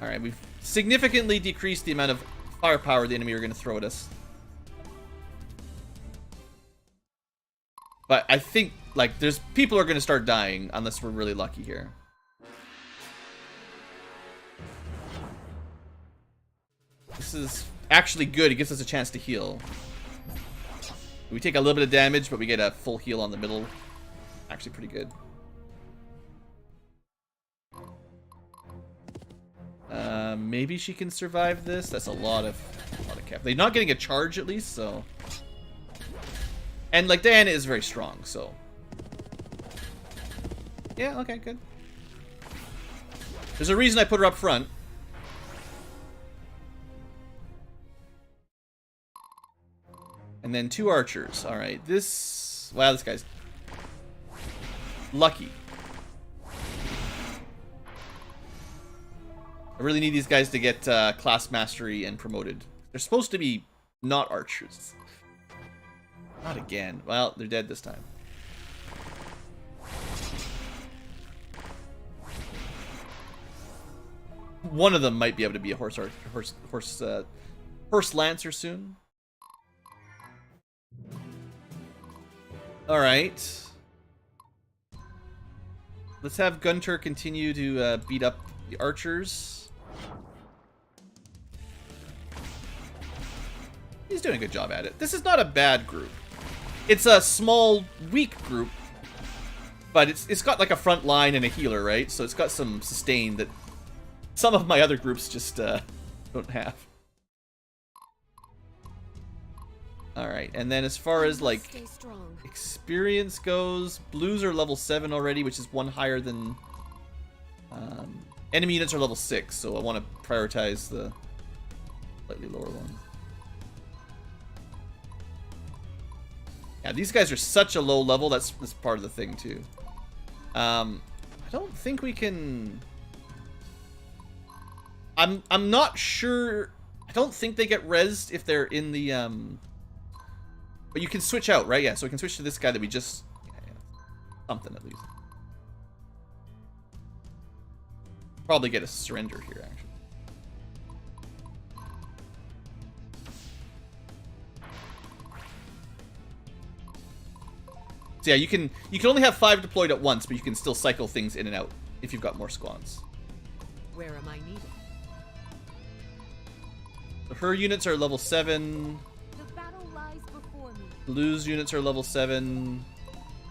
Alright, we've significantly decreased the amount of firepower the enemy are going to throw at us. But I think, like, there's people are going to start dying unless we're really lucky here. This is actually good. It gives us a chance to heal. We take a little bit of damage, but we get a full heal on the middle. Actually pretty good. Maybe she can survive this. That's a lot of cap. They're not getting a charge at least, so. And like Diana is very strong, so. Yeah, okay, good. There's a reason I put her up front. And then 2 archers. Alright, this... Wow, this guy's... lucky. I really need these guys to get class mastery and promoted. They're supposed to be not archers. Not again. Well, they're dead this time. One of them might be able to be a horse lancer soon. All right. Let's have Gunter continue to beat up the archers. He's doing a good job at it. This is not a bad group. It's a small, weak group, but it's got like a front line and a healer, right? So it's got some sustain that some of my other groups just don't have. All right, and then as far as like experience goes, blues are level 7 already, which is 1 higher than enemy units are level 6. So I want to prioritize the slightly lower one. Yeah, these guys are such a low level. That's part of the thing too. I don't think we can. I'm not sure. I don't think they get rezzed if they're in the But you can switch out, right? Yeah, so we can switch to this guy that we just something at least. Probably get a surrender here, actually. So yeah, you can only have 5 deployed at once, but you can still cycle things in and out if you've got more squads. Where am I needed? So her units are level 7. The battle lies before me. Blue's units are level 7.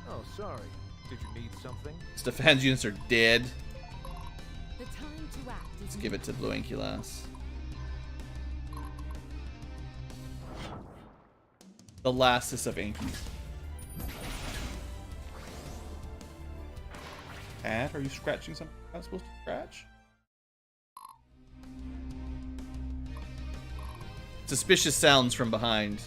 Oh, sorry. Did you need something? Stefan's units are dead. The time to act is Let's give it to Blue Ankylas. The lastest of Ankies. Cat, are you scratching something you're not supposed to scratch? Suspicious sounds from behind.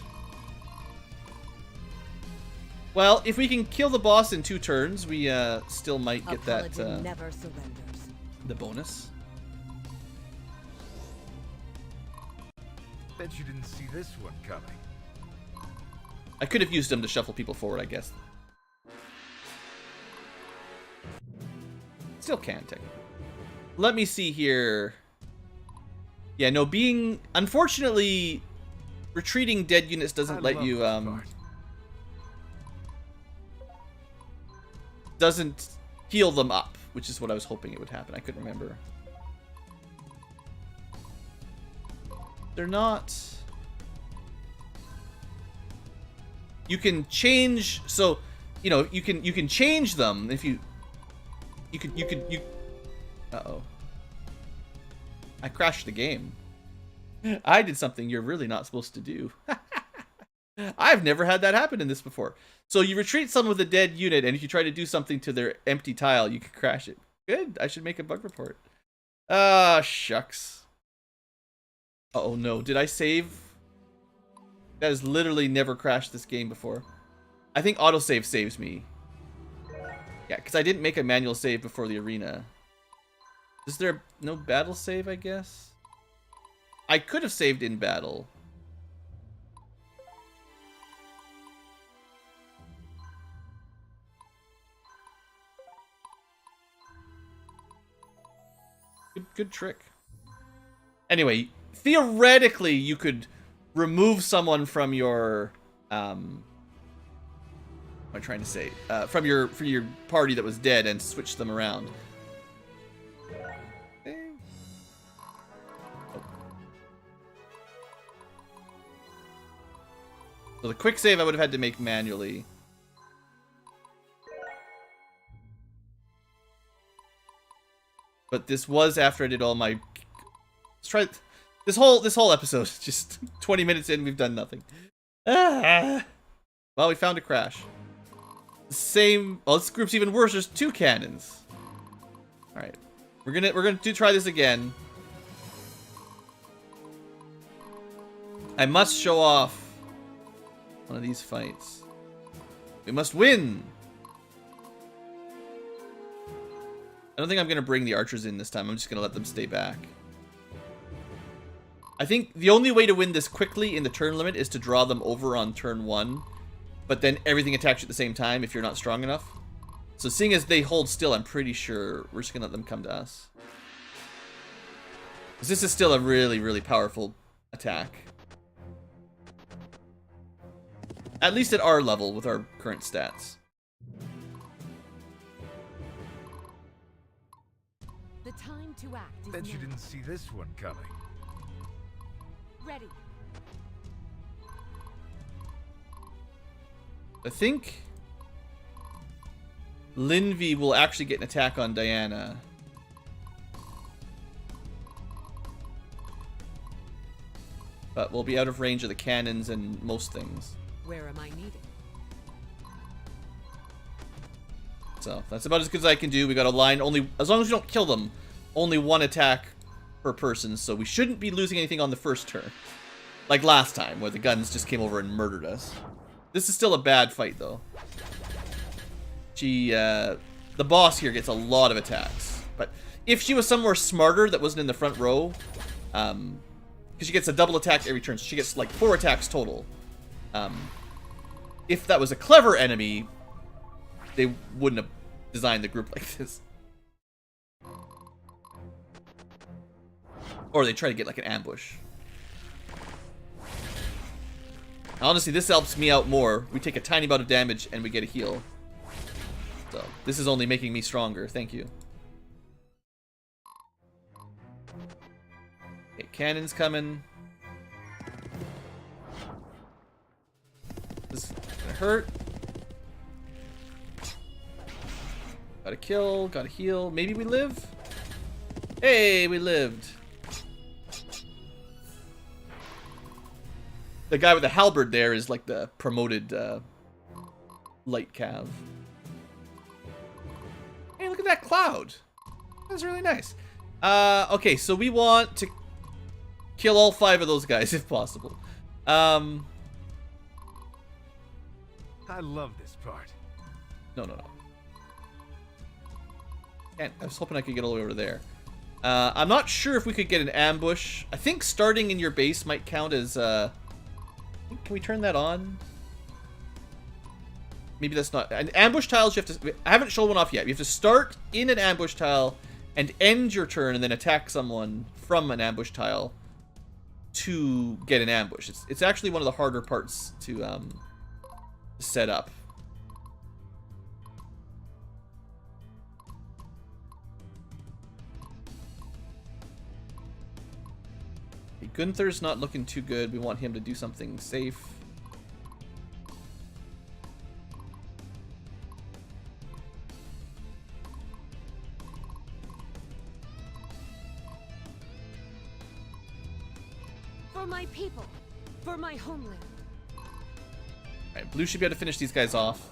Well, if we can kill the boss in 2 turns, we still might get that never surrenders. the bonus. Bet you didn't see this one coming. I could have used them to shuffle people forward, I guess. Still can, technically. Let me see here. Yeah, no, unfortunately, retreating dead units doesn't let you, doesn't heal them up, which is what I was hoping it would happen. I couldn't remember. They're not... You can change, so, you know, you can change them if you... Uh-oh. I crashed the game. I did something you're really not supposed to do. I've never had that happen in this before. So you retreat someone with a dead unit, and if you try to do something to their empty tile, you can crash it. Good. I should make a bug report. Ah, shucks. Uh-oh, no. Did I save? That has literally never crashed this game before. I think autosave saves me. Yeah, because I didn't make a manual save before the arena. Is there no battle save, I guess? I could have saved in battle. Good trick. Anyway, theoretically, you could remove someone from your what am I trying to say? From your party that was dead and switch them around. Okay. Oh. So the quick save I would have had to make manually. But this was after I did all my. Let's try this whole episode. Just 20 minutes in, we've done nothing. Ah. Well, we found a crash. Same. Well, this group's even worse. There's 2 cannons. All right, we're gonna try this again. I must show off one of these fights. We must win. I don't think I'm gonna bring the archers in this time. I'm just gonna let them stay back. I think the only way to win this quickly in the turn limit is to draw them over on turn 1. But then everything attacks you at the same time if you're not strong enough. So seeing as they hold still, I'm pretty sure we're just going to let them come to us. Because this is still a really, really powerful attack. At least at our level with our current stats. The time to act is Bet you now. didn't see this one coming. Ready. I think Linvi will actually get an attack on Diana. But we'll be out of range of the cannons and most things. Where am I needed? So that's about as good as I can do. We got a line only, as long as we don't kill them, only 1 attack per person. So we shouldn't be losing anything on the first turn. Like last time, where the guns just came over and murdered us. This is still a bad fight, though. The boss here gets a lot of attacks. But if she was somewhere smarter that wasn't in the front row, because she gets a double attack every turn, so she gets like 4 attacks total. If that was a clever enemy, they wouldn't have designed the group like this. Or they try to get like an ambush. Honestly, this helps me out more. We take a tiny amount of damage and we get a heal. So, this is only making me stronger. Thank you. Okay, cannons coming. This is gonna hurt. Got a kill, got a heal. Maybe we live? Hey, we lived. The guy with the halberd there is like the promoted light cav. Hey, look at that cloud. That's really nice. Okay, so we want to kill all 5 of those guys if possible. I love this part. No. I was hoping I could get all the way over there. I'm not sure if we could get an ambush. I think starting in your base might count as... Can we turn that on? Maybe that's not... And ambush tiles, you have to... I haven't shown one off yet. You have to start in an ambush tile and end your turn and then attack someone from an ambush tile to get an ambush. It's actually one of the harder parts to set up. Okay, Gunther's not looking too good. We want him to do something safe. For my people, for my homeland. Alright, Blue should be able to finish these guys off.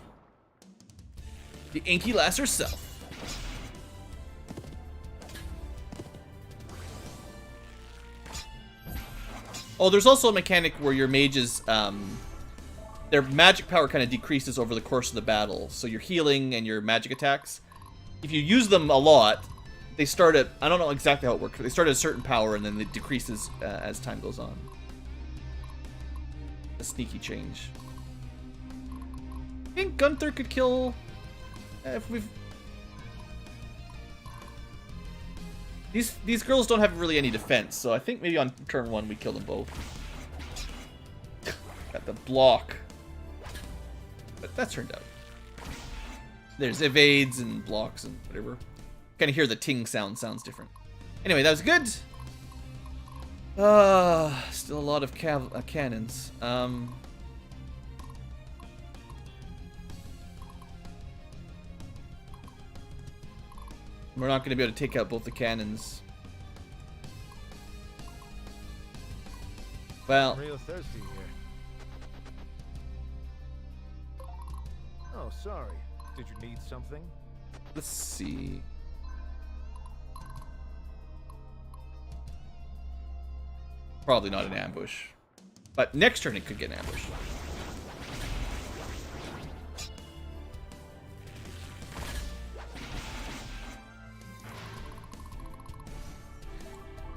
The Inky Lass herself. Oh, there's also a mechanic where your mages, their magic power kind of decreases over the course of the battle. So your healing and your magic attacks, if you use them a lot, they start at, I don't know exactly how it works, but they start at a certain power and then it decreases as time goes on. A sneaky change. I think Gunther could kill... if we've... These girls don't have really any defense, so I think maybe on turn 1 we kill them both. Got the block. But that turned out. There's evades and blocks and whatever. Kind of hear the ting sounds different. Anyway, that was good. Still a lot of cannons. We're not going to be able to take out both the cannons. Well, I'm real thirsty here. Oh, sorry. Did you need something? let's see. Probably not an ambush. But next turn it could get an ambush.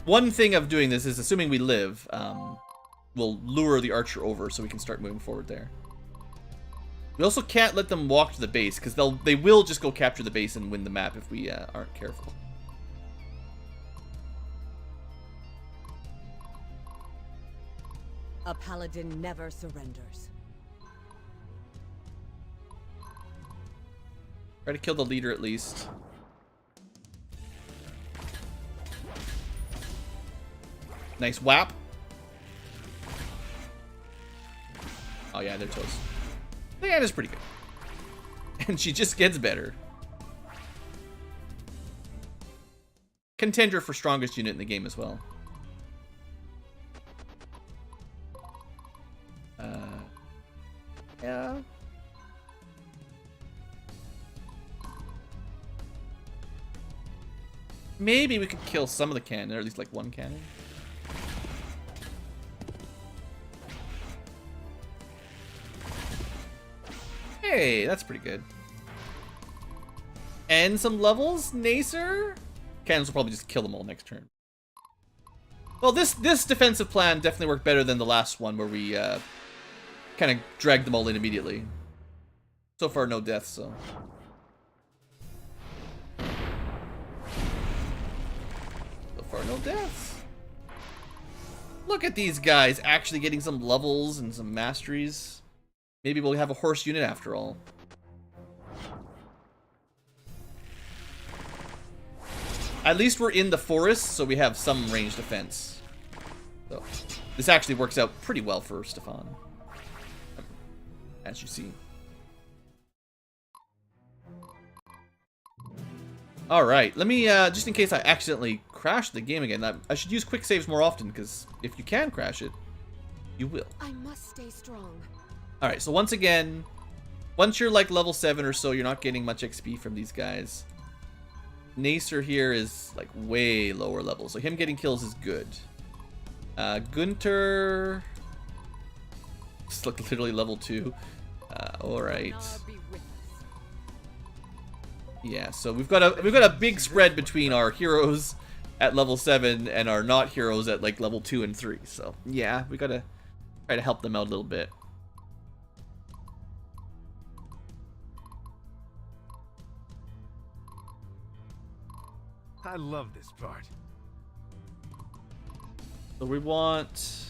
One thing of doing this is, assuming we live, we'll lure the archer over so we can start moving forward there. We also can't let them walk to the base, because they will just go capture the base and win the map if we aren't careful. A paladin never surrenders. Try to kill the leader at least. Nice whap. Oh yeah, they're toast. Yeah, that's pretty good. And she just gets better. Contender for strongest unit in the game as well. Yeah. Maybe we could kill some of the cannon, or at least like one cannon. Hey, that's pretty good. And some levels, Nacer? Cannons will probably just kill them all next turn. Well, this defensive plan definitely worked better than the last one where we kind of dragged them all in immediately. So far, no deaths, so. So far, no deaths. Look at these guys actually getting some levels and some masteries. Maybe we'll have a horse unit after all. At least we're in the forest, so we have some ranged defense. So this actually works out pretty well for Stefan, as you see. Alright, let me, just in case I accidentally crash the game again, I should use quick saves more often, because if you can crash it, you will. I must stay strong. Alright, so once again, once you're like level 7 or so, you're not getting much XP from these guys. Nacer here is like way lower level, so him getting kills is good. Gunter, it's like literally level 2. Alright. Yeah, so we've got a big spread between our heroes at level 7 and our not heroes at like level 2 and 3. So yeah, we gotta try to help them out a little bit. I love this part. So we want...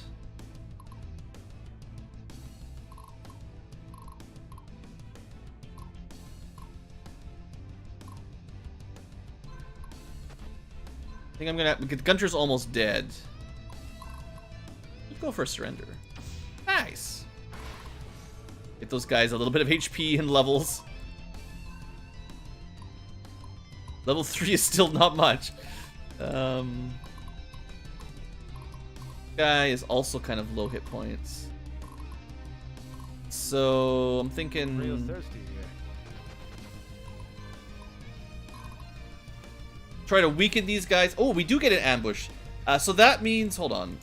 I think I'm gonna... Because Gunter's almost dead. Let's go for a surrender. Nice! Get those guys a little bit of HP and levels. Level 3 is still not much. Guy is also kind of low hit points. So I'm thinking... Real thirsty here. Try to weaken these guys. Oh, we do get an ambush. So that means... Hold on.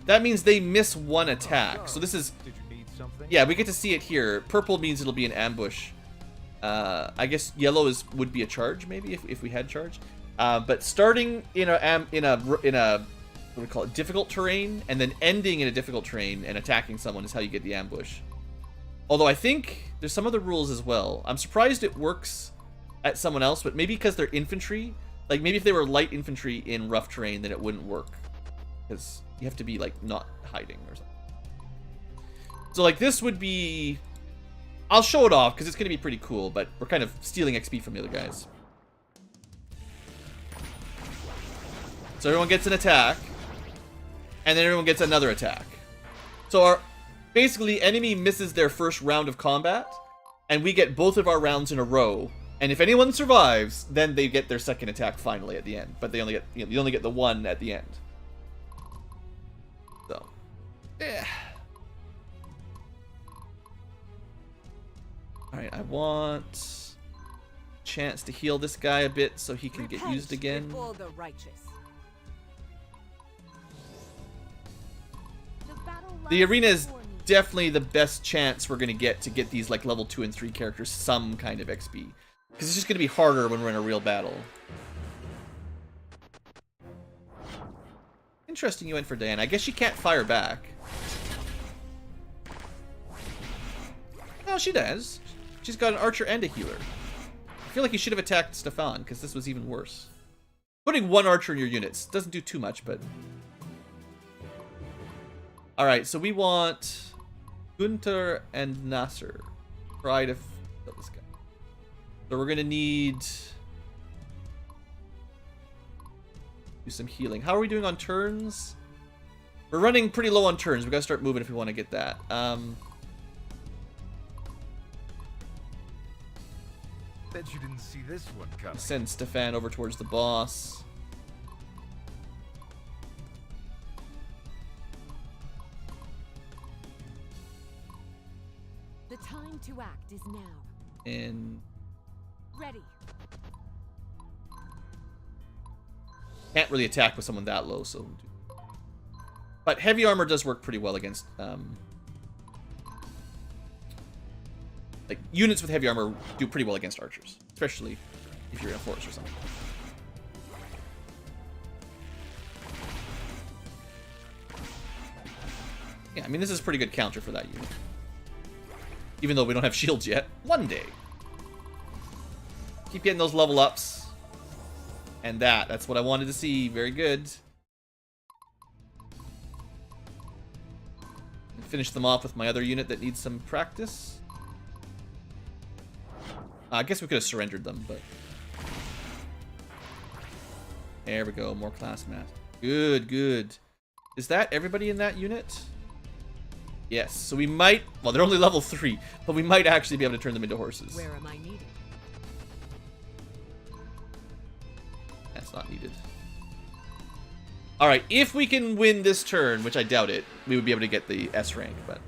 That means they miss one attack. So this is... Did you need something? Yeah, we get to see it here. Purple means it'll be an ambush. I guess yellow would be a charge, maybe, if we had charge. But starting in a what do we call it, difficult terrain, and then ending in a difficult terrain and attacking someone is how you get the ambush. Although I think there's some other rules as well. I'm surprised it works at someone else, but maybe because they're infantry. Like, maybe if they were light infantry in rough terrain, then it wouldn't work. Because you have to be, like, not hiding or something. So, like, this would be... I'll show it off, because it's going to be pretty cool, but we're kind of stealing XP from the other guys. So everyone gets an attack, and then everyone gets another attack. So our... Basically, enemy misses their first round of combat, and we get both of our rounds in a row. And if anyone survives, then they get their second attack finally at the end. But they only get, you know, you only get the one at the end. So, yeah. All right, I want chance to heal this guy a bit so he can get used again. The The arena is definitely the best chance we're gonna get these like level 2 and 3 characters some kind of XP. Because it's just gonna be harder when we're in a real battle. Interesting you went for Diana. I guess she can't fire back. No, she does. She's got an archer and a healer. I feel like you should have attacked Stefan, because this was even worse. Putting one archer in your units doesn't do too much, but... Alright, so we want Gunter and Nasser. Try to kill this guy. So we're gonna need... do some healing. How are we doing on turns? We're running pretty low on turns. We gotta start moving if we want to get that. Bet you didn't see this one coming. Send Stefan over towards the boss. The time to act is now. And Ready. can't really attack with someone that low, so... But heavy armor does work pretty well against... like, units with heavy armor do pretty well against archers. Especially if you're in a forest or something. Yeah, I mean, this is a pretty good counter for that unit. Even though we don't have shields yet. One day. Keep getting those level ups. And that's what I wanted to see. Very good. And finish them off with my other unit that needs some practice. I guess we could have surrendered them, but... There we go, more class math. Good, good. Is that everybody in that unit? Yes, so we might... Well, they're only level 3, but we might actually be able to turn them into horses. Where am I needed? That's not needed. Alright, if we can win this turn, which I doubt it, we would be able to get the S rank, but...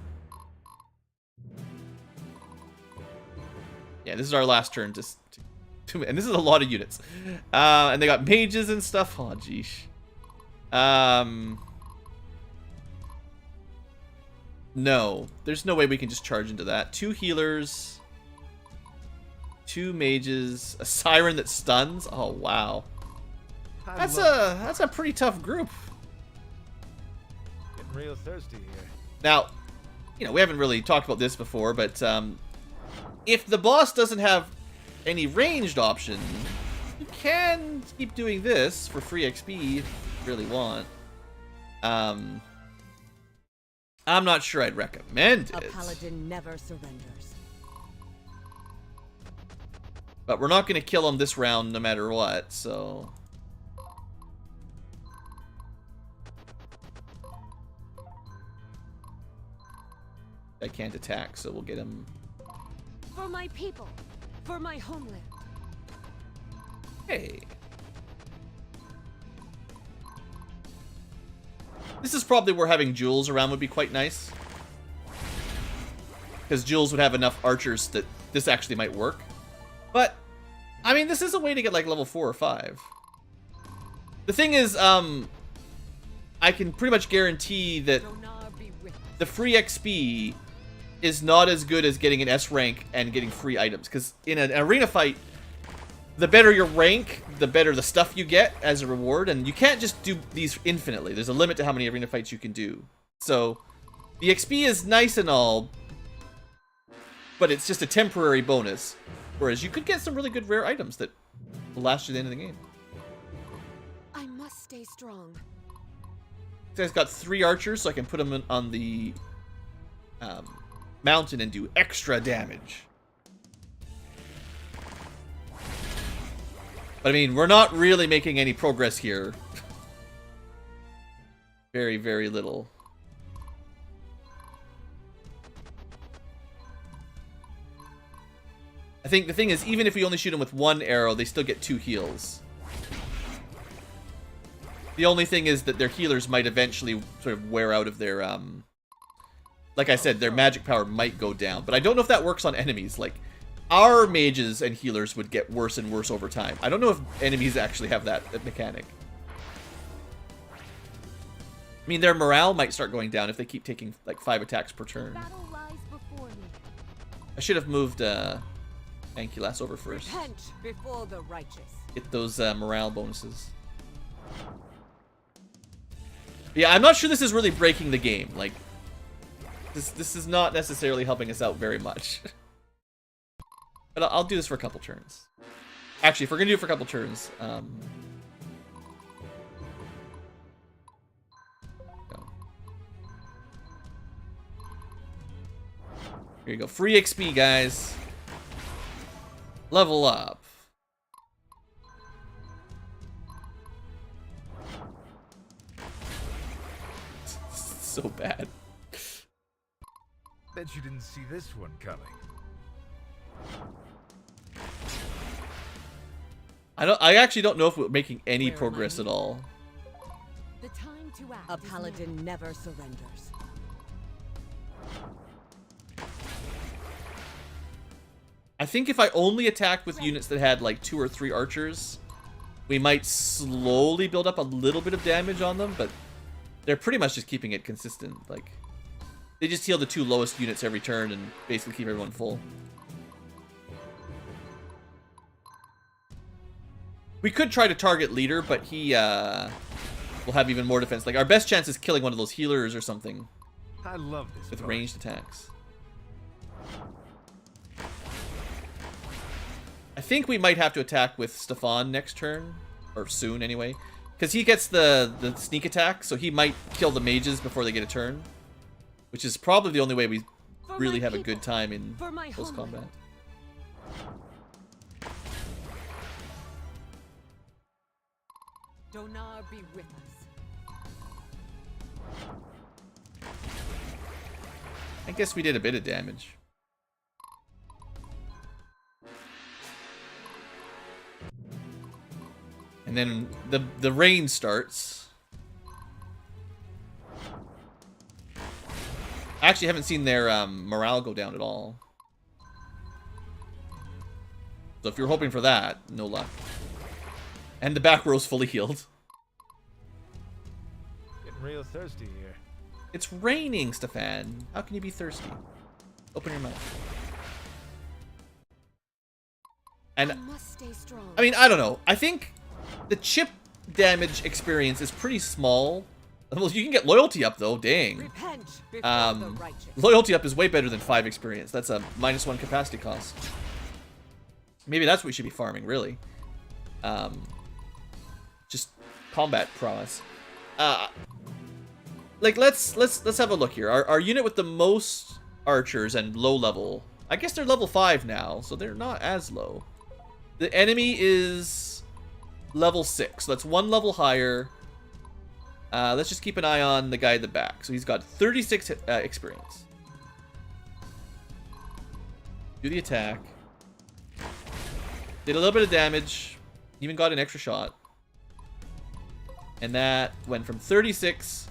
Yeah, this is our last turn. And this is a lot of units. And they got mages and stuff. Oh, geesh. No. There's no way we can just charge into that. 2 healers. 2 mages. A siren that stuns. Oh, wow. That's a pretty tough group. Getting real thirsty here. Now, you know, we haven't really talked about this before, but if the boss doesn't have any ranged option, you can keep doing this for free XP if you really want. I'm not sure I'd recommend it. A paladin never surrenders. But we're not going to kill him this round no matter what, so... I can't attack, so we'll get him... For my people, for my homeland. Hey. This is probably where having Jules around would be quite nice. Because Jules would have enough archers that this actually might work. But, I mean, this is a way to get like level 4 or 5. The thing is, I can pretty much guarantee that the free XP is not as good as getting an S rank and getting free items. Because in an arena fight, the better your rank, the better the stuff you get as a reward. And you can't just do these infinitely. There's a limit to how many arena fights you can do. So, the XP is nice and all, but it's just a temporary bonus. Whereas you could get some really good rare items that will last you to the end of the game. I must stay strong. This guy's got 3 archers, so I can put them on the mountain and do extra damage. But I mean, we're not really making any progress here. Very, very little. I think the thing is, even if we only shoot them with 1 arrow, they still get 2 heals. The only thing is that their healers might eventually sort of wear out of their, like I said, their magic power might go down. But I don't know if that works on enemies. Like, our mages and healers would get worse and worse over time. I don't know if enemies actually have that mechanic. I mean, their morale might start going down if they keep taking, like, 5 attacks per turn. Battle lies before me. I should have moved, Ankylas over first. Repent before the righteous. Get those, morale bonuses. Yeah, I'm not sure this is really breaking the game. Like, this is not necessarily helping us out very much. But I'll do this for a couple turns. Actually, if we're gonna do it for a couple turns, go. Here you go. Free XP, guys. Level up. So bad. Bet you didn't see this one coming. I actually don't know if we're making any progress at all. The time to act. A paladin never surrenders. I think if I only attacked with units that had like 2 or 3 archers, we might slowly build up a little bit of damage on them, but they're pretty much just keeping it consistent. Like, they just heal the 2 lowest units every turn and basically keep everyone full. We could try to target leader, but he will have even more defense. Like, our best chance is killing one of those healers or something I love this with part. ranged attacks. I think we might have to attack with Stefan next turn, or soon anyway, because he gets the sneak attack, so he might kill the mages before they get a turn, which is probably the only way we really have a good time in close combat. Donar be with us. I guess we did a bit of damage. And then the rain starts. I actually haven't seen their morale go down at all. So if you're hoping for that, no luck. And the back row's fully healed. Getting real thirsty here. It's raining, Stefan. How can you be thirsty? Open your mouth. And I must stay strong. I mean, I don't know. I think the chip damage experience is pretty small. Well, you can get loyalty up though. Dang. Repent before the righteous. Loyalty up is way better than 5 experience. That's a -1 capacity cost. Maybe that's what we should be farming, really. Just combat prowess. Like let's have a look here. Our unit with the most archers and low level. I guess they're level 5 now, so they're not as low. The enemy is level 6. So that's 1 level higher. Let's just keep an eye on the guy at the back. So he's got 36 experience. Do the attack. Did a little bit of damage. Even got an extra shot. And that went from 36.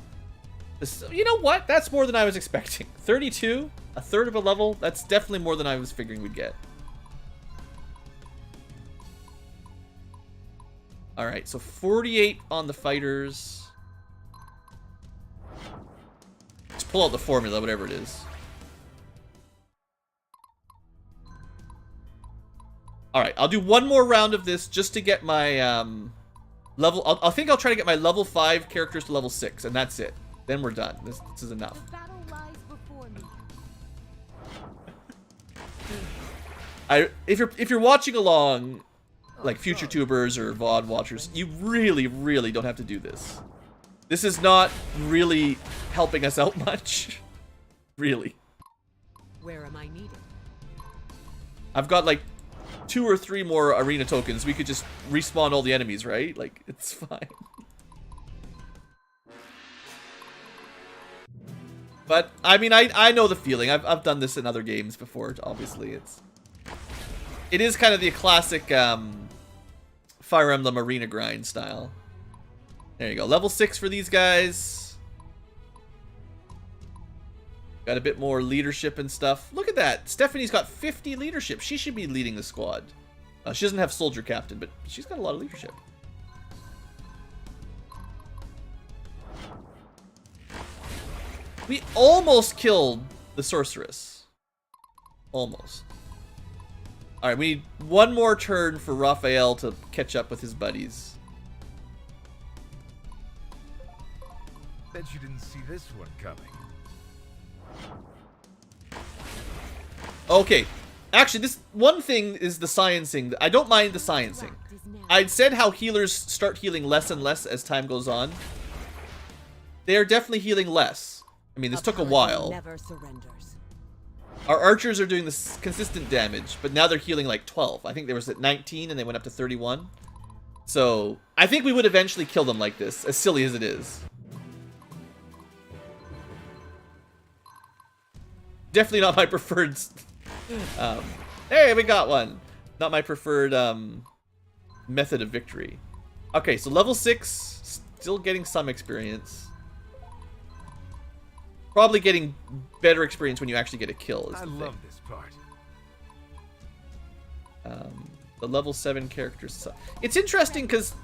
You know what? That's more than I was expecting. 32? A third of a level? That's definitely more than I was figuring we'd get. Alright, so 48 on the fighters. Let's pull out the formula, whatever it is. Alright, I'll do one more round of this just to get my level... I think I'll try to get my level 5 characters to level 6, and that's it. Then we're done. This is enough. The battle lies before me. if you're watching along, like future tubers or VOD watchers, you really don't have to do this. This is not really helping us out much. Really. Where am I needed? I've got like 2 or 3 more arena tokens. We could just respawn all the enemies, right? Like, it's fine. But, I mean, I know the feeling. I've done this in other games before, obviously. It is kind of the classic Fire Emblem arena grind style. There you go. Level 6 for these guys. Got a bit more leadership and stuff. Look at that. Stephanie's got 50 leadership. She should be leading the squad. She doesn't have soldier captain, but she's got a lot of leadership. We almost killed the sorceress. Almost. Alright, we need one more turn for Raphael to catch up with his buddies. Bet you didn't see this one coming. Okay. Actually, this one thing is the sciencing. I don't mind the sciencing. I'd said how healers start healing less and less as time goes on. They are definitely healing less. I mean, this took a while. Never surrenders. Our archers are doing this consistent damage, but now they're healing like 12. I think they was at 19 and they went up to 31. So, I think we would eventually kill them like this, as silly as it is. Definitely not my preferred... hey, we got one! Not my preferred method of victory. Okay, so level 6, still getting some experience. Probably getting better experience when you actually get a kill. Is I the love thing. this part. The level 7 characters. It's interesting because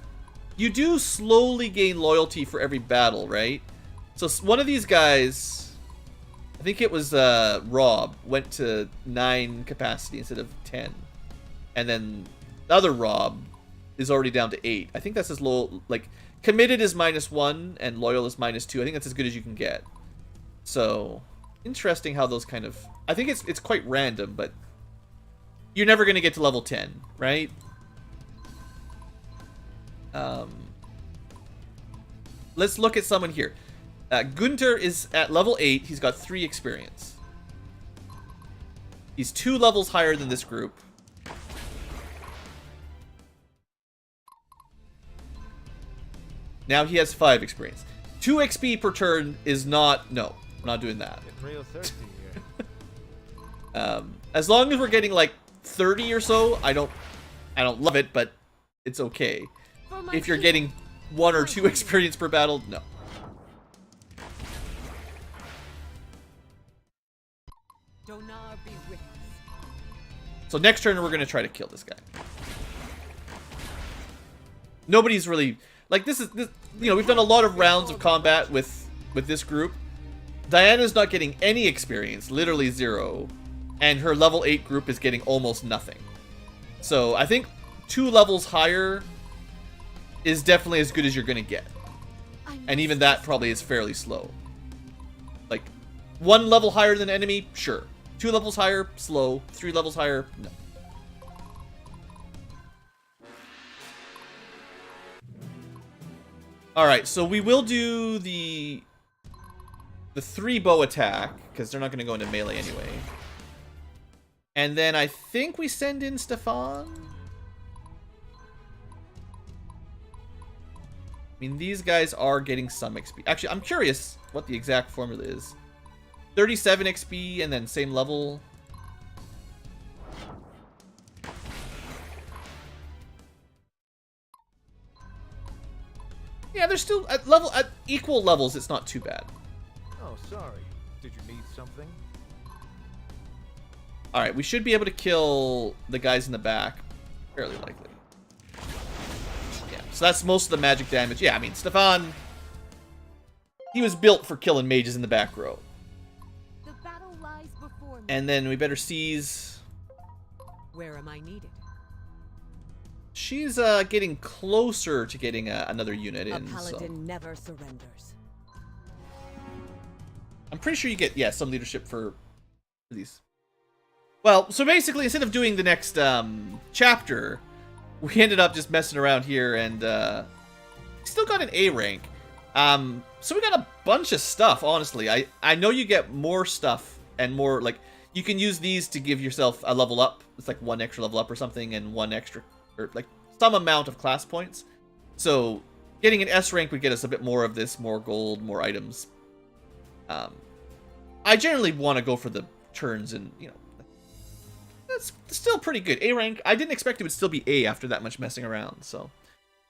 you do slowly gain loyalty for every battle, right? So one of these guys, I think it was Rob, went to 9 capacity instead of 10. And then the other Rob is already down to 8. I think that's as low, like, committed is -1 and loyal is -2. I think that's as good as you can get. So, interesting how those kind of... I think it's quite random, but you're never going to get to level 10, right? Let's look at someone here. Gunter is at level 8. He's got 3 experience. He's 2 levels higher than this group. Now he has 5 experience. 2 XP per turn is not... No, I'm not doing that. Getting real thirsty here. As long as we're getting like 30 or so, I don't love it, but it's okay. If you're getting 1 or 2 experience per battle, no. Donar be with us. So next turn we're gonna try to kill this guy. Nobody's really like this. You know, we've done a lot of rounds of combat with this group. Diana's not getting any experience, literally 0, and her level 8 group is getting almost nothing. So I think 2 levels higher is definitely as good as you're gonna get, and even that probably is fairly slow. Like 1 level higher than enemy, sure. 2 levels higher, slow. 3 levels higher, no. Alright, so we will do the 3 bow attack, because they're not going to go into melee anyway. And then I think we send in Stefan? I mean, these guys are getting some XP. Actually, I'm curious what the exact formula is. 37 XP and then same level. Yeah, they're still at equal levels. It's not too bad. Oh, sorry. Did you need something? All right, we should be able to kill the guys in the back, fairly likely. Yeah, so that's most of the magic damage. Yeah, I mean, Stefan, he was built for killing mages in the back row. The battle lies before me. And then we better seize. Where am I needed? She's getting closer to getting another unit in. A paladin So. never surrenders. I'm pretty sure you get, yeah, some leadership for these. Well, so basically, instead of doing the next chapter, we ended up just messing around here, and still got an A rank. So we got a bunch of stuff, honestly. I know you get more stuff and more, like, you can use these to give yourself a level up. It's like 1 extra level up or something, and 1 extra, or like some amount of class points. So getting an S rank would get us a bit more of this, more gold, more items. I generally want to go for the turns, and, you know, that's still pretty good. A rank, I didn't expect it would still be A after that much messing around, so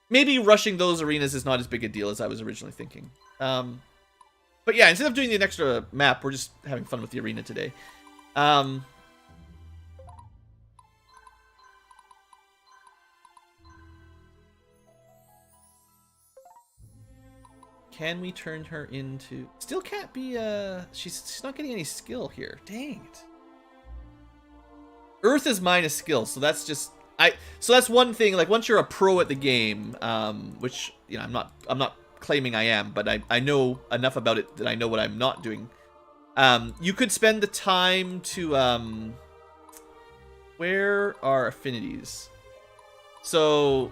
maybe rushing those arenas is not as big a deal as I was originally thinking. But yeah, instead of doing the extra map, we're just having fun with the arena today. Can we turn her into... Still can't be, she's not getting any skill here. Dang it. Earth is minus skill, so that's just... So that's one thing, like, once you're a pro at the game, which, you know, I'm not claiming I am, but I know enough about it that I know what I'm not doing. You could spend the time to, where are affinities? So...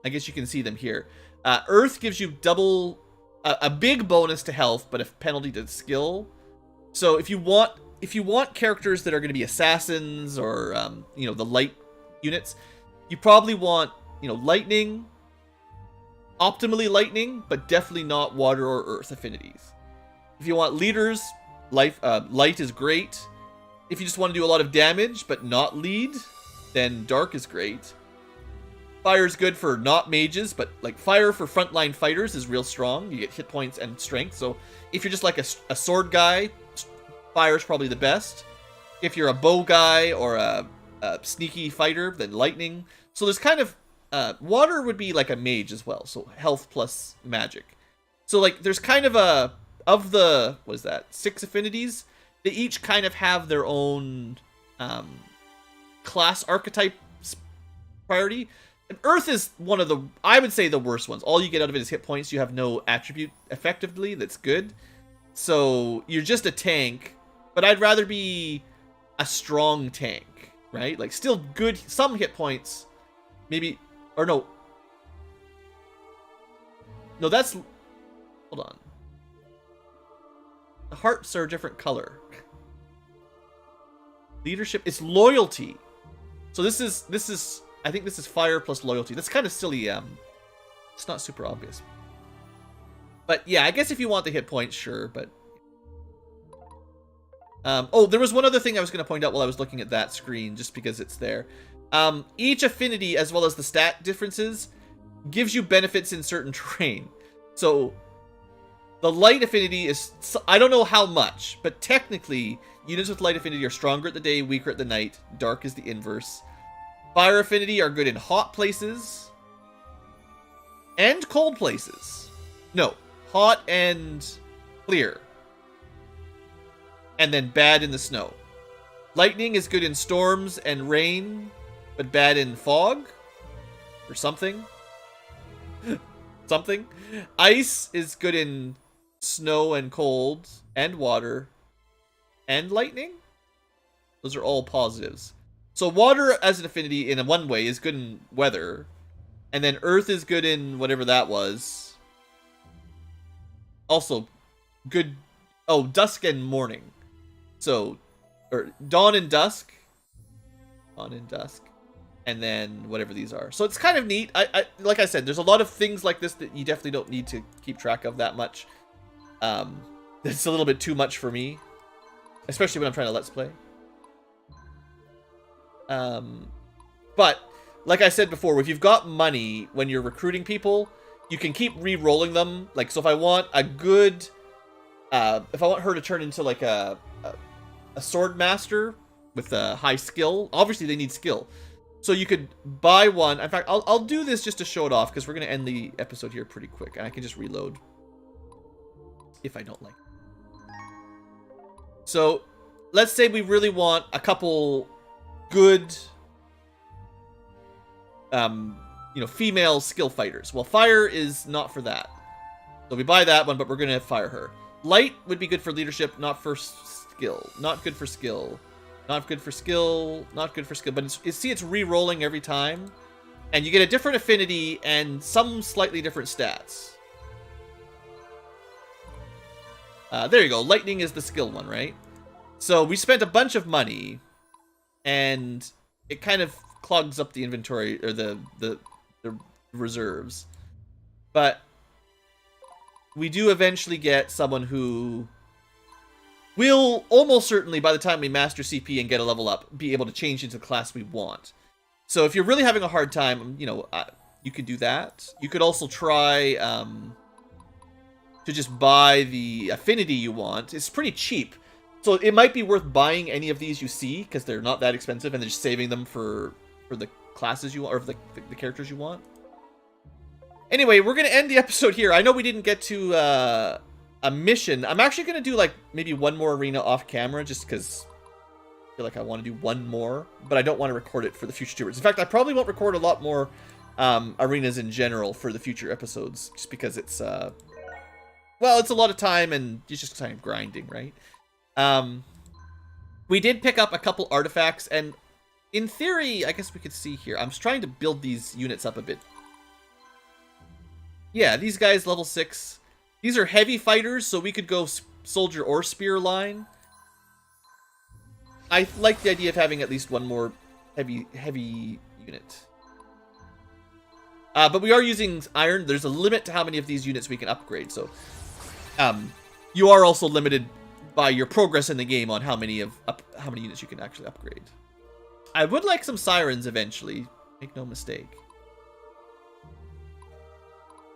I guess you can see them here. Earth gives you double, a big bonus to health, but a penalty to skill. So if you want characters that are going to be assassins or you know, the light units, you probably want, you know, lightning, optimally lightning, but definitely not water or earth affinities. If you want leaders, light is great. If you just want to do a lot of damage but not lead, then dark is great. Fire is good for not mages, but like fire for frontline fighters is real strong. You get hit points and strength. So if you're just like a sword guy, fire is probably the best. If you're a bow guy or a sneaky fighter, then lightning. So there's kind of water would be like a mage as well. So health plus magic. So like there's kind of of the, what is that, 6 affinities. They each kind of have their own class archetype priority. Earth is one of the, I would say, the worst ones. All you get out of it is hit points. You have no attribute effectively that's good. So you're just a tank, but I'd rather be a strong tank, right? Like still good, some hit points, maybe, or no. No, that's, hold on. The hearts are a different color. Leadership, it's loyalty. So this is, I think this is fire plus loyalty. That's kind of silly. It's not super obvious. But yeah, I guess if you want the hit points, sure. But oh, there was one other thing I was going to point out while I was looking at that screen, just because it's there. Each affinity, as well as the stat differences, gives you benefits in certain terrain. So the light affinity is, I don't know how much, but technically units with light affinity are stronger at the day, weaker at the night. Dark is the inverse. Fire affinity are good in hot places and cold places. No, hot and clear. And then bad in the snow. Lightning is good in storms and rain, but bad in fog or something. Something. Ice is good in snow and cold and water and lightning. Those are all positives. So water as an affinity in one way is good in weather. And then earth is good in whatever that was. Also good. Oh, dusk and morning. So, or dawn and dusk. Dawn and dusk. And then whatever these are. So it's kind of neat. I like I said, there's a lot of things like this that you definitely don't need to keep track of that much. It's a little bit too much for me. Especially when I'm trying to let's play. But like I said before, if you've got money when you're recruiting people, you can keep re-rolling them. Like, so if I want a good, if I want her to turn into like a sword master with a high skill, obviously they need skill. So you could buy one. In fact, I'll do this just to show it off because we're going to end the episode here pretty quick. And I can just reload if I don't like it. So let's say we really want a couple good, you know, female skill fighters. Well, fire is not for that. So we buy that one, but we're going to fire her. Light would be good for leadership, not for skill. Not good for skill. Not good for skill. Not good for skill. But it's re-rolling every time. And you get a different affinity and some slightly different stats. There you go. Lightning is the skill one, right? So we spent a bunch of money. And it kind of clogs up the inventory, or the reserves. But we do eventually get someone who will almost certainly, by the time we master CP and get a level up, be able to change into the class we want. So if you're really having a hard time, you know, you could do that. You could also try to just buy the affinity you want. It's pretty cheap. So it might be worth buying any of these you see, because they're not that expensive, and then just saving them for the classes you want, or the characters you want. Anyway, we're going to end the episode here. I know we didn't get to a mission. I'm actually going to do, like, maybe one more arena off camera, just because I feel like I want to do one more, but I don't want to record it for the future tours. In fact, I probably won't record a lot more arenas in general for the future episodes, just because it's, well, it's a lot of time, and it's just kind of grinding, right? We did pick up a couple artifacts, and in theory, I guess we could see here. I'm just trying to build these units up a bit. Yeah, these guys, level 6. These are heavy fighters, so we could go soldier or spear line. I like the idea of having at least one more heavy unit. But we are using iron. There's a limit to how many of these units we can upgrade, so you are also limited by your progress in the game on how many units you can actually upgrade. I would like some sirens eventually, make no mistake.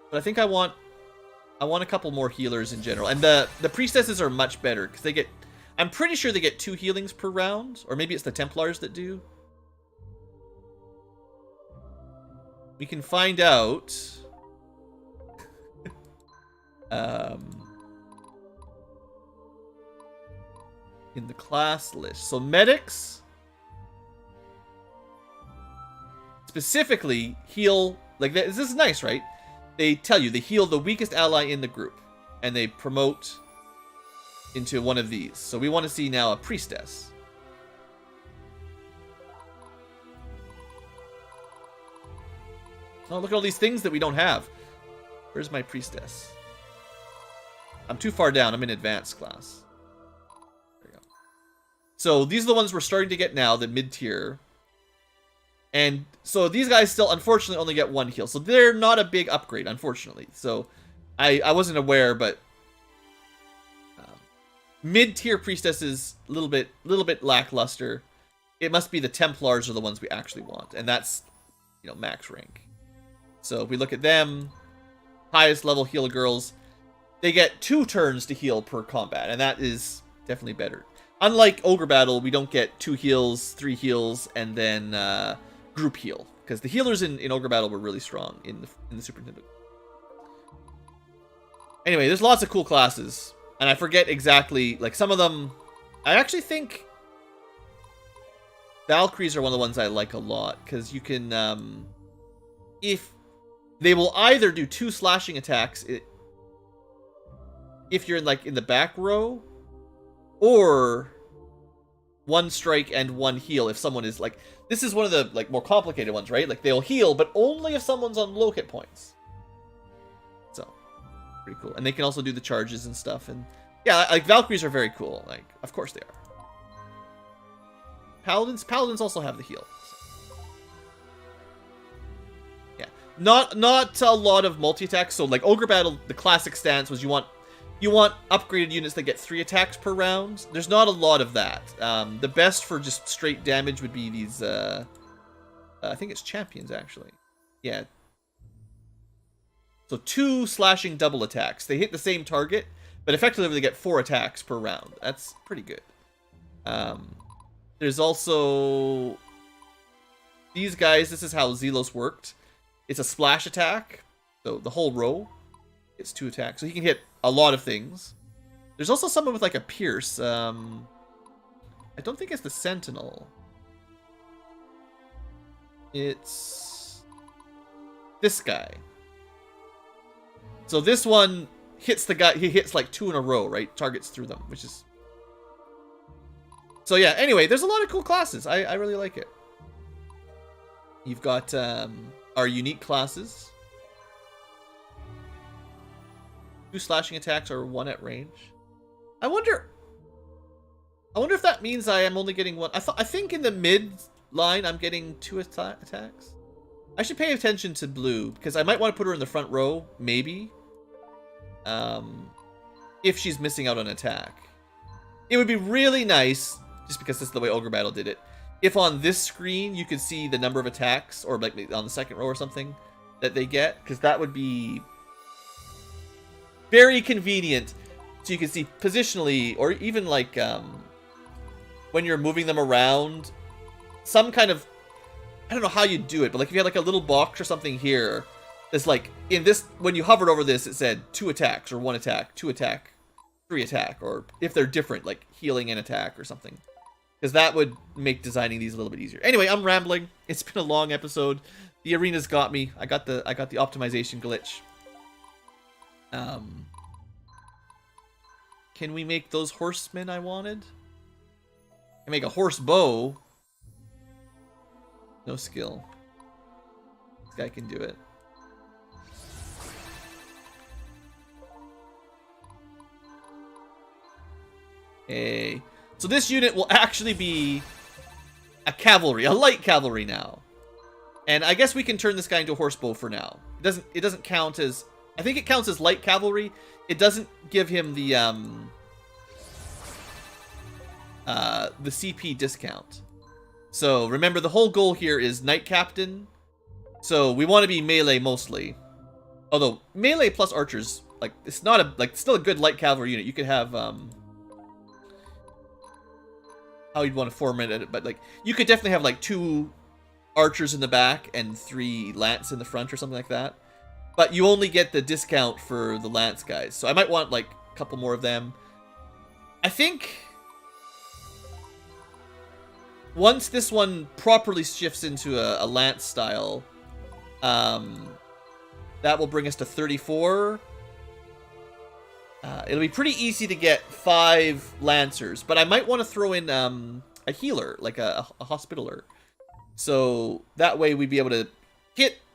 But I think I want a couple more healers in general. And the priestesses are much better because they get, I'm pretty sure they get 2 healings per round, or maybe it's the Templars that do. We can find out. In the class list. So medics specifically heal, like this is nice, right? They tell you they heal the weakest ally in the group, and they promote into one of these. So we want to see now a priestess. Oh, look at all these things that we don't have. Where's my priestess? I'm too far down. I'm in advanced class. There we go. So these are the ones we're starting to get now, the mid-tier. And so these guys still, unfortunately, only get 1 heal. So they're not a big upgrade, unfortunately. So I wasn't aware, but mid-tier priestesses, a little bit lackluster. It must be the Templars are the ones we actually want, and that's, you know, max rank. So if we look at them, highest level heal girls, they get 2 turns to heal per combat, and that is definitely better. Unlike Ogre Battle, we don't get 2 heals, 3 heals, and then group heal, because the healers in Ogre Battle were really strong in the Super Nintendo. Anyway, there's lots of cool classes, and I forget exactly, like some of them. I actually think Valkyries are one of the ones I like a lot, because you can, if they will either do 2 slashing attacks if you're in the back row, or 1 strike and 1 heal if someone is like, this is one of the more complicated ones, right? Like they'll heal, but only if someone's on low hit points. So pretty cool. And they can also do the charges and stuff. And yeah, like Valkyries are very cool. Like, of course they are. Paladins also have the heal. So. Yeah, not a lot of multi attacks. So like Ogre Battle, the classic stance was you want upgraded units that get 3 attacks per round. There's not a lot of that. The best for just straight damage would be these, I think it's champions, actually. Yeah. So 2 slashing double attacks. They hit the same target, but effectively they get 4 attacks per round. That's pretty good. There's also these guys. This is how Zelos worked. It's a splash attack. So the whole row. It's 2 attacks. So he can hit a lot of things. There's also someone with like a pierce. I don't think it's the Sentinel. It's this guy. So this one hits the guy. He hits like 2 in a row, right? Targets through them, which is... So yeah, anyway, there's a lot of cool classes. I really like it. You've got our unique classes. 2 slashing attacks or 1 at range. I wonder if that means I am only getting 1. I think in the mid line I'm getting 2 attacks. I should pay attention to blue because I might want to put her in the front row, maybe. If she's missing out on attack. It would be really nice, just because this is the way Ogre Battle did it, if on this screen you could see the number of attacks, or like on the second row or something, that they get, because that would be very convenient. So you can see positionally, or even like when you're moving them around, some kind of, I don't know how you do it, but like if you had like a little box or something here, that's like, in this, when you hovered over this, it said 2 attacks, or 1 attack, 2 attack, 3 attack, or if they're different, like healing and attack or something. Because that would make designing these a little bit easier. Anyway, I'm rambling. It's been a long episode. The arena's got me. I got the optimization glitch. Can we make those horsemen I wanted? I can make a horse bow. No skill. This guy can do it. Hey. So this unit will actually be a cavalry, a light cavalry now. And I guess we can turn this guy into a horse bow for now. It doesn't count as, I think it counts as light cavalry. It doesn't give him the CP discount. So remember, the whole goal here is Knight Captain. So we want to be melee mostly. Although melee plus archers, like, it's not a, like, still a good light cavalry unit. You could have how you'd want to form it, but like you could definitely have like 2 archers in the back and 3 lance in the front or something like that. But you only get the discount for the lance guys. So I might want like a couple more of them. I think once this one properly shifts into a lance style, that will bring us to 34. It'll be pretty easy to get 5 lancers, but I might want to throw in a healer, like a hospitaler. So that way we'd be able to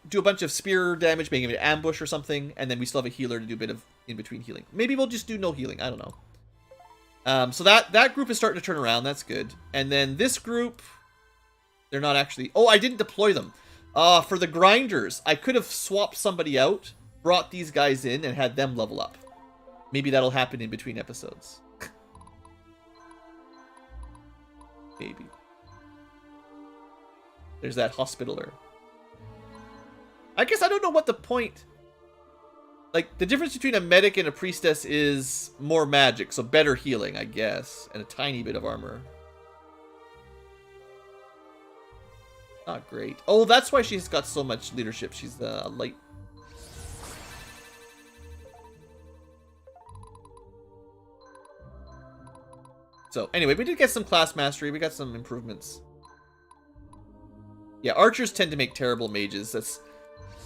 do a bunch of spear damage, maybe an ambush or something, and then we still have a healer to do a bit of in-between healing. Maybe we'll just do no healing, I don't know. So that group is starting to turn around, that's good. And then this group, they're not actually... Oh, I didn't deploy them. For the grinders, I could have swapped somebody out, brought these guys in, and had them level up. Maybe that'll happen in between episodes. Maybe. There's that hospitaler. I guess I don't know what the point... Like, the difference between a medic and a priestess is more magic, so better healing, I guess. And a tiny bit of armor. Not great. Oh, that's why she's got so much leadership. She's the light... So, anyway, we did get some class mastery. We got some improvements. Yeah, archers tend to make terrible mages.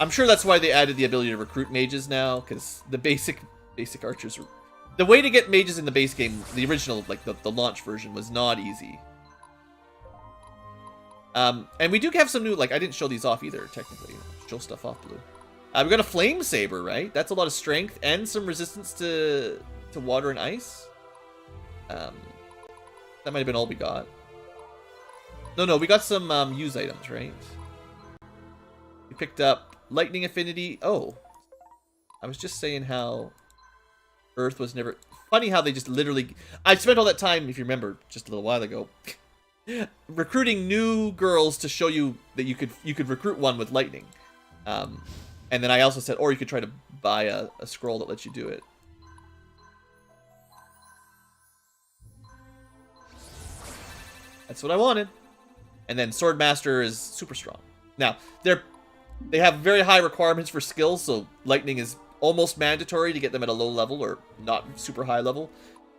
I'm sure that's why they added the ability to recruit mages now, because the basic archers... The way to get mages in the base game, the original, like the launch version, was not easy. And we do have some new... Like, I didn't show these off either, technically. Show stuff off, Blue. We got a flame saber, right? That's a lot of strength and some resistance to water and ice. That might have been all we got. No, we got some use items, right? We picked up lightning affinity. Oh, I was just saying how Earth was never... Funny how they just literally... I spent all that time, if you remember, just a little while ago, recruiting new girls to show you that you could recruit one with lightning. And then I also said, or you could try to buy a scroll that lets you do it. That's what I wanted. And then Swordmaster is super strong. Now, they have very high requirements for skills, so lightning is almost mandatory to get them at a low level or not super high level.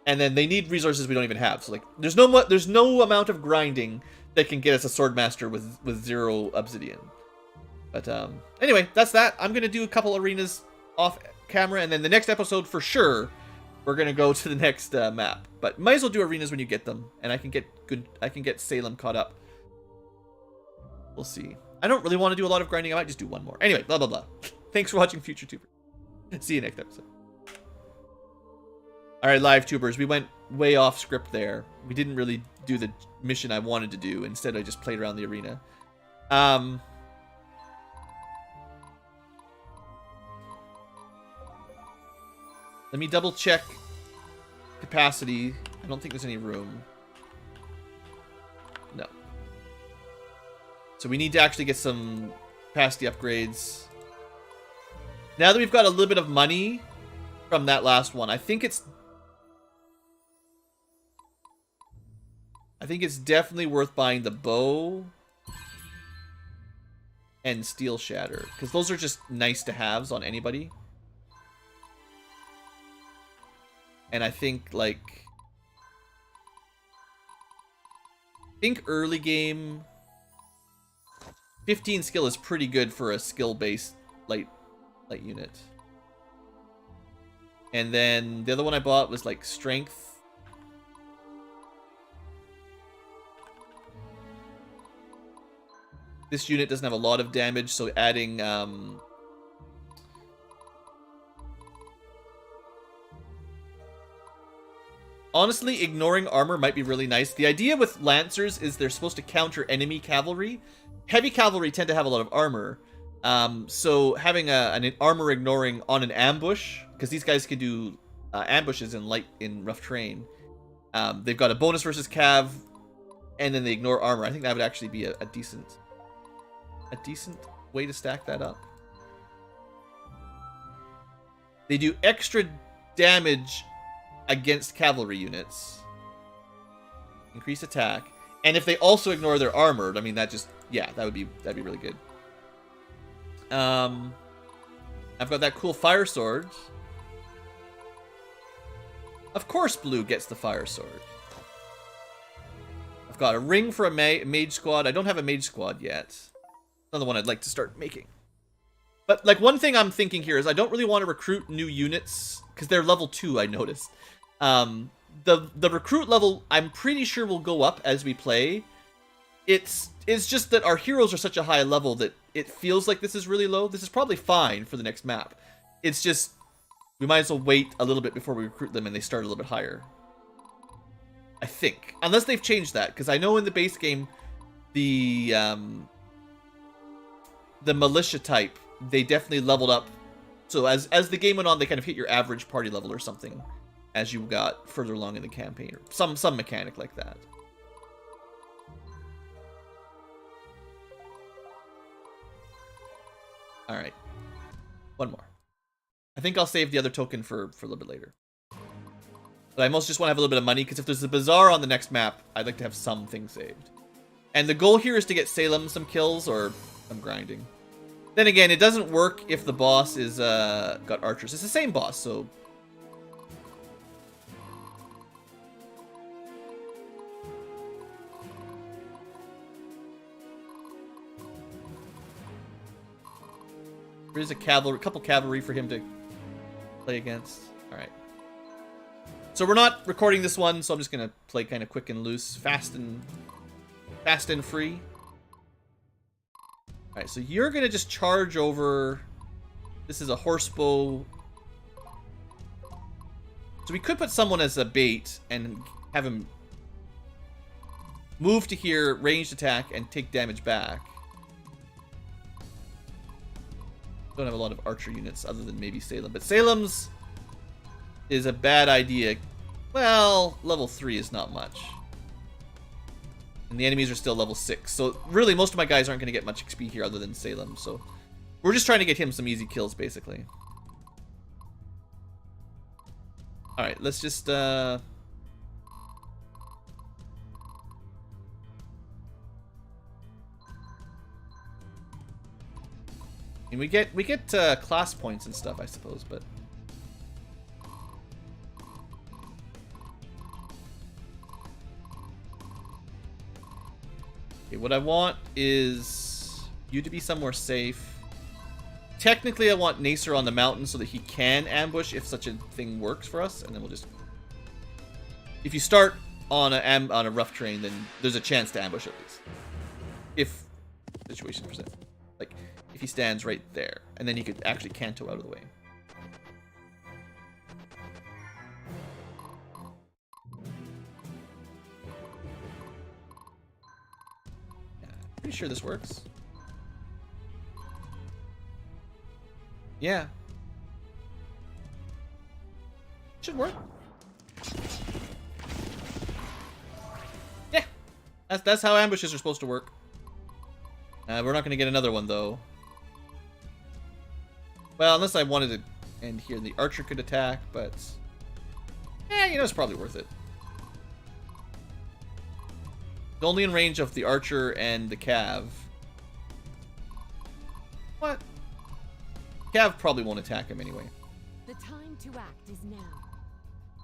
And then they need resources we don't even have. So like there's no amount of grinding that can get us a Swordmaster with 0 obsidian. But anyway, that's that. I'm gonna do a couple arenas off camera, and then the next episode for sure, we're gonna go to the next map. But might as well do arenas when you get them, and I can get Salem caught up. We'll see. I don't really want to do a lot of grinding. I might just do one more. Anyway, blah blah blah. Thanks for watching, Future Tuber. See you next episode. All right, live tubers. We went way off script there. We didn't really do the mission I wanted to do. Instead, I just played around the arena. Let me double check capacity. I don't think there's any room. No. So we need to actually get some capacity upgrades. Now that we've got a little bit of money from that last one, I think it's definitely worth buying the bow and steel shatter, because those are just nice to haves on anybody. And I think, like, early game 15 skill is pretty good for a skill-based light unit. And then the other one I bought was like strength. This unit doesn't have a lot of damage, so adding honestly, ignoring armor might be really nice. The idea with Lancers is they're supposed to counter enemy cavalry. Heavy cavalry tend to have a lot of armor. So having an armor ignoring on an ambush, because these guys can do ambushes in rough terrain. They've got a bonus versus cav, and then they ignore armor. I think that would actually be a decent way to stack that up. They do extra damage against cavalry units. Increase attack. And if they also ignore their armored, I mean, that just, yeah, that'd be really good. I've got that cool fire sword. Of course blue gets the fire sword. I've got a ring for a mage squad. I don't have a mage squad yet. Another one I'd like to start making. But, like, one thing I'm thinking here is I don't really want to recruit new units, because they're level 2, I noticed. The recruit level, I'm pretty sure, will go up as we play. It's just that our heroes are such a high level that it feels like this is really low. This is probably fine for the next map. It's just, we might as well wait a little bit before we recruit them and they start a little bit higher. I think. Unless they've changed that, because I know in the base game, the militia type, they definitely leveled up. So as the game went on, they kind of hit your average party level or something as you got further along in the campaign, or some mechanic like that. All right, one more. I think I'll save the other token for a little bit later. But I mostly just want to have a little bit of money, because if there's a bazaar on the next map, I'd like to have something saved. And the goal here is to get Salem some kills, or some grinding. Then again, it doesn't work if the boss is got archers. It's the same boss, so... There's a couple cavalry for him to play against. All right. So we're not recording this one, so I'm just gonna play kind of quick and loose, fast and free. All right, so you're gonna just charge over. This is a horse bow. So we could put someone as a bait and have him move to here, ranged attack, and take damage back. Don't have a lot of archer units other than maybe Salem, but Salem's is a bad idea. Well, level 3 is not much. And the enemies are still level 6. So really, most of my guys aren't going to get much XP here other than Salem. So we're just trying to get him some easy kills, basically. Alright, let's just... And we get class points and stuff, I suppose, but... Okay, what I want is you to be somewhere safe. Technically, I want Nacer on the mountain so that he can ambush if such a thing works for us, and then we'll just... If you start on a rough terrain, then there's a chance to ambush at least. If the situation presents. Like, if he stands right there, and then he could actually canto out of the way. Yeah, pretty sure this works. Yeah. Should work. Yeah. That's how ambushes are supposed to work. We're not going to get another one, though. Well, unless I wanted to end here. The archer could attack, but... Yeah, you know, it's probably worth it. It's only in range of the archer and the cav. What? Cav probably won't attack him anyway. The time to act is now.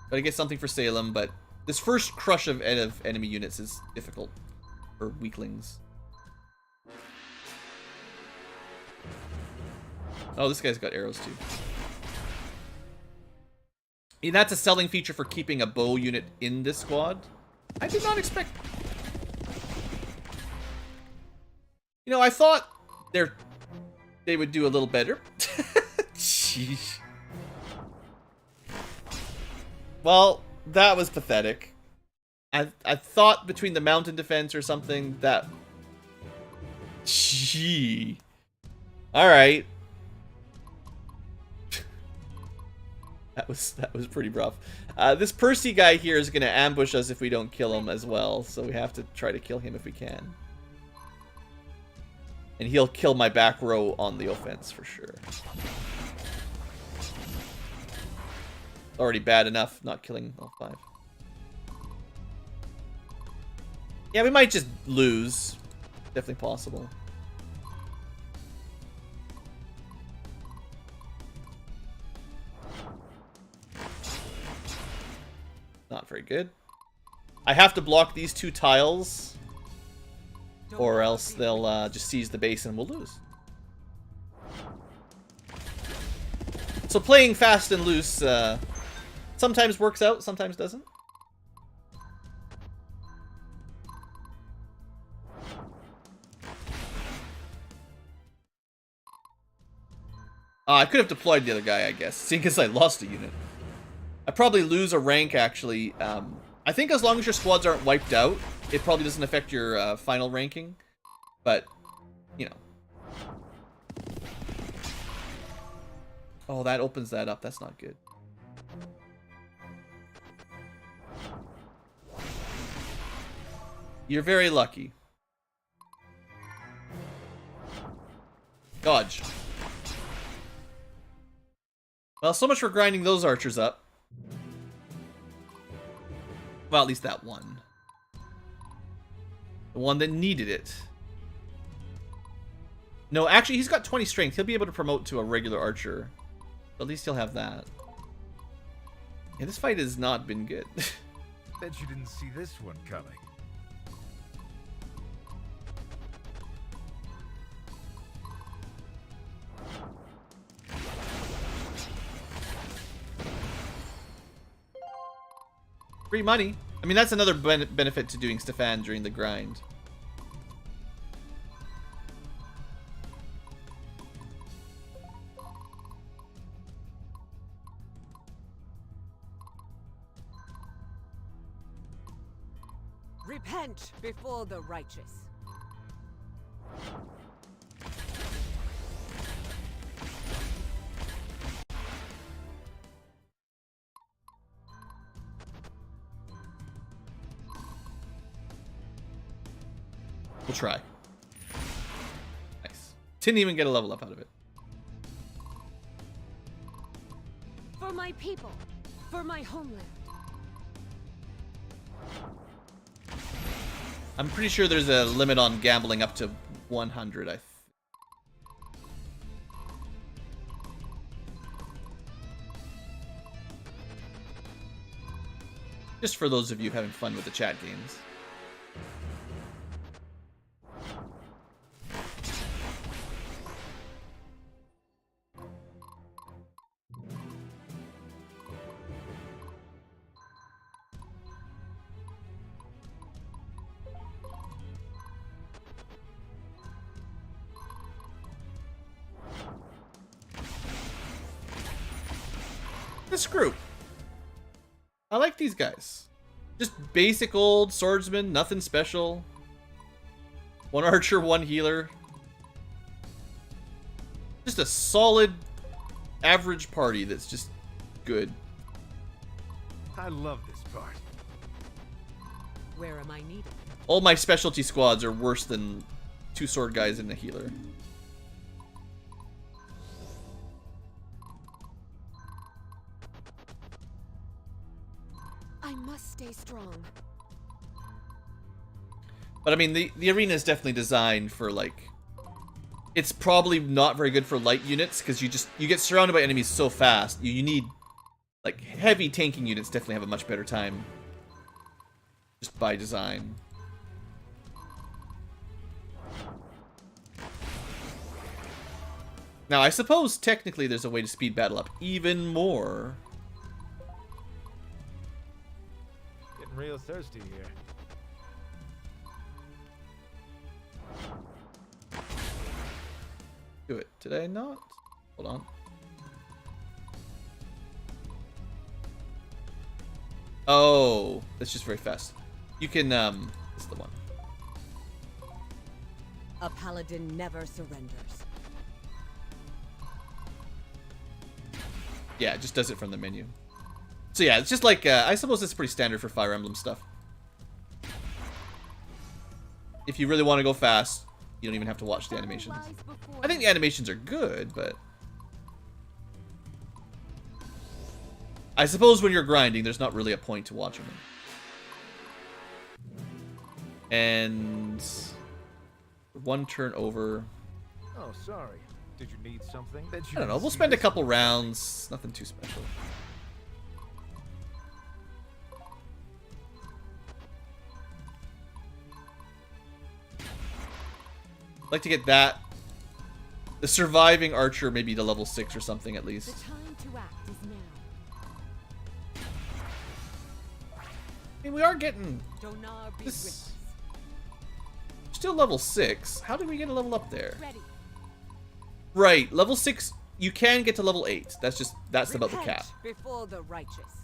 But I get something for Salem, but this first crush of enemy units is difficult for weaklings. Oh, this guy's got arrows too. Yeah, that's a selling feature for keeping a bow unit in this squad. I did not expect... You know, I thought they would do a little better. Jeez. Well, that was pathetic. I thought between the mountain defense or something that... Gee. Alright. That was pretty rough. This Percy guy here is going to ambush us if we don't kill him as well, so we have to try to kill him if we can. And he'll kill my back row on the offense for sure. Already bad enough not killing all 5. Yeah, we might just lose. Definitely possible. Not very good. I have to block these 2 tiles, or else they'll just seize the base and we'll lose. So playing fast and loose sometimes works out, sometimes doesn't. I could have deployed the other guy, I guess, seeing as I lost a unit. I probably lose a rank, actually. I think as long as your squads aren't wiped out, it probably doesn't affect your final ranking. But, you know. Oh, that opens that up. That's not good. You're very lucky. Dodge. Well, so much for grinding those archers up. Well, at least that one. The one that needed it. No, actually, he's got 20 strength. He'll be able to promote to a regular archer. At least he'll have that. Yeah, this fight has not been good. Bet you didn't see this one coming. Free money. I mean, that's another benefit to doing Stefan during the grind. Repent before the righteous. We'll try. Nice. Didn't even get a level up out of it. For my people, for my homeland. I'm pretty sure there's a limit on gambling up to 100, Just for those of you having fun with the chat games. This group. I like these guys. Just basic old swordsman, nothing special. One archer, one healer. Just a solid, average party that's just good. I love this part. Where am I needed? All my specialty squads are worse than 2 sword guys and a healer. I must stay strong. But I mean, the arena is definitely designed for, like, it's probably not very good for light units because you get surrounded by enemies so fast. You need, like, heavy tanking units definitely have a much better time just by design. Now, I suppose technically there's a way to speed battle up even more. Getting real thirsty here. Do it. Did I not? Hold on. Oh, that's just very fast. You can, this is the one. A paladin never surrenders. Yeah, it just does it from the menu. So yeah, it's just like, I suppose it's pretty standard for Fire Emblem stuff. If you really want to go fast, you don't even have to watch the animations. I think the animations are good, but I suppose when you're grinding, there's not really a point to watching them. And 1 turn over. Oh, sorry. Did you need something? Bet you I don't know, didn't we'll see spend a this couple one rounds. Nothing too special. I'd like to get that. The surviving archer maybe to level 6 or something at The least. time to act is now. I mean, we are getting Donar be This- with us. still level 6. How did we get a level up there? Ready. Right, level 6, you can get to level 8. That's about the Repent cap. before the righteous.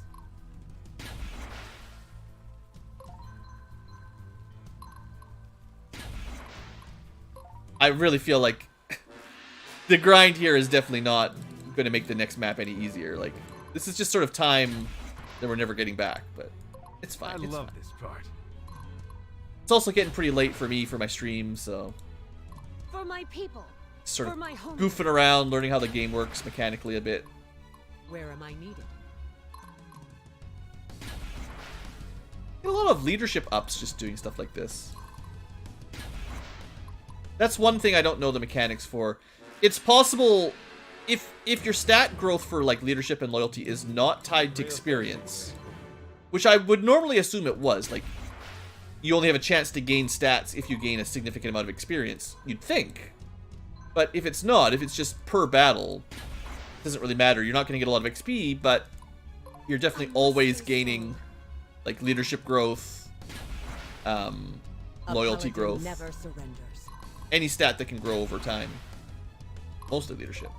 I really feel like the grind here is definitely not going to make the next map any easier. Like, this is just sort of time that we're never getting back, but it's I fine. It's love fine. this part. It's also getting pretty late for me for my stream, so For my people. sort For of my home. goofing around, learning how the game works mechanically a bit. Where am I needed? Get a lot of leadership ups just doing stuff like this. That's one thing I don't know the mechanics for. It's possible if your stat growth for like leadership and loyalty is not tied to experience, which I would normally assume it was, like you only have a chance to gain stats if you gain a significant amount of experience, you'd think. But if it's not, if it's just per battle, it doesn't really matter. You're not going to get a lot of XP, but you're definitely always gaining like leadership growth, A loyalty paladin growth, never surrenders. any stat that can grow over time. Mostly leadership.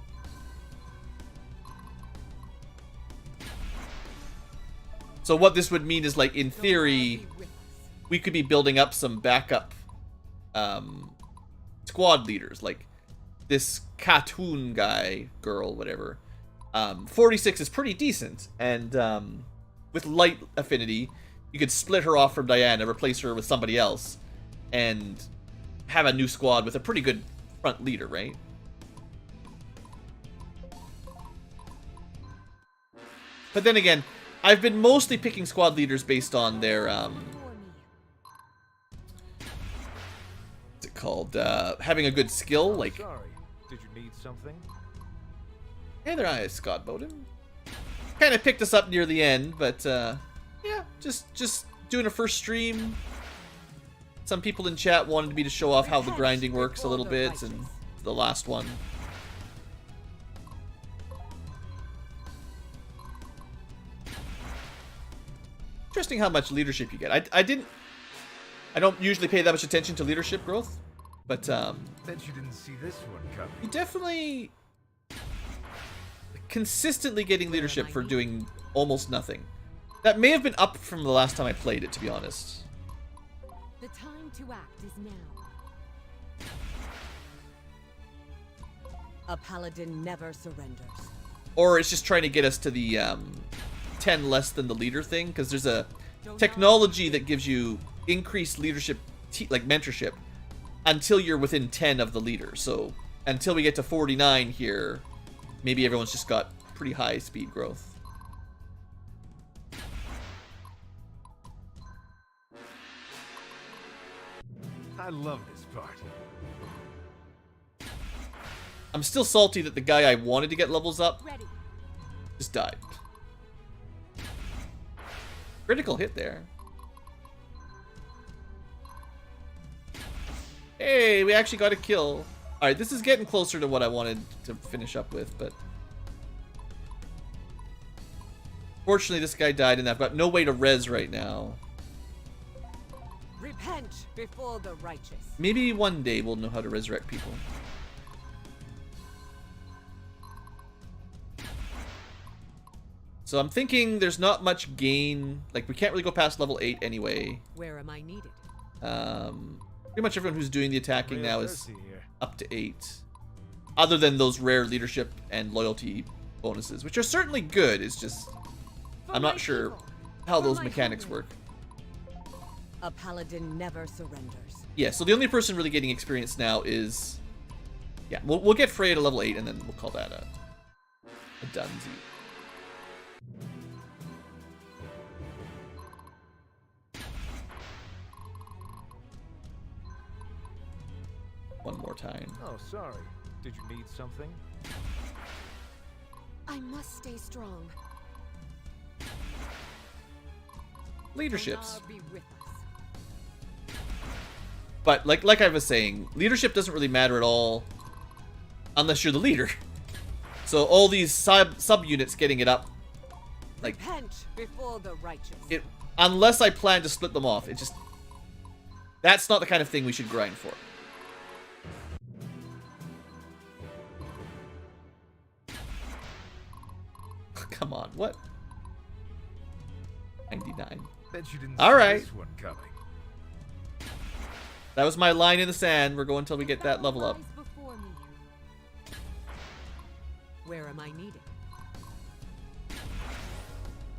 So what this would mean is, like, in Donar theory, be with us. we could be building up some backup squad leaders, like this Khatun guy, girl, whatever. 46 is pretty decent, and with light affinity, you could split her off from Diana, replace her with somebody else, and have a new squad with a pretty good front leader, right? But then again, I've been mostly picking squad leaders based on their For me. what's it called? Having a good skill, like, Sorry. Did you need something? hey there, I Scott Bowden. Kind of picked us up near the end, but yeah, just doing a first stream. Some people in chat wanted me to show off how the grinding works a little bit, and the last one. Interesting how much leadership you get. I don't usually pay that much attention to leadership growth, but Bet you didn't see this one coming. you definitely, like, consistently getting leadership for doing almost nothing. That may have been up from the last time I played it, to be honest. The time to act is now. A paladin never surrenders. Or it's just trying to get us to the 10 less than the leader thing, because there's a technology that gives you increased leadership, like mentorship, until you're within 10 of the leader. So until we get to 49 here, maybe everyone's just got pretty high speed growth. I love this part. I'm still salty that the guy I wanted to get levels up Ready. just died. Critical hit there. Hey, we actually got a kill. Alright, this is getting closer to what I wanted to finish up with, but... Fortunately, this guy died, and I've got no way to res right now. Repent before the righteous. Maybe one day we'll know how to resurrect people. So I'm thinking there's not much gain. Like, we can't really go past level 8 anyway. Where am I needed? Pretty much everyone who's doing the attacking now is Thirsty here. up to 8. Other than those rare leadership and loyalty bonuses, which are certainly good. It's just, I'm not sure how those mechanics work. A paladin never surrenders. Yeah, so the only person really getting experience now is... Yeah, we'll get Freya to level 8, and then we'll call that a dunsie. One more time. Oh, sorry. Did you need something? I must stay strong. Leaderships. Allah be with us. But like I was saying, leadership doesn't really matter at all unless you're the leader. So all these sub-units getting it up, like, Repent before the righteous. unless I plan to split them off, that's not the kind of thing we should grind for. Come on, what? 99. Bet you didn't All see right. this one coming. That was my line in the sand. We're going until we get that level up. Lies before me. Where am I needed?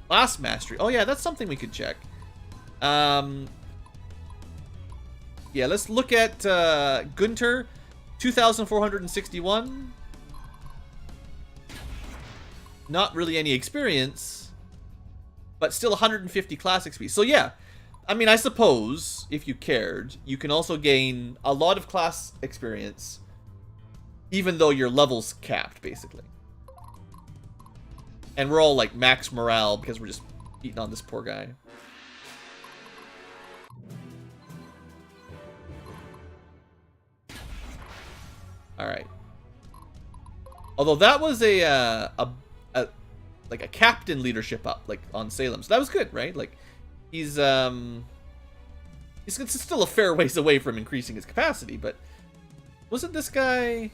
Class mastery. Oh yeah, that's something we could check. Yeah, let's look at Gunter, 2,461. Not really any experience, but still 150 class XP. So yeah, I mean, I suppose if you cared, you can also gain a lot of class experience, even though your level's capped, basically. And we're all like max morale because we're just beating on this poor guy. All right. Although that was a like a captain leadership up, like on Salem, so that was good, right? Like he's still a fair ways away from increasing his capacity, but wasn't this guy?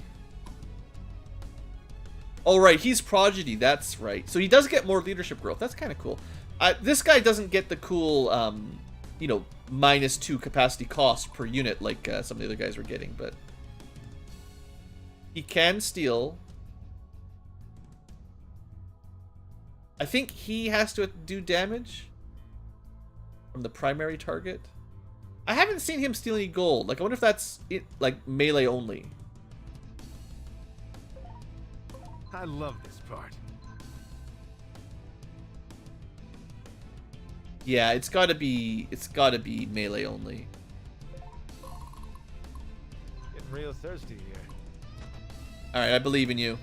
Oh right, he's prodigy. That's right. So he does get more leadership growth. That's kind of cool. This guy doesn't get the cool, you know, -2 capacity cost per unit like some of the other guys were getting, but he can steal. I think he has to do damage from the primary target. I haven't seen him steal any gold. Like, I wonder if that's it, like melee only. I love this part. Yeah, it's gotta be melee only. Getting real thirsty here. Alright, I believe in you.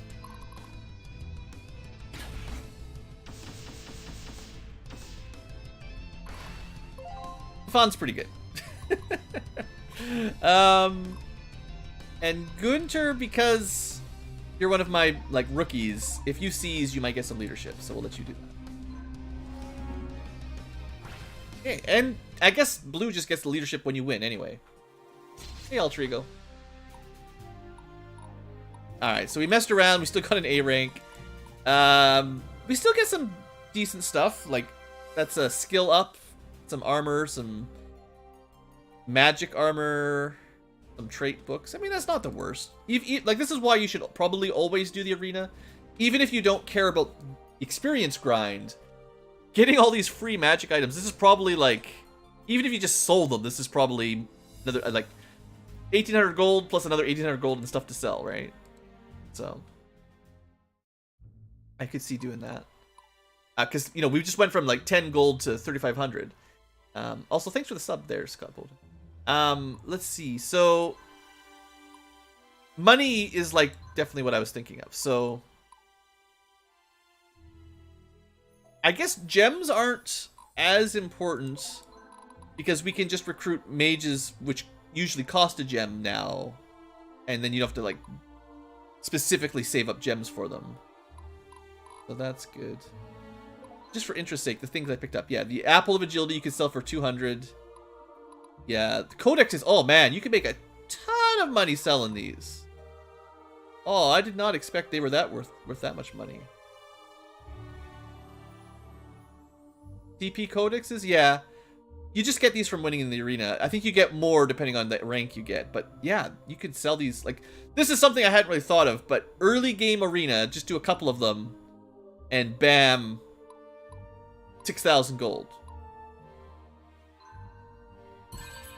Fun's pretty good. And Gunter, because you're one of my like rookies, if you seize, you might get some leadership, so we'll let you do that. Okay, and I guess blue just gets the leadership when you win anyway. Hey, Altrigo. Alright, so we messed around, we still got an A rank. We still get some decent stuff. Like, that's a skill up, some armor, some magic armor, some trait books. I mean, that's not the worst. Like, this is why you should probably always do the arena. Even if you don't care about experience grind, getting all these free magic items, this is probably like, even if you just sold them, this is probably another, like, 1,800 gold plus another 1,800 gold and stuff to sell, right? So, I could see doing that. Because, you know, we just went from like 10 gold to 3,500. Also, thanks for the sub there, Scott Bolden. Let's see. So, money is like definitely what I was thinking of. So, I guess gems aren't as important because we can just recruit mages, which usually cost a gem now, and then you don't have to like specifically save up gems for them. So that's good. Just for interest's sake, the things I picked up. Yeah, the Apple of Agility you can sell for 200. Yeah, the Codex is... Oh, man, you can make a ton of money selling these. Oh, I did not expect they were that worth that much money. DP Codexes? Yeah. You just get these from winning in the arena. I think you get more depending on the rank you get. But, yeah, you can sell these. Like, this is something I hadn't really thought of. But early game arena, just do a couple of them. And bam... 6,000 gold.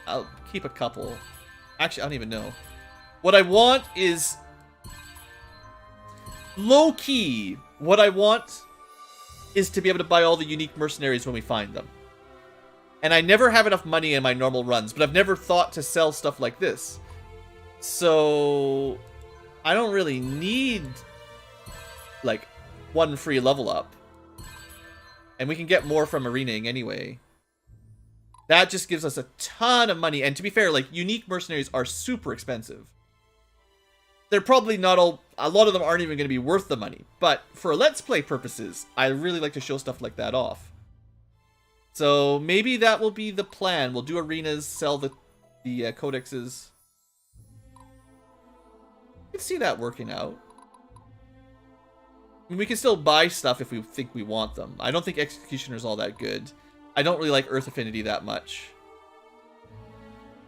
I'll keep a couple. Actually, I don't even know. What I want is... low-key, what I want is to be able to buy all the unique mercenaries when we find them. And I never have enough money in my normal runs, but I've never thought to sell stuff like this. So... I don't really need... like, one free level up. And we can get more from arenaing anyway. That just gives us a ton of money. And to be fair, like, unique mercenaries are super expensive. They're probably not all... A lot of them aren't even going to be worth the money. But for Let's Play purposes, I really like to show stuff like that off. So maybe that will be the plan. We'll do arenas, sell the codexes. I can see that working out. I mean, we can still buy stuff if we think we want them. I don't think Executioner's all that good. I don't really like Earth Affinity that much.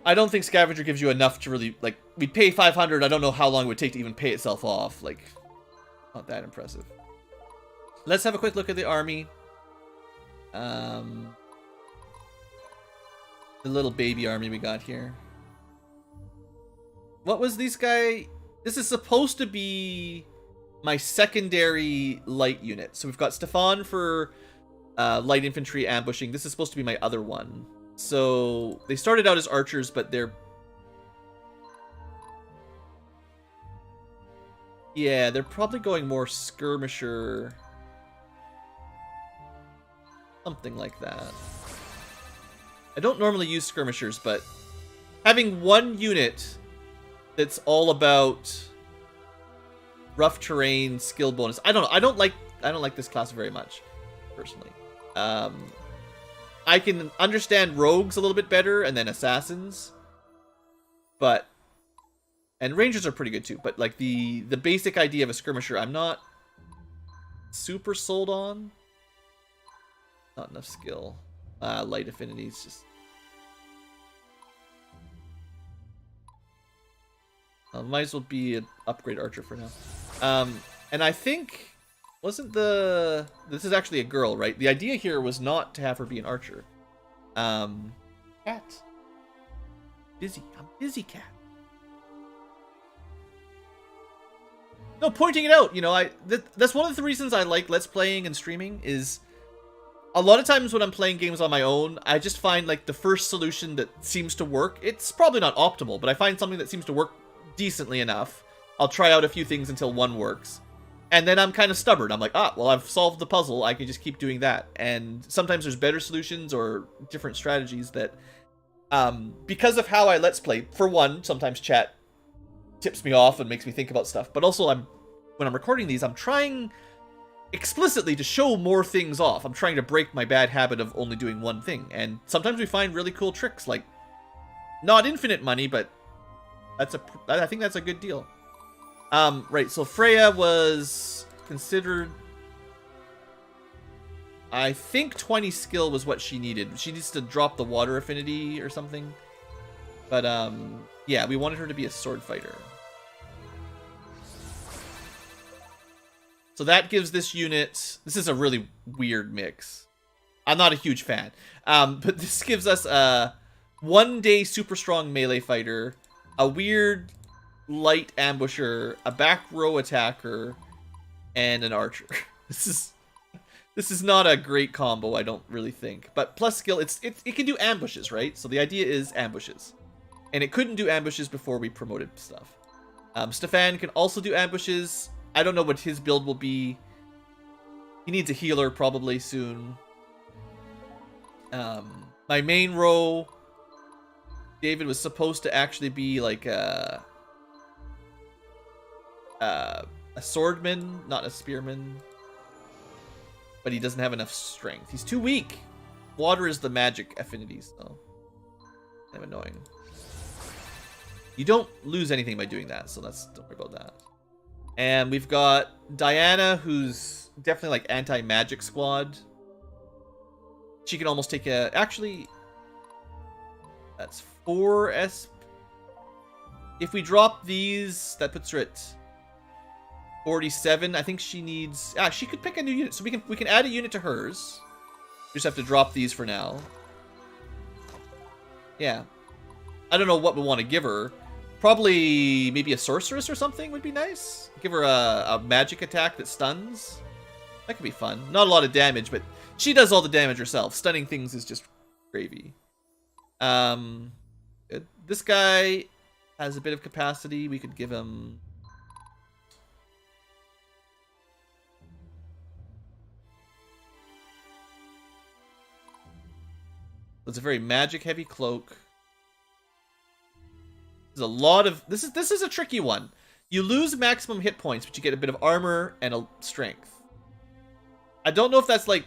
I don't think Scavenger gives you enough to really, like, we'd pay 500, I don't know how long it would take to even pay itself off. Like, not that impressive. Let's have a quick look at the army. The little baby army we got here. What was this guy? This is supposed to be... my secondary light unit. So we've got Stefan for light infantry ambushing. This is supposed to be my other one. So they started out as archers, but they're... yeah, they're probably going more skirmisher. Something like that. I don't normally use skirmishers, but having one unit that's all about... rough terrain, skill bonus. I don't know. I don't like this class very much, personally. I can understand rogues a little bit better, and then assassins. But... and rangers are pretty good too. But like the basic idea of a skirmisher, I'm not super sold on. Not enough skill. Light affinities just... might as well be an upgrade archer for now. And I think... wasn't the... this is actually a girl, right? The idea here was not to have her be an archer. Cat. Busy. I'm busy, cat. No, pointing it out, you know, that's one of the reasons I like Let's Playing and streaming is... a lot of times when I'm playing games on my own, I just find, like, the first solution that seems to work. It's probably not optimal, but I find something that seems to work decently enough. I'll try out a few things until one works. And then I'm kind of stubborn. I'm like, well, I've solved the puzzle. I can just keep doing that. And sometimes there's better solutions or different strategies that... because of how I Let's Play, for one, sometimes chat tips me off and makes me think about stuff. But also, when I'm recording these, I'm trying explicitly to show more things off. I'm trying to break my bad habit of only doing one thing. And sometimes we find really cool tricks, like, not infinite money, but I think that's a good deal. Right, so Freya was considered I think 20 skill was what she needed. She needs to drop the water affinity or something. But, yeah, we wanted her to be a sword fighter. So that gives this unit... This is a really weird mix. I'm not a huge fan. But this gives us a 1-day super strong melee fighter, a weird light ambusher, a back row attacker, and an archer. This is not a great combo, I don't really think. But plus skill, it can do ambushes, right? So the idea is ambushes. And it couldn't do ambushes before we promoted stuff. Stefan can also do ambushes. I don't know what his build will be. He needs a healer probably soon. My main row, David was supposed to actually be like a swordman, not a spearman. But he doesn't have enough strength. He's too weak. Water is the magic affinities, though. Kind of annoying. You don't lose anything by doing that, so don't worry about that. And we've got Diana, who's definitely like anti-magic squad. She can almost take a... Actually, that's 4 SP. If we drop these, that puts her at 47. I think she needs... she could pick a new unit. So we can add a unit to hers. We just have to drop these for now. Yeah. I don't know what we want to give her. Probably maybe a sorceress or something would be nice. Give her a magic attack that stuns. That could be fun. Not a lot of damage, but she does all the damage herself. Stunning things is just gravy. This guy has a bit of capacity. We could give him... It's a very magic heavy cloak. There's a lot of... This is a tricky one. You lose maximum hit points, but you get a bit of armor and a strength. I don't know if that's, like,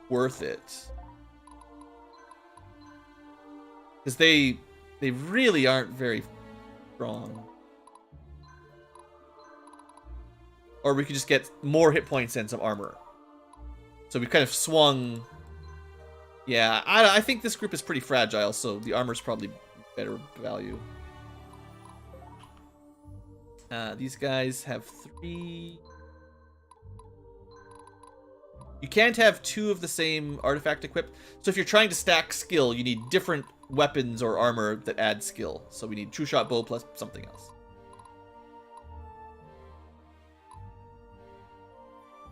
worth it. Because they really aren't very strong. Or we could just get more hit points and some armor. So we kind of swung... Yeah, I think this group is pretty fragile, so the armor's probably better value. These guys have 3... You can't have 2 of the same artifact equipped. So if you're trying to stack skill, you need different weapons or armor that add skill. So we need True Shot Bow plus something else.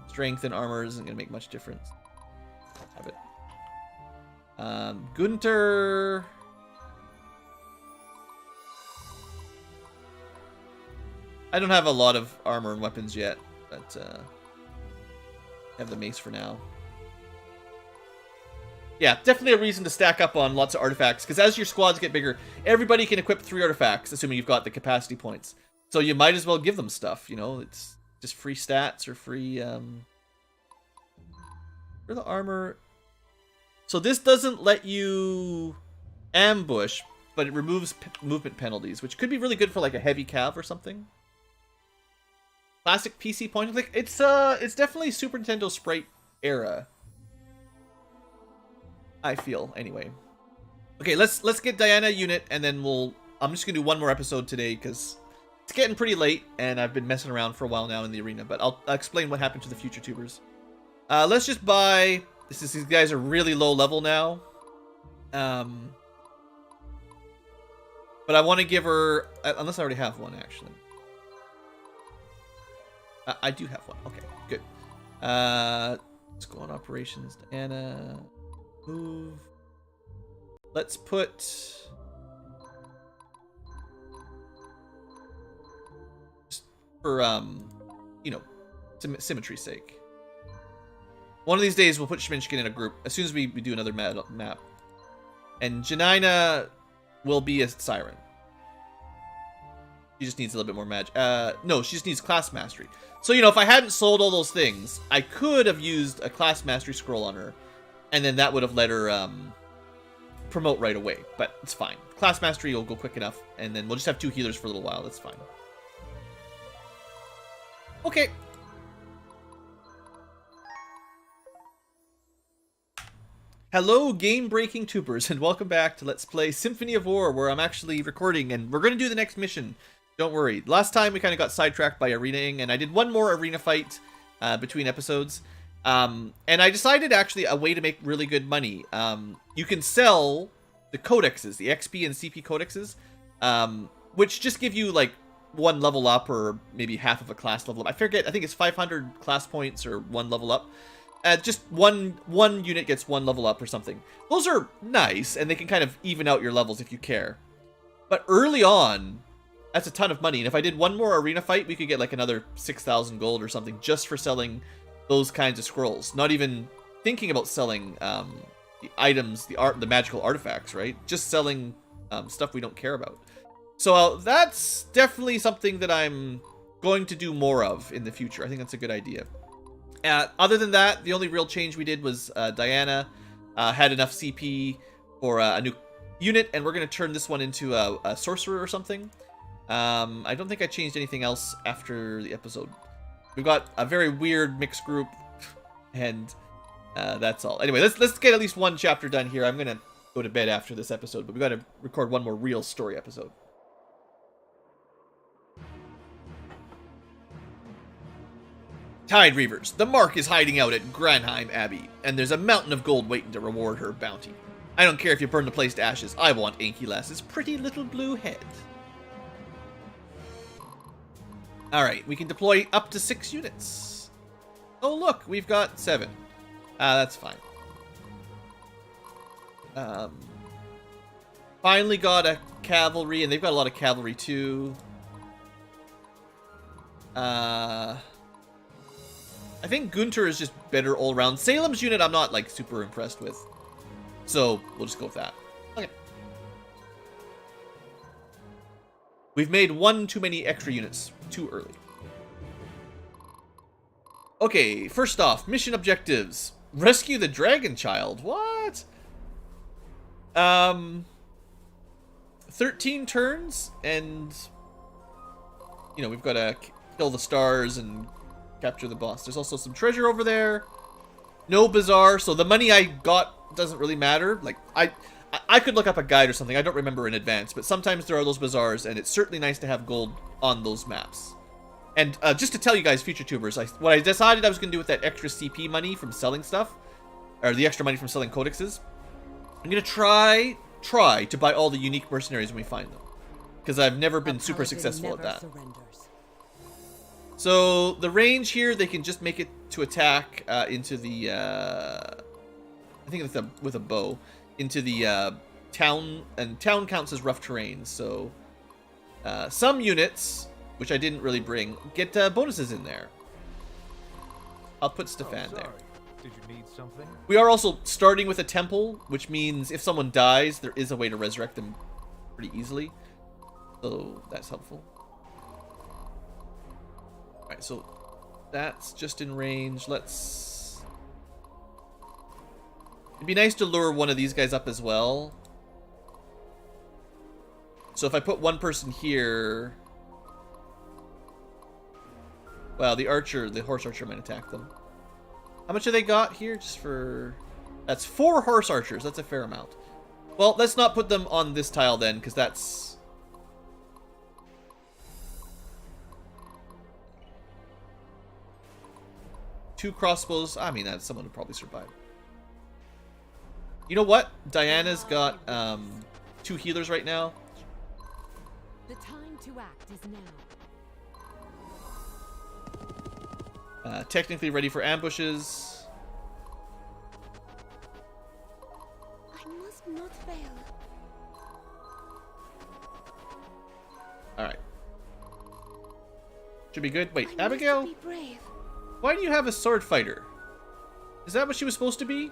Strength and armor isn't going to make much difference. Have it. Gunter... I don't have a lot of armor and weapons yet, but I have the mace for now. Yeah, definitely a reason to stack up on lots of artifacts, because as your squads get bigger, everybody can equip 3 artifacts, assuming you've got the capacity points. So you might as well give them stuff, you know? It's just free stats or free... For the armor... So this doesn't let you ambush, but it removes movement penalties, which could be really good for like a heavy cav or something. Classic PC point. Like it's definitely Super Nintendo Sprite era. I feel anyway. Okay, let's get Diana a unit, and then I'm just gonna do one more episode today because it's getting pretty late, and I've been messing around for a while now in the arena. But I'll explain what happened to the future tubers. Let's just buy. These guys are really low level now. But I want to give her, unless I already have one, actually. I do have one. Okay, good. Let's go on operations. Diana, move. Let's put... Just for, you know, symmetry's sake. One of these days, we'll put Shminskin in a group as soon as we do another map. And Janina will be a Siren. She just needs a little bit more magic. No, she just needs class mastery. So, you know, if I hadn't sold all those things, I could have used a class mastery scroll on her. And then that would have let her promote right away. But it's fine. Class mastery will go quick enough. And then we'll just have 2 healers for a little while. That's fine. Okay. Hello, game-breaking tubers, and welcome back to Let's Play Symphony of War, where I'm actually recording, and we're going to do the next mission. Don't worry. Last time we kind of got sidetracked by arenaing, and I did one more arena fight between episodes. And I decided, actually, a way to make really good money. You can sell the codexes, the XP and CP codexes, which just give you, like, one level up, or maybe half of a class level up. I forget, I think it's 500 class points, or one level up. Just one unit gets one level up or something. Those are nice, and they can kind of even out your levels if you care. But early on, that's a ton of money. And if I did one more arena fight, we could get like another 6,000 gold or something just for selling those kinds of scrolls. Not even thinking about selling the items, the magical artifacts, right? Just selling stuff we don't care about. So that's definitely something that I'm going to do more of in the future. I think that's a good idea. Other than that, the only real change we did was Diana had enough CP for a new unit, and we're going to turn this one into a sorcerer or something. I don't think I changed anything else after the episode. We've got a very weird mixed group, and that's all. Anyway, let's get at least one chapter done here. I'm going to go to bed after this episode, but we got to record one more real story episode. Tide Reavers, the Mark is hiding out at Granheim Abbey, and there's a mountain of gold waiting to reward her bounty. I don't care if you burn the place to ashes, I want Anky Lass's pretty little blue head. Alright, we can deploy up to 6 units. Oh look, we've got 7. That's fine. Finally got a cavalry, and they've got a lot of cavalry too. I think Gunter is just better all around. Salem's unit I'm not, like, super impressed with. So, we'll just go with that. Okay. We've made one too many extra units too early. Okay, first off, mission objectives. Rescue the Dragon Child. What? 13 turns, and, you know, we've got to kill the stars and capture the boss. There's also some treasure over there. No bazaar, so the money I got doesn't really matter. Like, I could look up a guide or something. I don't remember in advance, but sometimes there are those bazaars, and it's certainly nice to have gold on those maps. And just to tell you guys, future tubers, what I decided I was going to do with that extra CP money from selling stuff, or the extra money from selling codexes, I'm going to try to buy all the unique mercenaries when we find them. Because I've never been super successful at that. So, the range here, they can just make it to attack into the, I think with a bow, into the town, and town counts as rough terrain, so some units, which I didn't really bring, get bonuses in there. I'll put Stefan there. Did you need something? We are also starting with a temple, which means if someone dies, there is a way to resurrect them pretty easily, so that's helpful. Alright, so that's just in range. It'd be nice to lure one of these guys up as well. So if I put one person here, well, the horse archer might attack them. How much have they got here? Just for, that's 4 horse archers. That's a fair amount. Well, let's not put them on this tile then, because that's, two crossbows. I mean, that's someone who probably survive. You know what? Diana's got 2 healers right now. The time to act is now. Technically ready for ambushes. I must not fail. Alright. Should be good. Wait, I Abigail? must be brave. Why do you have a sword fighter? Is that what she was supposed to be?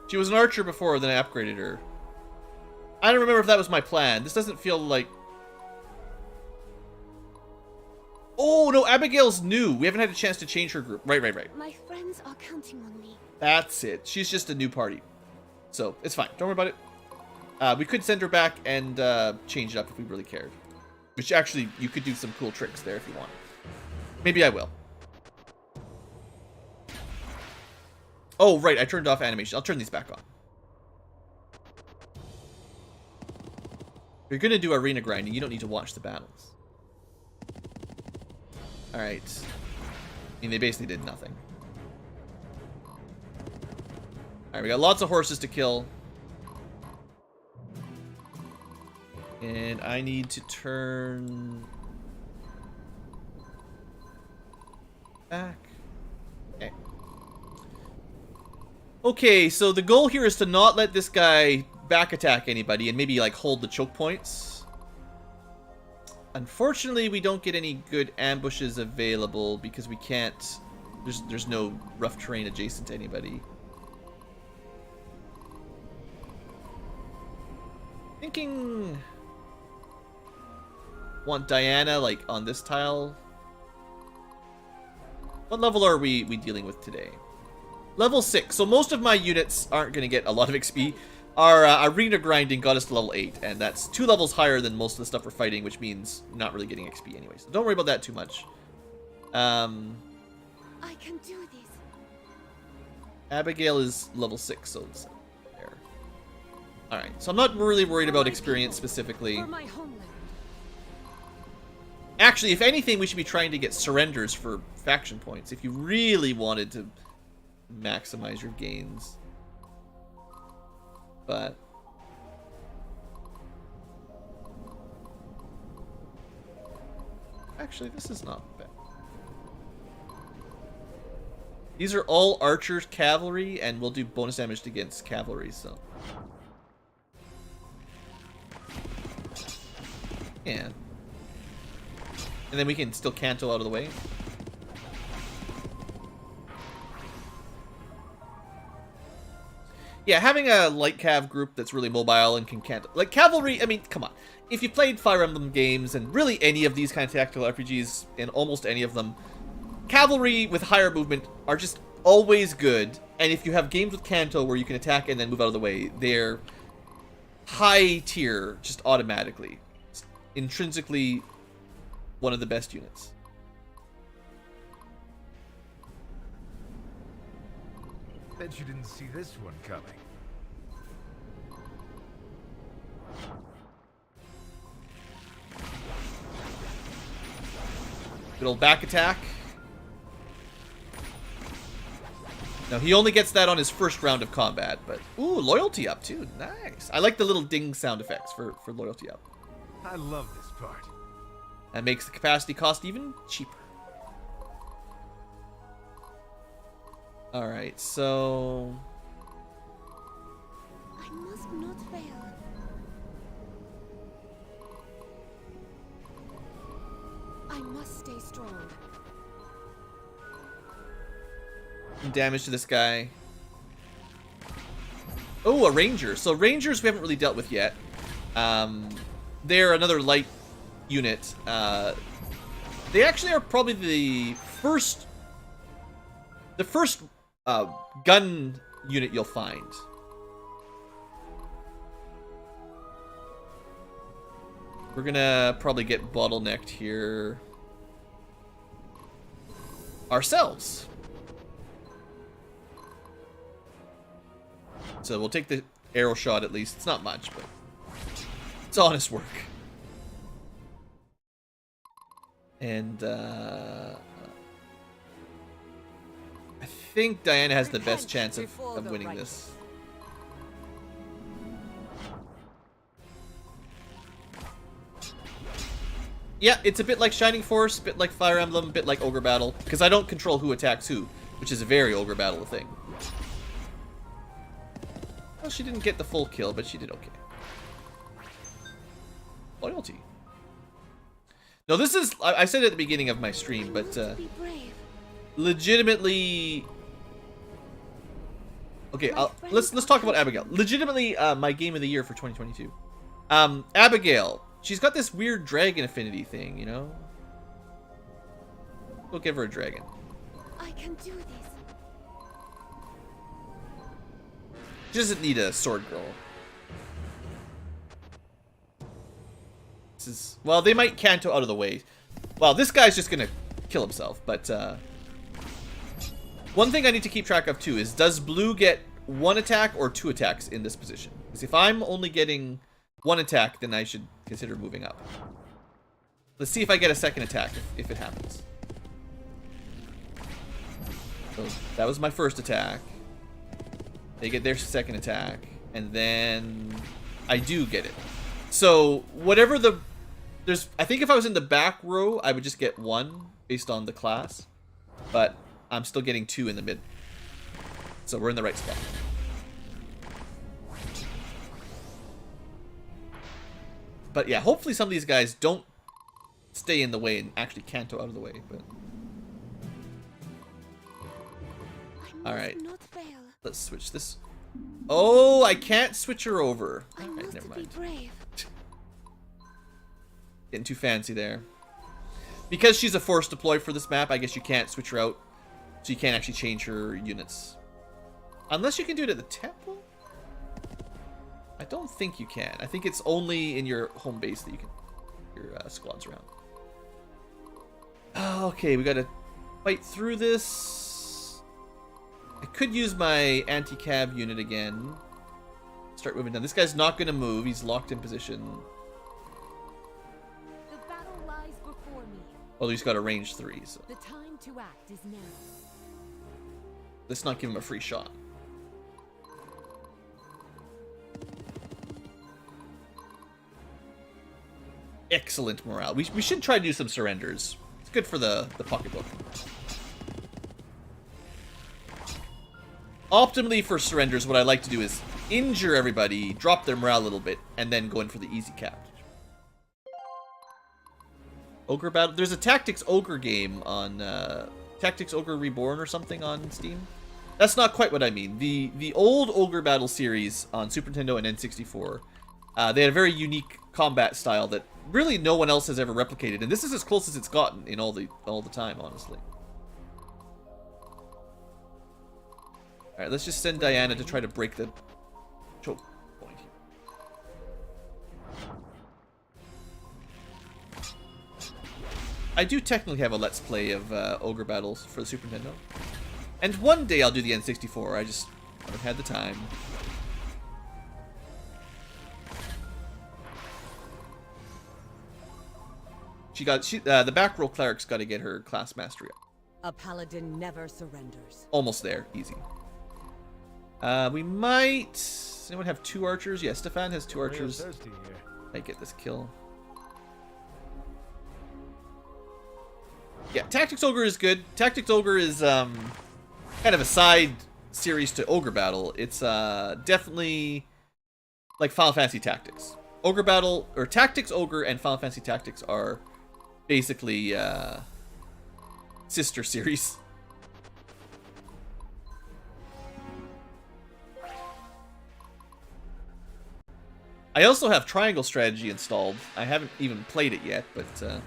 She was an archer before, then I upgraded her. I don't remember if that was my plan. This doesn't feel like... Oh, no, Abigail's new. We haven't had a chance to change her group. Right. My friends are counting on me. That's it. She's just a new party. So, it's fine. Don't worry about it. We could send her back and change it up if we really cared. Which, actually, you could do some cool tricks there if you want. Maybe I will. Oh, right, I turned off animation. I'll turn these back on. If you're gonna do arena grinding, you don't need to watch the battles. Alright. I mean, they basically did nothing. Alright, we got lots of horses to kill. And I need to turn... back. Okay. Okay, so the goal here is to not let this guy back attack anybody and maybe like hold the choke points. Unfortunately, we don't get any good ambushes available because we can't... There's no rough terrain adjacent to anybody. Thinking... Want Diana, like, on this tile. What level are we dealing with today? Level 6. So most of my units aren't going to get a lot of XP. Our arena grinding got us to level 8, and that's 2 levels higher than most of the stuff we're fighting, which means not really getting XP anyway. So don't worry about that too much. I can do this. Abigail is level 6, so it's there. Alright, so I'm not really worried about experience specifically. For my homeland. Actually, if anything, we should be trying to get surrenders for faction points if you really wanted to maximize your gains. But actually, this is not bad. These are all archers, cavalry, and we'll do bonus damage against cavalry, so yeah. And then we can still canto out of the way. Yeah, having a light cav group that's really mobile and can canto... Like, cavalry, I mean, come on. If you played Fire Emblem games, and really any of these kind of tactical RPGs, in almost any of them, cavalry with higher movement are just always good. And if you have games with canto where you can attack and then move out of the way, they're high tier just automatically. It's intrinsically one of the best units. Bet you didn't see this one coming. Good old back attack. Now, he only gets that on his first round of combat, but... Ooh, loyalty up, too. Nice. I like the little ding sound effects for loyalty up. I love this part. That makes the capacity cost even cheaper. Alright, so... I must not fail. I must stay strong. Some damage to this guy. Oh, a ranger. So rangers we haven't really dealt with yet. They're another light unit. They actually are probably the first gun unit you'll find. We're gonna probably get bottlenecked here ourselves. So we'll take the arrow shot at least. It's not much, but it's honest work. And I think Diana has the best chance of winning this. Yeah, it's a bit like Shining Force, a bit like Fire Emblem, a bit like Ogre Battle, because I don't control who attacks who, which is a very Ogre Battle thing. Well, she didn't get the full kill, but she did okay. Loyalty. No, this is... I said it at the beginning of my stream, but legitimately... Okay, let's talk about Abigail. Legitimately, my game of the year for 2022. Abigail. She's got this weird dragon affinity thing, you know? We'll give her a dragon. I can do this. She doesn't need a sword girl. This is... Well, they might canto out of the way. Well, this guy's just gonna kill himself, but, One thing I need to keep track of too is, does blue get 1 attack or 2 attacks in this position? Because if I'm only getting 1 attack, then I should consider moving up. Let's see if I get a second attack, if it happens. So that was my first attack. They get their second attack, and then I do get it. So whatever I think if I was in the back row, I would just get 1 based on the class, but I'm still getting 2 in the mid. So we're in the right spot. But yeah, hopefully some of these guys don't stay in the way and actually canto out of the way. But all right, let's switch this. Oh, I can't switch her over. All right, never mind. Getting too fancy there. Because she's a force deploy for this map, I guess you can't switch her out. So you can't actually change her units. Unless you can do it at the temple? I don't think you can. I think it's only in your home base that you can your squads around. Okay, we gotta fight through this. I could use my anti-cav unit again. Start moving down. This guy's not gonna move. He's locked in position. The battle lies before me. Although he's got a range 3, so The time to act is now. let's not give him a free shot. Excellent morale. We should try to do some surrenders. It's good for the pocketbook. Optimally for surrenders, what I like to do is injure everybody, drop their morale a little bit, and then go in for the easy cap. Ogre Battle. There's a Tactics Ogre game on Tactics Ogre Reborn or something on Steam. That's not quite what I mean. The old Ogre Battle series on Super Nintendo and N64, they had a very unique combat style that really no one else has ever replicated, and this is as close as it's gotten in all the time, honestly. All right, let's just send Diana to try to break the choke point here. I do technically have a Let's Play of Ogre Battles for the Super Nintendo, and one day I'll do the N64. I just haven't had the time. The back row cleric's got to get her class mastery up. A paladin never surrenders. Almost there, easy. We might. Does anyone have 2 archers? Yeah, Stefan has 2 archers. Might get this kill. Yeah, Tactics Ogre is good. Tactics Ogre is kind of a side series to Ogre Battle. It's definitely like Final Fantasy Tactics. Ogre Battle or Tactics Ogre and Final Fantasy Tactics are basically sister series. I also have Triangle Strategy installed. I haven't even played it yet, but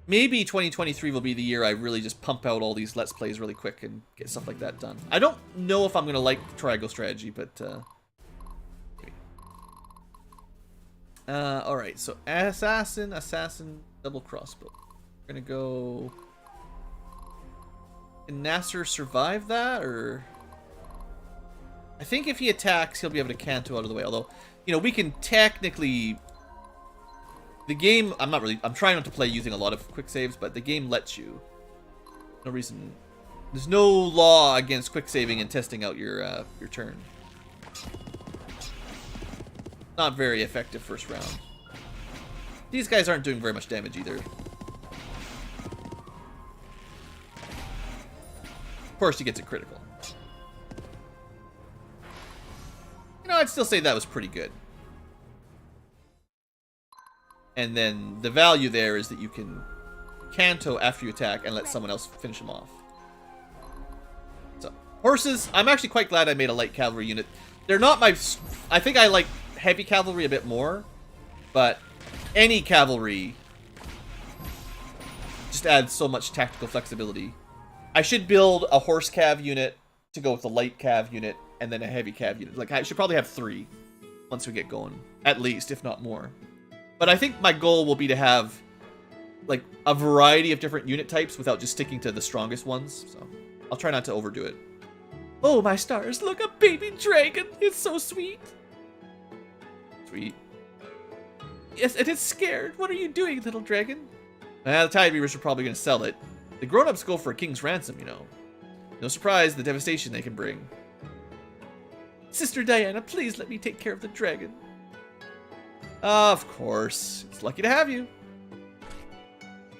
maybe 2023 will be the year I really just pump out all these Let's Plays really quick and get stuff like that done. I don't know if I'm going to like Triangle Strategy, but maybe. Alright, so Assassin, double crossbow. We're going to go... Can Nasser survive that, or... I think if he attacks, he'll be able to canto out of the way, although... You know, we can technically... The game... I'm trying not to play using a lot of quick saves, but the game lets you. No reason... There's no law against quick saving and testing out your turn. Not very effective first round. These guys aren't doing very much damage either. Of course he gets a critical. You know, I'd still say that was pretty good. And then the value there is that you can canto after you attack and let someone else finish them off. So, horses, I'm actually quite glad I made a light cavalry unit. They're not my... I think I like heavy cavalry a bit more, but any cavalry just adds so much tactical flexibility. I should build a horse cav unit to go with a light cav unit and then a heavy cav unit. Like, I should probably have 3 once we get going, at least, if not more. But I think my goal will be to have like a variety of different unit types without just sticking to the strongest ones. So I'll try not to overdo it. Oh, my stars, look, a baby dragon. It's so sweet. Sweet. Yes, it is scared. What are you doing, little dragon? The Tide Reavers are probably going to sell it. The grown-ups go for a king's ransom, you know. No surprise the devastation they can bring. Sister Diana, please let me take care of the dragon. Of course. It's lucky to have you.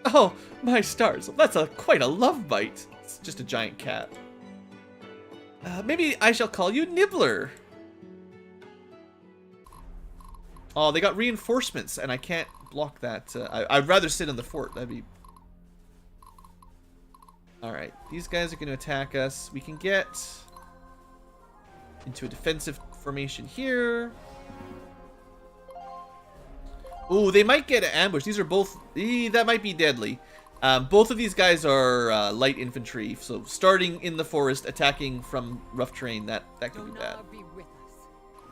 Oh, my stars. That's quite a love bite. It's just a giant cat. Maybe I shall call you Nibbler. Oh, they got reinforcements, and I can't block that. I'd rather sit in the fort. That'd be... Alright, these guys are going to attack us. We can get into a defensive formation here. Ooh, they might get an ambush. These are both... that might be deadly. Both of these guys are light infantry, so starting in the forest, attacking from rough terrain, that could be bad.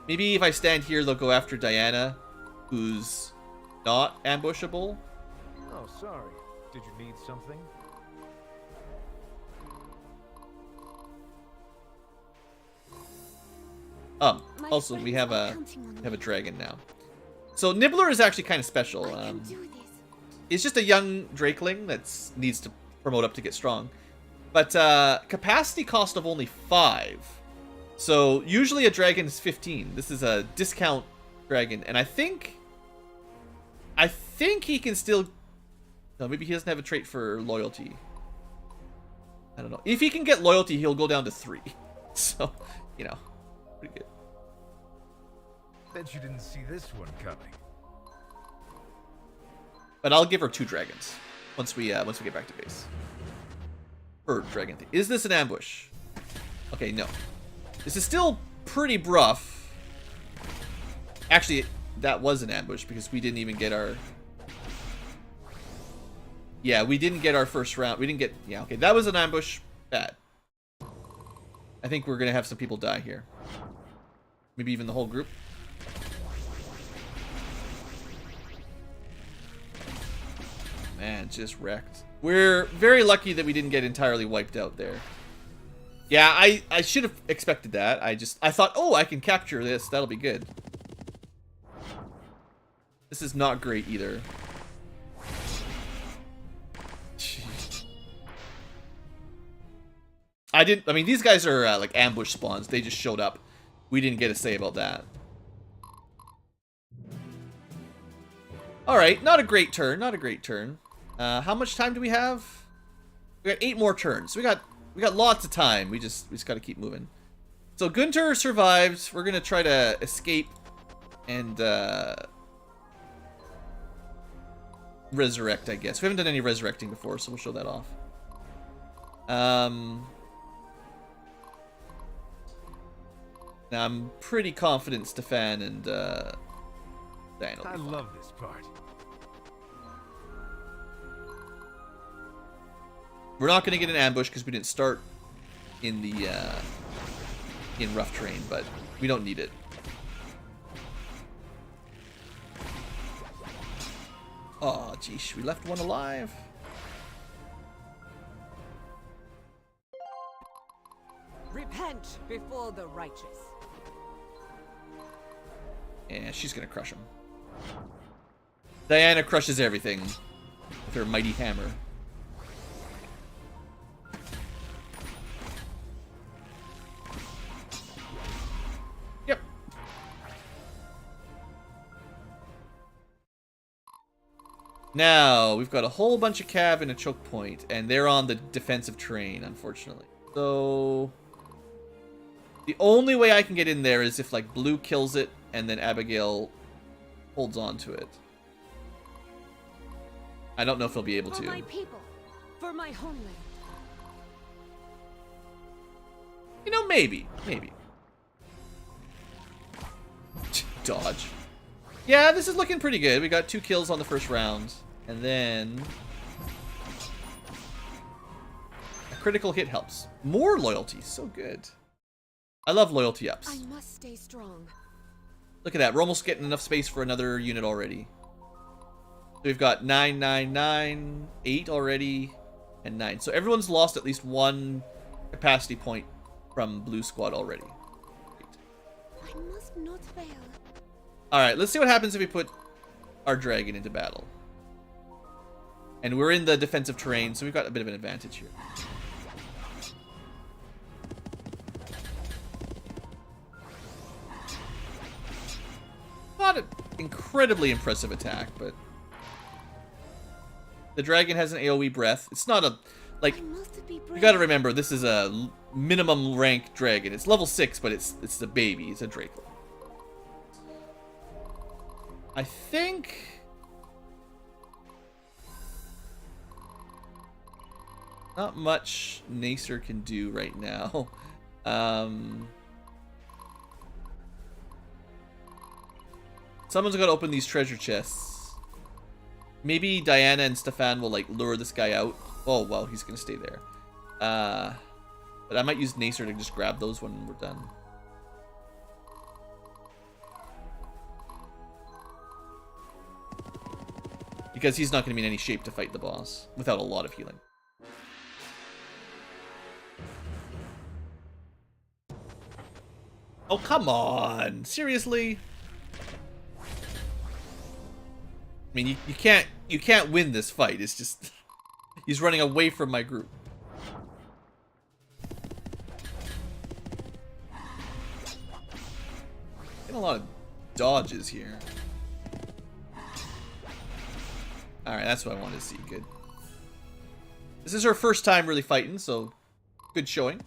Maybe if I stand here, they'll go after Diana, who's not ambushable. Oh, sorry. Did you need something? Also, we have a dragon now. So Nibbler is actually kind of special. It's just a young drakeling that needs to promote up to get strong. But capacity cost of only 5. So usually a dragon is 15. This is a discount dragon, and I think he can still... No, maybe he doesn't have a trait for loyalty. I don't know. If he can get loyalty, he'll go down to 3. So, you know, pretty good. Bet you didn't see this one coming. But I'll give her 2 dragons once we get back to base. Or dragon thing. Is this an ambush? Okay, no. This is still pretty rough. Actually, that was an ambush because we didn't even get our... Yeah, we didn't get our first round. We didn't get... Yeah, okay, that was an ambush. Bad. I think we're going to have some people die here. Maybe even the whole group. Man, just wrecked. We're very lucky that we didn't get entirely wiped out there. Yeah, I should have expected that. I thought, oh, I can capture this. That'll be good. This is not great either. Jeez. I mean, these guys are like ambush spawns. They just showed up. We didn't get a say about that. Alright, not a great turn. Not a great turn. How much time do we have? We got 8 more turns. We got lots of time. We just got to keep moving. So Gunter survived. We're gonna try to escape and resurrect, I guess. We haven't done any resurrecting before, so we'll show that off. Now I'm pretty confident Stefan and Diana will be I fine. love this part. We're not going to get an ambush because we didn't start in the in rough terrain, but we don't need it. Oh, geez, we left one alive. Repent before the righteous. And she's going to crush him. Diana crushes everything with her mighty hammer. Yep. Now, we've got a whole bunch of cav and a choke point, and they're on the defensive terrain, unfortunately. So, the only way I can get in there is if, like, Blue kills it, and then Abigail holds on to it. I don't know if he'll be able to. For my people, for my homeland. You know, maybe. Dodge. Yeah, this is looking pretty good. We got 2 kills on the first round. And then... a critical hit helps. More loyalty. So good. I love loyalty ups. I must stay strong. Look at that. We're almost getting enough space for another unit already. So we've got 9, 9, 9, 8 already, and 9. So everyone's lost at least one capacity point from Blue Squad already. I must not fail. Alright, let's see what happens if we put our dragon into battle. And we're in the defensive terrain, so we've got a bit of an advantage here. Not an incredibly impressive attack, but the dragon has an AoE breath. It's not a, like, I must be brave. you gotta remember, this is a minimum rank dragon. It's level 6, but it's the baby. It's a Draco. I think... not much Nacer can do right now. Someone's got to open these treasure chests. Maybe Diana and Stefan will, like, lure this guy out. Oh, well, he's going to stay there. But I might use Nacer to just grab those when we're done. Because he's not going to be in any shape to fight the boss without a lot of healing. Oh, come on. Seriously? I mean, you can't win this fight. It's just he's running away from my group. Getting a lot of dodges here. Alright, that's what I wanted to see. Good. This is her first time really fighting, so good showing.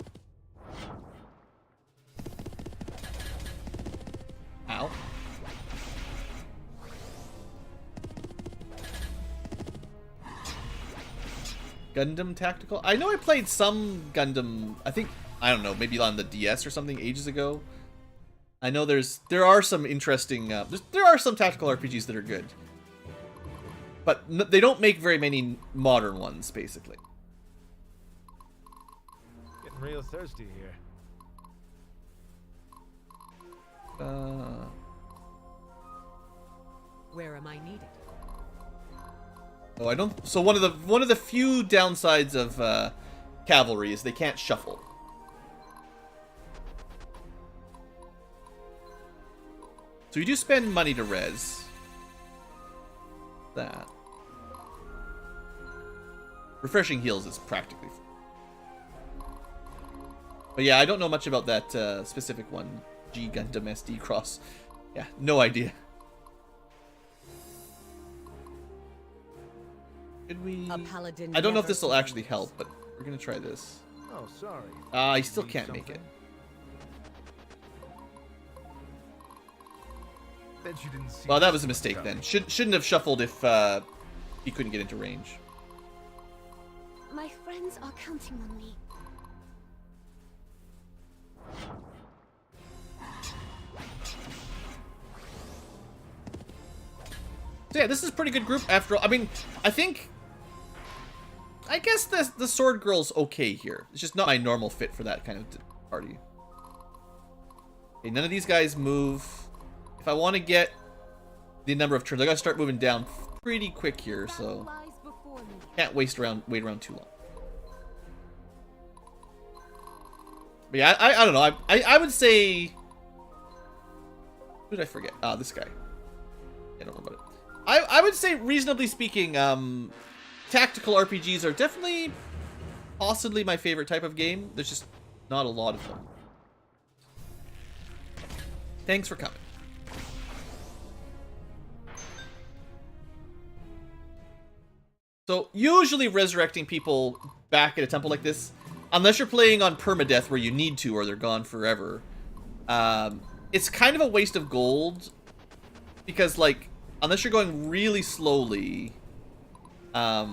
Ow. Gundam Tactical? I know I played some Gundam, I think, I don't know, maybe on the DS or something ages ago. I know there are some interesting, there are some tactical RPGs that are good. But they don't make very many modern ones, basically. Getting real thirsty here. Where am I needed? Oh, I don't. So one of the few downsides of Cavalry is they can't shuffle. So you do spend money to res. That. Refreshing heals is practically free. But yeah, I don't know much about that specific one. G Gundam SD Cross. Yeah, no idea. Could we... A paladin I don't know if never this will actually surrenders. help, but we're gonna try this. Oh, sorry. I still Need can't make something? it. Bet you didn't see Well, that this was a one mistake coming. then. Shouldn't have shuffled if he couldn't get into range. My friends are counting on me. So yeah, this is a pretty good group after all. I mean, I guess the sword girl's okay here. It's just not my normal fit for that kind of party. Okay, none of these guys move. If I want to get the number of turns, I gotta start moving down pretty quick here, Battle so lies before me. can't wait around too long. But yeah, I don't know. I would say, who did I forget? Ah, this guy. I don't know about it. I would say, reasonably speaking, tactical RPGs are definitely possibly my favorite type of game. There's just not a lot of them. Thanks for coming. So, usually resurrecting people back at a temple like this, unless you're playing on permadeath where you need to or they're gone forever, it's kind of a waste of gold. Because, like, unless you're going really slowly, by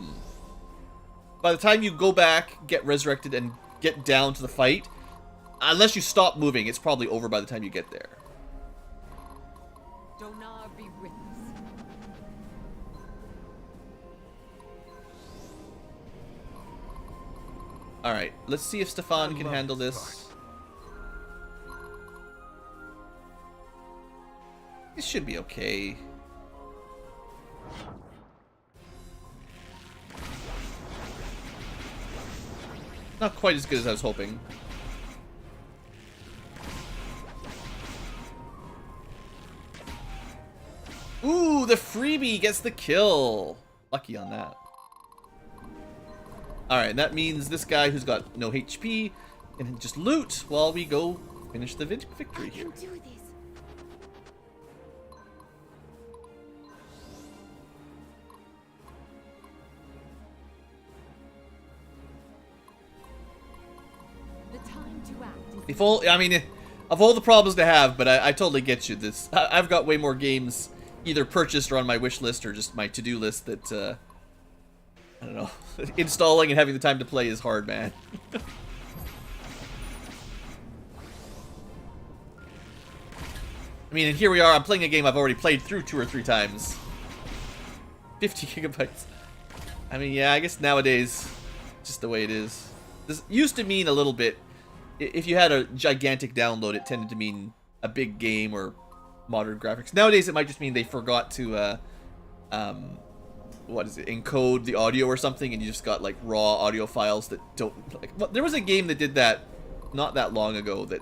the time you go back, get resurrected, and get down to the fight, unless you stop moving, it's probably over by the time you get there. Donar be witness. Alright, let's see if Stefan can love handle this this. This should be okay. Not quite as good as I was hoping. Ooh, the freebie gets the kill. Lucky on that. Alright, that means this guy who's got no HP can just loot while we go finish the victory here. I can do this. The time to act is If all, I mean, of all the problems to have, but I totally get you. I've got way more games either purchased or on my wish list or just my to-do list that, I don't know, installing and having the time to play is hard, man. I mean, and here we are, I'm playing a game I've already played through 2 or 3 times. 50 gigabytes. I mean, yeah, I guess nowadays, just the way it is. This used to mean a little bit, if you had a gigantic download, it tended to mean a big game or modern graphics. Nowadays, it might just mean they forgot to, what is it, encode the audio or something, and you just got, like, raw audio files that don't, like, well, there was a game that did that not that long ago that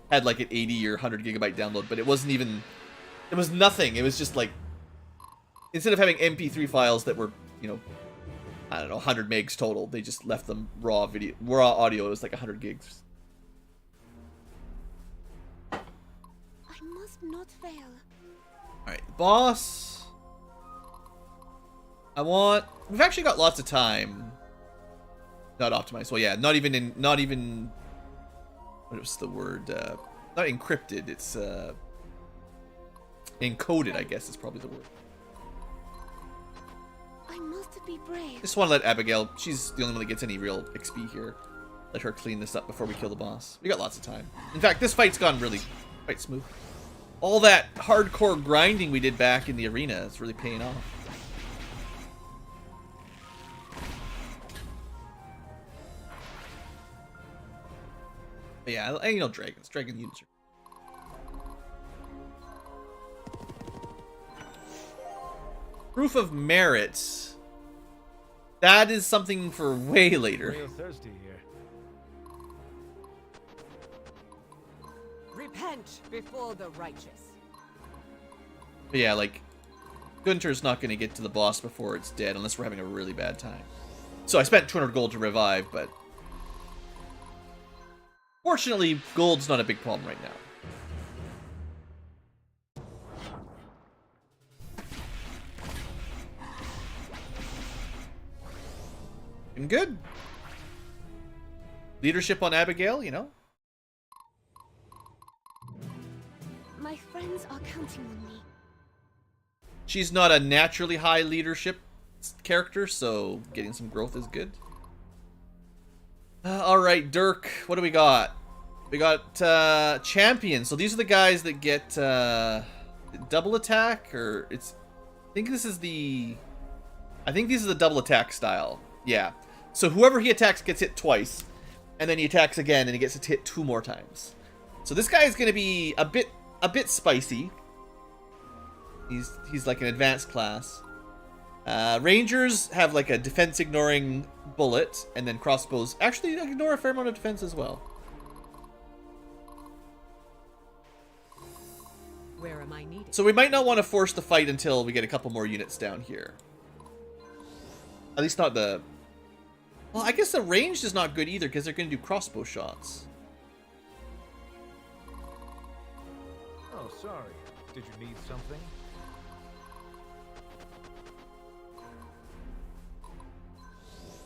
had, like, an 80 or 100 gigabyte download, but it wasn't even, it was nothing. It was just, like, instead of having MP3 files that were, you know, I don't know, 100 megs total, they just left them raw audio. It was like 100 gigs. I must not fail. Alright, boss. We've actually got lots of time. Not optimized. Well, yeah, not even, what was the word? Not encrypted, it's, encoded, I guess is probably the word. I must be brave. Just want to let Abigail, she's the only one that gets any real XP here. Let her clean this up before we kill the boss. We got lots of time. In fact, this fight's gone really quite smooth. All that hardcore grinding we did back in the arena is really paying off. But yeah, and you know dragons. Dragon units are... Proof of merit. That is something for way later. Real thirsty here. repent before the righteous. But yeah, like, Gunter's not going to get to the boss before it's dead unless we're having a really bad time. So I spent 200 gold to revive, but... Fortunately, gold's not a big problem right now. And good. Leadership on Abigail, you know? My friends are counting on me. She's not a naturally high leadership character, so getting some growth is good. Alright, Dirk, what do we got? We got champions. So these are the guys that get double attack, or it's... I think these are the double attack style. Yeah. So whoever he attacks gets hit twice, and then he attacks again, and he gets hit 2 more times. So this guy is going to be a bit spicy. He's like an advanced class. Rangers have like a defense ignoring bullet, and then crossbows actually ignore a fair amount of defense as well. Where am I needed? So we might not want to force the fight until we get a couple more units down here. At least not the... Well, I guess the ranged is not good either, because they're going to do crossbow shots. Oh, sorry. Did you need something?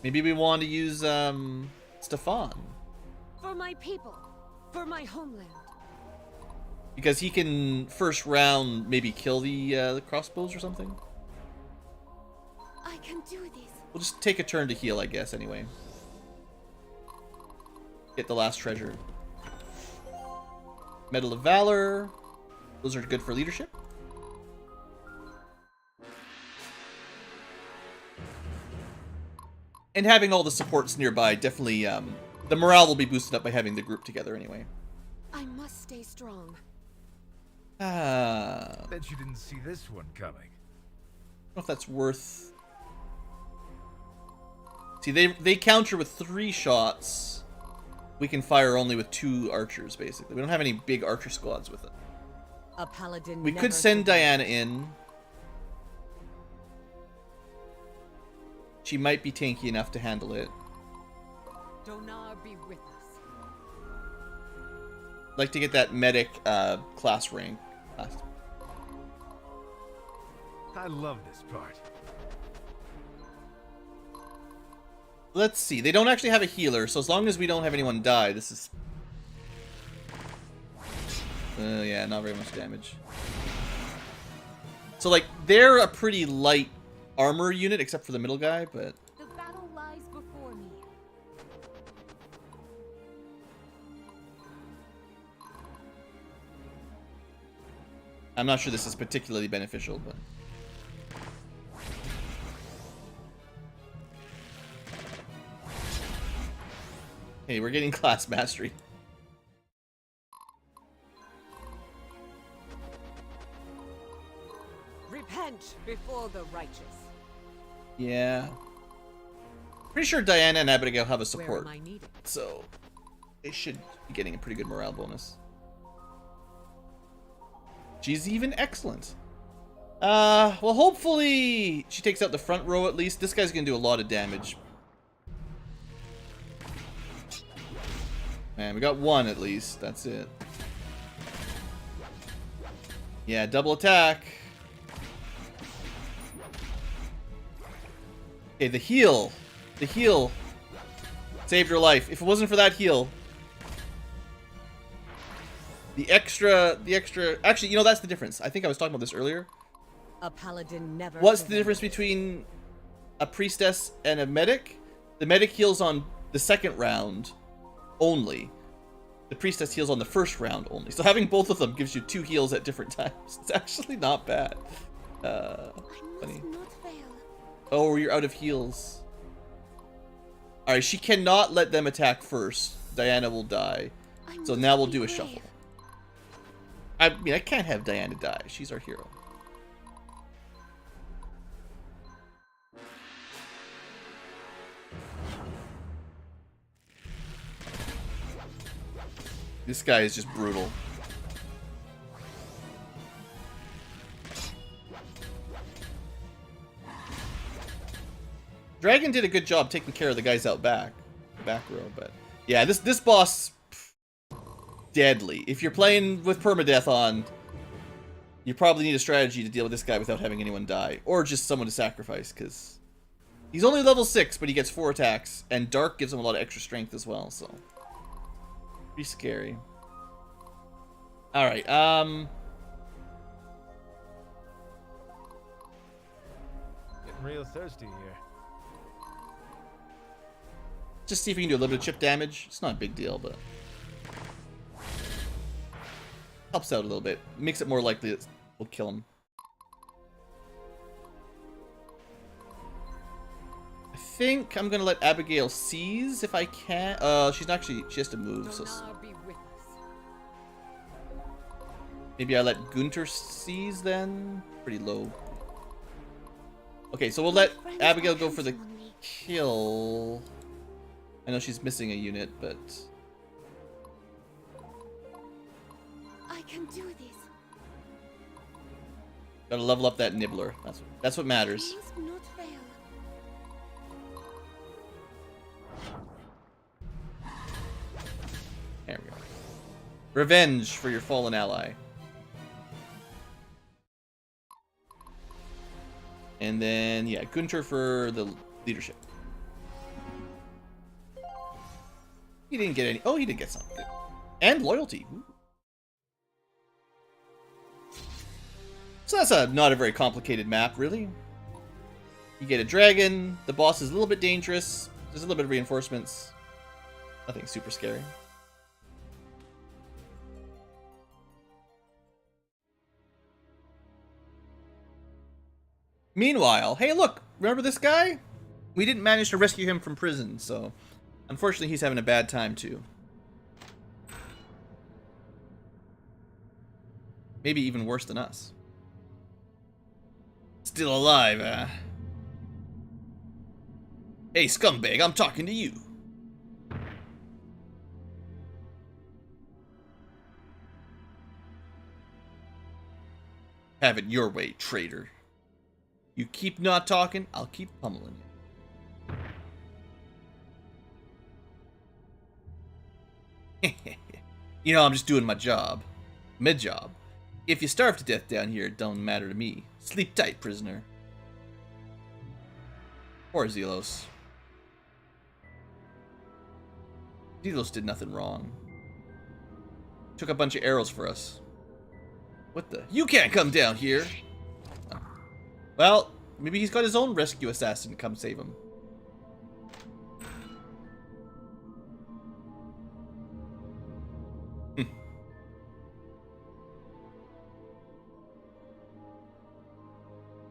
Maybe we want to use, Stefan. For my people. For my homeland. Because he can, first round, maybe kill the crossbows or something. I can do this. We'll just take a turn to heal, I guess, anyway. Get the last treasure. Medal of Valor. Those are good for leadership. And having all the supports nearby, definitely, the morale will be boosted up by having the group together anyway. I must stay strong. Bet you didn't see this one coming. I don't know if that's worth... See, they counter with 3 shots. We can fire only with 2 archers, basically. We don't have any big archer squads with it. A paladin We never could send surrenders. Diana in. She might be tanky enough to handle it. Donar be with us. Like to get that medic class rank. I love this part. Let's see. They don't actually have a healer, so as long as we don't have anyone die, this is... yeah, not very much damage. So, like, they're a pretty light armor unit, except for the middle guy, but... The battle lies before me. I'm not sure this is particularly beneficial, but... Hey, we're getting class mastery. Repent before the righteous. Yeah. Pretty sure Diana and Abigail have a support, Where am I needed? so they should be getting a pretty good morale bonus. She's even excellent. Well, hopefully she takes out the front row at least. This guy's gonna do a lot of damage. Man, we got 1 at least. That's it. Yeah, double attack. Okay, the heal. The heal saved your life. If it wasn't for that heal, the extra, actually, you know, that's the difference. I think I was talking about this earlier. A paladin never What's the surrenders. difference between a priestess and a medic? The medic heals on the second round only. The priestess heals on the first round only. So having both of them gives you 2 heals at different times. It's actually not bad. I Funny. must not fail. Oh, you're out of heals. Alright, she cannot let them attack first. Diana will die. So must now we'll be do a brave. shuffle. I mean, I can't have Diana die. She's our hero. This guy is just brutal. Dragon did a good job taking care of the guys out back row, but yeah, this boss, deadly. If you're playing with permadeath on, you probably need a strategy to deal with this guy without having anyone die, or just someone to sacrifice, because he's only level 6, but he gets 4 attacks, and Dark gives him a lot of extra strength as well, so pretty scary. All right, Getting real thirsty here. just see if we can do a little bit of chip damage. It's not a big deal, but helps out a little bit. Makes it more likely that we'll kill him. I think I'm gonna let Abigail seize if I can. She's actually, she has to move, so Donar be with us. maybe I let Gunter seize then. Pretty low. Okay, so we'll let Friends Abigail are go for the counting on me. kill. I know she's missing a unit, but I can do this. gotta level up that nibbler. That's what matters. I must not fail. There we go. Revenge for your fallen ally. And then, yeah, Gunter for the leadership. He didn't get any. Oh, he did get some. Good. And loyalty. Ooh. So that's not a very complicated map, really. You get a dragon. The boss is a little bit dangerous. There's a little bit of reinforcements. Nothing super scary. Meanwhile, hey look, remember this guy? We didn't manage to rescue him from prison, so unfortunately he's having a bad time too. Maybe even worse than us. Still alive, Hey, scumbag, I'm talking to you. Have it your way, traitor. You keep not talking, I'll keep pummeling you. You know, I'm just doing my job. Mid-job. If you starve to death down here, it don't matter to me. Sleep tight, prisoner. Poor Zelos. Zelos did nothing wrong. Took a bunch of arrows for us. What the? You can't come down here! Oh. Well, maybe he's got his own rescue assassin to come save him.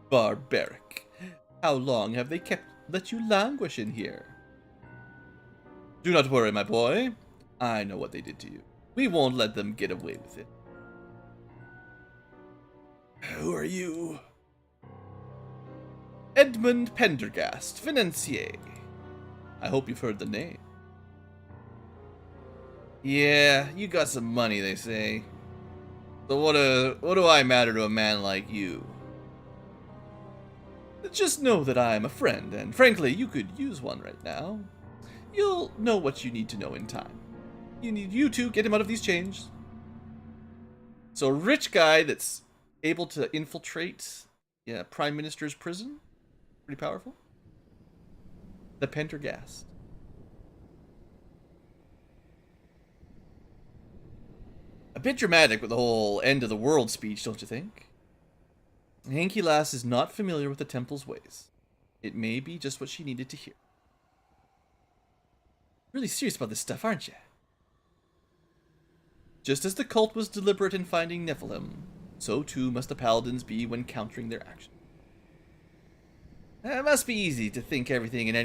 Barbaric. How long have they let you languish in here? Do not worry, my boy. I know what they did to you. We won't let them get away with it. Who are you? Edmund Pendergast, financier. I hope you've heard the name. Yeah, you got some money, they say. So what do I matter to a man like you? Just know that I am a friend, and frankly, you could use one right now. You'll know what you need to know in time. You two get him out of these chains. So a rich guy that's able to infiltrate, Prime Minister's prison. Pretty powerful. The Pendergast. A bit dramatic with the whole end of the world speech, don't you think? Hanky Lass is not familiar with the temple's ways. It may be just what she needed to hear. Really serious about this stuff, aren't you? Just as the cult was deliberate in finding Nephilim, so too must the paladins be when countering their actions. It must be easy to think everything and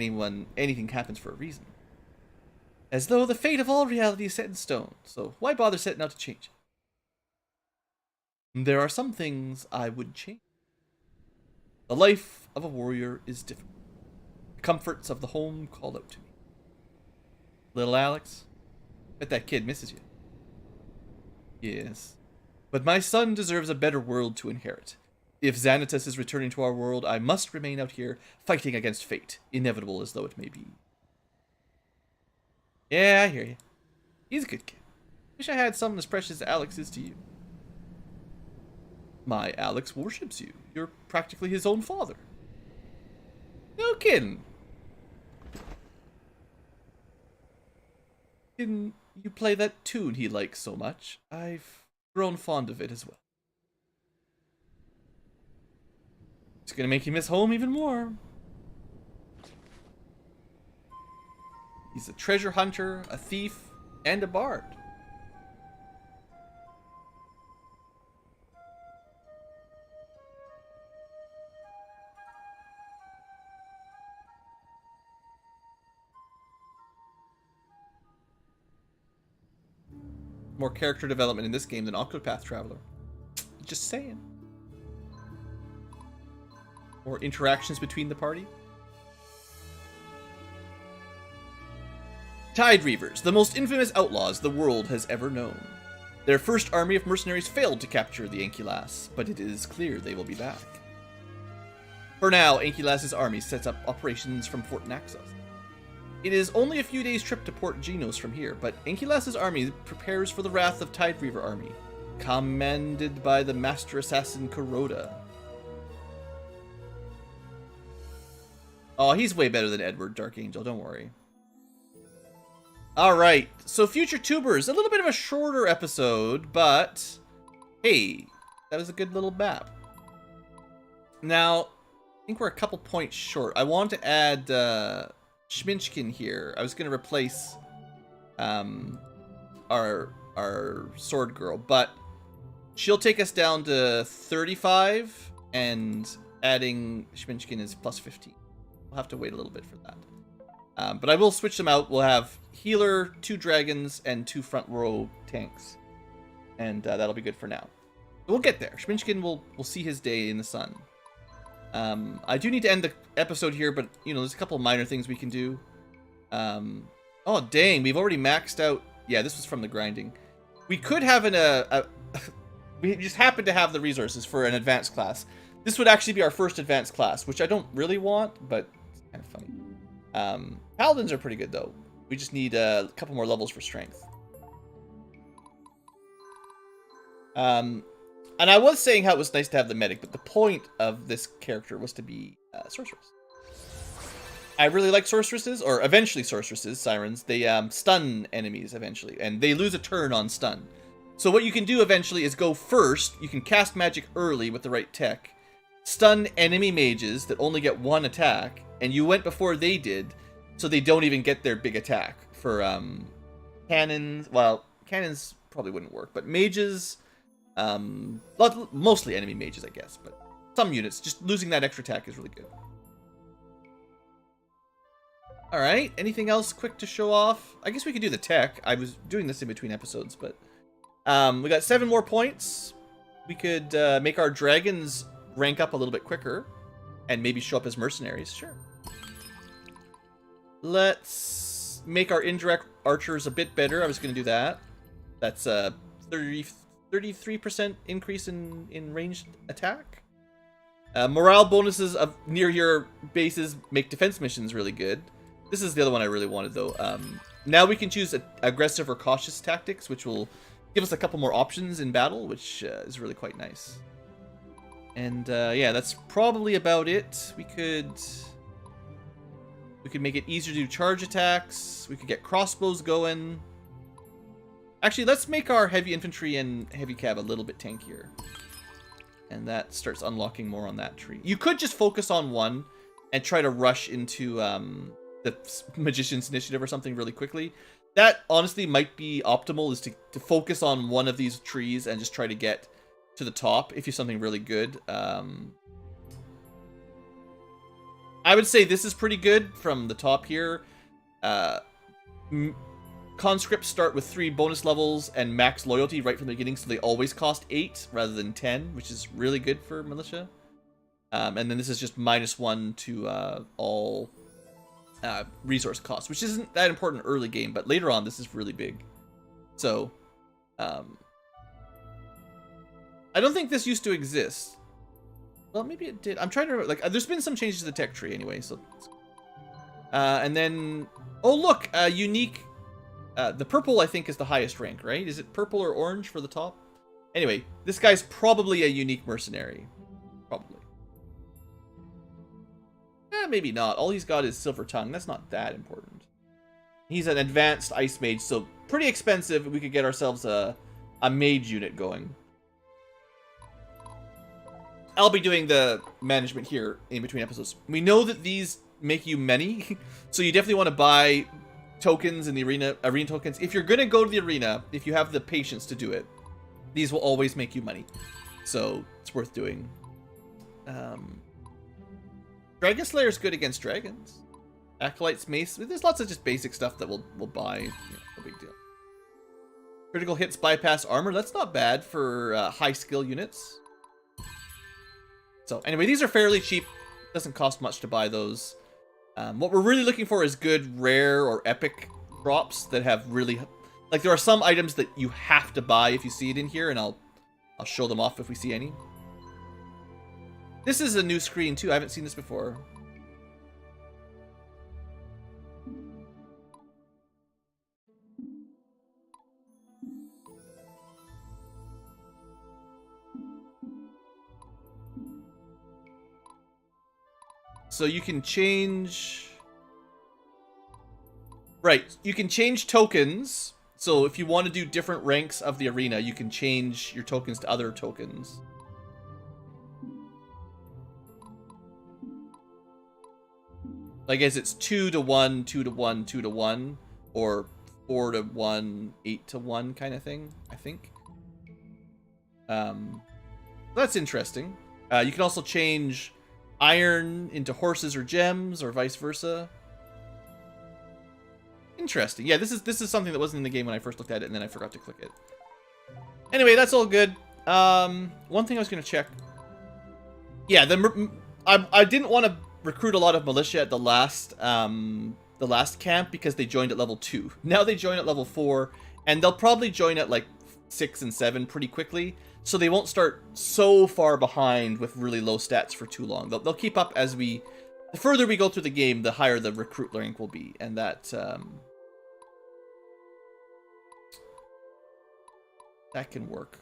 anything happens for a reason. As though the fate of all reality is set in stone, so why bother setting out to change it? There are some things I would change. The life of a warrior is difficult. The comforts of the home call out to me. Little Alex, bet that kid misses you. Yes, but my son deserves a better world to inherit. If Xanatus is returning to our world, I must remain out here fighting against fate, inevitable as though it may be. Yeah, I hear you. He's a good kid. Wish I had someone as precious as Alex is to you. My Alex worships you. You're practically his own father. No kidding. Can you play that tune he likes so much? I've grown fond of it as well. It's gonna make you miss home even more. He's a treasure hunter, a thief, and a bard. More character development in this game than Octopath Traveler. Just saying. More interactions between the party. Tide Reavers, the most infamous outlaws the world has ever known. Their first army of mercenaries failed to capture the Ankylas, but it is clear they will be back. For now, Ankylas's army sets up operations from Fort Naxos. It is only a few days' trip to Port Genos from here, but Ankylas's army prepares for the wrath of Tide Reaver army, commanded by the master assassin Kuroda. Oh, he's way better than Edward, Dark Angel, don't worry. Alright, so Future Tubers, a little bit of a shorter episode, but hey, that was a good little map. Now, I think we're a couple points short. I want to add Schminchkin here. I was going to replace our sword girl, but she'll take us down to 35, and adding Schminchkin is plus 15. We'll have to wait a little bit for that. But I will switch them out. We'll have healer, 2 dragons, and 2 front row tanks. And that'll be good for now. But we'll get there. Schminchkin will see his day in the sun. I do need to end the episode here, but, you know, there's a couple minor things we can do. Oh, dang, we've already maxed out. Yeah, this was from the grinding. We could have we just happen to have the resources for an advanced class. This would actually be our first advanced class, which I don't really want, but it's kind of funny. Paladins are pretty good, though. We just need a couple more levels for strength. And I was saying how it was nice to have the medic, but the point of this character was to be sorceress. I really like sorceresses, or eventually sorceresses, sirens. They stun enemies eventually, and they lose a turn on stun. So what you can do eventually is go first. You can cast magic early with the right tech, stun enemy mages that only get one attack, and you went before they did, so they don't even get their big attack. For cannons, well, cannons probably wouldn't work, but mages, mostly enemy mages, I guess, but some units, just losing that extra attack is really good. Alright, anything else quick to show off? I guess we could do the tech. I was doing this in between episodes, but we got 7 more points. We could make our dragons rank up a little bit quicker and maybe show up as mercenaries. Sure. Let's make our indirect archers a bit better. I was going to do that. That's a 33% increase in ranged attack. Morale bonuses of near your bases make defense missions really good. This is the other one I really wanted, though. Now we can choose aggressive or cautious tactics, which will give us a couple more options in battle, which is really quite nice. And yeah, that's probably about it. We could make it easier to do charge attacks. We could get crossbows going. Actually, let's make our heavy infantry and heavy cav a little bit tankier. And that starts unlocking more on that tree. You could just focus on one and try to rush into the Magician's Initiative or something really quickly. That honestly might be optimal, is to focus on one of these trees and just try to get to the top if you're something really good. I would say this is pretty good from the top here. Conscripts start with 3 bonus levels and max loyalty right from the beginning, so they always cost 8 rather than 10, which is really good for militia. And then this is just -1 to all resource costs, which isn't that important early game, but later on this is really big. So I don't think this used to exist. Well, maybe it did. I'm trying to remember. Like, there's been some changes to the tech tree anyway. So and then, oh look, unique. The purple I think is the highest rank, right? Is it purple or orange for the top? Anyway, this guy's probably a unique mercenary, probably. Maybe not. All he's got is Silver Tongue. That's not that important. He's an advanced ice mage, so pretty expensive. We could get ourselves a mage unit going. I'll be doing the management here in between episodes. We know that these make you many, so you definitely want to buy tokens in the arena tokens. If you're going to go to the arena, if you have the patience to do it, these will always make you money. So it's worth doing. Dragon Slayer is good against dragons. Acolyte's Mace. There's lots of just basic stuff that we'll buy. Yeah, no big deal. Critical hits bypass armor. That's not bad for high skill units. So anyway, these are fairly cheap. Doesn't cost much to buy those. What we're really looking for is good rare or epic drops that have really... Like, there are some items that you have to buy if you see it in here, and I'll show them off if we see any. This is a new screen, too. I haven't seen this before. So you can change... Right, you can change tokens. So if you want to do different ranks of the arena, you can change your tokens to other tokens. I guess it's 2 to 1, 2 to 1, 2 to 1, or 4 to 1, 8 to 1 kind of thing, I think. That's interesting. You can also change iron into horses or gems, or vice versa. Interesting. Yeah, this is something that wasn't in the game when I first looked at it, and then I forgot to click it. Anyway, that's all good. One thing I was going to check. Yeah, I didn't want to recruit a lot of militia at the last camp because they joined at level 2. Now they join at level 4, and they'll probably join at like 6 and 7 pretty quickly, so they won't start so far behind with really low stats for too long. They'll keep up as the further we go through the game, the higher the recruit rank will be, and that can work.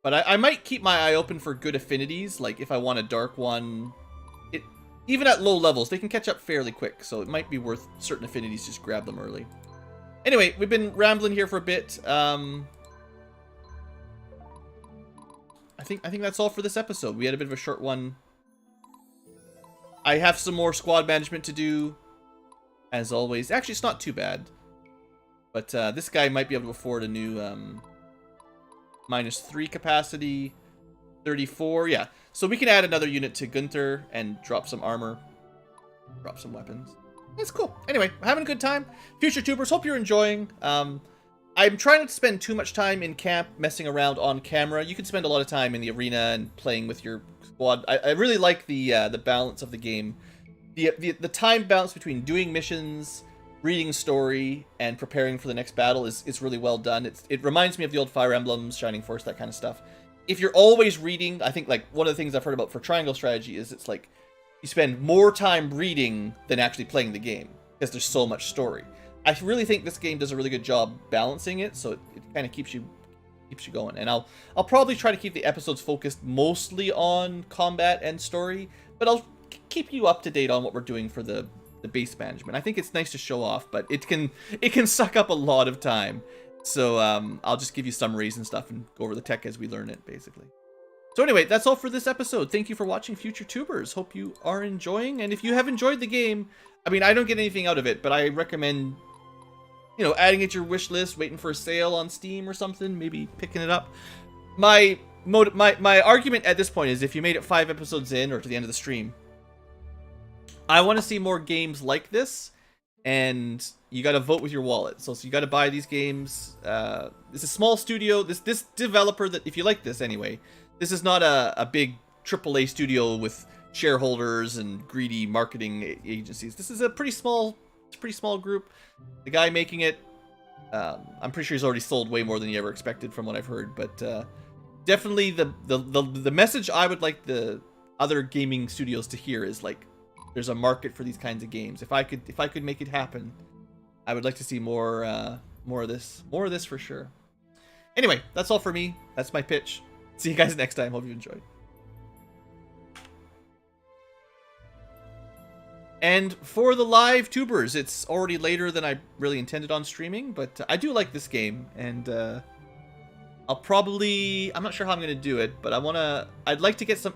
But I might keep my eye open for good affinities, like if I want a dark one. Even at low levels, they can catch up fairly quick, so it might be worth certain affinities, just grab them early. Anyway, we've been rambling here for a bit. I think that's all for this episode. We had a bit of a short one. I have some more squad management to do, as always. Actually, it's not too bad. But this guy might be able to afford a new -3 capacity, 34, yeah. So we can add another unit to Gunther and drop some armor, drop some weapons. That's cool. Anyway, having a good time. Future tubers, hope you're enjoying. I'm trying not to spend too much time in camp messing around on camera. You can spend a lot of time in the arena and playing with your squad. I really like the balance of the game. The time balance between doing missions, reading story, and preparing for the next battle is really well done. It reminds me of the old Fire Emblems, Shining Force, that kind of stuff. If you're always reading, I think like one of the things I've heard about for triangle strategy is it's like you spend more time reading than actually playing the game because there's so much story. I really think this game does a really good job balancing it, so it kind of keeps you going. And I'll probably try to keep the episodes focused mostly on combat and story, but I'll keep you up to date on what we're doing for the base management. I think it's nice to show off, but it can suck up a lot of time. So I'll just give you summaries and stuff and go over the tech as we learn it, basically. So anyway, that's all for this episode. Thank you for watching, future tubers. Hope you are enjoying. And if you have enjoyed the game, I mean, I don't get anything out of it, but I recommend, you know, adding it to your wish list, waiting for a sale on Steam or something, maybe picking it up. My argument at this point is if you made it 5 episodes in or to the end of the stream, I want to see more games like this, and you got to vote with your wallet. So you got to buy these games. This is a small studio. This developer, that if you like this anyway, this is not a big AAA studio with shareholders and greedy marketing agencies. This is a pretty small group. The guy making it, I'm pretty sure he's already sold way more than he ever expected from what I've heard. But definitely the message I would like the other gaming studios to hear is like, there's a market for these kinds of games. If I could make it happen, I would like to see more of this for sure. Anyway, that's all for me. That's my pitch. See you guys next time. Hope you enjoyed. And for the live tubers, it's already later than I really intended on streaming, but I do like this game, and I'm not sure how I'm gonna do it, but I'd like to get some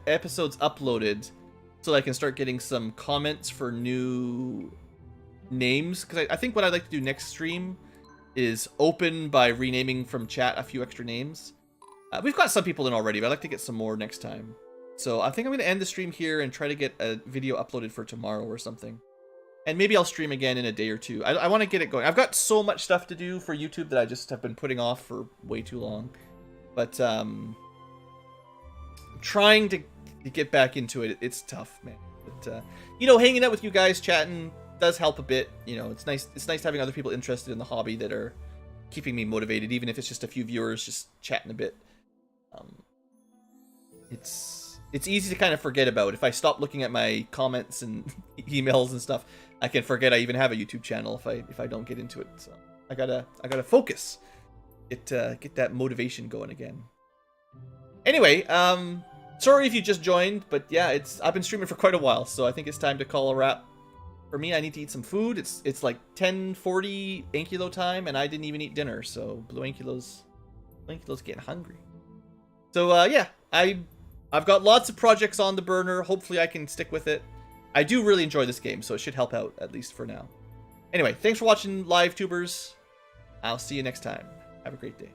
episodes uploaded so that I can start getting some comments for new names, because I think what I'd like to do next stream is open by renaming from chat a few extra names. We've got some people in already, but I'd like to get some more next time. So I think I'm going to end the stream here and try to get a video uploaded for tomorrow or something. And maybe I'll stream again in a day or two. I want to get it going. I've got so much stuff to do for YouTube that I just have been putting off for way too long. But trying to get back into it, it's tough, man. But you know, hanging out with you guys, chatting does help a bit. You know, it's nice having other people interested in the hobby that are keeping me motivated, even if it's just a few viewers just chatting a bit. It's easy to kind of forget about. If I stop looking at my comments and emails and stuff, I can forget I even have a YouTube channel if I don't get into it. So I gotta focus. Get that motivation going again. Anyway, sorry if you just joined, but yeah, I've been streaming for quite a while, so I think it's time to call a wrap. For me, I need to eat some food. It's like 10:40 Ankylo time, and I didn't even eat dinner, so Blue Ankylo's getting hungry. So yeah, I've got lots of projects on the burner. Hopefully I can stick with it. I do really enjoy this game, so it should help out, at least for now. Anyway, thanks for watching, live tubers. I'll see you next time. Have a great day.